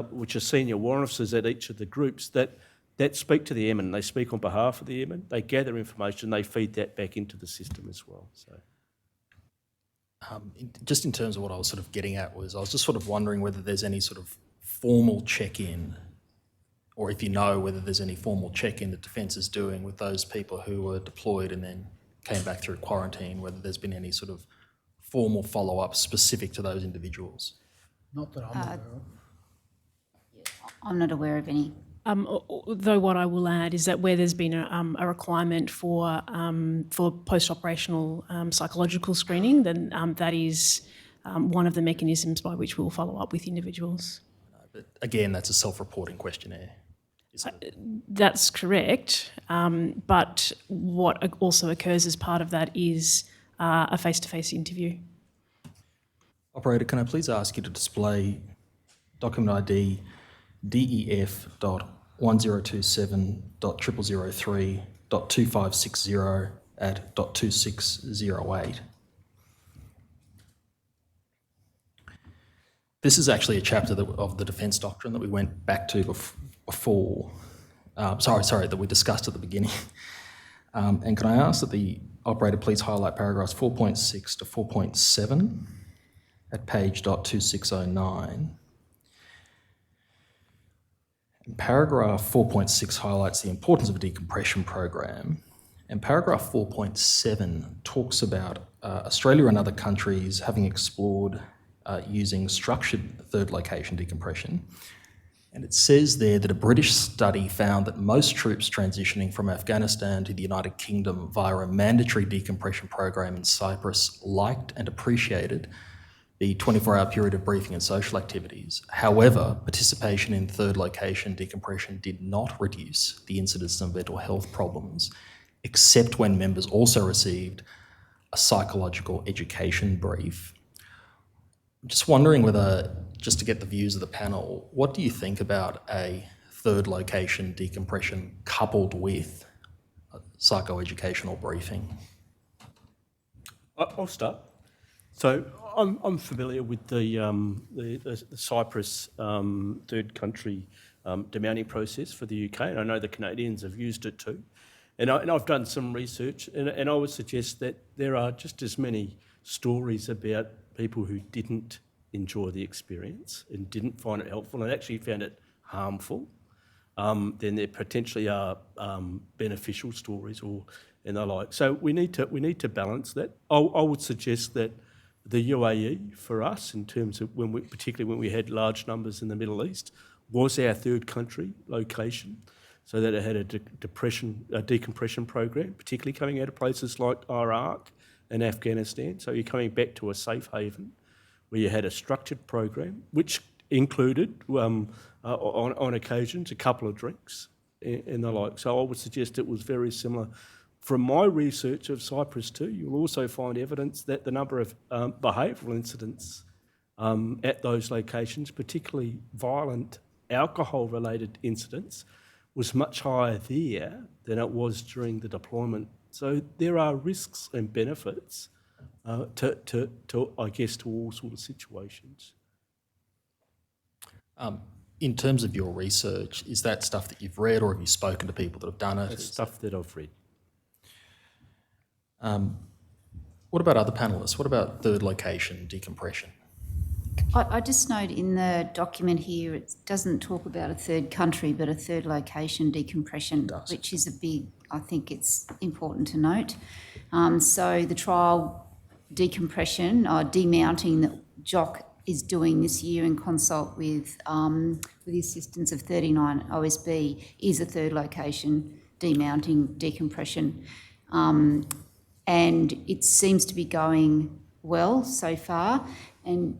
which are senior warrant officers at each of the groups that speak to the airmen. They speak on behalf of the airmen. They gather information. They feed that back into the system as well. So, just in terms of what I was sort of getting at was, I was just sort of wondering whether there's any sort of formal check-in, or if you know whether there's any formal check-in that Defence is doing with those people who were deployed and then came back through quarantine, whether there's been any sort of formal follow-up specific to those individuals. Not that I'm aware of. I'm not aware of any. Though what I will add is that where there's been a requirement for post-operational psychological screening, then that is one of the mechanisms by which we'll follow up with individuals. But again, that's a self-reporting questionnaire. That's correct, but what also occurs as part of that is a face-to-face interview. Operator, can I please ask you to display document ID DEF.1027.0003.2560 at .2608. This is actually a chapter of the Defence Doctrine that we went back to before. That we discussed at the beginning. And can I ask that the operator please highlight paragraphs 4.6 to 4.7 at page .2609. Paragraph 4.6 highlights the importance of a decompression program, and paragraph 4.7 talks about Australia and other countries having explored using structured third location decompression. And it says there that a British study found that most troops transitioning from Afghanistan to the United Kingdom via a mandatory decompression program in Cyprus liked and appreciated the 24-hour period of briefing and social activities. However, participation in third location decompression did not reduce the incidence of mental health problems, except when members also received a psychological education brief. I'm just wondering whether, just to get the views of the panel, what do you think about a third location decompression coupled with a psychoeducational briefing? I'll start. So I'm familiar with the Cyprus third country demounting process for the UK, and I know the Canadians have used it too. And I've done some research, and I would suggest that there are just as many stories about people who didn't enjoy the experience and didn't find it helpful and actually found it harmful, then there potentially are beneficial stories and the like. So we need to balance that. I would suggest that the UAE for us, in terms of particularly when we had large numbers in the Middle East, was our third country location, so that it had a decompression program, particularly coming out of places like Iraq and Afghanistan. So you're coming back to a safe haven where you had a structured program, which included, on occasions, a couple of drinks and the like. So I would suggest it was very similar. From my research of Cyprus too, you'll also find evidence that the number of behavioural incidents at those locations, particularly violent alcohol-related incidents, was much higher there than it was during the deployment. So there are risks and benefits to I guess, to all sort of situations. In terms of your research, is that stuff that you've read, or have you spoken to people that have done it? It's stuff that I've read. What about other panellists? What about third location decompression? I just note in the document here, it doesn't talk about a third country, but a third location decompression, which is I think it's important to note. So the trial decompression or demounting JOC is doing this year in consult with the assistance of 39 OSB is a third location, demounting, decompression. And it seems to be going well so far. And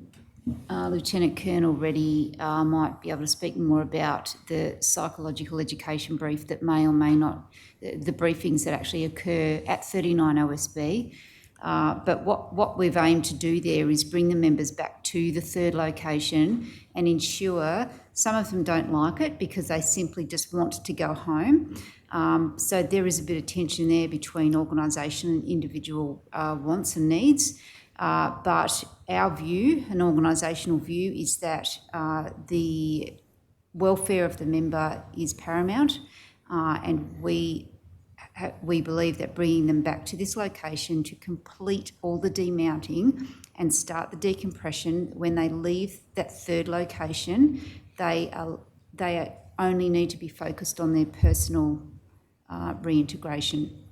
Lieutenant Colonel Reddy might be able to speak more about the psychological education brief that may or may not, the briefings that actually occur at 39 OSB. But what we've aimed to do there is bring the members back to the third location and ensure some of them don't like it because they simply just want to go home. So there is a bit of tension there between organisation and individual wants and needs. But our view, an organisational view, is that the welfare of the member is paramount, and we believe that bringing them back to this location to complete all the demounting and start the decompression, when they leave that third location, they only need to be focused on their personal reintegration.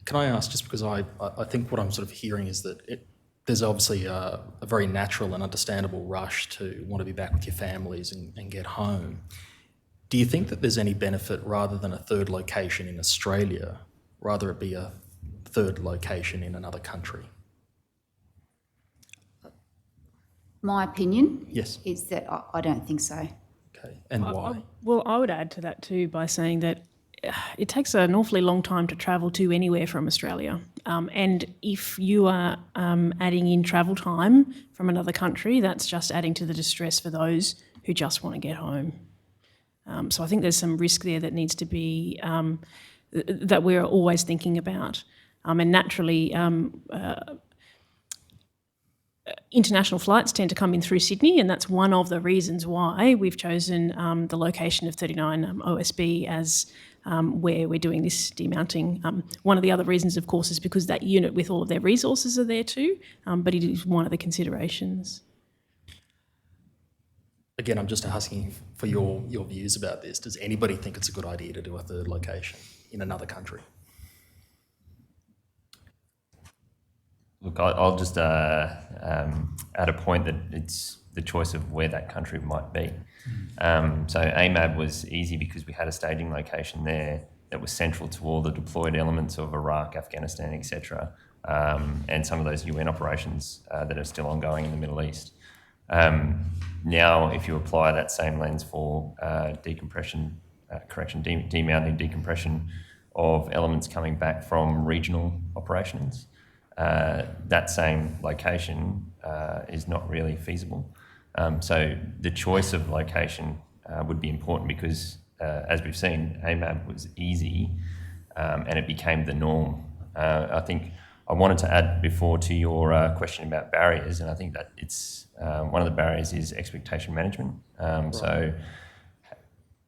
Can I ask, just because I think what I'm sort of hearing is that there's obviously a very natural and understandable rush to want to be back with your families and get home. Do you think that there's any benefit, rather than a third location in Australia, rather it be a third location in another country? My opinion Yes. is that I don't think so. Okay, and why? Well, I would add to that too by saying that it takes an awfully long time to travel to anywhere from Australia. And if you are adding in travel time from another country, that's just adding to the distress for those who just want to get home. So I think there's some risk there that needs to be, that we're always thinking about. And naturally, international flights tend to come in through Sydney, and that's one of the reasons why we've chosen the location of 39 OSB as where we're doing this demounting. One of the other reasons, of course, is because that unit with all of their resources are there too, but it is one of the considerations. Again, I'm just asking for your views about this. Does anybody think it's a good idea to do a third location in another country? Look, I'll just add a point that it's the choice of where that country might be. So AMAB was easy because we had a staging location there that was central to all the deployed elements of Iraq, Afghanistan, etc., and some of those UN operations that are still ongoing in the Middle East. Now, if you apply that same lens for demounting, decompression of elements coming back from regional operations, that same location is not really feasible. So the choice of location would be important because, as we've seen, AMAB was easy and it became the norm. I think I wanted to add before to your question about barriers, and I think that it's one of the barriers is expectation management. So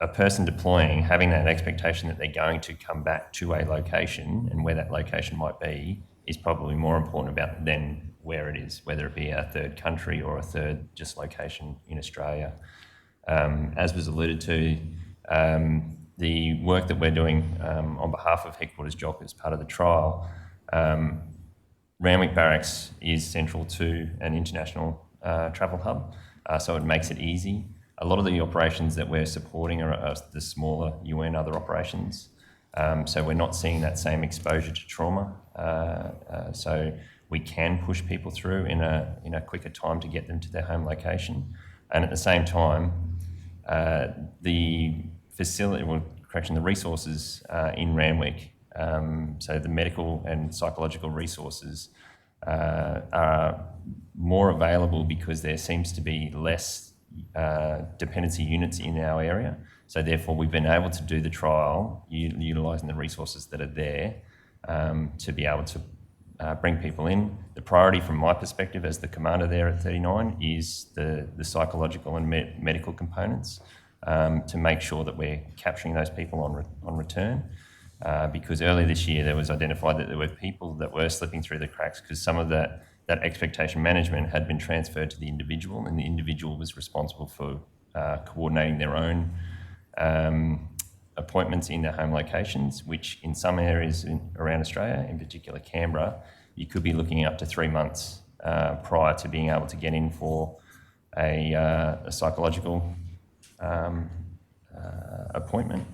a person deploying, having that expectation that they're going to come back to a location and where that location might be is probably more important than where it is, whether it be a third country or a third just location in Australia. As was alluded to, the work that we're doing on behalf of Headquarters JOC as part of the trial, Randwick Barracks is central to an international travel hub, so it makes it easy. A lot of the operations that we're supporting are the smaller UN other operations, so we're not seeing that same exposure to trauma. So we can push people through in a quicker time to get them to their home location, and at the same time, the resources in Randwick, so the medical and psychological resources are more available because there seems to be less dependency units in our area. So therefore, we've been able to do the trial utilising the resources that are there to be able to bring people in. The priority from my perspective as the commander there at 39 is the psychological and medical components to make sure that we're capturing those people on return. Because earlier this year there was identified that there were people that were slipping through the cracks because some of that expectation management had been transferred to the individual, and the individual was responsible for coordinating their own appointments in their home locations, which in some areas around Australia, in particular Canberra, you could be looking up to 3 months prior to being able to get in for a psychological appointment.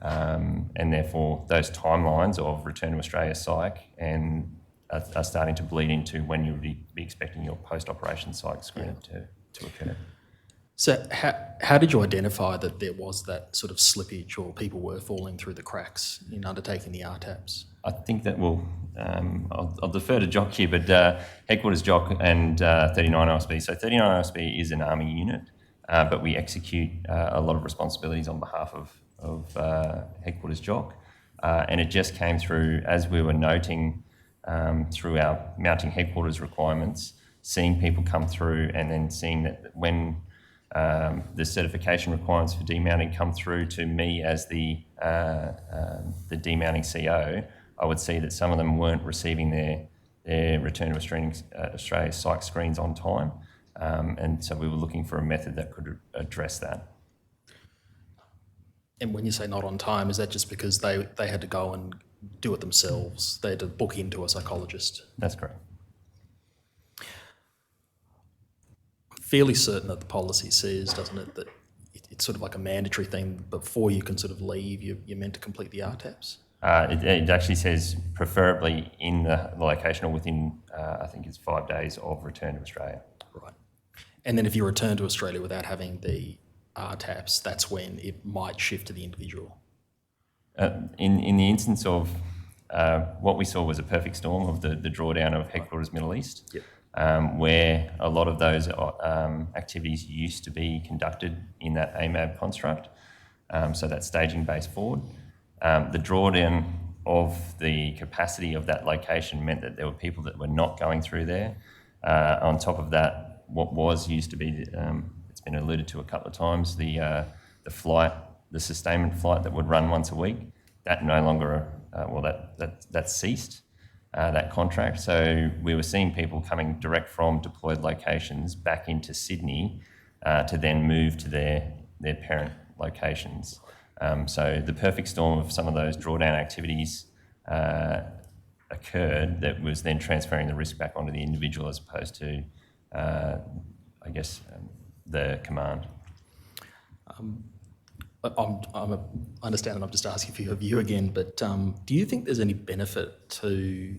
And therefore, those timelines of return to Australia psych are starting to bleed into when you would be expecting your post-operation psych screening to occur. So how did you identify that there was that sort of slippage or people were falling through the cracks in undertaking the RTAPs? I think that I'll defer to Jock here, but Headquarters Jock and 39 OSB. So 39 OSB is an Army unit, but we execute a lot of responsibilities on behalf of Headquarters Jock. And it just came through, as we were noting through our mounting headquarters requirements, seeing people come through and then seeing that when the certification requirements for demounting come through to me as the demounting CO, I would see that some of them weren't receiving their return to Australia psych screens on time. And so we were looking for a method that could address that. And when you say not on time, is that just because they had to go and do it themselves? They had to book into a psychologist? That's correct. I'm fairly certain that the policy says, doesn't it, that it's sort of like a mandatory thing. Before you can sort of leave, you're meant to complete the RTAPs? It actually says preferably in the location or within, I think it's 5 days of return to Australia. Right. And then if you return to Australia without having the RTAPs, that's when it might shift to the individual. In the instance of what we saw was a perfect storm of the drawdown of Headquarters Middle East, where a lot of those activities used to be conducted in that AMAB construct, so that staging base forward. The drawdown of the capacity of that location meant that there were people that were not going through there. On top of that, what was used to be, it's been alluded to a couple of times, the sustainment flight that would run once a week, that no longer, that ceased, that contract. So we were seeing people coming direct from deployed locations back into Sydney to then move to their parent locations. So the perfect storm of some of those drawdown activities occurred that was then transferring the risk back onto the individual as opposed to, the command. I understand, and I'm just asking for your view again, but do you think there's any benefit to,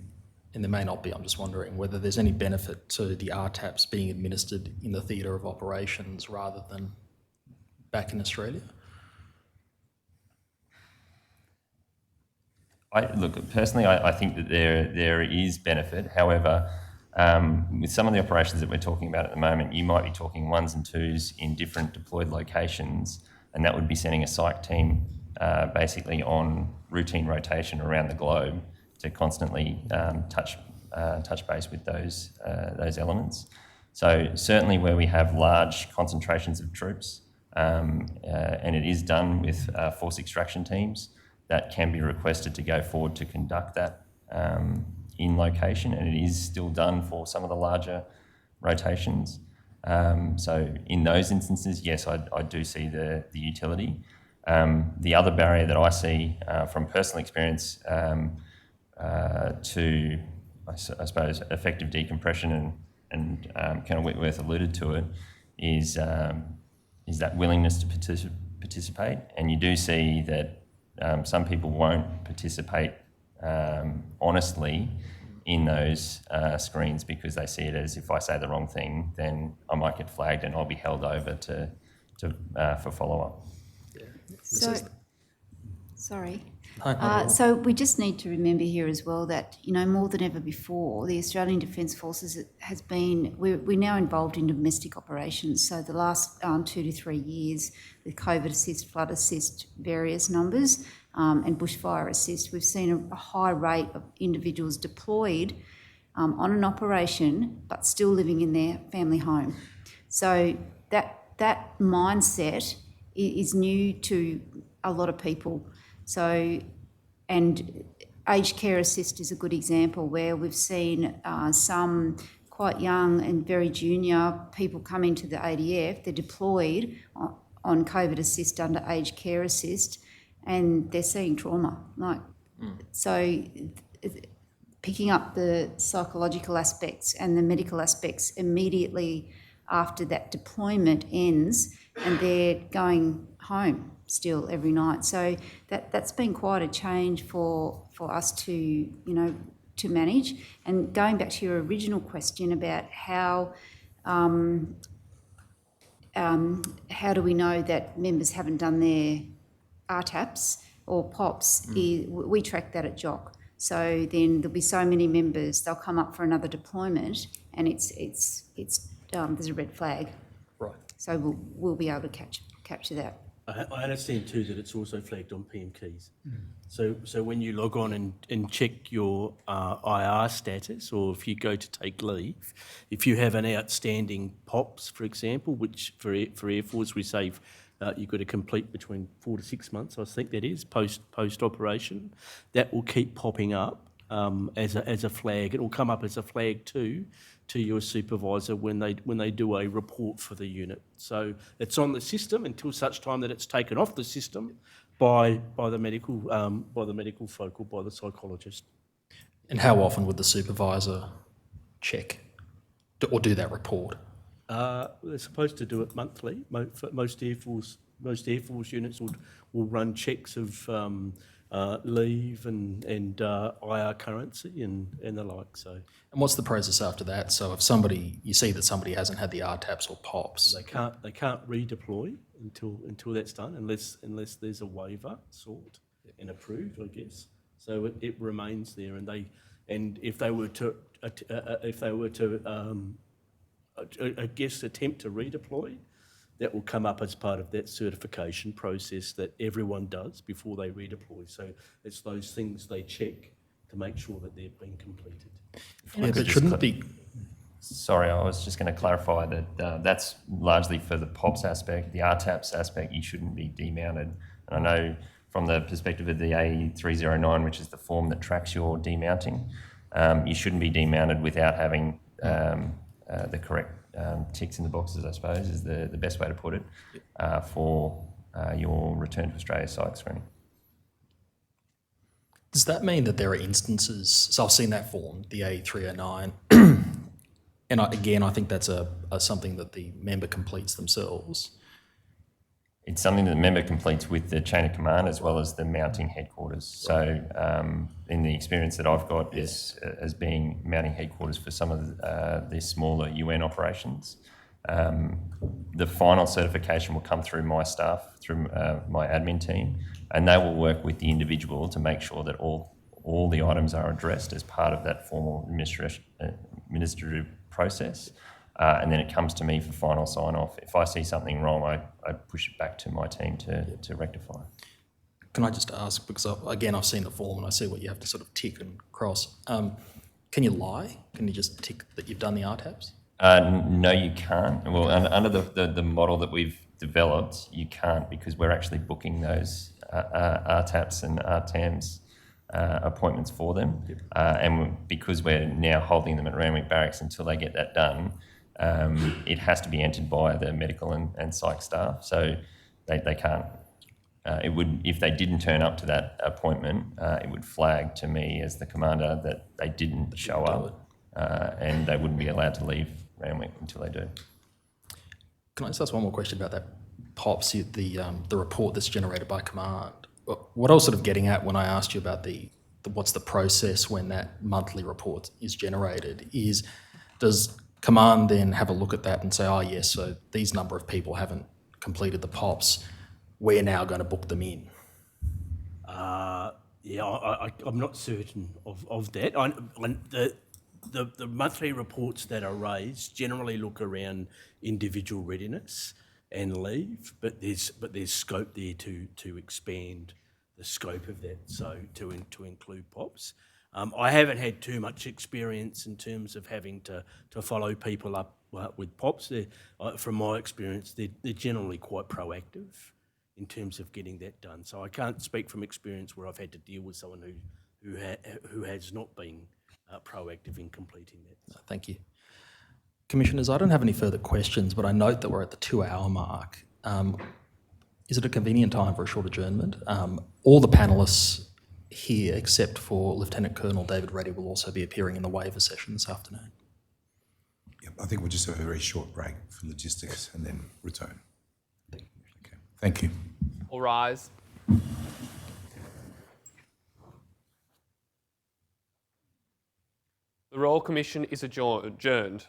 and there may not be, I'm just wondering whether there's any benefit to the RTAPs being administered in the theatre of operations rather than back in Australia? Personally, I think that there is benefit. However, with some of the operations that we're talking about at the moment, you might be talking 1s and 2s in different deployed locations, and that would be sending a psych team basically on routine rotation around the globe to constantly touch base with those elements. So certainly where we have large concentrations of troops, and it is done with force extraction teams, that can be requested to go forward to conduct that in location, and it is still done for some of the larger rotations. So in those instances, yes, I do see the utility. The other barrier that I see from personal experience to, I suppose, effective decompression, and Colonel Whitworth alluded to it, is that willingness to participate. And you do see that some people won't participate honestly in those screens because they see it as, if I say the wrong thing, then I might get flagged and I'll be held over for follow-up. So we just need to remember here as well that, more than ever before, the Australian Defence Forces has been, we're now involved in domestic operations. So the last 2 to 3 years with COVID assist, flood assist, various numbers, and bushfire assist, we've seen a high rate of individuals deployed on an operation but still living in their family home. So that mindset is new to a lot of people. So, and aged care assist is a good example where we've seen some quite young and very junior people come into the ADF, they're deployed on COVID assist under aged care assist, and they're seeing trauma. So picking up the psychological aspects and the medical aspects immediately after that deployment ends, and they're going home still every night. So that's been quite a change for us to manage. And going back to your original question about how do we know that members haven't done their RTAPs or POPs, we track that at JOC. So then there'll be so many members, they'll come up for another deployment, and it's there's a red flag. Right. So we'll be able to capture that. I understand too that it's also flagged on PM keys. So when you log on and check your IR status, or if you go to take leave, if you have an outstanding POPs, for example, which for Air Force we say you've got to complete between 4 to 6 months, I think that is, post operation, that will keep popping up as a flag. It will come up as a flag too to your supervisor when they do a report for the unit. So it's on the system until such time that it's taken off the system by the medical folk or by the psychologist. And how often would the supervisor check or do that report? They're supposed to do it monthly. Most Air Force units will run checks of leave and IR currency and the like. So. And what's the process after that? So if you see that somebody hasn't had the RTAPs or POPs, they can't redeploy until that's done, unless there's a waiver sought and approved, I guess. So it remains there, and if they were to I guess attempt to redeploy, that will come up as part of that certification process that everyone does before they redeploy. So it's those things they check to make sure that they've been completed. Yeah, but shouldn't it be? Sorry, I was just going to clarify that that's largely for the POPs aspect. The RTAPs aspect, you shouldn't be demounted. And I know from the perspective of the A309, which is the form that tracks your demounting, you shouldn't be demounted without having the correct ticks in the boxes, I suppose, is the best way to put it, for your return to Australia psych screening. Does that mean that there are instances, so I've seen that form, the A309, and I think that's something that the member completes themselves. It's something that the member completes with the chain of command as well as the mounting headquarters. So in the experience that I've got as being mounting headquarters for some of the smaller UN operations, the final certification will come through my staff, through my admin team, and they will work with the individual to make sure that all the items are addressed as part of that formal administrative process. And then it comes to me for final sign-off. If I see something wrong, I push it back to my team to rectify. Can I just ask, because I've seen the form and I see what you have to sort of tick and cross. Can you lie? Can you just tick that you've done the RTAPs? No, you can't. Well, under the model that we've developed, you can't, because we're actually booking those RTAPs and RTAMs appointments for them. And because we're now holding them at Randwick Barracks until they get that done, it has to be entered by the medical and psych staff. So they can't. It would, if they didn't turn up to that appointment, it would flag to me as the commander that they didn't show up, and they wouldn't be allowed to leave Randwick until they do. Can I just ask one more question about that POPs, the report that's generated by command? What I was sort of getting at when I asked you about what's the process when that monthly report is generated is, does command then have a look at that and say, oh yes, so these number of people haven't completed the POPs, we're now going to book them in? I'm not certain of that. The monthly reports that are raised generally look around individual readiness and leave, but there's scope there to expand the scope of that, so to include POPs. I haven't had too much experience in terms of having to follow people up with POPs. From my experience, they're generally quite proactive in terms of getting that done. So I can't speak from experience where I've had to deal with someone who has not been proactive in completing that. Thank you. Commissioners, I don't have any further questions, but I note that we're at the 2-hour mark. Is it a convenient time for a short adjournment? All the panellists here, except for Lieutenant Colonel David Reddy, will also be appearing in the waiver session this afternoon. Yep, I think we'll just have a very short break for logistics and then return. Okay, thank you. All rise. The Royal Commission is adjourned.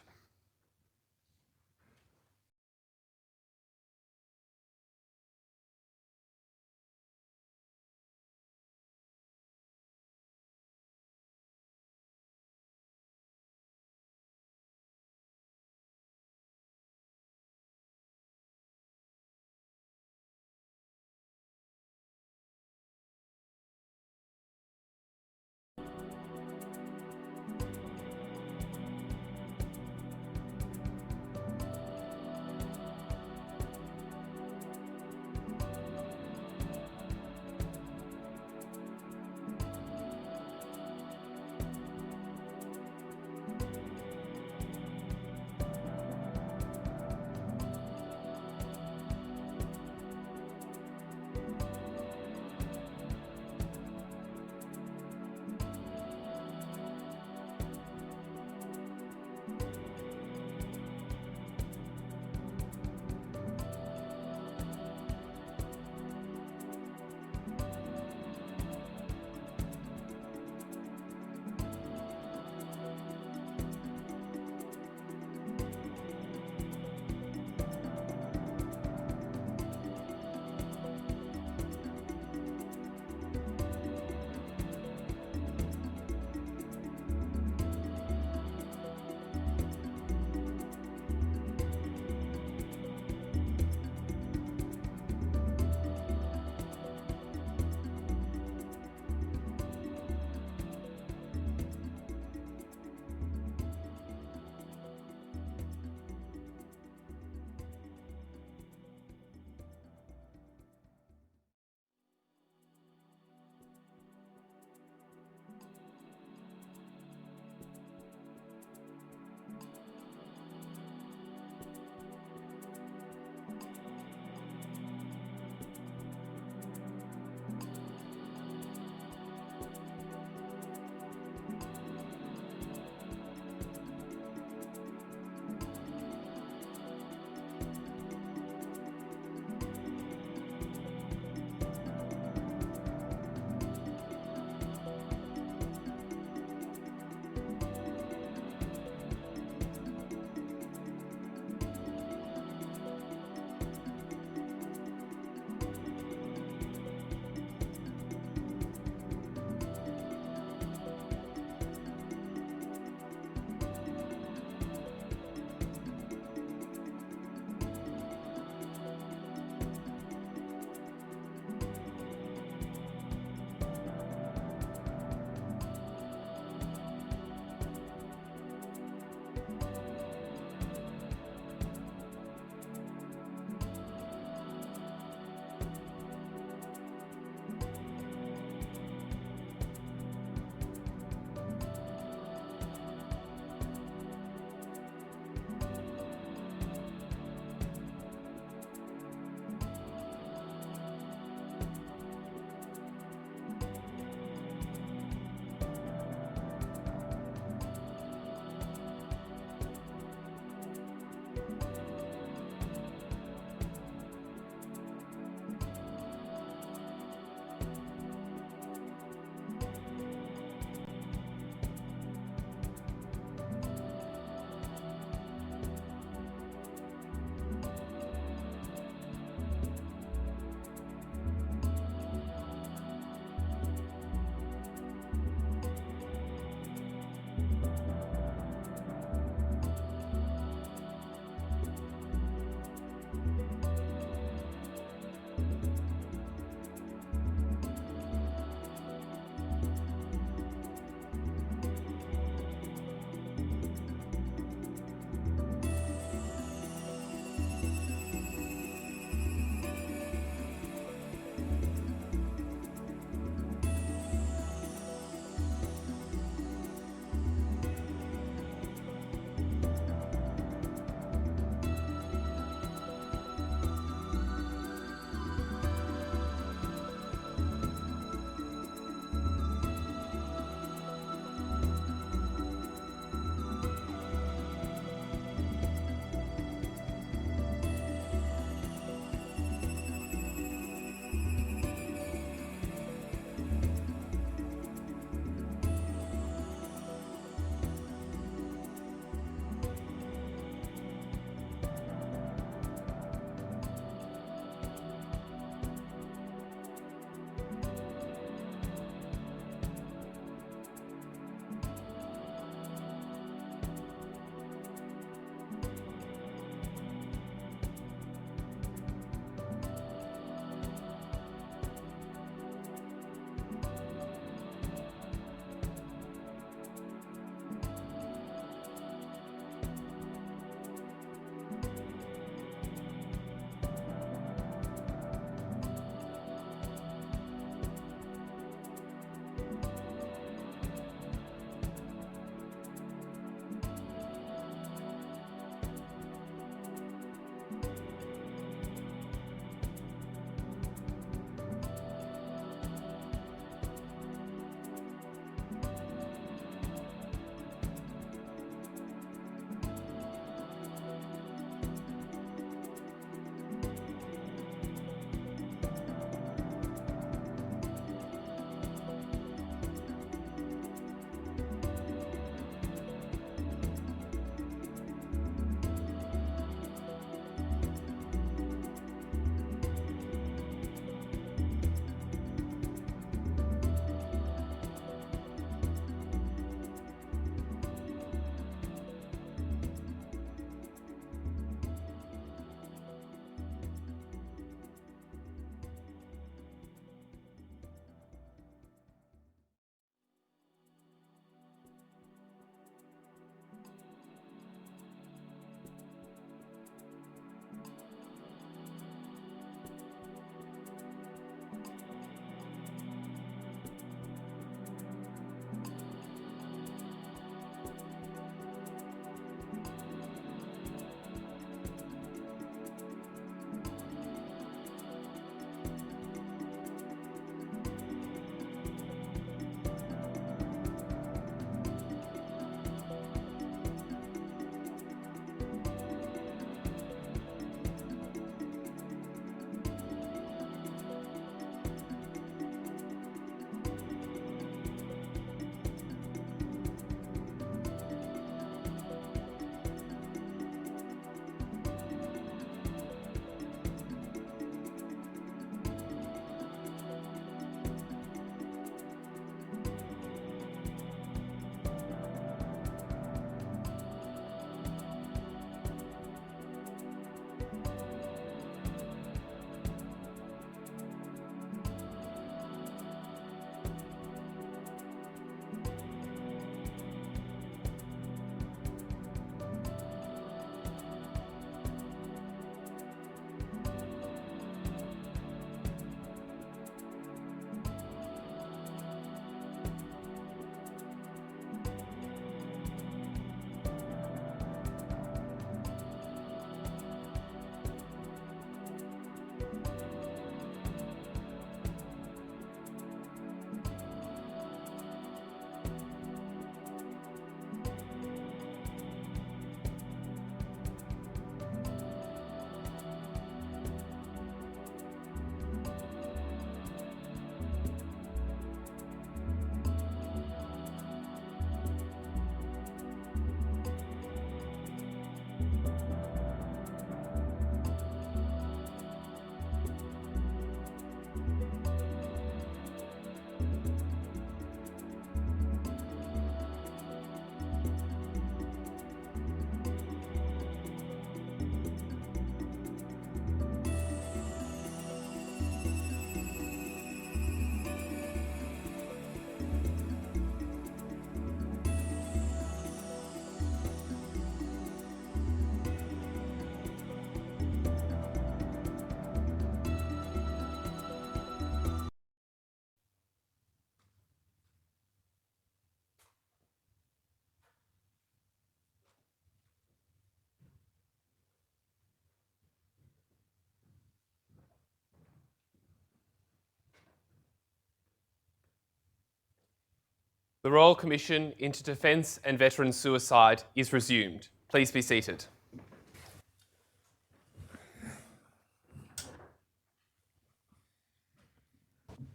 The Royal Commission into Defence and Veteran Suicide is resumed. Please be seated.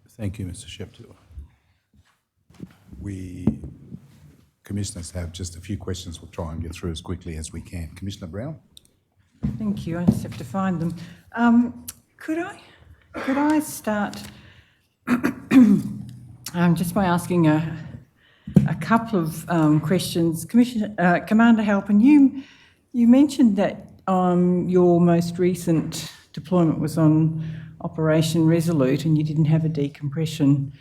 Thank you, Mr. Shepton. We commissioners have just a few questions we'll try and get through as quickly as we can. Commissioner Brown? Thank you. I just have to find them. Could I start just by asking a couple of questions? Commander Halpin, you mentioned that your most recent deployment was on Operation Resolute, and you didn't have a decompression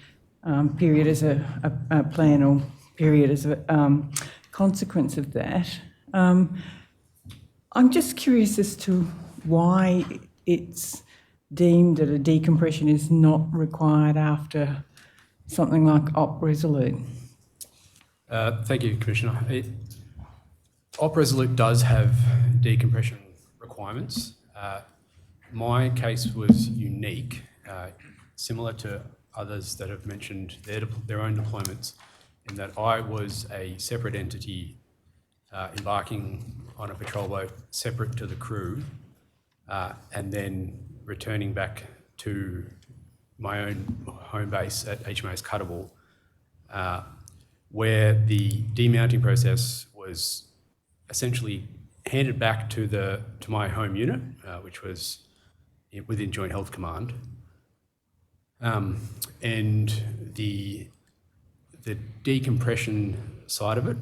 period as a plan or period as a consequence of that. I'm just curious as to why it's deemed that a decompression is not required after something like Op Resolute. Thank you, Commissioner. Op Resolute does have decompression requirements. My case was unique, similar to others that have mentioned their own deployments, in that I was a separate entity embarking on a patrol boat separate to the crew, and then returning back to my own home base at HMAS Cuttable, where the demounting process was essentially handed back to my home unit, which was within Joint Health Command, and the decompression side of it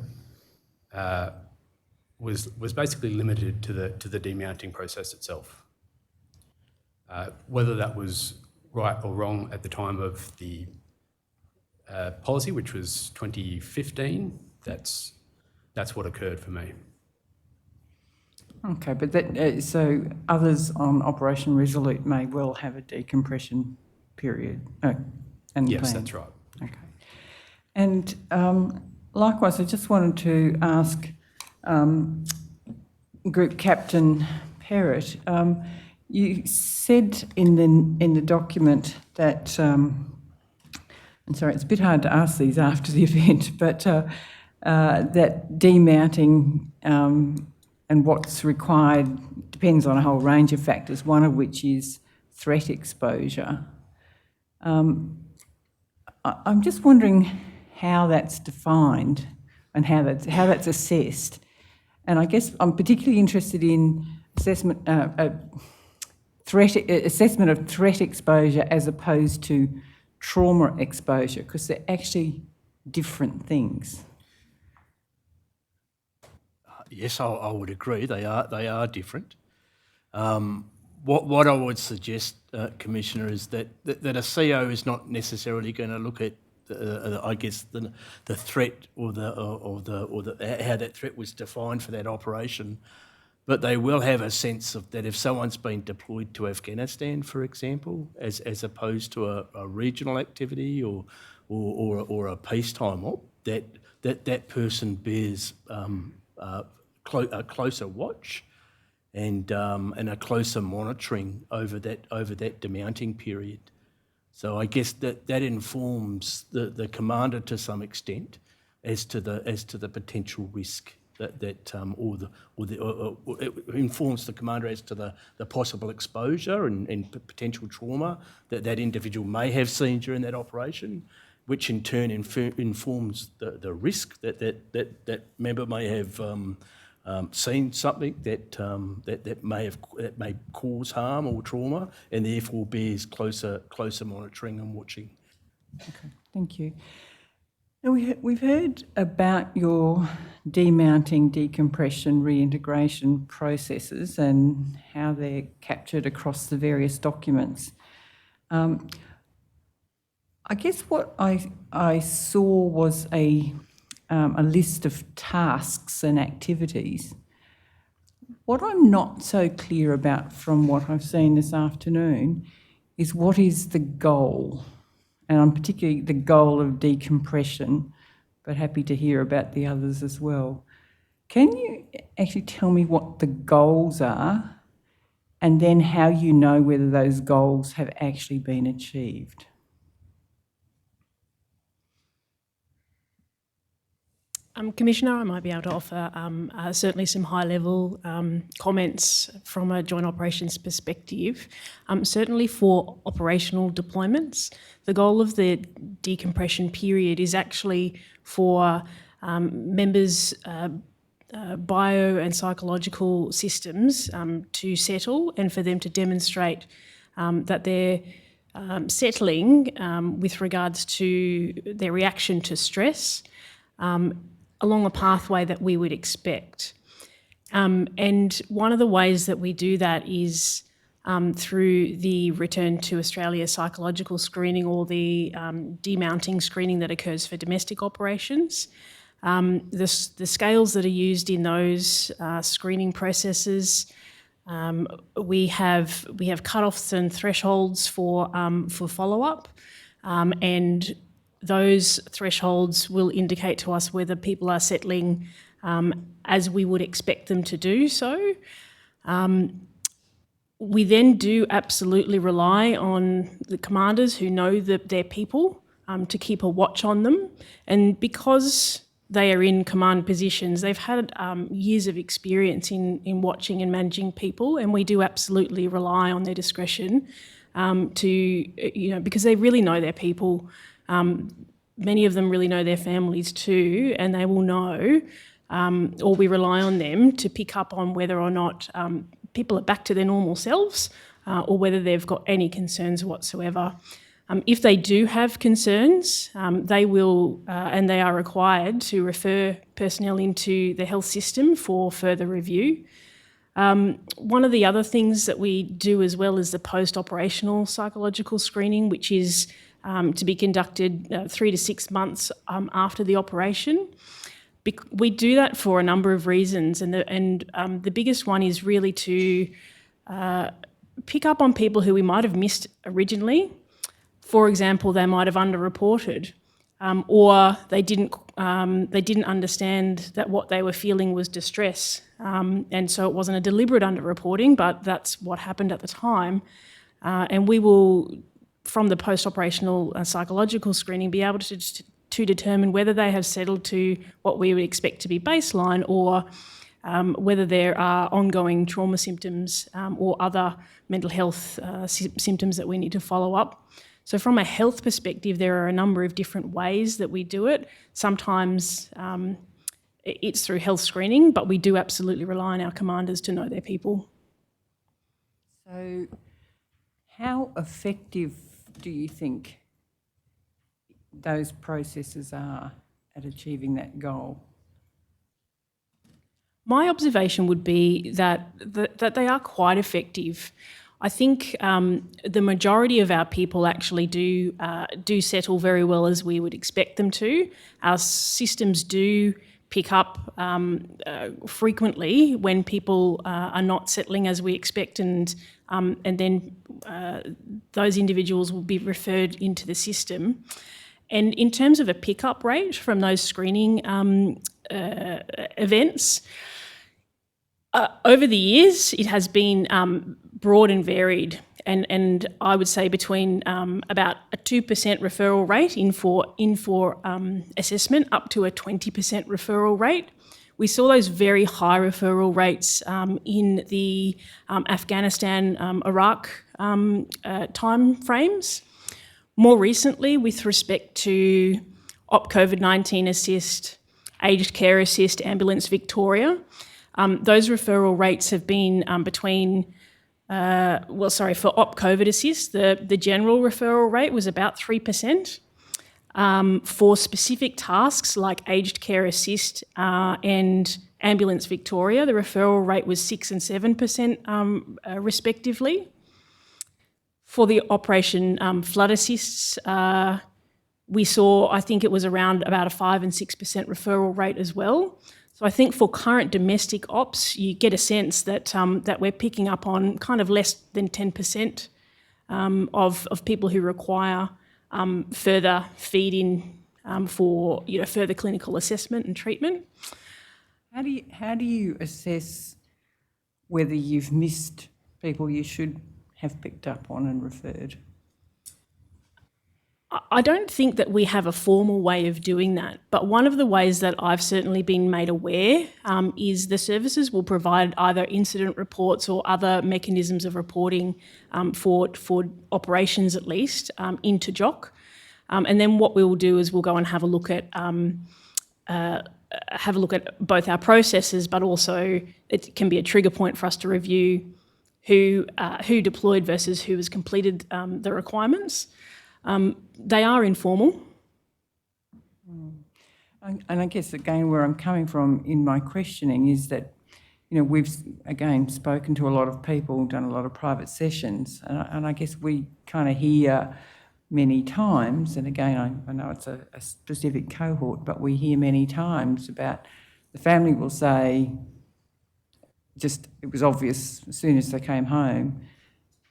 was basically limited to the demounting process itself. Whether that was right or wrong at the time of the policy, which was 2015, that's what occurred for me. Okay, but so others on Operation Resolute may well have a decompression period and yes, plan. that's right. Okay, and likewise, I just wanted to ask Group Captain Perrott. You said in the document that, and sorry, it's a bit hard to ask these after the event, but that demounting and what's required depends on a whole range of factors, one of which is threat exposure. I'm just wondering how that's defined and how that's assessed. And I guess I'm particularly interested in assessment of threat exposure as opposed to trauma exposure, because they're actually different things. Yes, I would agree. They are different. What I would suggest, Commissioner, is that a CO is not necessarily going to look at I guess the threat or how that threat was defined for that operation, but they will have a sense of that if someone's been deployed to Afghanistan, for example, as opposed to a regional activity or a peacetime op, that person bears a closer watch and a closer monitoring over that demounting period. So I guess that informs the commander to some extent as to the potential risk it informs the commander as to the possible exposure and potential trauma that individual may have seen during that operation, which in turn informs the risk that member may have seen something that may cause harm or trauma, and therefore bears closer monitoring and watching. Okay, thank you. Now we've heard about your demounting, decompression, reintegration processes and how they're captured across the various documents. I guess what I saw was a list of tasks and activities. What I'm not so clear about from what I've seen this afternoon is what is the goal, and I'm particularly the goal of decompression, but happy to hear about the others as well. Can you actually tell me what the goals are and then how you know whether those goals have actually been achieved? Commissioner, I might be able to offer certainly some high-level comments from a joint operations perspective. Certainly for operational deployments, the goal of the decompression period is actually for members' bio and psychological systems to settle and for them to demonstrate that they're settling with regards to their reaction to stress along a pathway that we would expect. And one of the ways that we do that is through the Return to Australia psychological screening, or the demounting screening that occurs for domestic operations. The scales that are used in those screening processes, we have cut-offs and thresholds for follow-up, and those thresholds will indicate to us whether people are settling as we would expect them to do so. We then do absolutely rely on the commanders who know their people to keep a watch on them. And because they are in command positions, they've had years of experience in watching and managing people, and we do absolutely rely on their discretion because they really know their people. Many of them really know their families too, and they will know, or we rely on them to pick up on whether or not people are back to their normal selves or whether they've got any concerns whatsoever. If they do have concerns, they will and they are required to refer personnel into the health system for further review. One of the other things that we do as well is the post-operational psychological screening, which is to be conducted 3 to 6 months after the operation. We do that for a number of reasons, and the biggest one is really to pick up on people who we might have missed originally. For example, they might have underreported, or they didn't understand that what they were feeling was distress, and so it wasn't a deliberate underreporting, but that's what happened at the time. And we will, from the post-operational psychological screening, be able to determine whether they have settled to what we would expect to be baseline, or whether there are ongoing trauma symptoms or other mental health symptoms that we need to follow up. So from a health perspective, there are a number of different ways that we do it. Sometimes it's through health screening, but we do absolutely rely on our commanders to know their people. So how effective do you think those processes are at achieving that goal? My observation would be that they are quite effective. I think the majority of our people actually do settle very well as we would expect them to. Our systems do pick up frequently when people are not settling as we expect, and then those individuals will be referred into the system. And in terms of a pickup rate from those screening events, over the years, it has been broad and varied, and I would say between about a 2% referral rate in for assessment up to a 20% referral rate. We saw those very high referral rates in the Afghanistan, Iraq time frames. More recently, with respect to OP COVID-19 Assist, Aged Care Assist, Ambulance Victoria, those referral rates have been for OP COVID Assist, the general referral rate was about 3%. For specific tasks like Aged Care Assist and Ambulance Victoria, the referral rate was 6% and 7% respectively. For the Operation Flood Assists, we saw, I think it was around about a 5% and 6% referral rate as well. So I think for current domestic ops, you get a sense that that we're picking up on kind of less than 10% of people who require further feed-in for further clinical assessment and treatment. How do you assess whether you've missed people you should have picked up on and referred? I don't think that we have a formal way of doing that, but one of the ways that I've certainly been made aware is the services will provide either incident reports or other mechanisms of reporting for operations at least into JOC. And then what we will do is we'll go and have a look at both our processes, but also it can be a trigger point for us to review who deployed versus who has completed the requirements. They are informal. And I guess, again, where I'm coming from in my questioning is that, we've, again, spoken to a lot of people, done a lot of private sessions, and I guess we kind of hear many times, and again, I know it's a specific cohort, but we hear many times about the family will say, it was obvious as soon as they came home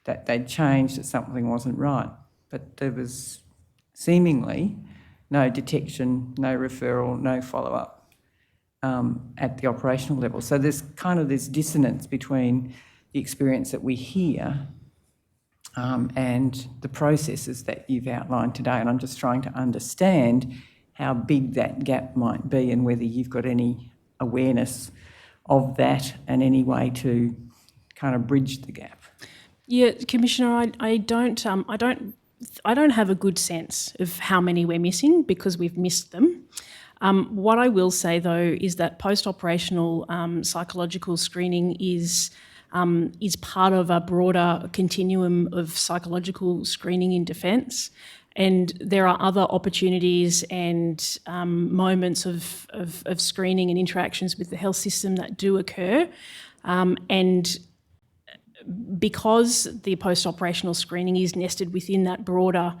that they'd changed, that something wasn't right. But there was seemingly no detection, no referral, no follow-up at the operational level. So there's kind of this dissonance between the experience that we hear and the processes that you've outlined today. And I'm just trying to understand how big that gap might be and whether you've got any awareness of that and any way to kind of bridge the gap. Yeah, Commissioner, I don't have a good sense of how many we're missing because we've missed them. What I will say, though, is that post-operational psychological screening is part of a broader continuum of psychological screening in defence, and there are other opportunities and moments of screening and interactions with the health system that do occur, and because the post-operational screening is nested within that broader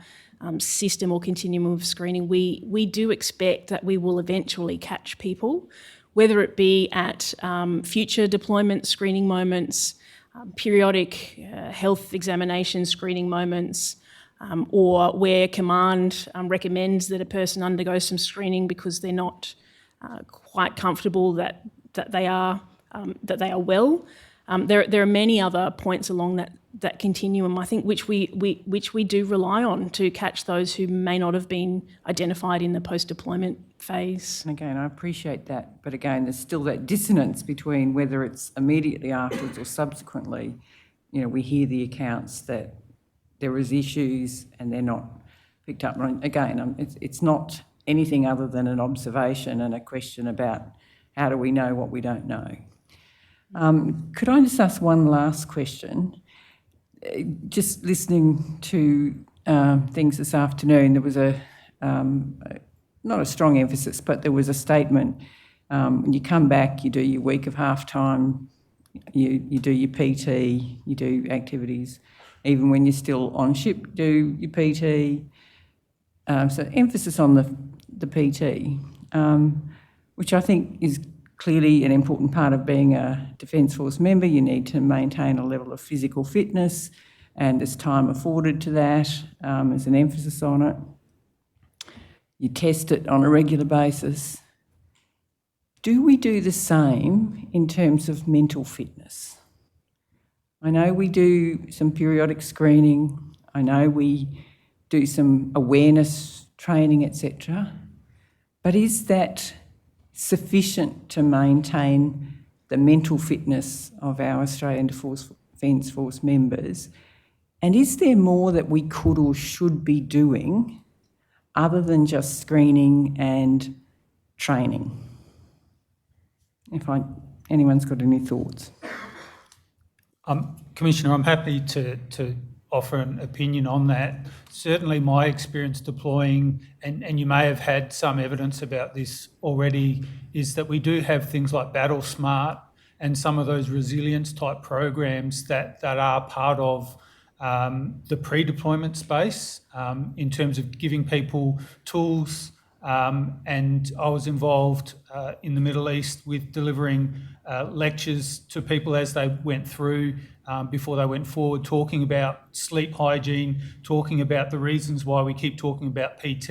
system or continuum of screening, we do expect that we will eventually catch people, whether it be at future deployment screening moments, periodic health examination screening moments, or where command recommends that a person undergo some screening because they're not quite comfortable that they are well. There are many other points along that continuum, I think, which we do rely on to catch those who may not have been identified in the post-deployment phase. And again, I appreciate that, but again, there's still that dissonance between whether it's immediately afterwards or subsequently. We hear the accounts that there is issues and they're not picked up. And again, it's not anything other than an observation and a question about how do we know what we don't know. Could I just ask one last question? Just listening to things this afternoon, there was not a strong emphasis, but there was a statement. When you come back, you do your week of half-time, you do your PT, you do activities. Even when you're still on ship, do your PT. So emphasis on the PT, which I think is clearly an important part of being a Defence Force member. You need to maintain a level of physical fitness, and there's time afforded to that. There's an emphasis on it. You test it on a regular basis. Do we do the same in terms of mental fitness? I know we do some periodic screening. I know we do some awareness training, etc. But is that sufficient to maintain the mental fitness of our Australian Defence Force members? And is there more that we could or should be doing other than just screening and training? Anyone's got any thoughts? Commissioner, I'm happy to offer an opinion on that. Certainly my experience deploying, and you may have had some evidence about this already, is that we do have things like Battle Smart and some of those resilience type programs that are part of the pre-deployment space in terms of giving people tools. And I was involved in the Middle East with delivering lectures to people as they went through before they went forward, talking about sleep hygiene, talking about the reasons why we keep talking about PT,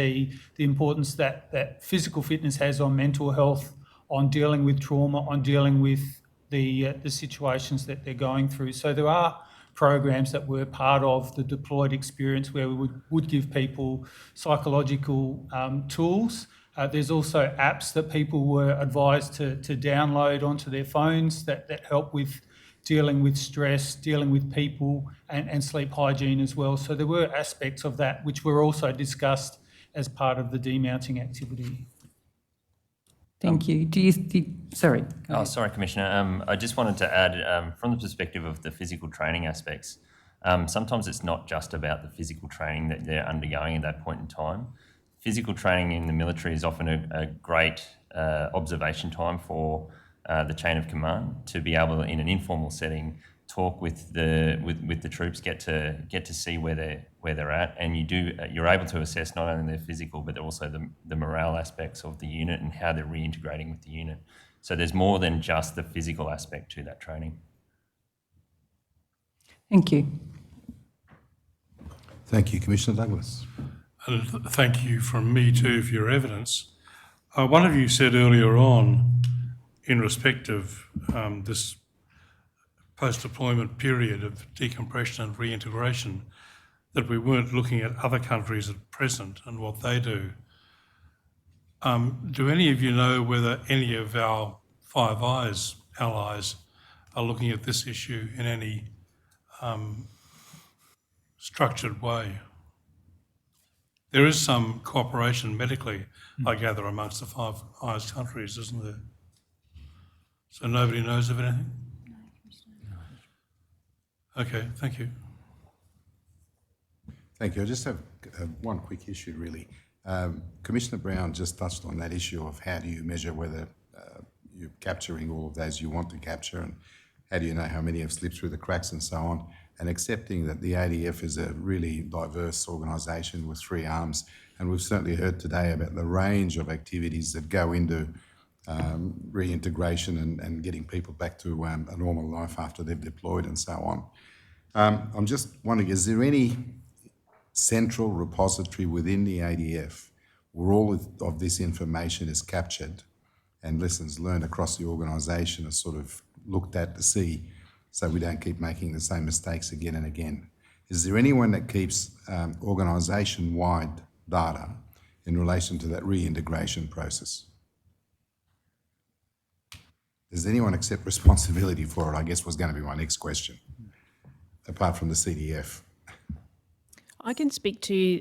the importance that physical fitness has on mental health, on dealing with trauma, on dealing with the situations that they're going through. So there are programs that were part of the deployed experience where we would give people psychological tools. There's also apps that people were advised to download onto their phones that help with dealing with stress, dealing with people, and sleep hygiene as well. So there were aspects of that which were also discussed as part of the demounting activity. Thank you. Sorry. Oh, sorry, Commissioner. I just wanted to add, from the perspective of the physical training aspects, sometimes it's not just about the physical training that they're undergoing at that point in time. Physical training in the military is often a great observation time for the chain of command to be able, in an informal setting, talk with the troops, get to see where they're at, and you're able to assess not only their physical but also the morale aspects of the unit and how they're reintegrating with the unit. So there's more than just the physical aspect to that training. Thank you. Thank you, Commissioner Douglas. And thank you from me too for your evidence. One of you said earlier on, in respect of this post-deployment period of decompression and reintegration, that we weren't looking at other countries at present and what they do. Do any of you know whether any of our Five Eyes allies are looking at this issue in any structured way? There is some cooperation medically, I gather, amongst the Five Eyes countries, isn't there? So nobody knows of anything? Okay, thank you. Thank you. I just have one quick issue, really. Commissioner Brown just touched on that issue of how do you measure whether you're capturing all of those you want to capture, and how do you know how many have slipped through the cracks and so on, and accepting that the ADF is a really diverse organisation with three arms. And we've certainly heard today about the range of activities that go into reintegration and getting people back to a normal life after they've deployed and so on. I'm just wondering, is there any central repository within the ADF where all of this information is captured and lessons learned across the organisation are sort of looked at to see so we don't keep making the same mistakes again and again? Is there anyone that keeps organisation-wide data in relation to that reintegration process? Does anyone accept responsibility for it, I guess was going to be my next question, apart from the CDF? I can speak to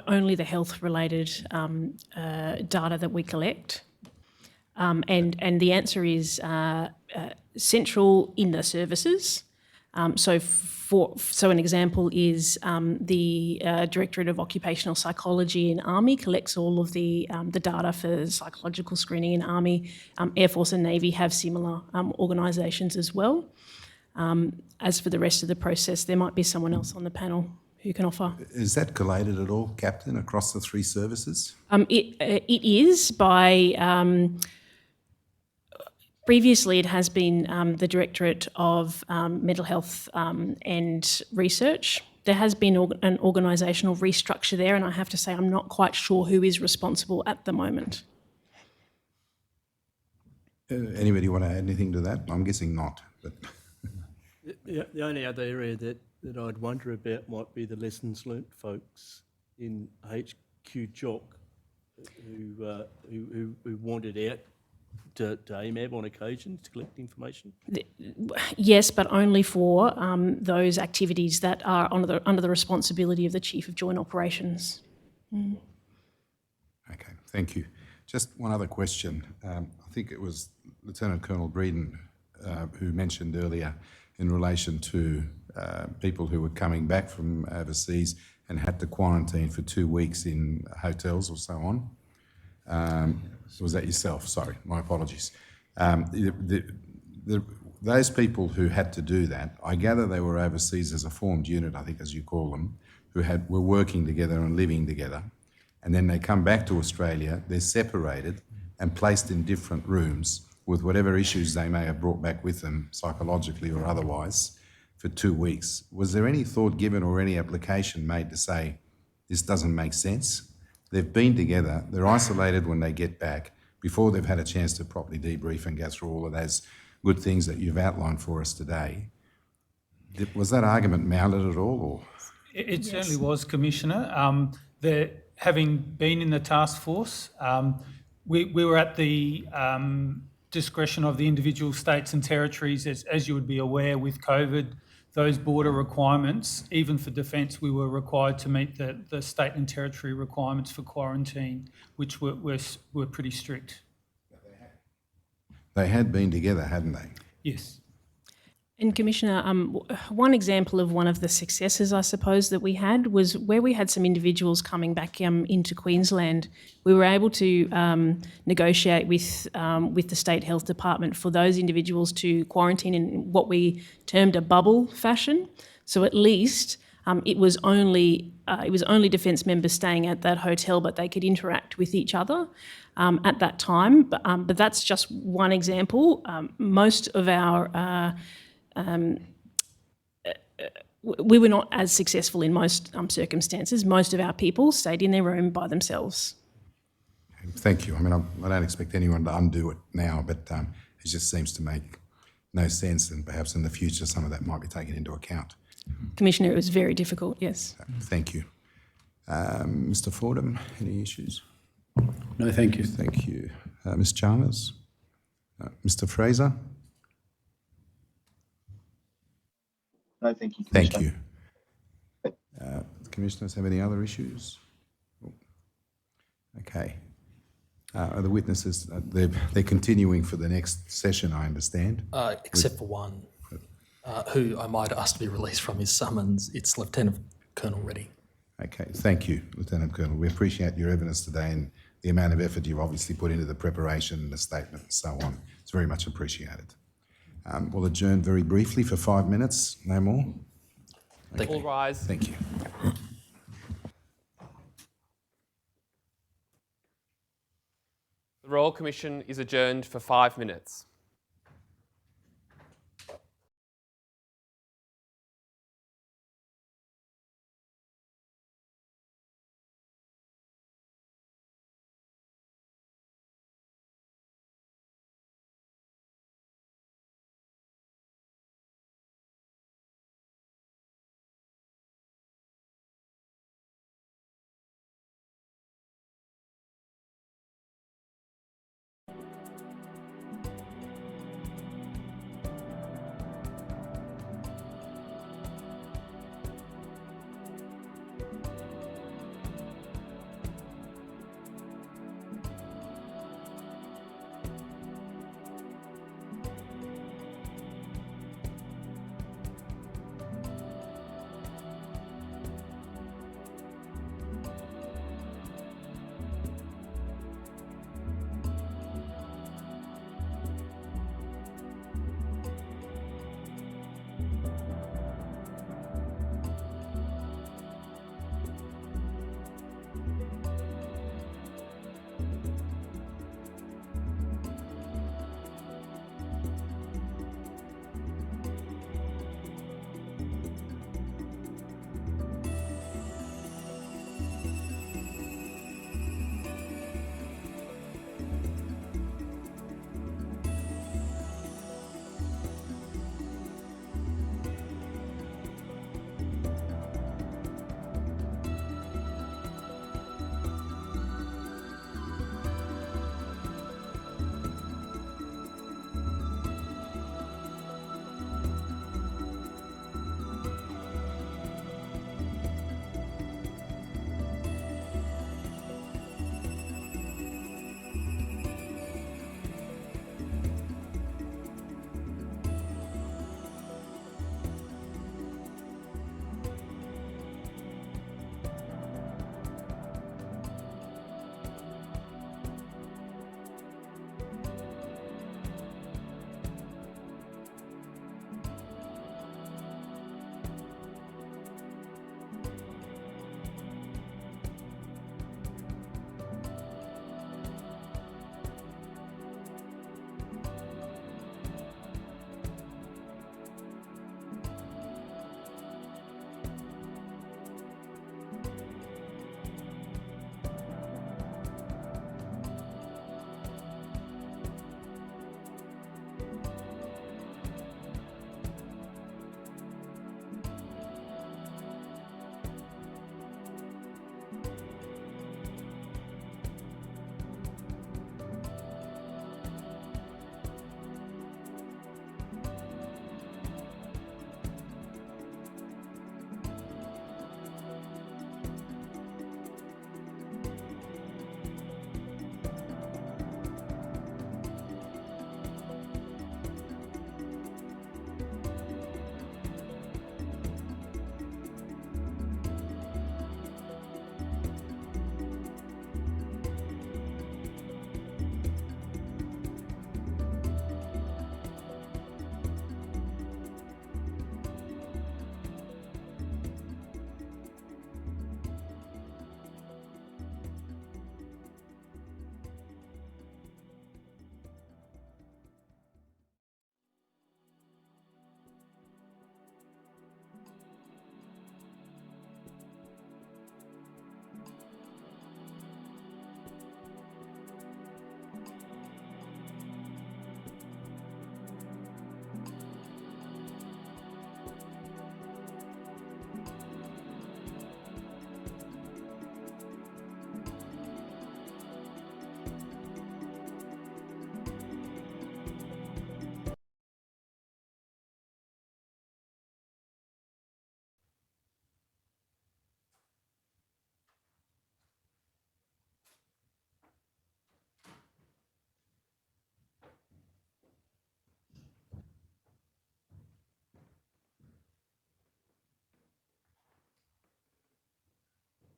only the health-related data that we collect. And the answer is central in the services. So an example is the Directorate of Occupational Psychology in Army collects all of the data for psychological screening in Army. Air Force and Navy have similar organisations as well. As for the rest of the process, there might be someone else on the panel who can offer. Is that collated at all, Captain, across the three services? It is by... Previously, it has been the Directorate of Mental Health and Research. There has been an organisational restructure there, and I have to say I'm not quite sure who is responsible at the moment. Anybody want to add anything to that? I'm guessing not. But The only other area that I'd wonder about might be the lessons learnt folks in HQ JOC who wanted out to AMAB on occasion to collect information? Yes, but only for those activities that are under the responsibility of the Chief of Joint Operations. Mm. Okay, thank you. Just one other question. I think it was Lieutenant Colonel Breeden who mentioned earlier in relation to people who were coming back from overseas and had to quarantine for 2 weeks in hotels or so on. Was that yourself? Sorry, my apologies. Those people who had to do that, I gather they were overseas as a formed unit, I think as you call them, who were working together and living together. And then they come back to Australia, they're separated and placed in different rooms with whatever issues they may have brought back with them, psychologically or otherwise, for 2 weeks. Was there any thought given or any application made to say, this doesn't make sense? They've been together, they're isolated when they get back, before they've had a chance to properly debrief and go through all of those good things that you've outlined for us today. Was that argument mounted at all, or? It certainly was, Commissioner. Having been in the task force, we were at the discretion of the individual states and territories, as you would be aware with COVID, those border requirements, even for defence, we were required to meet the state and territory requirements for quarantine, which were pretty strict. They had been together, hadn't they? Yes. And Commissioner, one example of one of the successes, I suppose, that we had was where we had some individuals coming back into Queensland. We were able to negotiate with the State Health Department for those individuals to quarantine in what we termed a bubble fashion. So at least it was only defence members staying at that hotel, but they could interact with each other at that time. But that's just one example. Most of our we were not as successful in most circumstances. Most of our people stayed in their room by themselves. Thank you. I mean, I don't expect anyone to undo it now, but it just seems to make no sense, and perhaps in the future some of that might be taken into account. Commissioner, it was very difficult, yes. Thank you. Mr. Fordham, any issues? No, thank you. Thank you. Ms. Chalmers? Mr. Fraser? No, thank you, Commissioner. Thank you. Commissioners have any other issues? Okay. Are the witnesses, they're continuing for the next session, I understand? Except for one, who I might ask to be released from his summons. It's Lieutenant Colonel Reddy. Okay, thank you, Lieutenant Colonel. We appreciate your evidence today and the amount of effort you've obviously put into the preparation and the statement and so on. It's very much appreciated. We'll adjourn very briefly for 5 minutes, no more. All rise. Thank you. The Royal Commission is adjourned for 5 minutes.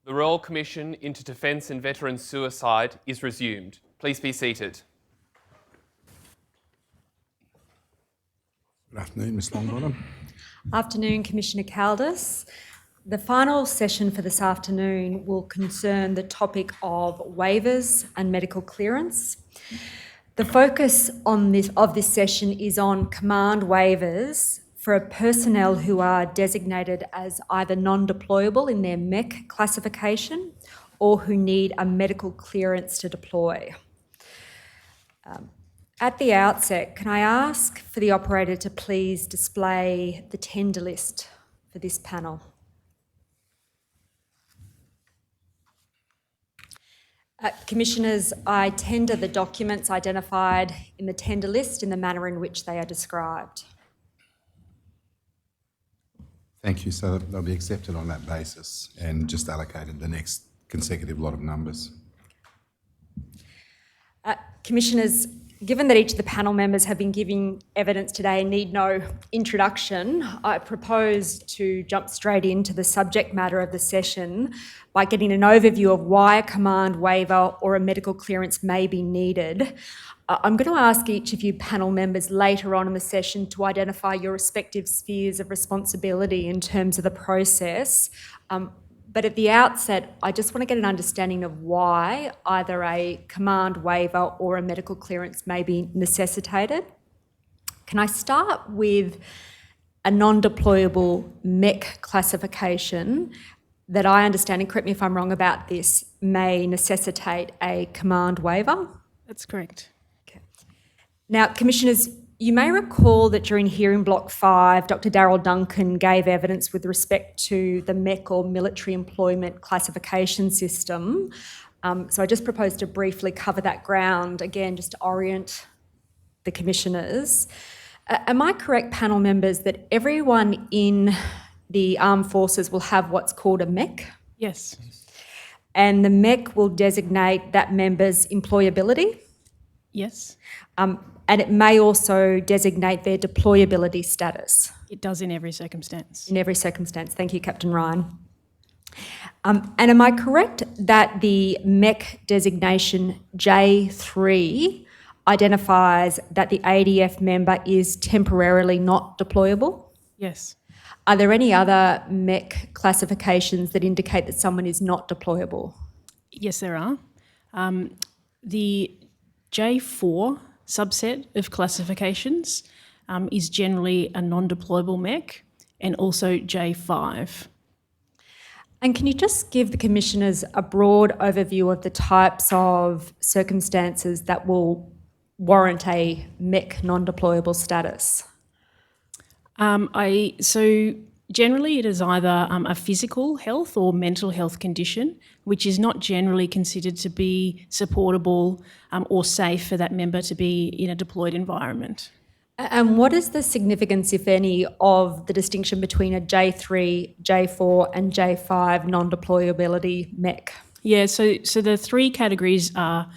The Royal Commission into Defence and Veteran Suicide is resumed. Please be seated. Good afternoon, Ms Longbottom. Afternoon, Commissioner Caldas. The final session for this afternoon will concern the topic of waivers and medical clearance. The focus of this session is on command waivers for personnel who are designated as either non-deployable in their MEC classification or who need a medical clearance to deploy. At the outset, can I ask for the operator to please display the tender list for this panel? Commissioners, I tender the documents identified in the tender list in the manner in which they are described. Thank you. So they'll be accepted on that basis and just allocated the next consecutive lot of numbers. Commissioners, given that each of the panel members have been giving evidence today and need no introduction, I propose to jump straight into the subject matter of the session by getting an overview of why a command waiver or a medical clearance may be needed. I'm going to ask each of you panel members later on in the session to identify your respective spheres of responsibility in terms of the process. But at the outset, I just want to get an understanding of why either a command waiver or a medical clearance may be necessitated. Can I start with a non-deployable MEC classification that I understand, and correct me if I'm wrong about this, may necessitate a command waiver? That's correct. Okay. Now, Commissioners, you may recall that during hearing block 5, Dr. Darryl Duncan gave evidence with respect to the MEC or military employment classification system. So I just propose to briefly cover that ground, again, just to orient the Commissioners. Am I correct, panel members, that everyone in the armed forces will have what's called a MEC? Yes. And the MEC will designate that member's employability? Yes. And it may also designate their deployability status. It does in every circumstance. In every circumstance. Thank you, Captain Ryan. And am I correct that the MEC designation J3 identifies that the ADF member is temporarily not deployable? Yes. Are there any other MEC classifications that indicate that someone is not deployable? Yes, there are. The J4 subset of classifications is generally a non-deployable MEC, and also J5. And can you just give the Commissioners a broad overview of the types of circumstances that will warrant a MEC non-deployable status? So generally it is either a physical health or mental health condition, which is not generally considered to be supportable or safe for that member to be in a deployed environment. And what is the significance, if any, of the distinction between a J3, J4 and J5 non-deployability MEC? Yeah, so the three categories are,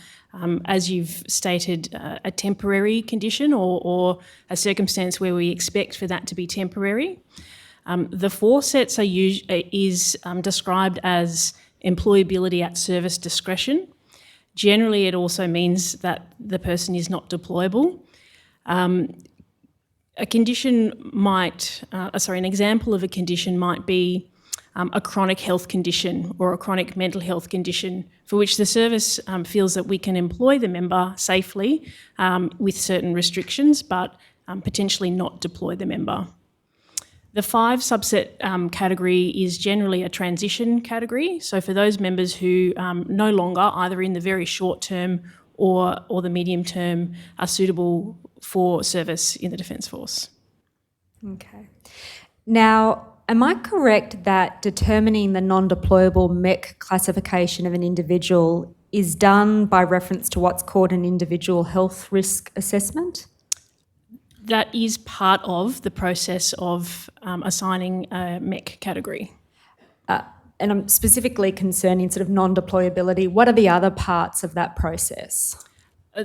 as you've stated, a temporary condition or a circumstance where we expect for that to be temporary. The four sets is described as employability at service discretion. Generally, it also means that the person is not deployable. A condition might, an example of a condition might be a chronic health condition or a chronic mental health condition for which the service feels that we can employ the member safely with certain restrictions, but potentially not deploy the member. The 5 subset category is generally a transition category. So for those members who no longer, either in the very short term or the medium term, are suitable for service in the Defence Force. Okay. Now, am I correct that determining the non-deployable MEC classification of an individual is done by reference to what's called an individual health risk assessment? That is part of the process of assigning a MEC category. And I'm specifically concerned in sort of non-deployability. What are the other parts of that process?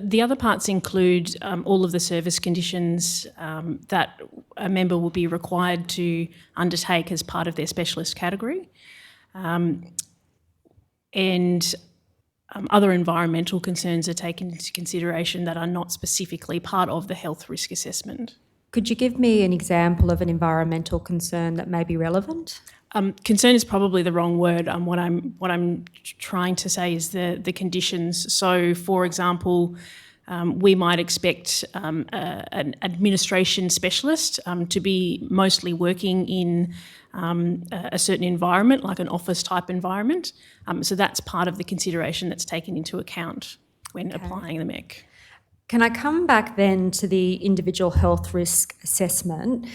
The other parts include all of the service conditions that a member will be required to undertake as part of their specialist category. and other environmental concerns are taken into consideration that are not specifically part of the health risk assessment. Could you give me an example of an environmental concern that may be relevant? Concern is probably the wrong word. What I'm trying to say is the conditions. So, for example, we might expect an administration specialist to be mostly working in a certain environment, like an office type environment. So that's part of the consideration that's taken into account when applying the MEC. Can I come back then to the individual health risk assessment?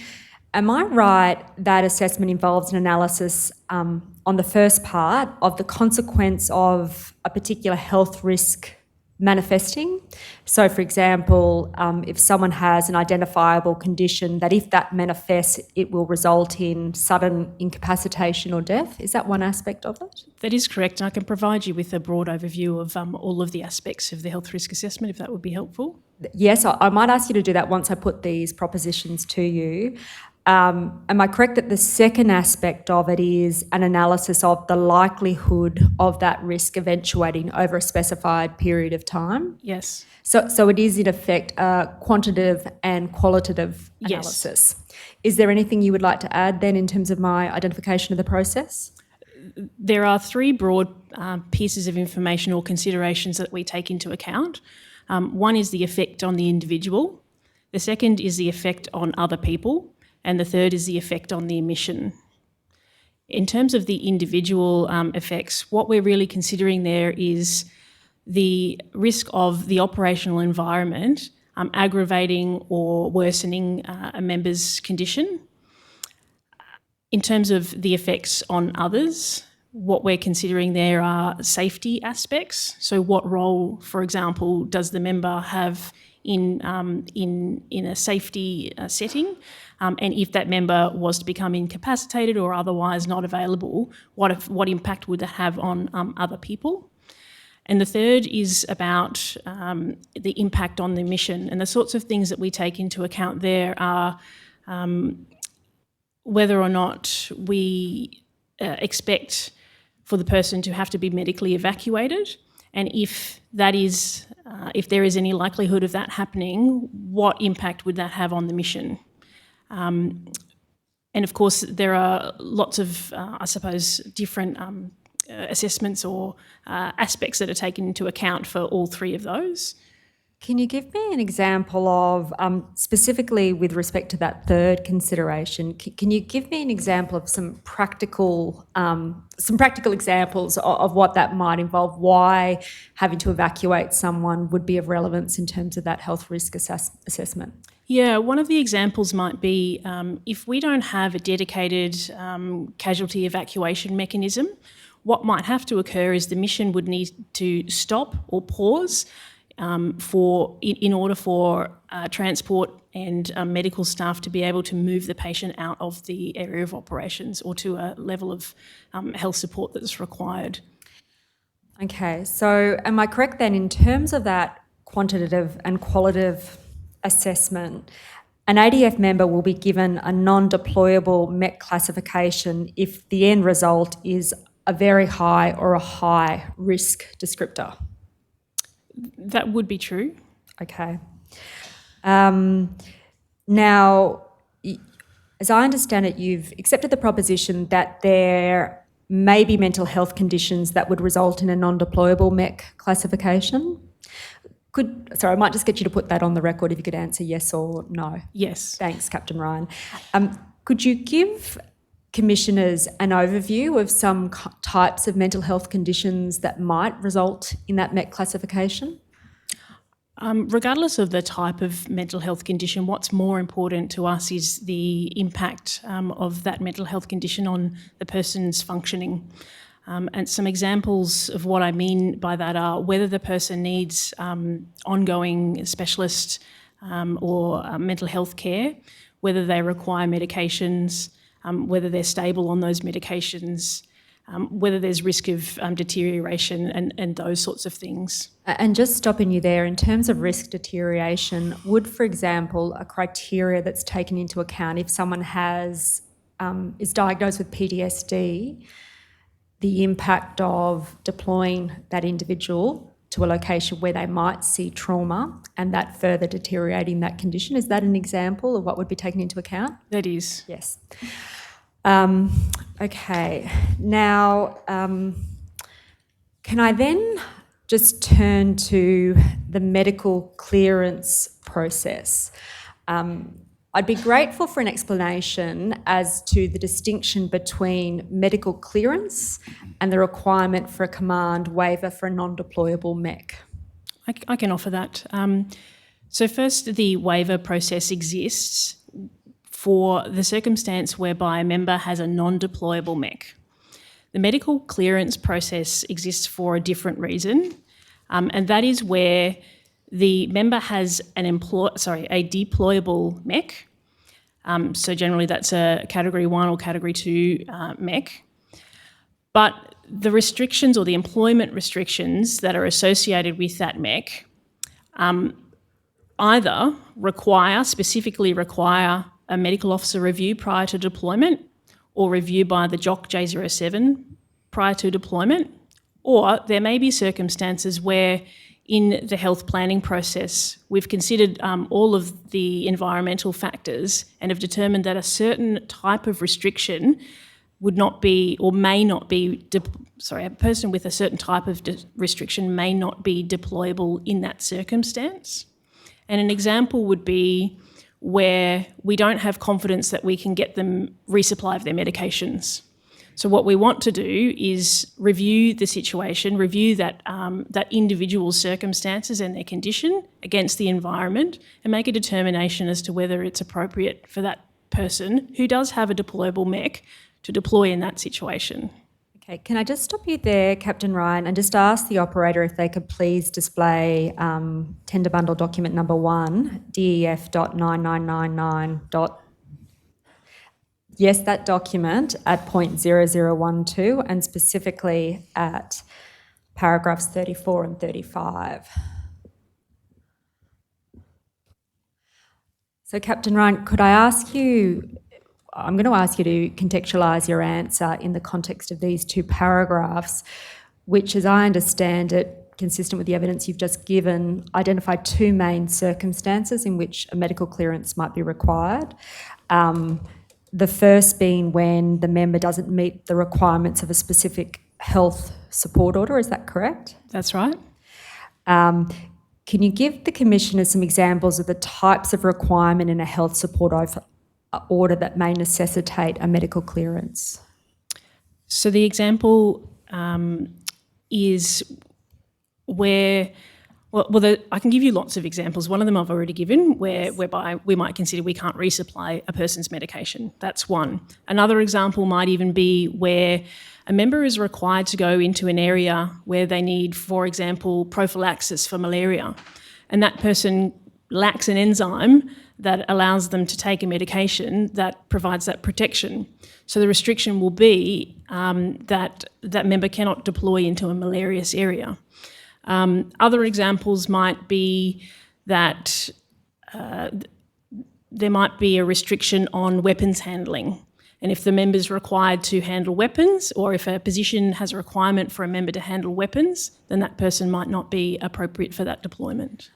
Am I right that assessment involves an analysis on the first part of the consequence of a particular health risk manifesting? So, for example, if someone has an identifiable condition that if that manifests, it will result in sudden incapacitation or death. Is that one aspect of it? That is correct. And I can provide you with a broad overview of all of the aspects of the health risk assessment, if that would be helpful. Yes, I might ask you to do that once I put these propositions to you. Am I correct that the second aspect of it is an analysis of the likelihood of that risk eventuating over a specified period of time? Yes. So it is in effect a quantitative and qualitative analysis. Yes. Is there anything you would like to add then in terms of my identification of the process? There are three broad pieces of information or considerations that we take into account. One is the effect on the individual. The second is the effect on other people. And the third is the effect on the emission. In terms of the individual effects, what we're really considering there is the risk of the operational environment aggravating or worsening a member's condition. In terms of the effects on others, what we're considering there are safety aspects. So what role, for example, does the member have in a safety setting? And if that member was to become incapacitated or otherwise not available, what impact would that have on other people? And the third is about the impact on the emission. And the sorts of things that we take into account there are whether or not we expect for the person to have to be medically evacuated, and if that is, if there is any likelihood of that happening, what impact would that have on the mission? And of course, there are lots of, I suppose, different assessments or aspects that are taken into account for all three of those. Can you give me an example of, specifically with respect to that third consideration, can you give me an example of some practical examples of what that might involve, why having to evacuate someone would be of relevance in terms of that health risk assessment? Yeah, one of the examples might be if we don't have a dedicated casualty evacuation mechanism, what might have to occur is the mission would need to stop or pause in order for transport and medical staff to be able to move the patient out of the area of operations or to a level of health support that's required. Okay, so am I correct then in terms of that quantitative and qualitative assessment, an ADF member will be given a non-deployable MEC classification if the end result is a very high or a high risk descriptor? That would be true. Okay. Now, as I understand it, you've accepted the proposition that there may be mental health conditions that would result in a non-deployable MEC classification. Sorry, I might just get you to put that on the record if you could answer yes or no. Yes. Thanks, Captain Ryan. Could you give Commissioners an overview of some types of mental health conditions that might result in that MEC classification? Regardless of the type of mental health condition, what's more important to us is the impact of that mental health condition on the person's functioning. And some examples of what I mean by that are whether the person needs ongoing specialist or mental health care, whether they require medications, whether they're stable on those medications, whether there's risk of deterioration and those sorts of things. And just stopping you there, in terms of risk deterioration, would, for example, a criteria that's taken into account if someone is diagnosed with PTSD, the impact of deploying that individual to a location where they might see trauma and that further deteriorating that condition. Is that an example of what would be taken into account? That is. Yes. Okay. Now, can I then just turn to the medical clearance process? I'd be grateful for an explanation as to the distinction between medical clearance and the requirement for a command waiver for a non-deployable mech. I can offer that. So first, the waiver process exists for the circumstance whereby a member has a non-deployable mech. The medical clearance process exists for a different reason, and that is where the member has a deployable mech. So generally that's a Category 1 or Category 2 mech. But the restrictions or the employment restrictions that are associated with that mech either specifically require a medical officer review prior to deployment, or review by the JOC J07 prior to deployment, or there may be circumstances where in the health planning process we've considered all of the environmental factors and have determined that a certain type of restriction would not be or may not be, a person with a certain type of restriction may not be deployable in that circumstance. And an example would be where we don't have confidence that we can get them resupply of their medications. So what we want to do is review the situation, review that individual's circumstances and their condition against the environment, and make a determination as to whether it's appropriate for that person who does have a deployable mech to deploy in that situation. Okay, can I just stop you there, Captain Ryan, and just ask the operator if they could please display tender bundle document number 1, DEF.9999. Yes, that document at point 0012 and specifically at paragraphs 34 and 35. So, Captain Ryan, could I ask you, I'm going to ask you to contextualise your answer in the context of these two paragraphs, which, as I understand it, consistent with the evidence you've just given, identify two main circumstances in which a medical clearance might be required. The first being when the member doesn't meet the requirements of a specific health support order, is that correct? That's right. Can you give the Commissioner some examples of the types of requirement in a health support order that may necessitate a medical clearance? So the example is where, I can give you lots of examples. One of them I've already given, whereby we might consider we can't resupply a person's medication. That's one. Another example might even be where a member is required to go into an area where they need, for example, prophylaxis for malaria, and that person lacks an enzyme that allows them to take a medication that provides that protection. So the restriction will be that that member cannot deploy into a malarious area. Other examples might be that there might be a restriction on weapons handling. And if the member is required to handle weapons, or if a position has a requirement for a member to handle weapons, then that person might not be appropriate for that deployment.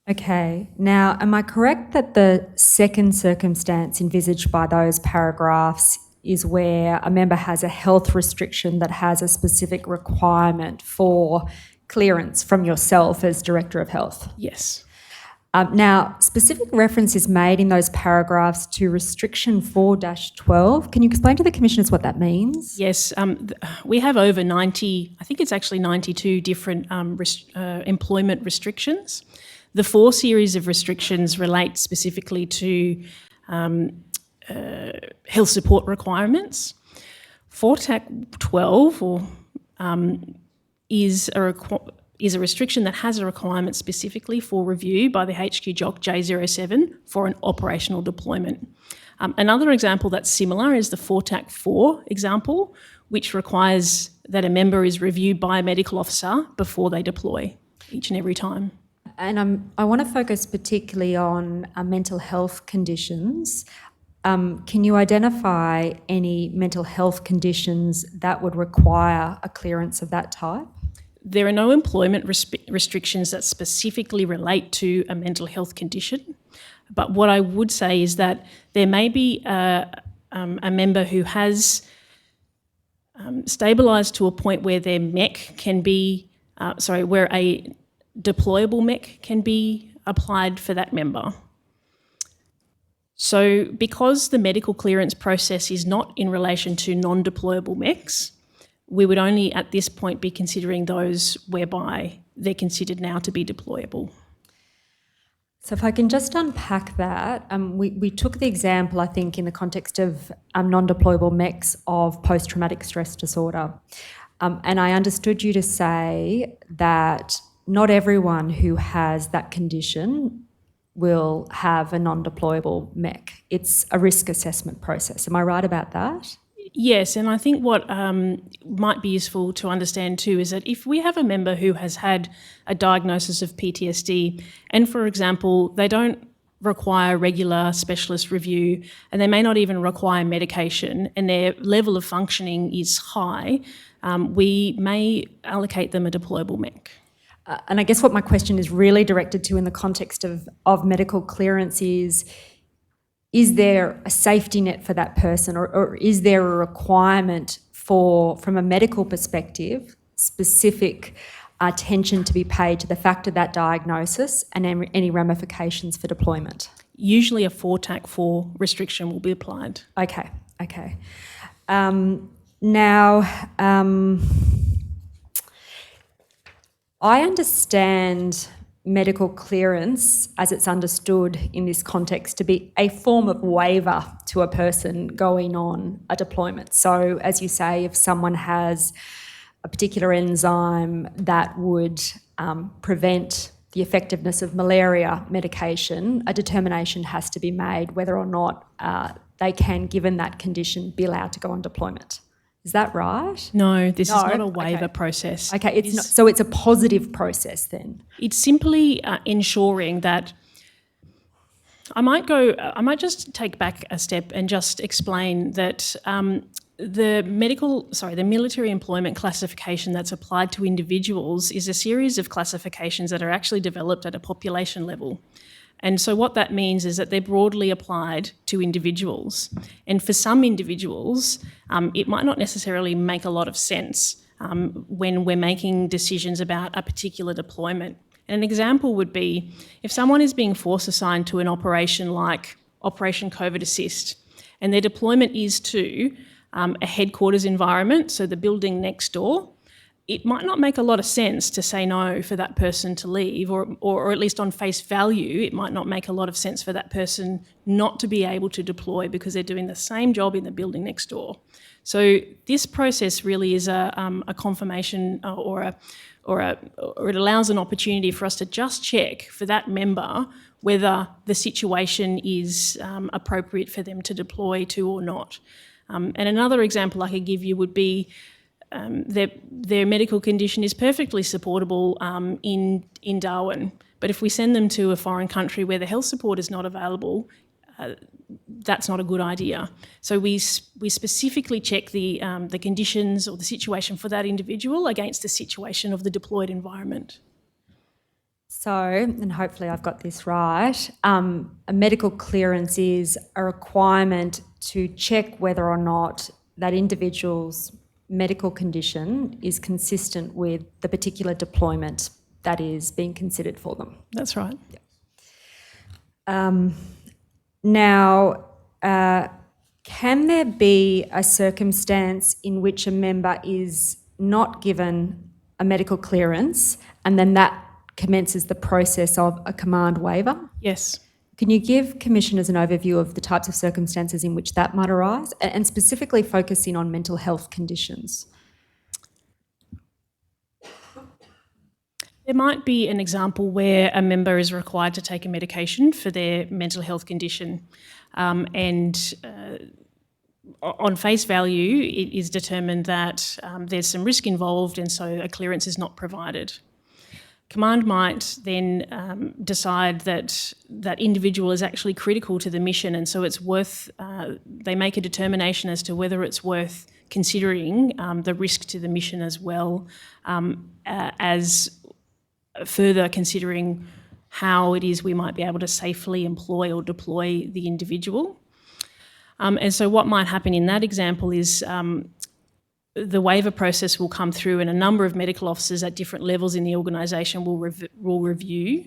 Okay. Now, am I correct that the second circumstance envisaged by those paragraphs is where a member has a health restriction that has a specific requirement for clearance from yourself as Director of Health? Yes. Now, specific reference is made in those paragraphs to restriction 4-12. Can you explain to the Commissioners what that means? Yes, we have over 90, I think it's actually 92 different employment restrictions. The 4 series of restrictions relate specifically to health support requirements. 4-12 is a restriction that has a requirement specifically for review by the HQ JOC J07 for an operational deployment. Another example that's similar is the 4-4 example, which requires that a member is reviewed by a medical officer before they deploy each and every time. And I want to focus particularly on mental health conditions. Can you identify any mental health conditions that would require a clearance of that type? There are no employment restrictions that specifically relate to a mental health condition. But what I would say is that there may be a member who has stabilised to a point where their MEC can be, where a deployable MEC can be applied for that member. So because the medical clearance process is not in relation to non-deployable MECs, we would only at this point be considering those whereby they're considered now to be deployable. So if I can just unpack that, we took the example, I think, in the context of non-deployable MECs of post-traumatic stress disorder. And I understood you to say that not everyone who has that condition will have a non-deployable MEC. It's a risk assessment process. Am I right about that? Yes, and I think what might be useful to understand too is that if we have a member who has had a diagnosis of PTSD and, for example, they don't require regular specialist review and they may not even require medication and their level of functioning is high, we may allocate them a deployable MEC. And I guess what my question is really directed to in the context of medical clearance is there a safety net for that person, or is there a requirement from a medical perspective, specific attention to be paid to the fact of that diagnosis and any ramifications for deployment? Usually a 4TAC4 restriction will be applied. Okay. I understand medical clearance, as it's understood in this context, to be a form of waiver to a person going on a deployment. So, as you say, if someone has a particular enzyme that would prevent the effectiveness of malaria medication, a determination has to be made whether or not they can, given that condition, be allowed to go on deployment. Is that right? No, this is not a waiver process. Okay, so it's a positive process then? It's simply ensuring that I might just take back a step and just explain that the military employment classification that's applied to individuals is a series of classifications that are actually developed at a population level. And so what that means is that they're broadly applied to individuals. And for some individuals, it might not necessarily make a lot of sense when we're making decisions about a particular deployment. And an example would be if someone is being force assigned to an operation like Operation COVID Assist, and their deployment is to a headquarters environment, so the building next door, it might not make a lot of sense to say no for that person to leave, or at least on face value, it might not make a lot of sense for that person not to be able to deploy because they're doing the same job in the building next door. So this process really is a confirmation or it allows an opportunity for us to just check for that member whether the situation is appropriate for them to deploy to or not. And another example I could give you would be their medical condition is perfectly supportable in Darwin, but if we send them to a foreign country where the health support is not available, that's not a good idea. So we specifically check the conditions or the situation for that individual against the situation of the deployed environment. So, and hopefully I've got this right, a medical clearance is a requirement to check whether or not that individual's medical condition is consistent with the particular deployment that is being considered for them. That's right. Yeah. Now, can there be a circumstance in which a member is not given a medical clearance and then that commences the process of a command waiver? Yes. Can you give commissioners an overview of the types of circumstances in which that might arise, and specifically focusing on mental health conditions? There might be an example where a member is required to take a medication for their mental health condition, and on face value, it is determined that there's some risk involved, and so a clearance is not provided. Command might then decide that that individual is actually critical to the mission, and so it's worth, they make a determination as to whether it's worth considering the risk to the mission as well, as further considering how it is we might be able to safely employ or deploy the individual. And so what might happen in that example is the waiver process will come through, and a number of medical officers at different levels in the organisation will review.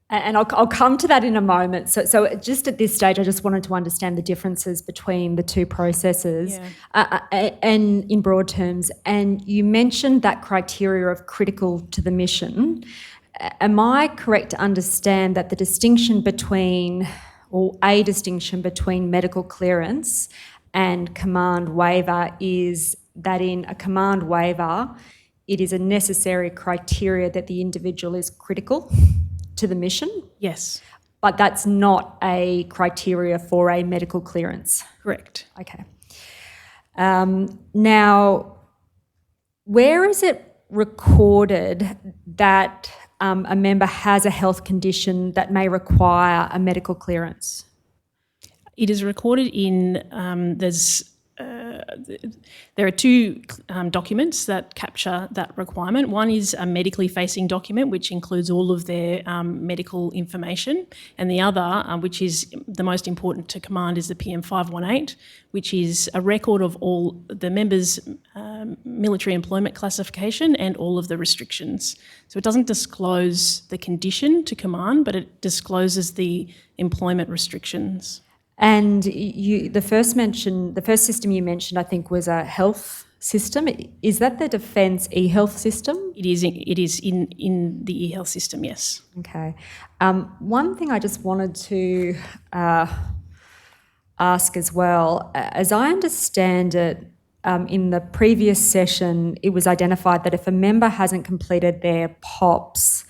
And I'll come to that in a moment. So just at this stage, I just wanted to understand the differences between the two processes, and in broad terms. And you mentioned that criteria of critical to the mission. Am I correct to understand that the distinction between, or a distinction between medical clearance and command waiver is that in a command waiver, it is a necessary criteria that the individual is critical to the mission? Yes. But that's not a criteria for a medical clearance? Correct. Okay. Now, where is it recorded that a member has a health condition that may require a medical clearance? It is recorded in, there are two documents that capture that requirement. One is a medically facing document, which includes all of their medical information, and the other, which is the most important to command, is the PM518, which is a record of all the members' military employment classification and all of the restrictions. So it doesn't disclose the condition to command, but it discloses the employment restrictions. And the first system you mentioned, I think, was a health system. Is that the Defence e-health system? It is in the e-health system, yes. Okay. One thing I just wanted to ask as well, as I understand it, in the previous session, it was identified that if a member hasn't completed their POPs,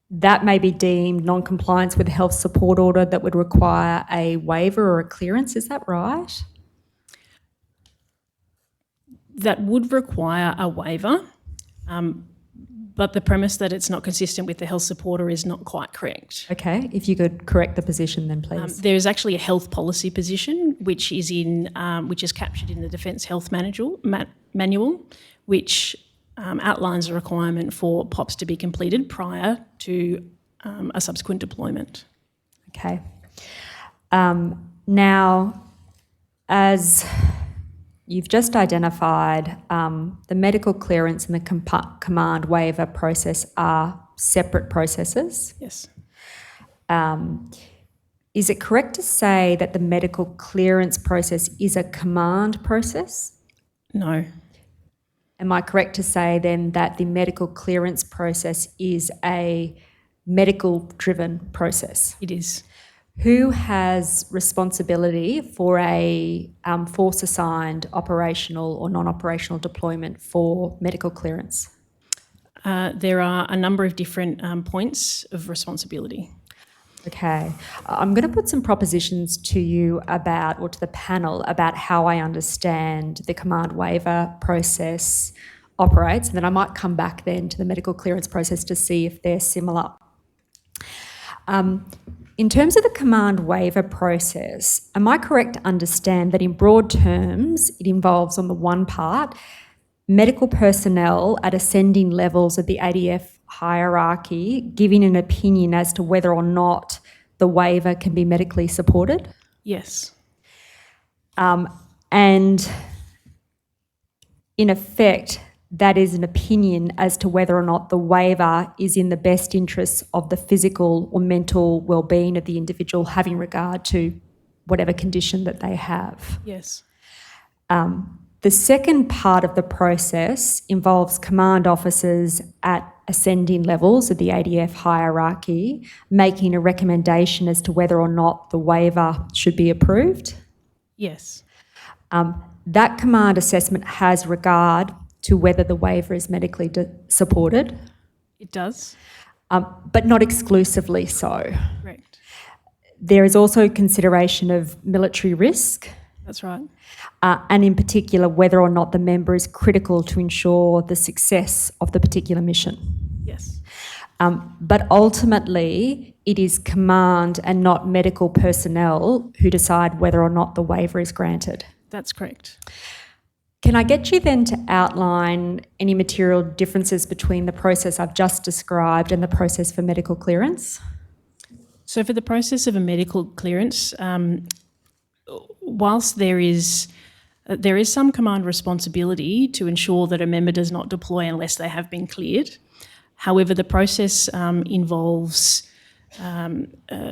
that may be deemed non-compliance with a health support order that would require a waiver or a clearance. Is that right? That would require a waiver, but the premise that it's not consistent with the health support order is not quite correct. Okay, if you could correct the position then, please. There is actually a health policy position which is captured in the Defence Health Manual, which outlines a requirement for POPs to be completed prior to a subsequent deployment. Okay. Now, as you've just identified, the medical clearance and the command waiver process are separate processes. Yes. Is it correct to say that the medical clearance process is a command process? No. Am I correct to say then that the medical clearance process is a medical-driven process? It is. Who has responsibility for a force-assigned operational or non-operational deployment for medical clearance? There are a number of different points of responsibility. Okay. I'm going to put some propositions to you about, or to the panel, about how I understand the command waiver process operates, and then I might come back then to the medical clearance process to see if they're similar. In terms of the command waiver process, am I correct to understand that in broad terms it involves, on the one part, medical personnel at ascending levels of the ADF hierarchy giving an opinion as to whether or not the waiver can be medically supported? Yes. And in effect, that is an opinion as to whether or not the waiver is in the best interests of the physical or mental well-being of the individual, having regard to whatever condition that they have. Yes. The second part of the process involves command officers at ascending levels of the ADF hierarchy making a recommendation as to whether or not the waiver should be approved. Yes. That command assessment has regard to whether the waiver is medically supported. It does. But not exclusively so. Correct. There is also consideration of military risk That's right. And in particular, whether or not the member is critical to ensure the success of the particular mission. Yes. But ultimately, it is command and not medical personnel who decide whether or not the waiver is granted. That's correct. Can I get you then to outline any material differences between the process I've just described and the process for medical clearance? So for the process of a medical clearance, whilst there is some command responsibility to ensure that a member does not deploy unless they have been cleared. However, the process involves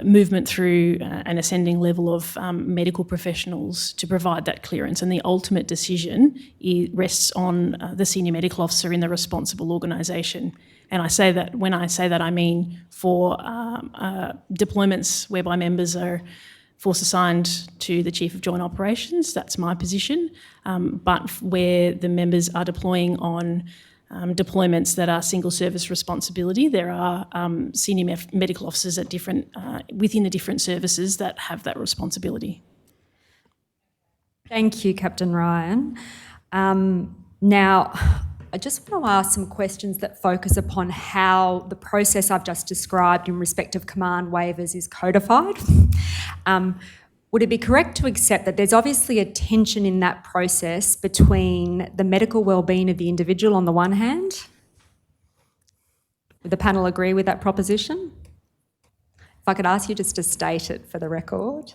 movement through an ascending level of medical professionals to provide that clearance, and the ultimate decision rests on the senior medical officer in the responsible organisation. And when I say that, I mean for deployments whereby members are force assigned to the Chief of Joint Operations, that's my position, but where the members are deploying on deployments that are single service responsibility, there are senior medical officers at within the different services that have that responsibility. Thank you, Captain Ryan. Now, I just want to ask some questions that focus upon how the process I've just described in respect of command waivers is codified. Would it be correct to accept that there's obviously a tension in that process between the medical wellbeing of the individual on the one hand? Would the panel agree with that proposition? If I could ask you just to state it for the record.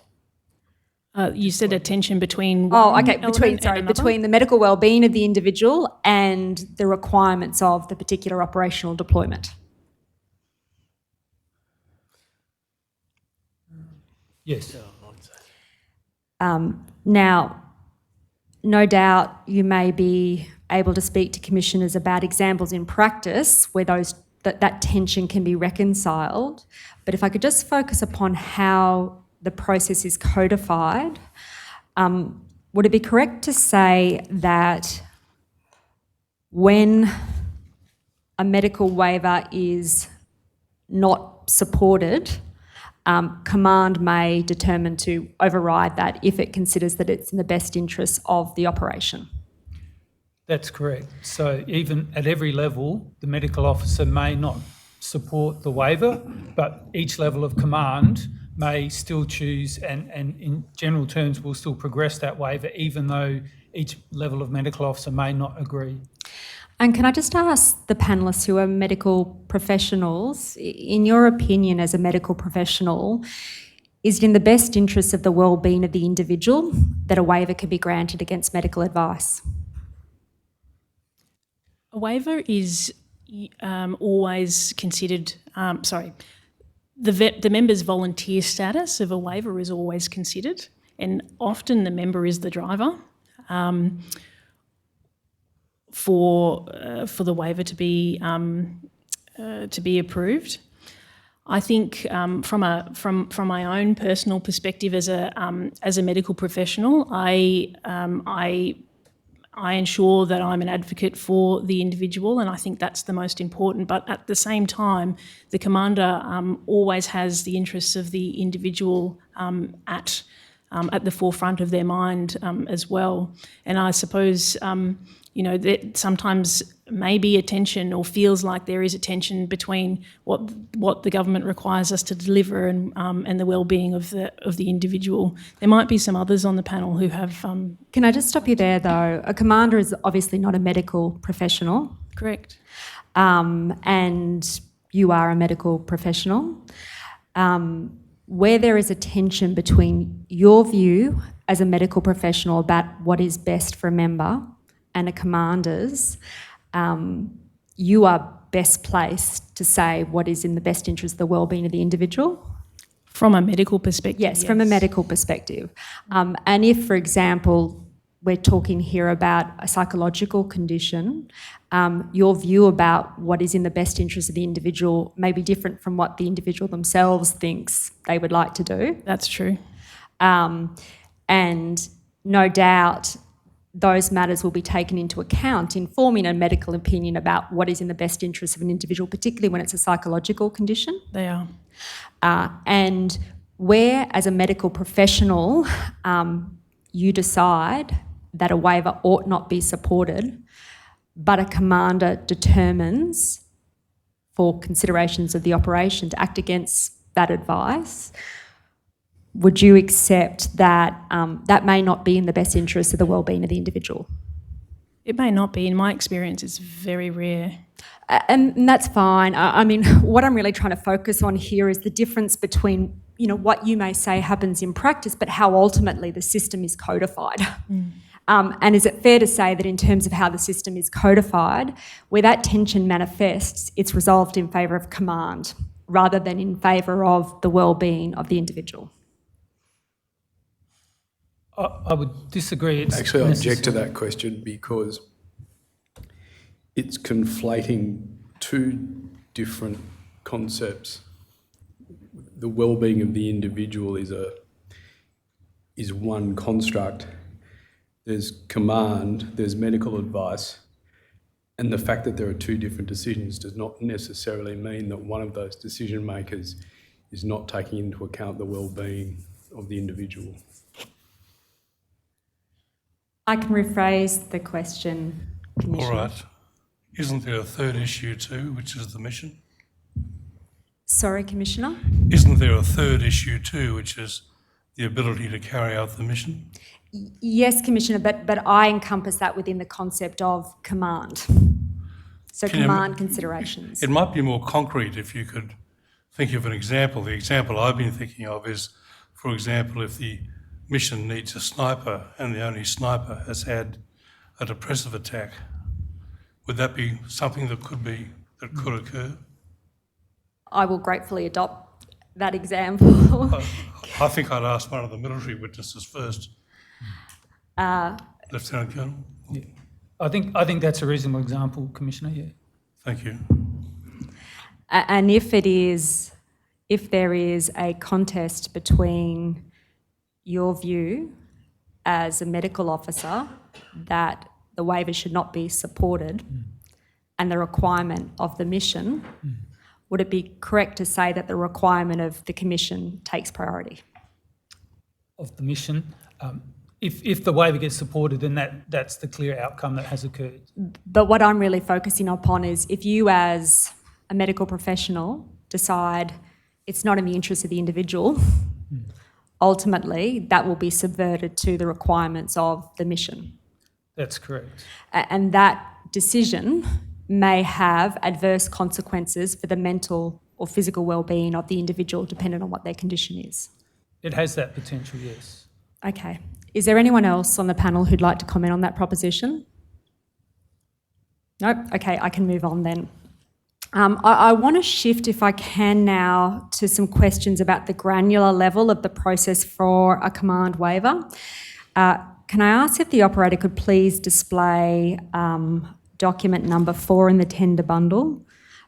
You said a tension between between the medical wellbeing of the individual and the requirements of the particular operational deployment. Yes. Now, no doubt you may be able to speak to commissioners about examples in practice where that tension can be reconciled. But if I could just focus upon how the process is codified, would it be correct to say that when a medical waiver is not supported, command may determine to override that if it considers that it's in the best interest of the operation? That's correct. So even at every level, the medical officer may not support the waiver, but each level of command may still choose and in general terms will still progress that waiver even though each level of medical officer may not agree. And can I just ask the panellists who are medical professionals, in your opinion as a medical professional, is it in the best interest of the wellbeing of the individual that a waiver can be granted against medical advice? A waiver is always considered, the member's volunteer status of a waiver is always considered, and often the member is the driver for the waiver to be approved. I think from my own personal perspective as a medical professional, I ensure that I'm an advocate for the individual, and I think that's the most important. But at the same time, the commander always has the interests of the individual at the forefront of their mind as well. And I suppose that sometimes may be a tension, or feels like there is a tension between what the government requires us to deliver and the well-being of the individual. There might be some others on the panel who have. Can I just stop you there, though? A commander is obviously not a medical professional. Correct. And you are a medical professional. Where there is a tension between your view as a medical professional about what is best for a member and a commander's, you are best placed to say what is in the best interest of the wellbeing of the individual? From a medical perspective, yes. From a medical perspective. And if, for example, we're talking here about a psychological condition, your view about what is in the best interest of the individual may be different from what the individual themselves thinks they would like to do. That's true. And no doubt those matters will be taken into account in forming a medical opinion about what is in the best interest of an individual, particularly when it's a psychological condition. They are. And where, as a medical professional, you decide that a waiver ought not be supported, but a commander determines, for considerations of the operation, to act against that advice, would you accept that that may not be in the best interest of the wellbeing of the individual? It may not be. In my experience, it's very rare. And that's fine. I mean, what I'm really trying to focus on here is the difference between, you know, what you may say happens in practice, but how ultimately the system is codified. And is it fair to say that in terms of how the system is codified, where that tension manifests, it's resolved in favour of command rather than in favour of the well-being of the individual? I would disagree. Actually, I object to that question because it's conflating two different concepts. The well-being of the individual is one construct. There's command, there's medical advice, and the fact that there are two different decisions does not necessarily mean that one of those decision makers is not taking into account the well-being of the individual. I can rephrase the question, Commissioner. All right. Isn't there a third issue too, which is the mission? Sorry, Commissioner? Isn't there a third issue too, which is the ability to carry out the mission? Yes, Commissioner, but I encompass that within the concept of command. So command considerations. It might be more concrete if you could think of an example. The example I've been thinking of is, for example, if the mission needs a sniper and the only sniper has had a depressive attack, would that be something that could occur? I will gratefully adopt that example. I think I'd ask one of the military witnesses first. Lieutenant Colonel? Yeah. I think that's a reasonable example, Commissioner, yeah. Thank you. And if there is a contest between your view as a medical officer that the waiver should not be supported and the requirement of the mission, would it be correct to say that the requirement of the Commission takes priority? Of the mission? If the waiver gets supported, then that's the clear outcome that has occurred. But what I'm really focusing upon is if you as a medical professional decide it's not in the interest of the individual, ultimately that will be subverted to the requirements of the mission. That's correct. And that decision may have adverse consequences for the mental or physical well-being of the individual, depending on what their condition is. It has that potential, yes. Okay. Is there anyone else on the panel who'd like to comment on that proposition? Nope. Okay, I can move on then. I want to shift, if I can now, to some questions about the granular level of the process for a command waiver. Can I ask if the operator could please display document number 4 in the tender bundle?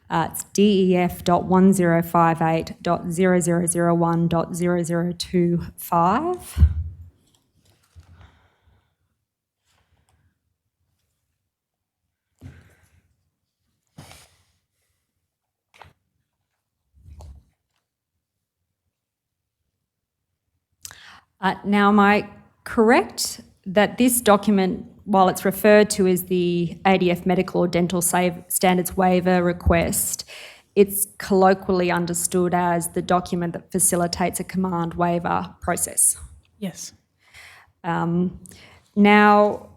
It's DEF.1058.0001.0025. Now, am I correct that this document, while it's referred to as the ADF Medical or Dental Standards Waiver Request, it's colloquially understood as the document that facilitates a command waiver process? Yes. Now,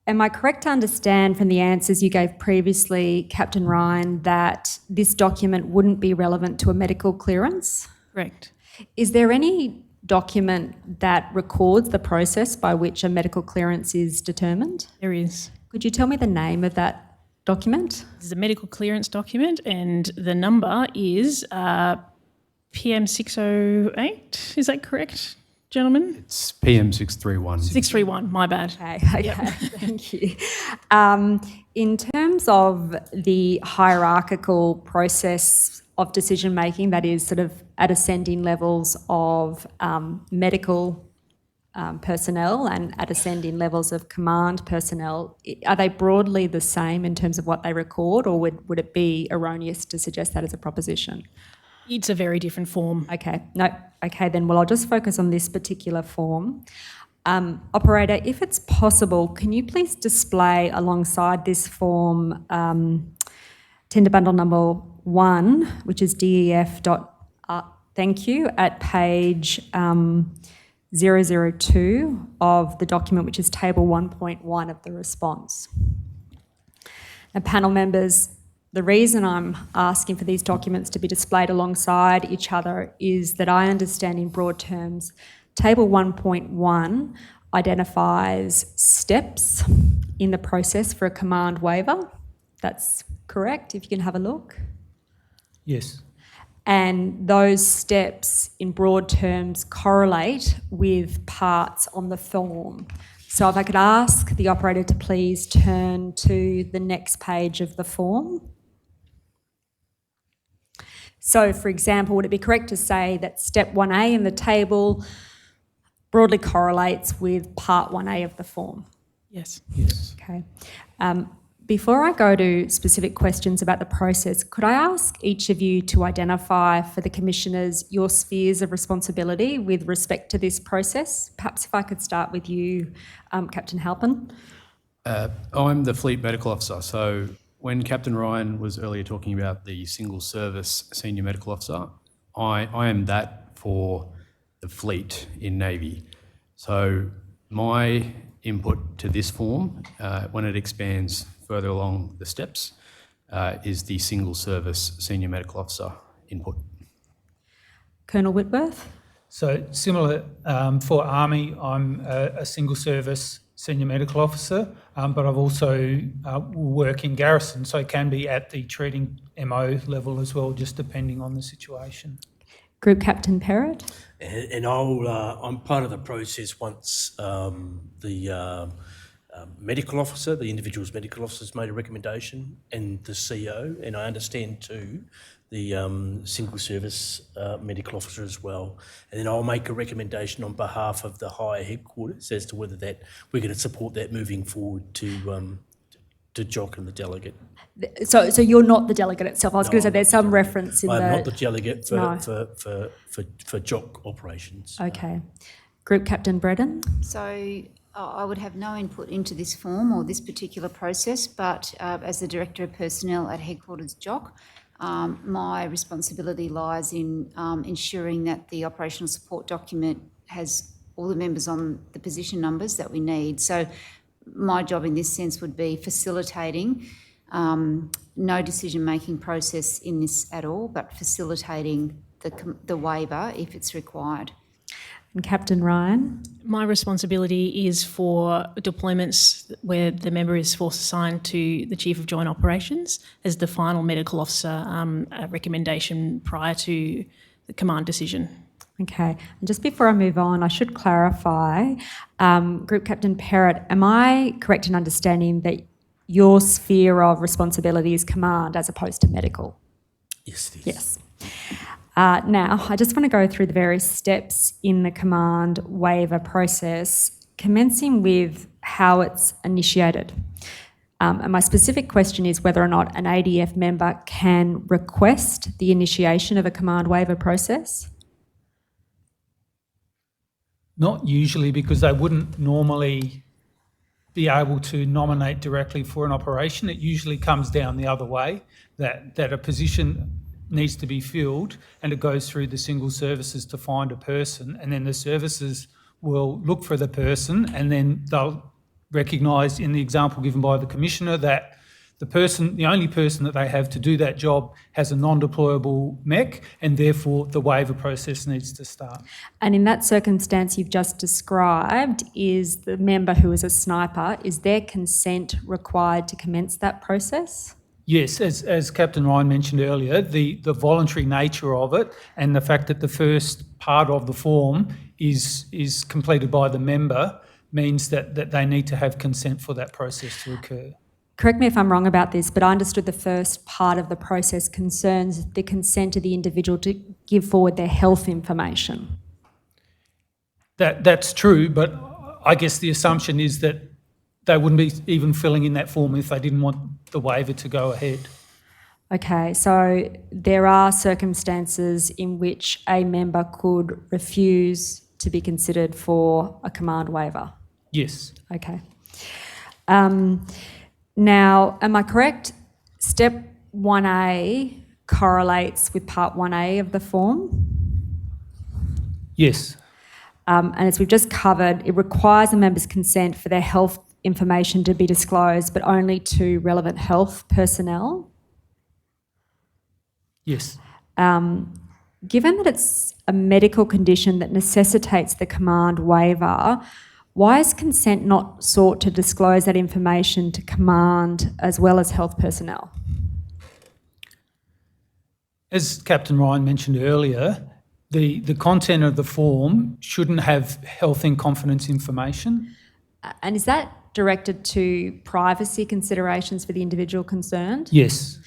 am I correct to understand from the answers you gave previously, Captain Ryan, that this document wouldn't be relevant to a medical clearance? Correct. Is there any document that records the process by which a medical clearance is determined? There is. Could you tell me the name of that document? This is a medical clearance document and the number is PM 608. Is that correct, gentlemen? It's PM 631. 631, my bad. Okay, Yep. Thank you. In terms of the hierarchical process of decision making, that is sort of at ascending levels of medical personnel and at ascending levels of command personnel, are they broadly the same in terms of what they record, or would it be erroneous to suggest that as a proposition? It's a very different form. Okay, no, okay then, well I'll just focus on this particular form. Operator, if it's possible, can you please display alongside this form tender bundle number 1, which is DEF. Thank you, at page 002 of the document, which is table 1.1 of the response. Now, panel members, the reason I'm asking for these documents to be displayed alongside each other is that I understand in broad terms, table 1.1 identifies steps in the process for a command waiver. That's correct, if you can have a look. Yes. And those steps in broad terms correlate with parts on the form. So if I could ask the operator to please turn to the next page of the form. So for example, would it be correct to say that step 1A in the table broadly correlates with part 1A of the form? Yes. Yes. Okay. Before I go to specific questions about the process, could I ask each of you to identify for the commissioners your spheres of responsibility with respect to this process? Perhaps if I could start with you, Captain Halpin. I'm the Fleet Medical Officer. So when Captain Ryan was earlier talking about the single service Senior Medical Officer, I am that for the fleet in Navy. So my input to this form, when it expands further along the steps, is the single service Senior Medical Officer input. Colonel Whitworth. So similar for Army, I'm a single service Senior Medical Officer, but I've also work in garrison, so it can be at the treating MO level as well, just depending on the situation. Group Captain Perrott. And I'm part of the process once the medical officer, the individual's medical officer, has made a recommendation, and the CO, and I understand too, the single service medical officer as well. And then I'll make a recommendation on behalf of the higher headquarters as to whether that we're going to support that moving forward to JOC and the delegate. So you're not the delegate itself. I was going to say there's some reference in I'm the... not the delegate for JOC operations. Okay. Group Captain Bredden. So I would have no input into this form or this particular process, but as the Director of Personnel at Headquarters JOC, my responsibility lies in ensuring that the operational support document has all the members on the position numbers that we need. So my job in this sense would be facilitating, no decision-making process in this at all, but facilitating the waiver if it's required. And Captain Ryan. My responsibility is for deployments where the member is force assigned to the Chief of Joint Operations as the final medical officer recommendation prior to the command decision. Okay, and just before I move on, I should clarify, Group Captain Perrott, am I correct in understanding that your sphere of responsibility is command as opposed to medical? Yes, it is. Yes. Now, I just want to go through the various steps in the command waiver process, commencing with how it's initiated. And my specific question is whether or not an ADF member can request the initiation of a command waiver process. Not usually, because they wouldn't normally be able to nominate directly for an operation. It usually comes down the other way, that a position needs to be filled and it goes through the single services to find a person, and then the services will look for the person, and then they'll recognise in the example given by the Commissioner that the only person that they have to do that job has a non-deployable mech, and therefore the waiver process needs to start. And in that circumstance you've just described, is the member who is a sniper, is their consent required to commence that process? Yes, as Captain Ryan mentioned earlier, the voluntary nature of it and the fact that the first part of the form is completed by the member means that they need to have consent for that process to occur. Correct me if I'm wrong about this, but I understood the first part of the process concerns the consent of the individual to give forward their health information. That's true, but I guess the assumption is that they wouldn't be even filling in that form if they didn't want the waiver to go ahead. Okay, so there are circumstances in which a member could refuse to be considered for a command waiver? Yes. Okay. Now, am I correct? Step 1A correlates with part 1A of the form? Yes. And as we've just covered, it requires a member's consent for their health information to be disclosed, but only to relevant health personnel. Yes. Given that it's a medical condition that necessitates the command waiver, why is consent not sought to disclose that information to command as well as health personnel? As Captain Ryan mentioned earlier, the content of the form shouldn't have health in confidence information. And is that directed to privacy considerations for the individual concerned? Yes.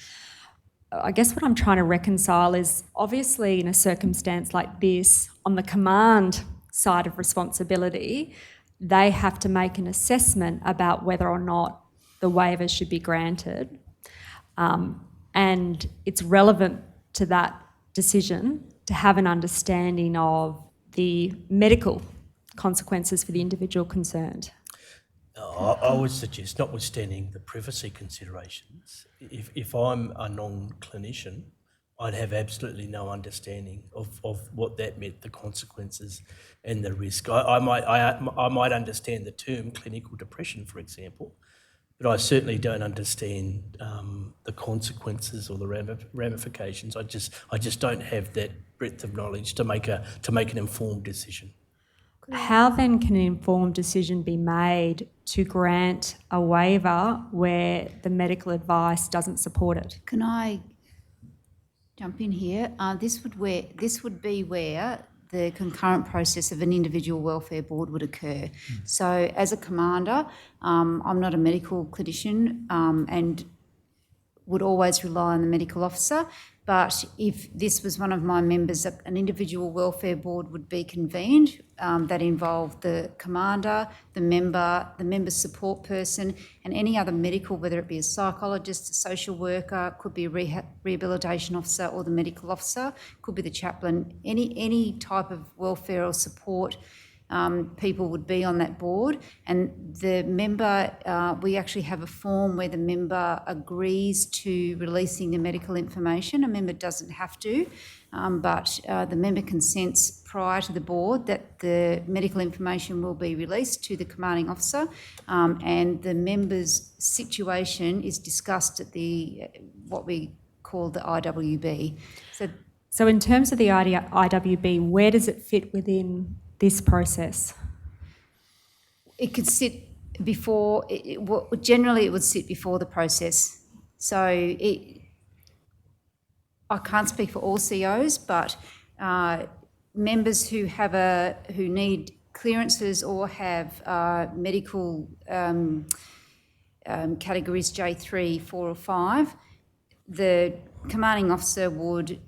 I guess what I'm trying to reconcile is obviously in a circumstance like this, on the command side of responsibility, they have to make an assessment about whether or not the waiver should be granted. And it's relevant to that decision to have an understanding of the medical consequences for the individual concerned. I would suggest, notwithstanding the privacy considerations, if I'm a non-clinician, I'd have absolutely no understanding of what that meant, the consequences and the risk. I might understand the term clinical depression, for example, but I certainly don't understand the consequences or the ramifications. I just don't have that breadth of knowledge to make an informed decision. How then can an informed decision be made to grant a waiver where the medical advice doesn't support it? Can I jump in here? This would be where the concurrent process of an individual welfare board would occur. So as a commander, I'm not a medical clinician and would always rely on the medical officer. But if this was one of my members, an individual welfare board would be convened that involved the commander, the member's support person, and any other medical, whether it be a psychologist, a social worker, could be a rehabilitation officer or the medical officer, could be the chaplain, any type of welfare or support people would be on that board. And the member, we actually have a form where the member agrees to releasing the medical information. A member doesn't have to, but the member consents prior to the board that the medical information will be released to the commanding officer, and the member's situation is discussed at what we call the IWB. So in terms of the IWB, where does it fit within this process? It could sit before, generally it would sit before the process. So I can't speak for all COs, but members who need clearances or have medical categories J3, 4 or 5, the commanding officer would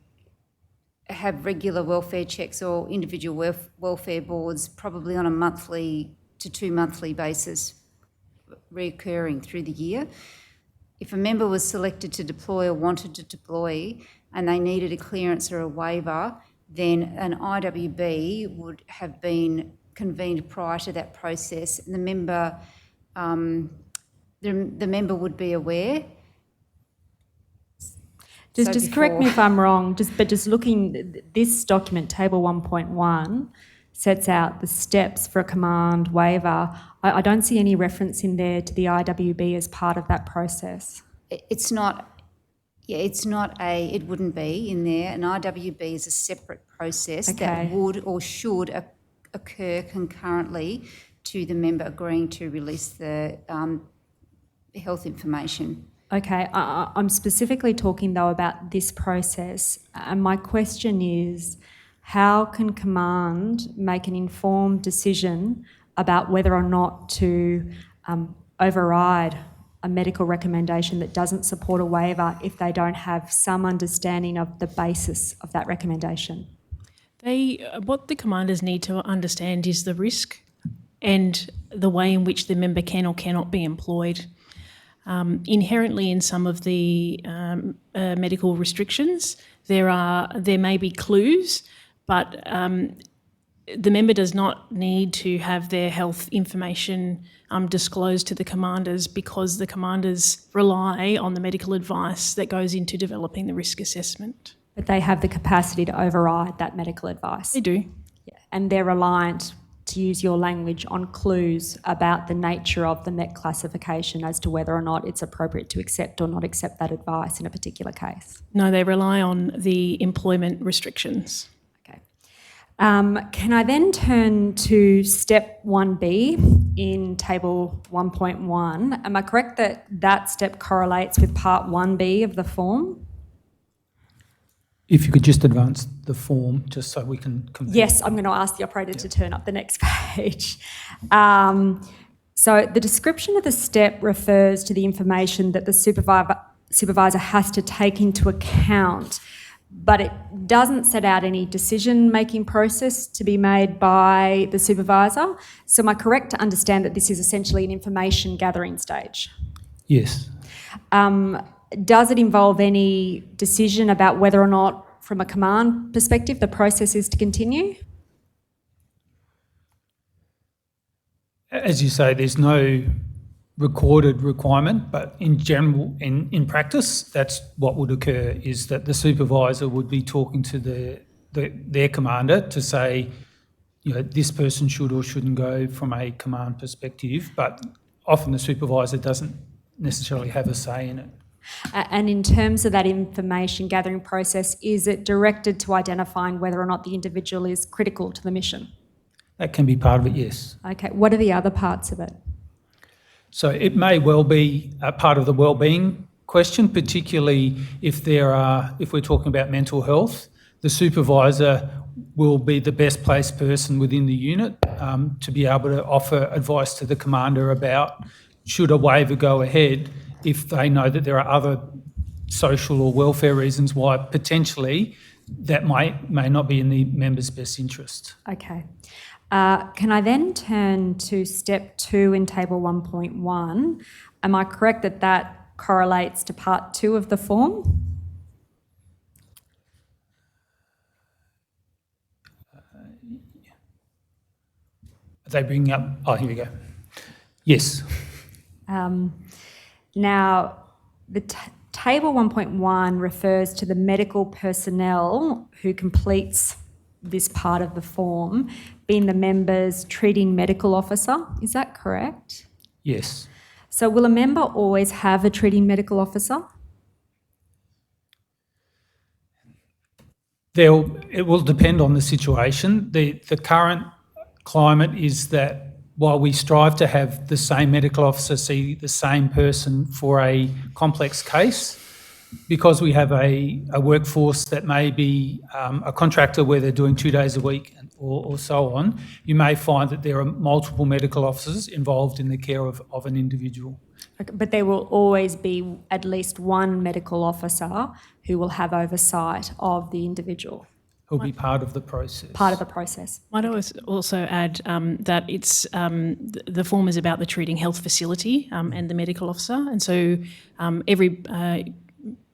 have regular welfare checks or individual welfare boards, probably on a monthly to 2 monthly basis, reoccurring through the year. If a member was selected to deploy or wanted to deploy and they needed a clearance or a waiver, then an IWB would have been convened prior to that process, and the member would be aware. Just correct me if I'm wrong, just looking, this document, table 1.1, sets out the steps for a command waiver. I don't see any reference in there to the IWB as part of that process. It wouldn't be in there. An IWB is a separate process that would or should occur concurrently to the member agreeing to release the health information. Okay, I'm specifically talking though about this process, and my question is, how can command make an informed decision about whether or not to override a medical recommendation that doesn't support a waiver if they don't have some understanding of the basis of that recommendation? What the commanders need to understand is the risk and the way in which the member can or cannot be employed. Inherently in some of the medical restrictions, there may be clues, but the member does not need to have their health information disclosed to the commanders because the commanders rely on the medical advice that goes into developing the risk assessment. But they have the capacity to override that medical advice. They do. Yeah. And they're reliant, to use your language, on clues about the nature of the MET classification as to whether or not it's appropriate to accept or not accept that advice in a particular case. No, they rely on the employment restrictions. Can I then turn to step 1B in table 1.1? Am I correct that that step correlates with part 1B of the form? If you could just advance the form, just so we can compare. Yes, I'm going to ask the operator to turn up the next page. So the description of the step refers to the information that the supervisor has to take into account, but it doesn't set out any decision-making process to be made by the supervisor. So am I correct to understand that this is essentially an information gathering stage? Yes. Does it involve any decision about whether or not, from a command perspective, the process is to continue? As you say, there's no recorded requirement, but in general, in practice, that's what would occur, is that the supervisor would be talking to their commander to say, you know, this person should or shouldn't go from a command perspective, but often the supervisor doesn't necessarily have a say in it. And in terms of that information gathering process, is it directed to identifying whether or not the individual is critical to the mission? That can be part of it, yes. Okay, what are the other parts of it? So it may well be a part of the wellbeing question, particularly if we're talking about mental health. The supervisor will be the best placed person within the unit to be able to offer advice to the commander about should a waiver go ahead if they know that there are other social or welfare reasons why potentially that may not be in the member's best interest. Okay. Can I then turn to step 2 in table 1.1? Am I correct that that correlates to part 2 of the form? Are they bringing up? Oh, here we go. Yes. Now, the table 1.1 refers to the medical personnel who completes this part of the form being the member's treating medical officer. Is that correct? Yes. So will a member always have a treating medical officer? It will depend on the situation. The current climate is that while we strive to have the same medical officer see the same person for a complex case, because we have a workforce that may be a contractor where they're doing 2 days a week or so on, you may find that there are multiple medical officers involved in the care of an individual. Okay, but there will always be at least one medical officer who will have oversight of the individual. Who'll be part of the process. Part of the process. Might I also add that it's the form is about the treating health facility and the medical officer, and so every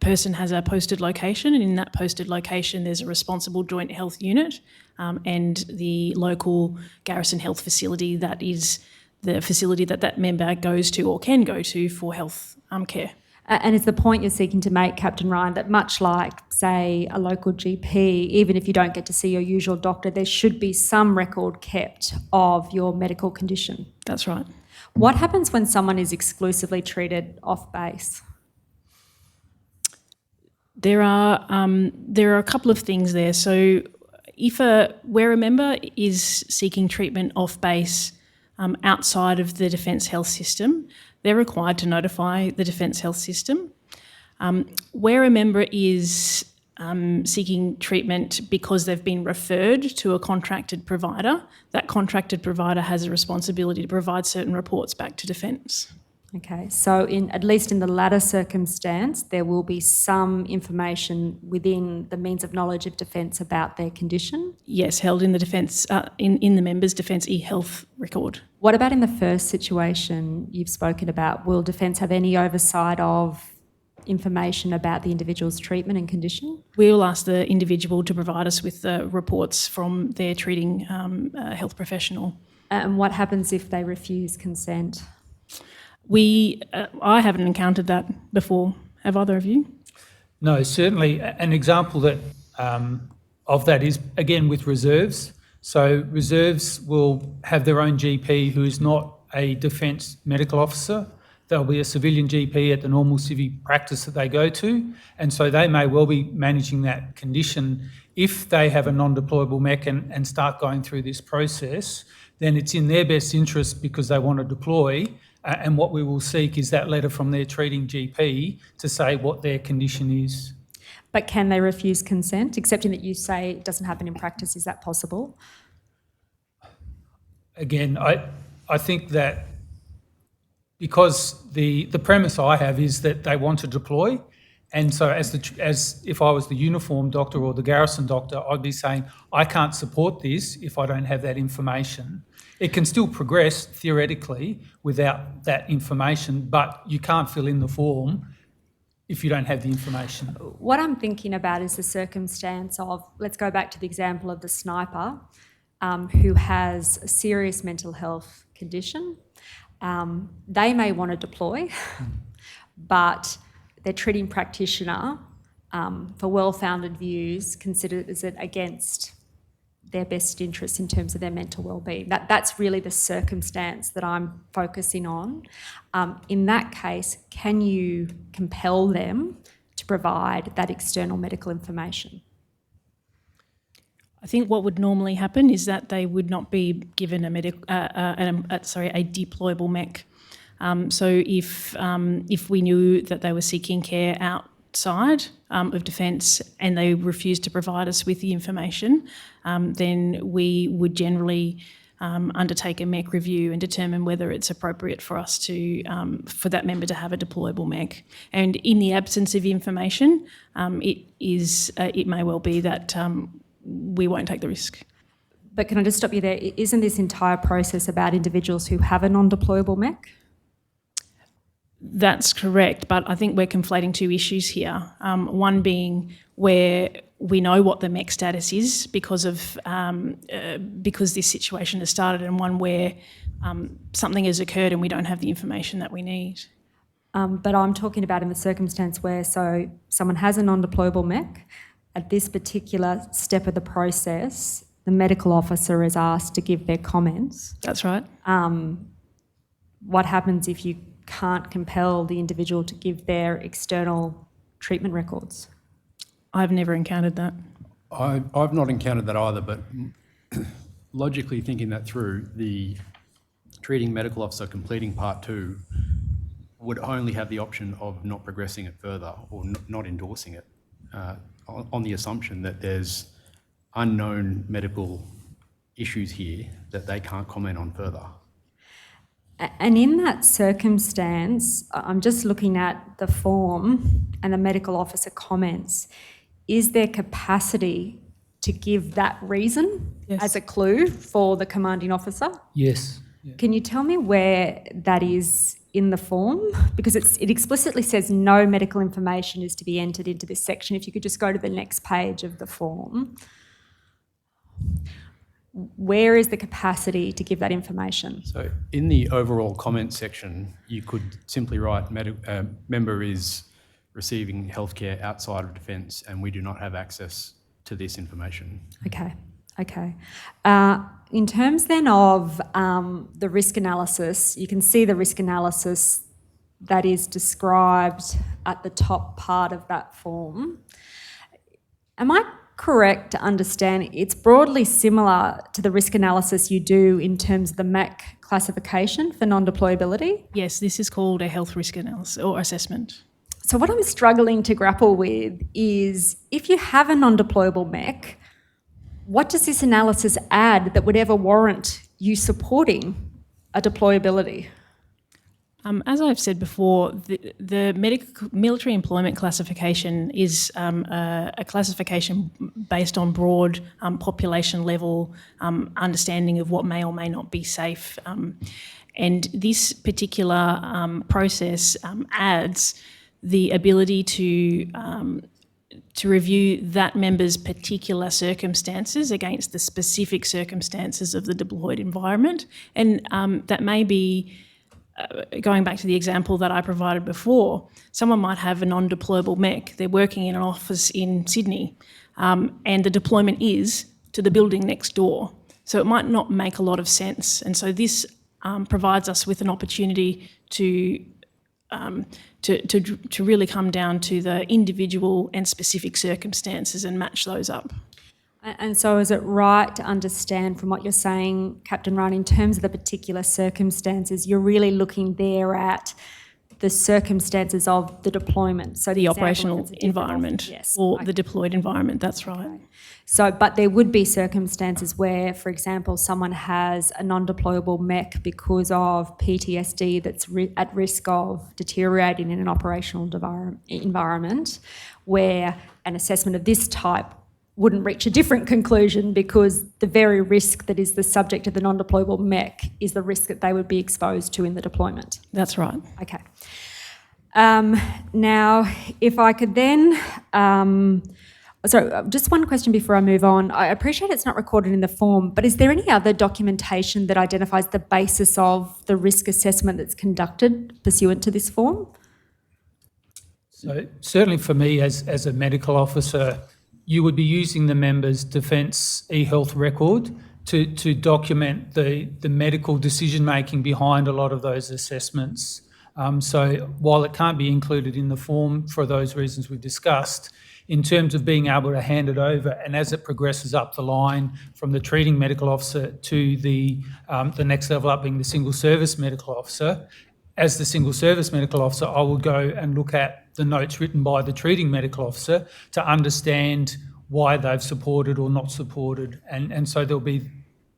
person has a posted location, and in that posted location there's a responsible joint health unit and the local garrison health facility that is the facility that member goes to or can go to for health care. And is the point you're seeking to make, Captain Ryan, that much like, say, a local GP, even if you don't get to see your usual doctor, there should be some record kept of your medical condition? That's right. What happens when someone is exclusively treated off base? There are a couple of things there. So where a member is seeking treatment off base outside of the Defence Health System, they're required to notify the Defence Health System. Where a member is seeking treatment because they've been referred to a contracted provider, that contracted provider has a responsibility to provide certain reports back to Defence. Okay, so at least in the latter circumstance, there will be some information within the means of knowledge of Defence about their condition? Yes, held in the Defence, in the member's Defence e-health record. What about in the first situation you've spoken about? Will Defence have any oversight of information about the individual's treatment and condition? We will ask the individual to provide us with the reports from their treating health professional. And what happens if they refuse consent? I haven't encountered that before. Have either of you? No, certainly. An example that of that is, again, with reserves. So reserves will have their own GP who is not a defence medical officer. There'll be a civilian GP at the normal civic practice that they go to, and so they may well be managing that condition. If they have a non-deployable MEC and start going through this process, then it's in their best interest because they want to deploy, and what we will seek is that letter from their treating GP to say what their condition is. But can they refuse consent, accepting that you say it doesn't happen in practice? Is that possible? Again, I think that because the premise I have is that they want to deploy, and so as if I was the uniform doctor or the garrison doctor, I'd be saying, I can't support this if I don't have that information. It can still progress theoretically without that information, but you can't fill in the form if you don't have the information. What I'm thinking about is the circumstance of, let's go back to the example of the sniper who has a serious mental health condition. They may want to deploy, but their treating practitioner, for well-founded views, considers it against their best interests in terms of their mental well-being. That's really the circumstance that I'm focusing on. In that case, can you compel them to provide that external medical information? I think what would normally happen is that they would not be given a deployable MEC. So if we knew that they were seeking care outside of defence and they refused to provide us with the information, then we would generally undertake a MEC review and determine whether it's appropriate for us to for that member to have a deployable MEC. And in the absence of information, it may well be that we won't take the risk. But can I just stop you there? Isn't this entire process about individuals who have a non-deployable MEC? That's correct, but I think we're conflating two issues here. One being where we know what the MEC status is because this situation has started, and one where something has occurred and we don't have the information that we need. But I'm talking about in the circumstance where someone has a non-deployable MEC. At this particular step of the process, the medical officer is asked to give their comments. That's right. What happens if you can't compel the individual to give their external treatment records? I've never encountered that. I've not encountered that either, but logically thinking that through, the treating medical officer completing part 2 would only have the option of not progressing it further or not endorsing it on the assumption that there's unknown medical issues here that they can't comment on further. And in that circumstance, I'm just looking at the form and the medical officer comments. Is there capacity to give that reason as a clue for the commanding officer? Yes. Yeah. Can you tell me where that is in the form? Because it explicitly says no medical information is to be entered into this section. If you could just go to the next page of the form. Where is the capacity to give that information? So in the overall comment section, you could simply write member is receiving healthcare outside of defence and we do not have access to this information. Okay. In terms then of the risk analysis, you can see the risk analysis that is described at the top part of that form. Am I correct to understand it's broadly similar to the risk analysis you do in terms of the MAC classification for non-deployability? Yes, this is called a health risk analysis or assessment. So what I'm struggling to grapple with is if you have a non-deployable MEC, what does this analysis add that would ever warrant you supporting a deployability? As I've said before, the military employment classification is a classification based on broad population level understanding of what may or may not be safe. And this particular process adds the ability to review that member's particular circumstances against the specific circumstances of the deployed environment. And that may be, going back to the example that I provided before, someone might have a non-deployable mech. They're working in an office in Sydney, and the deployment is to the building next door. So it might not make a lot of sense. And so this provides us with an opportunity to really come down to the individual and specific circumstances and match those up. And so is it right to understand from what you're saying, Captain Ryan, in terms of the particular circumstances, you're really looking there at the circumstances of the deployment? So the operational environment, yes, or the deployed environment, that's right. Okay. So, but there would be circumstances where, for example, someone has a non-deployable mech because of PTSD that's at risk of deteriorating in an operational environment, where an assessment of this type wouldn't reach a different conclusion because the very risk that is the subject of the non-deployable mech is the risk that they would be exposed to in the deployment. That's right. Okay. Now, if I could then... So just one question before I move on. I appreciate it's not recorded in the form, but is there any other documentation that identifies the basis of the risk assessment that's conducted pursuant to this form? So certainly for me as a medical officer, you would be using the member's defence e-health record to document the medical decision-making behind a lot of those assessments. So while it can't be included in the form for those reasons we've discussed, in terms of being able to hand it over, and as it progresses up the line from the treating medical officer to the next level up being the single service medical officer, as the single service medical officer, I will go and look at the notes written by the treating medical officer to understand why they've supported or not supported. And so there'll be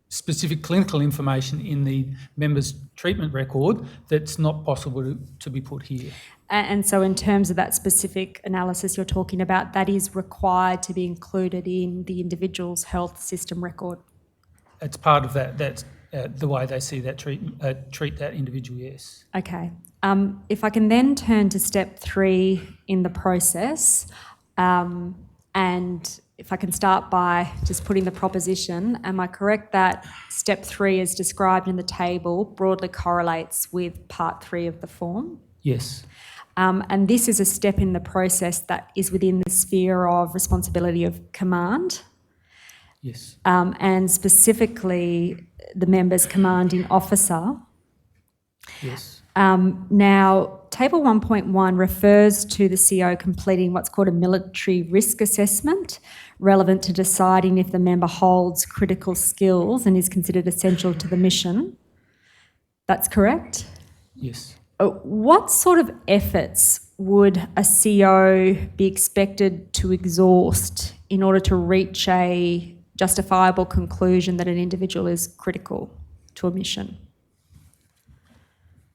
specific clinical information in the member's treatment record that's not possible to be put here. And so in terms of that specific analysis you're talking about, that is required to be included in the individual's health system record? It's part of that. That's the way they see that treat that individual, yes. Okay. If I can then turn to step 3 in the process, and if I can start by just putting the proposition, am I correct that step 3 as described in the table broadly correlates with part 3 of the form? Yes. And this is a step in the process that is within the sphere of responsibility of command. Yes. And specifically the member's commanding officer. Yes. Now, Table 1.1 refers to the CO completing what's called a military risk assessment, relevant to deciding if the member holds critical skills and is considered essential to the mission. That's correct? Yes. What sort of efforts would a CO be expected to exhaust in order to reach a justifiable conclusion that an individual is critical to a mission?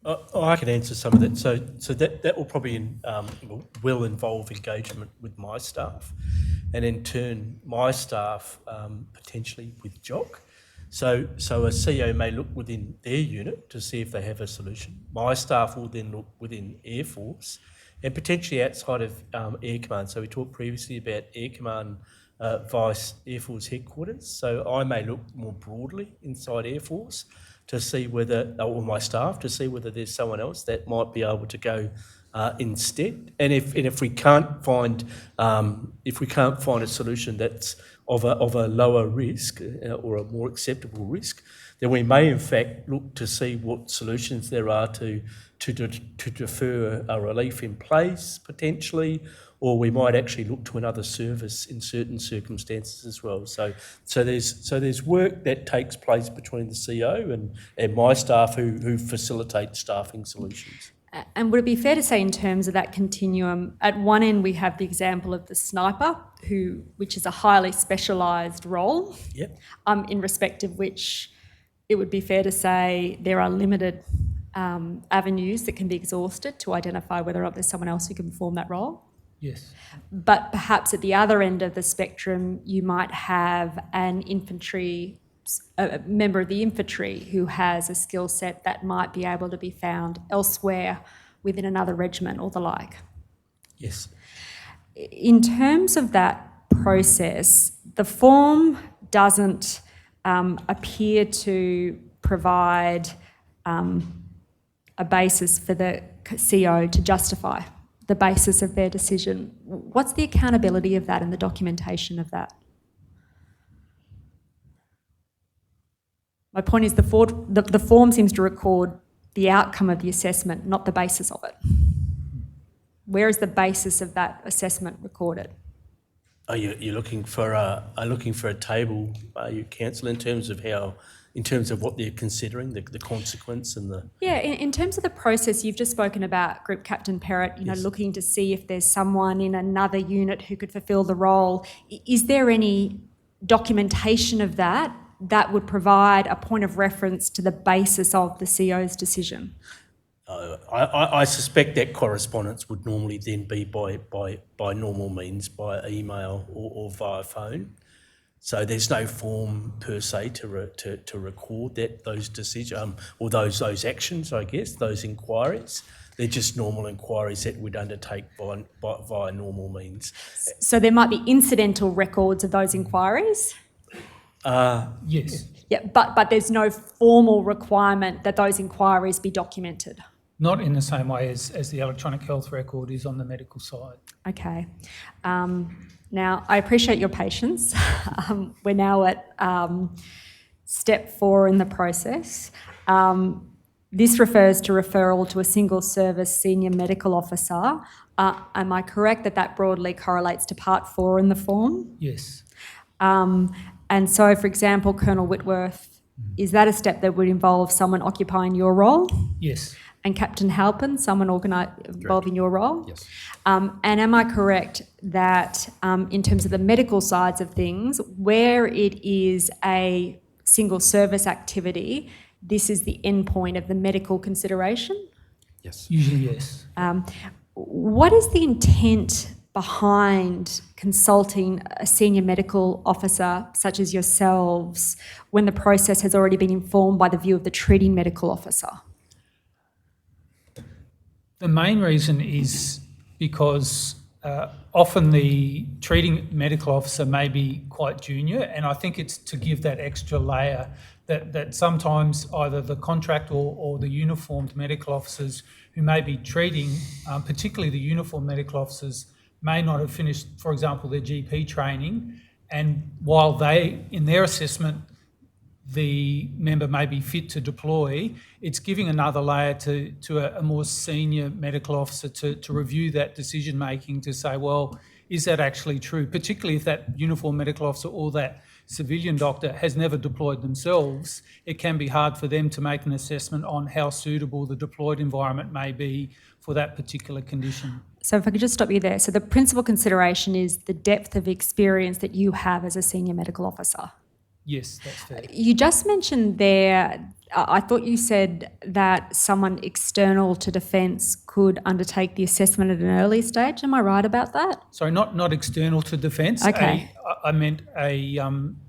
I can answer some of that. So that will probably will involve engagement with my staff, and in turn my staff potentially with JOC. So a CO may look within their unit to see if they have a solution. My staff will then look within Air Force and potentially outside of Air Command. So we talked previously about Air Command Vice Air Force Headquarters. So I may look more broadly inside Air Force to see whether, or my staff, to see whether there's someone else that might be able to go instead. And if we can't find a solution that's of a lower risk or a more acceptable risk, then we may in fact look to see what solutions there are to defer a relief in place potentially, or we might actually look to another service in certain circumstances as well. So there's work that takes place between the CO and my staff who facilitate staffing solutions. And would it be fair to say in terms of that continuum, at one end we have the example of the sniper, which is a highly specialised role, yep. In respect of which it would be fair to say there are limited avenues that can be exhausted to identify whether or not there's someone else who can perform that role? Yes. But perhaps at the other end of the spectrum, you might have a member of the infantry who has a skill set that might be able to be found elsewhere within another regiment or the like. Yes. In terms of that process, the form doesn't appear to provide a basis for the CO to justify the basis of their decision. What's the accountability of that and the documentation of that? My point is the form seems to record the outcome of the assessment, not the basis of it. Where is the basis of that assessment recorded? Are you looking for a table, you counsel, in terms of what they're considering, the consequence and the... Yeah, in terms of the process, you've just spoken about Group Captain Perrott, looking to see if there's someone in another unit who could fulfil the role. Is there any documentation of that would provide a point of reference to the basis of the CO's decision? I suspect that correspondence would normally then be by normal means, by email or via phone. So there's no form per se to record those decisions or those actions, I guess, those inquiries. They're just normal inquiries that we'd undertake via normal means. So there might be incidental records of those inquiries? Yes. Yeah, but there's no formal requirement that those inquiries be documented? Not in the same way as the electronic health record is on the medical side. Okay. Now, I appreciate your patience. We're now at step 4 in the process. This refers to referral to a single service senior medical officer. Am I correct that broadly correlates to part 4 in the form? Yes. And so, for example, Colonel Whitworth, is that a step that would involve someone occupying your role? Yes. And Captain Halpin, someone involved in your role? Yes. And am I correct that in terms of the medical sides of things, where it is a single service activity, this is the endpoint of the medical consideration? Yes. Usually, yes. What is the intent behind consulting a senior medical officer such as yourselves when the process has already been informed by the view of the treating medical officer? The main reason is because often the treating medical officer may be quite junior, and I think it's to give that extra layer that sometimes either the contract or the uniformed medical officers who may be treating, particularly the uniformed medical officers, may not have finished, for example, their GP training, and while they, in their assessment, the member may be fit to deploy, it's giving another layer to a more senior medical officer to review that decision-making, to say, well, is that actually true? Particularly if that uniformed medical officer or that civilian doctor has never deployed themselves, it can be hard for them to make an assessment on how suitable the deployed environment may be for that particular condition. So if I could just stop you there. So the principal consideration is the depth of experience that you have as a senior medical officer. Yes, that's fair. You just mentioned there, I thought you said that someone external to Defence could undertake the assessment at an early stage. Am I right about that? Sorry, not external to Defence. Okay. I meant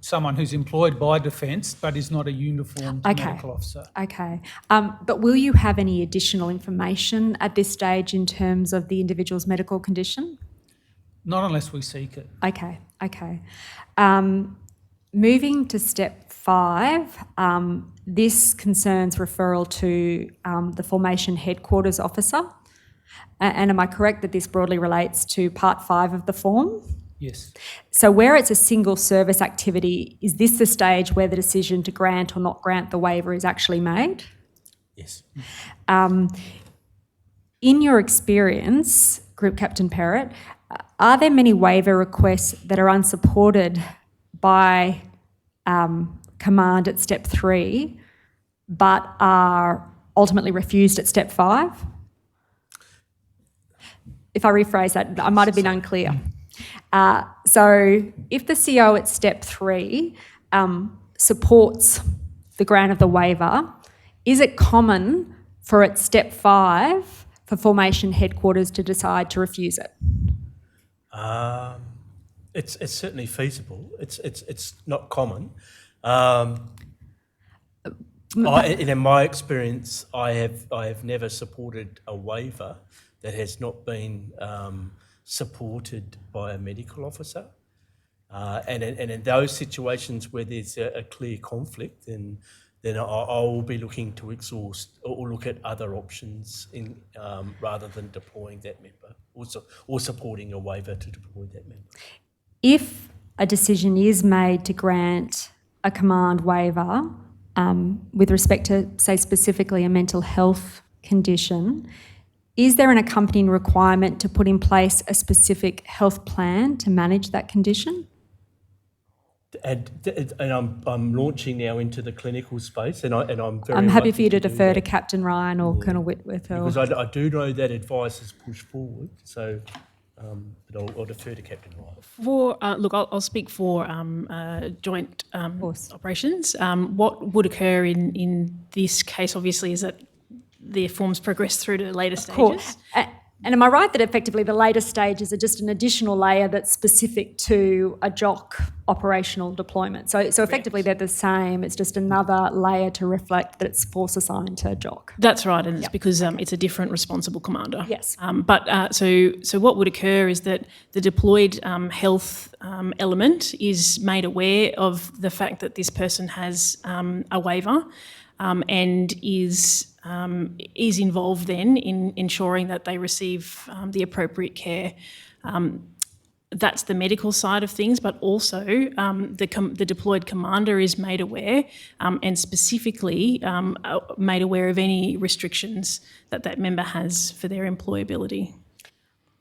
someone who's employed by Defence but is not a uniformed medical officer. Okay. But will you have any additional information at this stage in terms of the individual's medical condition? Not unless we seek it. Okay. Moving to step 5, this concerns referral to the formation headquarters officer. And am I correct that this broadly relates to part 5 of the form? Yes. So where it's a single service activity, is this the stage where the decision to grant or not grant the waiver is actually made? Yes. In your experience, Group Captain Perrott, are there many waiver requests that are unsupported by command at step 3 but are ultimately refused at step 5? If I rephrase that, I might have been unclear. So if the CO at step 3 supports the grant of the waiver, is it common for at step 5 for formation headquarters to decide to refuse it? It's certainly feasible. It's not common. In my experience, I have never supported a waiver that has not been supported by a medical officer. And in those situations where there's a clear conflict, then I will be looking to exhaust or look at other options rather than deploying that member or supporting a waiver to deploy that member. If a decision is made to grant a command waiver with respect to, say, specifically a mental health condition, is there an accompanying requirement to put in place a specific health plan to manage that condition? And I'm launching now into the clinical space, and I'm very. I'm happy for you to do defer to that. Captain Ryan or Colonel Whitworth. Because I do know that advice is pushed forward, so but I'll defer to Captain Ryan. Look, I'll speak for joint operations. What would occur in this case, obviously, is that the forms progress through to later stages. Cool. And am I right that effectively the later stages are just an additional layer that's specific to a JOC operational deployment? So effectively they're the same, it's just another layer to reflect that it's force assigned to JOC. That's right, and it's because it's a different responsible commander. Yes. So what would occur is that the deployed health element is made aware of the fact that this person has a waiver and is involved then in ensuring that they receive the appropriate care. That's the medical side of things, but also the deployed commander is made aware and specifically made aware of any restrictions that member has for their employability.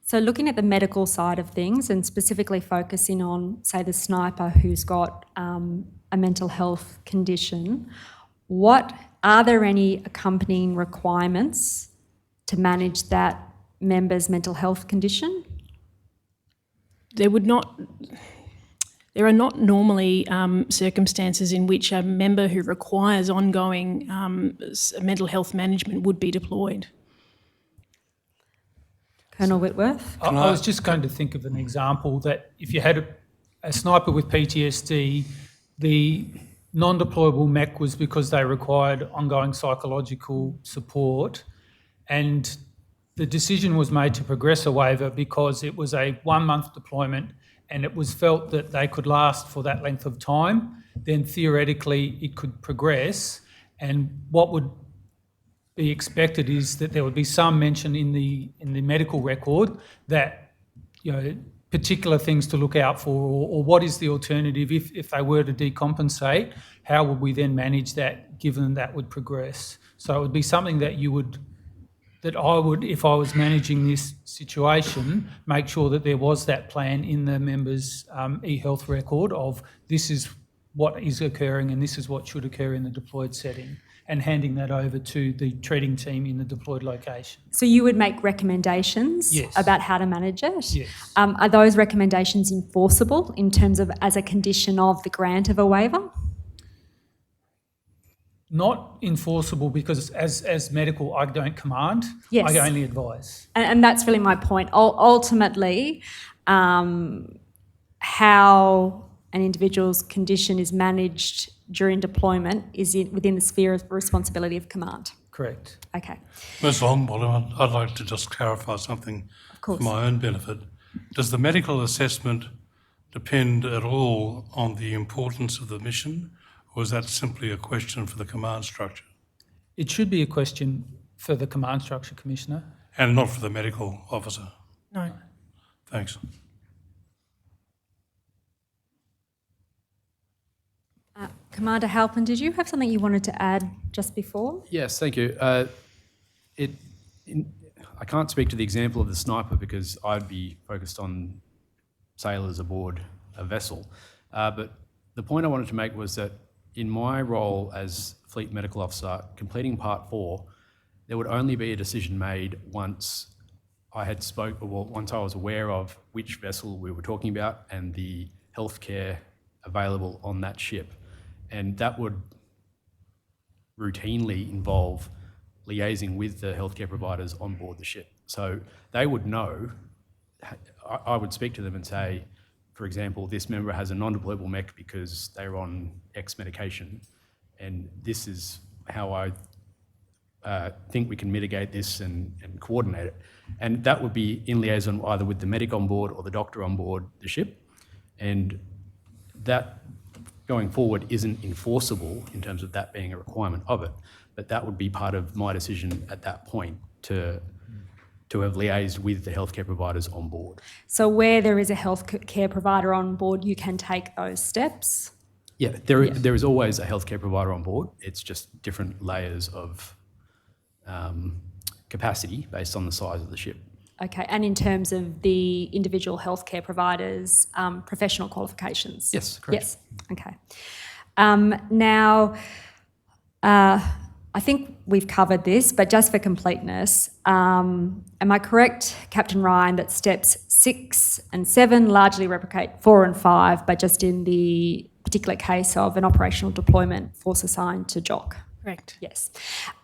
So looking at the medical side of things and specifically focusing on, say, the sniper who's got a mental health condition, are there any accompanying requirements to manage that member's mental health condition? There are not normally circumstances in which a member who requires ongoing mental health management would be deployed. Colonel Whitworth? I was just going to think of an example that if you had a sniper with PTSD, the non-deployable MEC was because they required ongoing psychological support, and the decision was made to progress a waiver because it was a 1-month deployment and it was felt that they could last for that length of time, then theoretically it could progress. And what would be expected is that there would be some mention in the medical record that, particular things to look out for, or what is the alternative if they were to decompensate, how would we then manage that given that would progress? So it would be something that I would, if I was managing this situation, make sure that there was that plan in the member's e-health record of this is what is occurring and this is what should occur in the deployed setting, and handing that over to the treating team in the deployed location. So you would make recommendations about how to manage it? Yes. Are those recommendations enforceable in terms of as a condition of the grant of a waiver? Not enforceable because as medical, I don't command. Yes. I only advise. And that's really my point. Ultimately, how an individual's condition is managed during deployment is within the sphere of responsibility of command. Correct. Okay. Ms. Longbottom, I'd like to just clarify something for my own benefit. Does the medical assessment depend at all on the importance of the mission, or is that simply a question for the command structure? It should be a question for the command structure, Commissioner. And not for the medical officer? No. Thanks. Commander Halpin, did you have something you wanted to add just before? Yes, thank you. I can't speak to the example of the sniper because I'd be focused on sailors aboard a vessel. But the point I wanted to make was that in my role as Fleet Medical Officer, completing Part 4, there would only be a decision made once I was aware of which vessel we were talking about and the healthcare available on that ship. And that would routinely involve liaising with the healthcare providers on board the ship. So they would know, I would speak to them and say, for example, this member has a non-deployable MEC because they're on X medication, and this is how I think we can mitigate this and coordinate it. And that would be in liaison either with the medic on board or the doctor on board the ship. And that, going forward, isn't enforceable in terms of that being a requirement of it, but that would be part of my decision at that point to have liaised with the healthcare providers on board. So where there is a healthcare provider on board, you can take those steps? Yeah, there is always a healthcare provider on board. It's just different layers of capacity based on the size of the ship. Okay, and in terms of the individual healthcare providers' professional qualifications? Yes, correct. Yes, okay. Now, I think we've covered this, but just for completeness, am I correct, Captain Ryan, that steps 6 and 7 largely replicate 4 and 5, but just in the particular case of an operational deployment force assigned to JOC? Correct. Yes.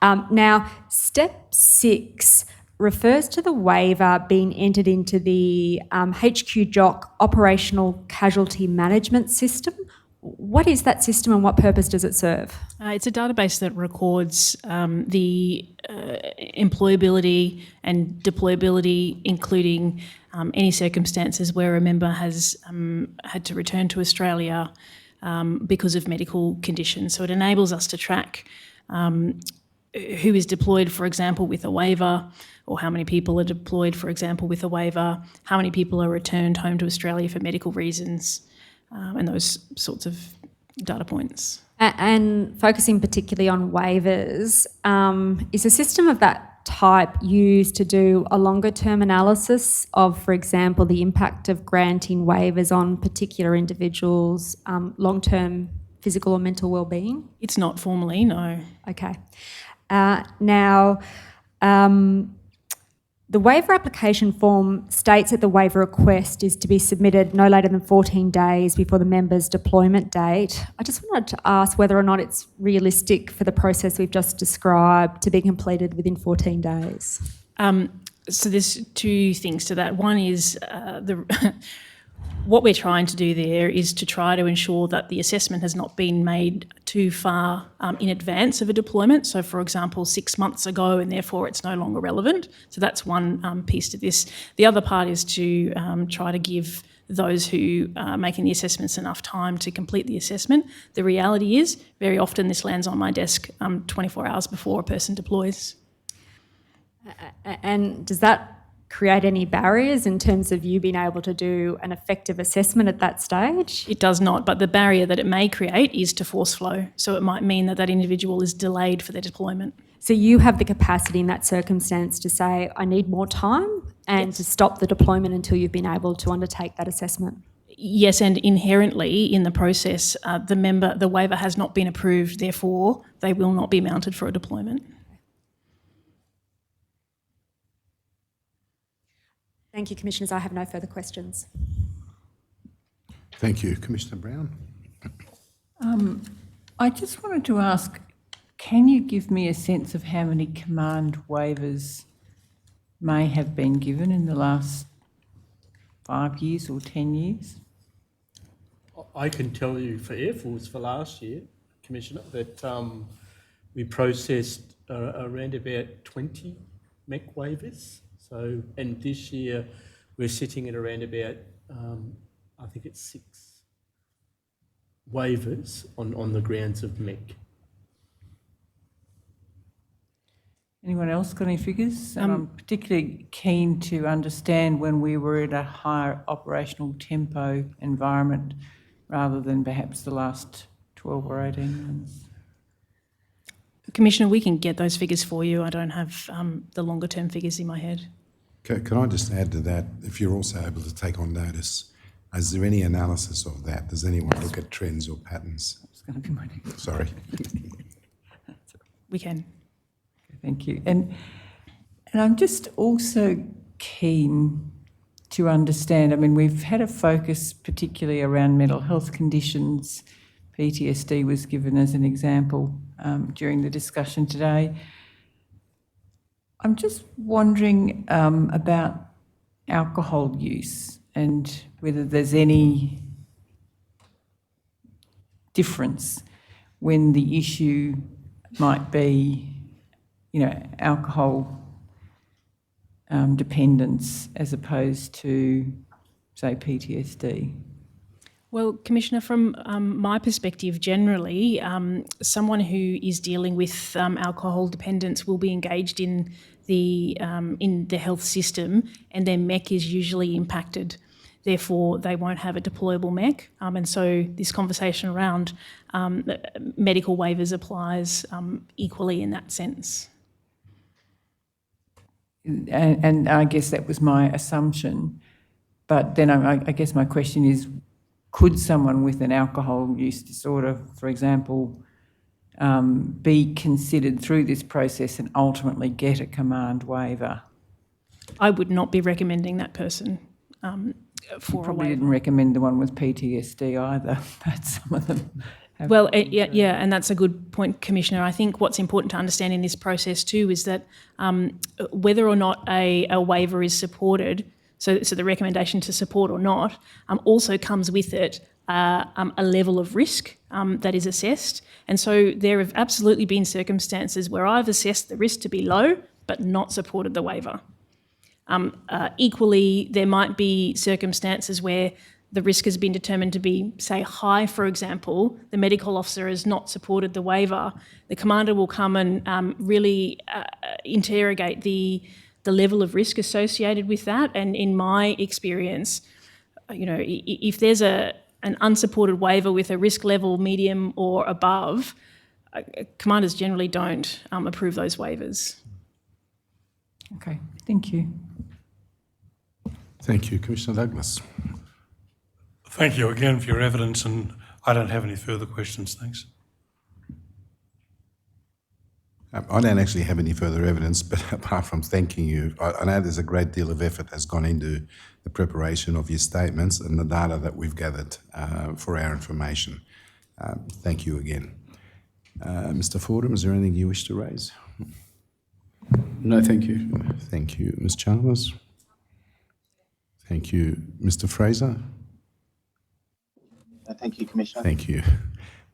Now, step 6 refers to the waiver being entered into the HQ JOC operational casualty management system. What is that system and what purpose does it serve? It's a database that records the employability and deployability, including any circumstances where a member has had to return to Australia because of medical conditions. So it enables us to track who is deployed, for example, with a waiver, or how many people are deployed, for example, with a waiver, how many people are returned home to Australia for medical reasons, and those sorts of data points. And focusing particularly on waivers, is a system of that type used to do a longer term analysis of, for example, the impact of granting waivers on particular individuals' long-term physical or mental well-being? It's not formally, no. Okay. Now, the waiver application form states that the waiver request is to be submitted no later than 14 days before the member's deployment date. I just wanted to ask whether or not it's realistic for the process we've just described to be completed within 14 days. So there's two things to that. One is what we're trying to do there is to try to ensure that the assessment has not been made too far in advance of a deployment. So, for example, 6 months ago, and therefore it's no longer relevant. So that's one piece to this. The other part is to try to give those who are making the assessments enough time to complete the assessment. The reality is, very often this lands on my desk 24 hours before a person deploys. And does that create any barriers in terms of you being able to do an effective assessment at that stage? It does not, but the barrier that it may create is to force flow. So it might mean that that individual is delayed for their deployment. So you have the capacity in that circumstance to say, I need more time, and to stop the deployment until you've been able to undertake that assessment? Yes, and inherently in the process, the waiver has not been approved, therefore they will not be mounted for a deployment. Thank you, Commissioners. I have no further questions. Thank you. Commissioner Brown? I just wanted to ask, can you give me a sense of how many command waivers may have been given in the last 5 years or 10 years? I can tell you for Air Force for last year, Commissioner, that we processed around about 20 MEC waivers. So, and this year we're sitting at around about, I think it's 6 waivers on the grounds of MEC. Anyone else got any figures? I'm particularly keen to understand when we were at a higher operational tempo environment rather than perhaps the last 12 or 18 months. Commissioner, we can get those figures for you. I don't have the longer term figures in my head. Can I just add to that, if you're also able to take on notice, is there any analysis of that? Does anyone look at trends or patterns? It's going to be my next. Sorry. We can. Thank you. And I'm just also keen to understand, I mean, we've had a focus particularly around mental health conditions. PTSD was given as an example during the discussion today. I'm just wondering about alcohol use and whether there's any difference when the issue might be, alcohol dependence as opposed to, say, PTSD? Well, Commissioner, from my perspective, generally, someone who is dealing with alcohol dependence will be engaged in the health system, and their MEC is usually impacted. Therefore, they won't have a deployable MEC, and so this conversation around medical waivers applies equally in that sense. And I guess that was my assumption. But then I guess my question is, could someone with an alcohol use disorder, for example, be considered through this process and ultimately get a command waiver? I would not be recommending that person for You probably a waiver. didn't recommend the one with PTSD either, but some of them have. Well, yeah, and that's a good point, Commissioner. I think what's important to understand in this process too is that whether or not a waiver is supported, so the recommendation to support or not, also comes with it a level of risk that is assessed. And so there have absolutely been circumstances where I've assessed the risk to be low but not supported the waiver. Equally, there might be circumstances where the risk has been determined to be, say, high, for example. The medical officer has not supported the waiver. The commander will come and really interrogate the level of risk associated with that. And in my experience, if there's an unsupported waiver with a risk level medium or above, commanders generally don't approve those waivers. Okay, thank you. Thank you. Commissioner Douglas. Thank you again for your evidence, and I don't have any further questions, thanks. I don't actually have any further evidence, but apart from thanking you, I know there's a great deal of effort has gone into the preparation of your statements and the data that we've gathered for our information. Thank you again. Mr. Fordham, is there anything you wish to raise? No, thank you. Thank you. Ms. Chalmers? Thank you. Mr. Fraser? Thank you, Commissioner. Thank you.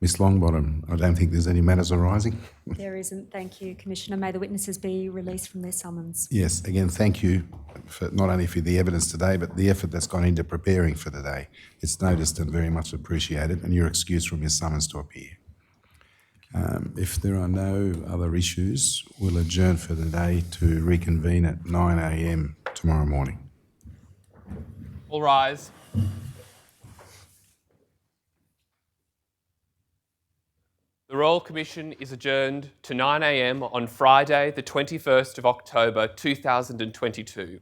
Ms. Longbottom, I don't think there's any matters arising. There isn't. Thank you, Commissioner. May the witnesses be released from their summons. Yes, again, thank you for not only for the evidence today, but the effort that's gone into preparing for the day. It's noticed and very much appreciated, and you're excused from your summons to appear. If there are no other issues, we'll adjourn for the day to reconvene at 9 a.m. tomorrow morning. All rise. The Royal Commission is adjourned to 9 a.m. on Friday, the 21st of October 2022.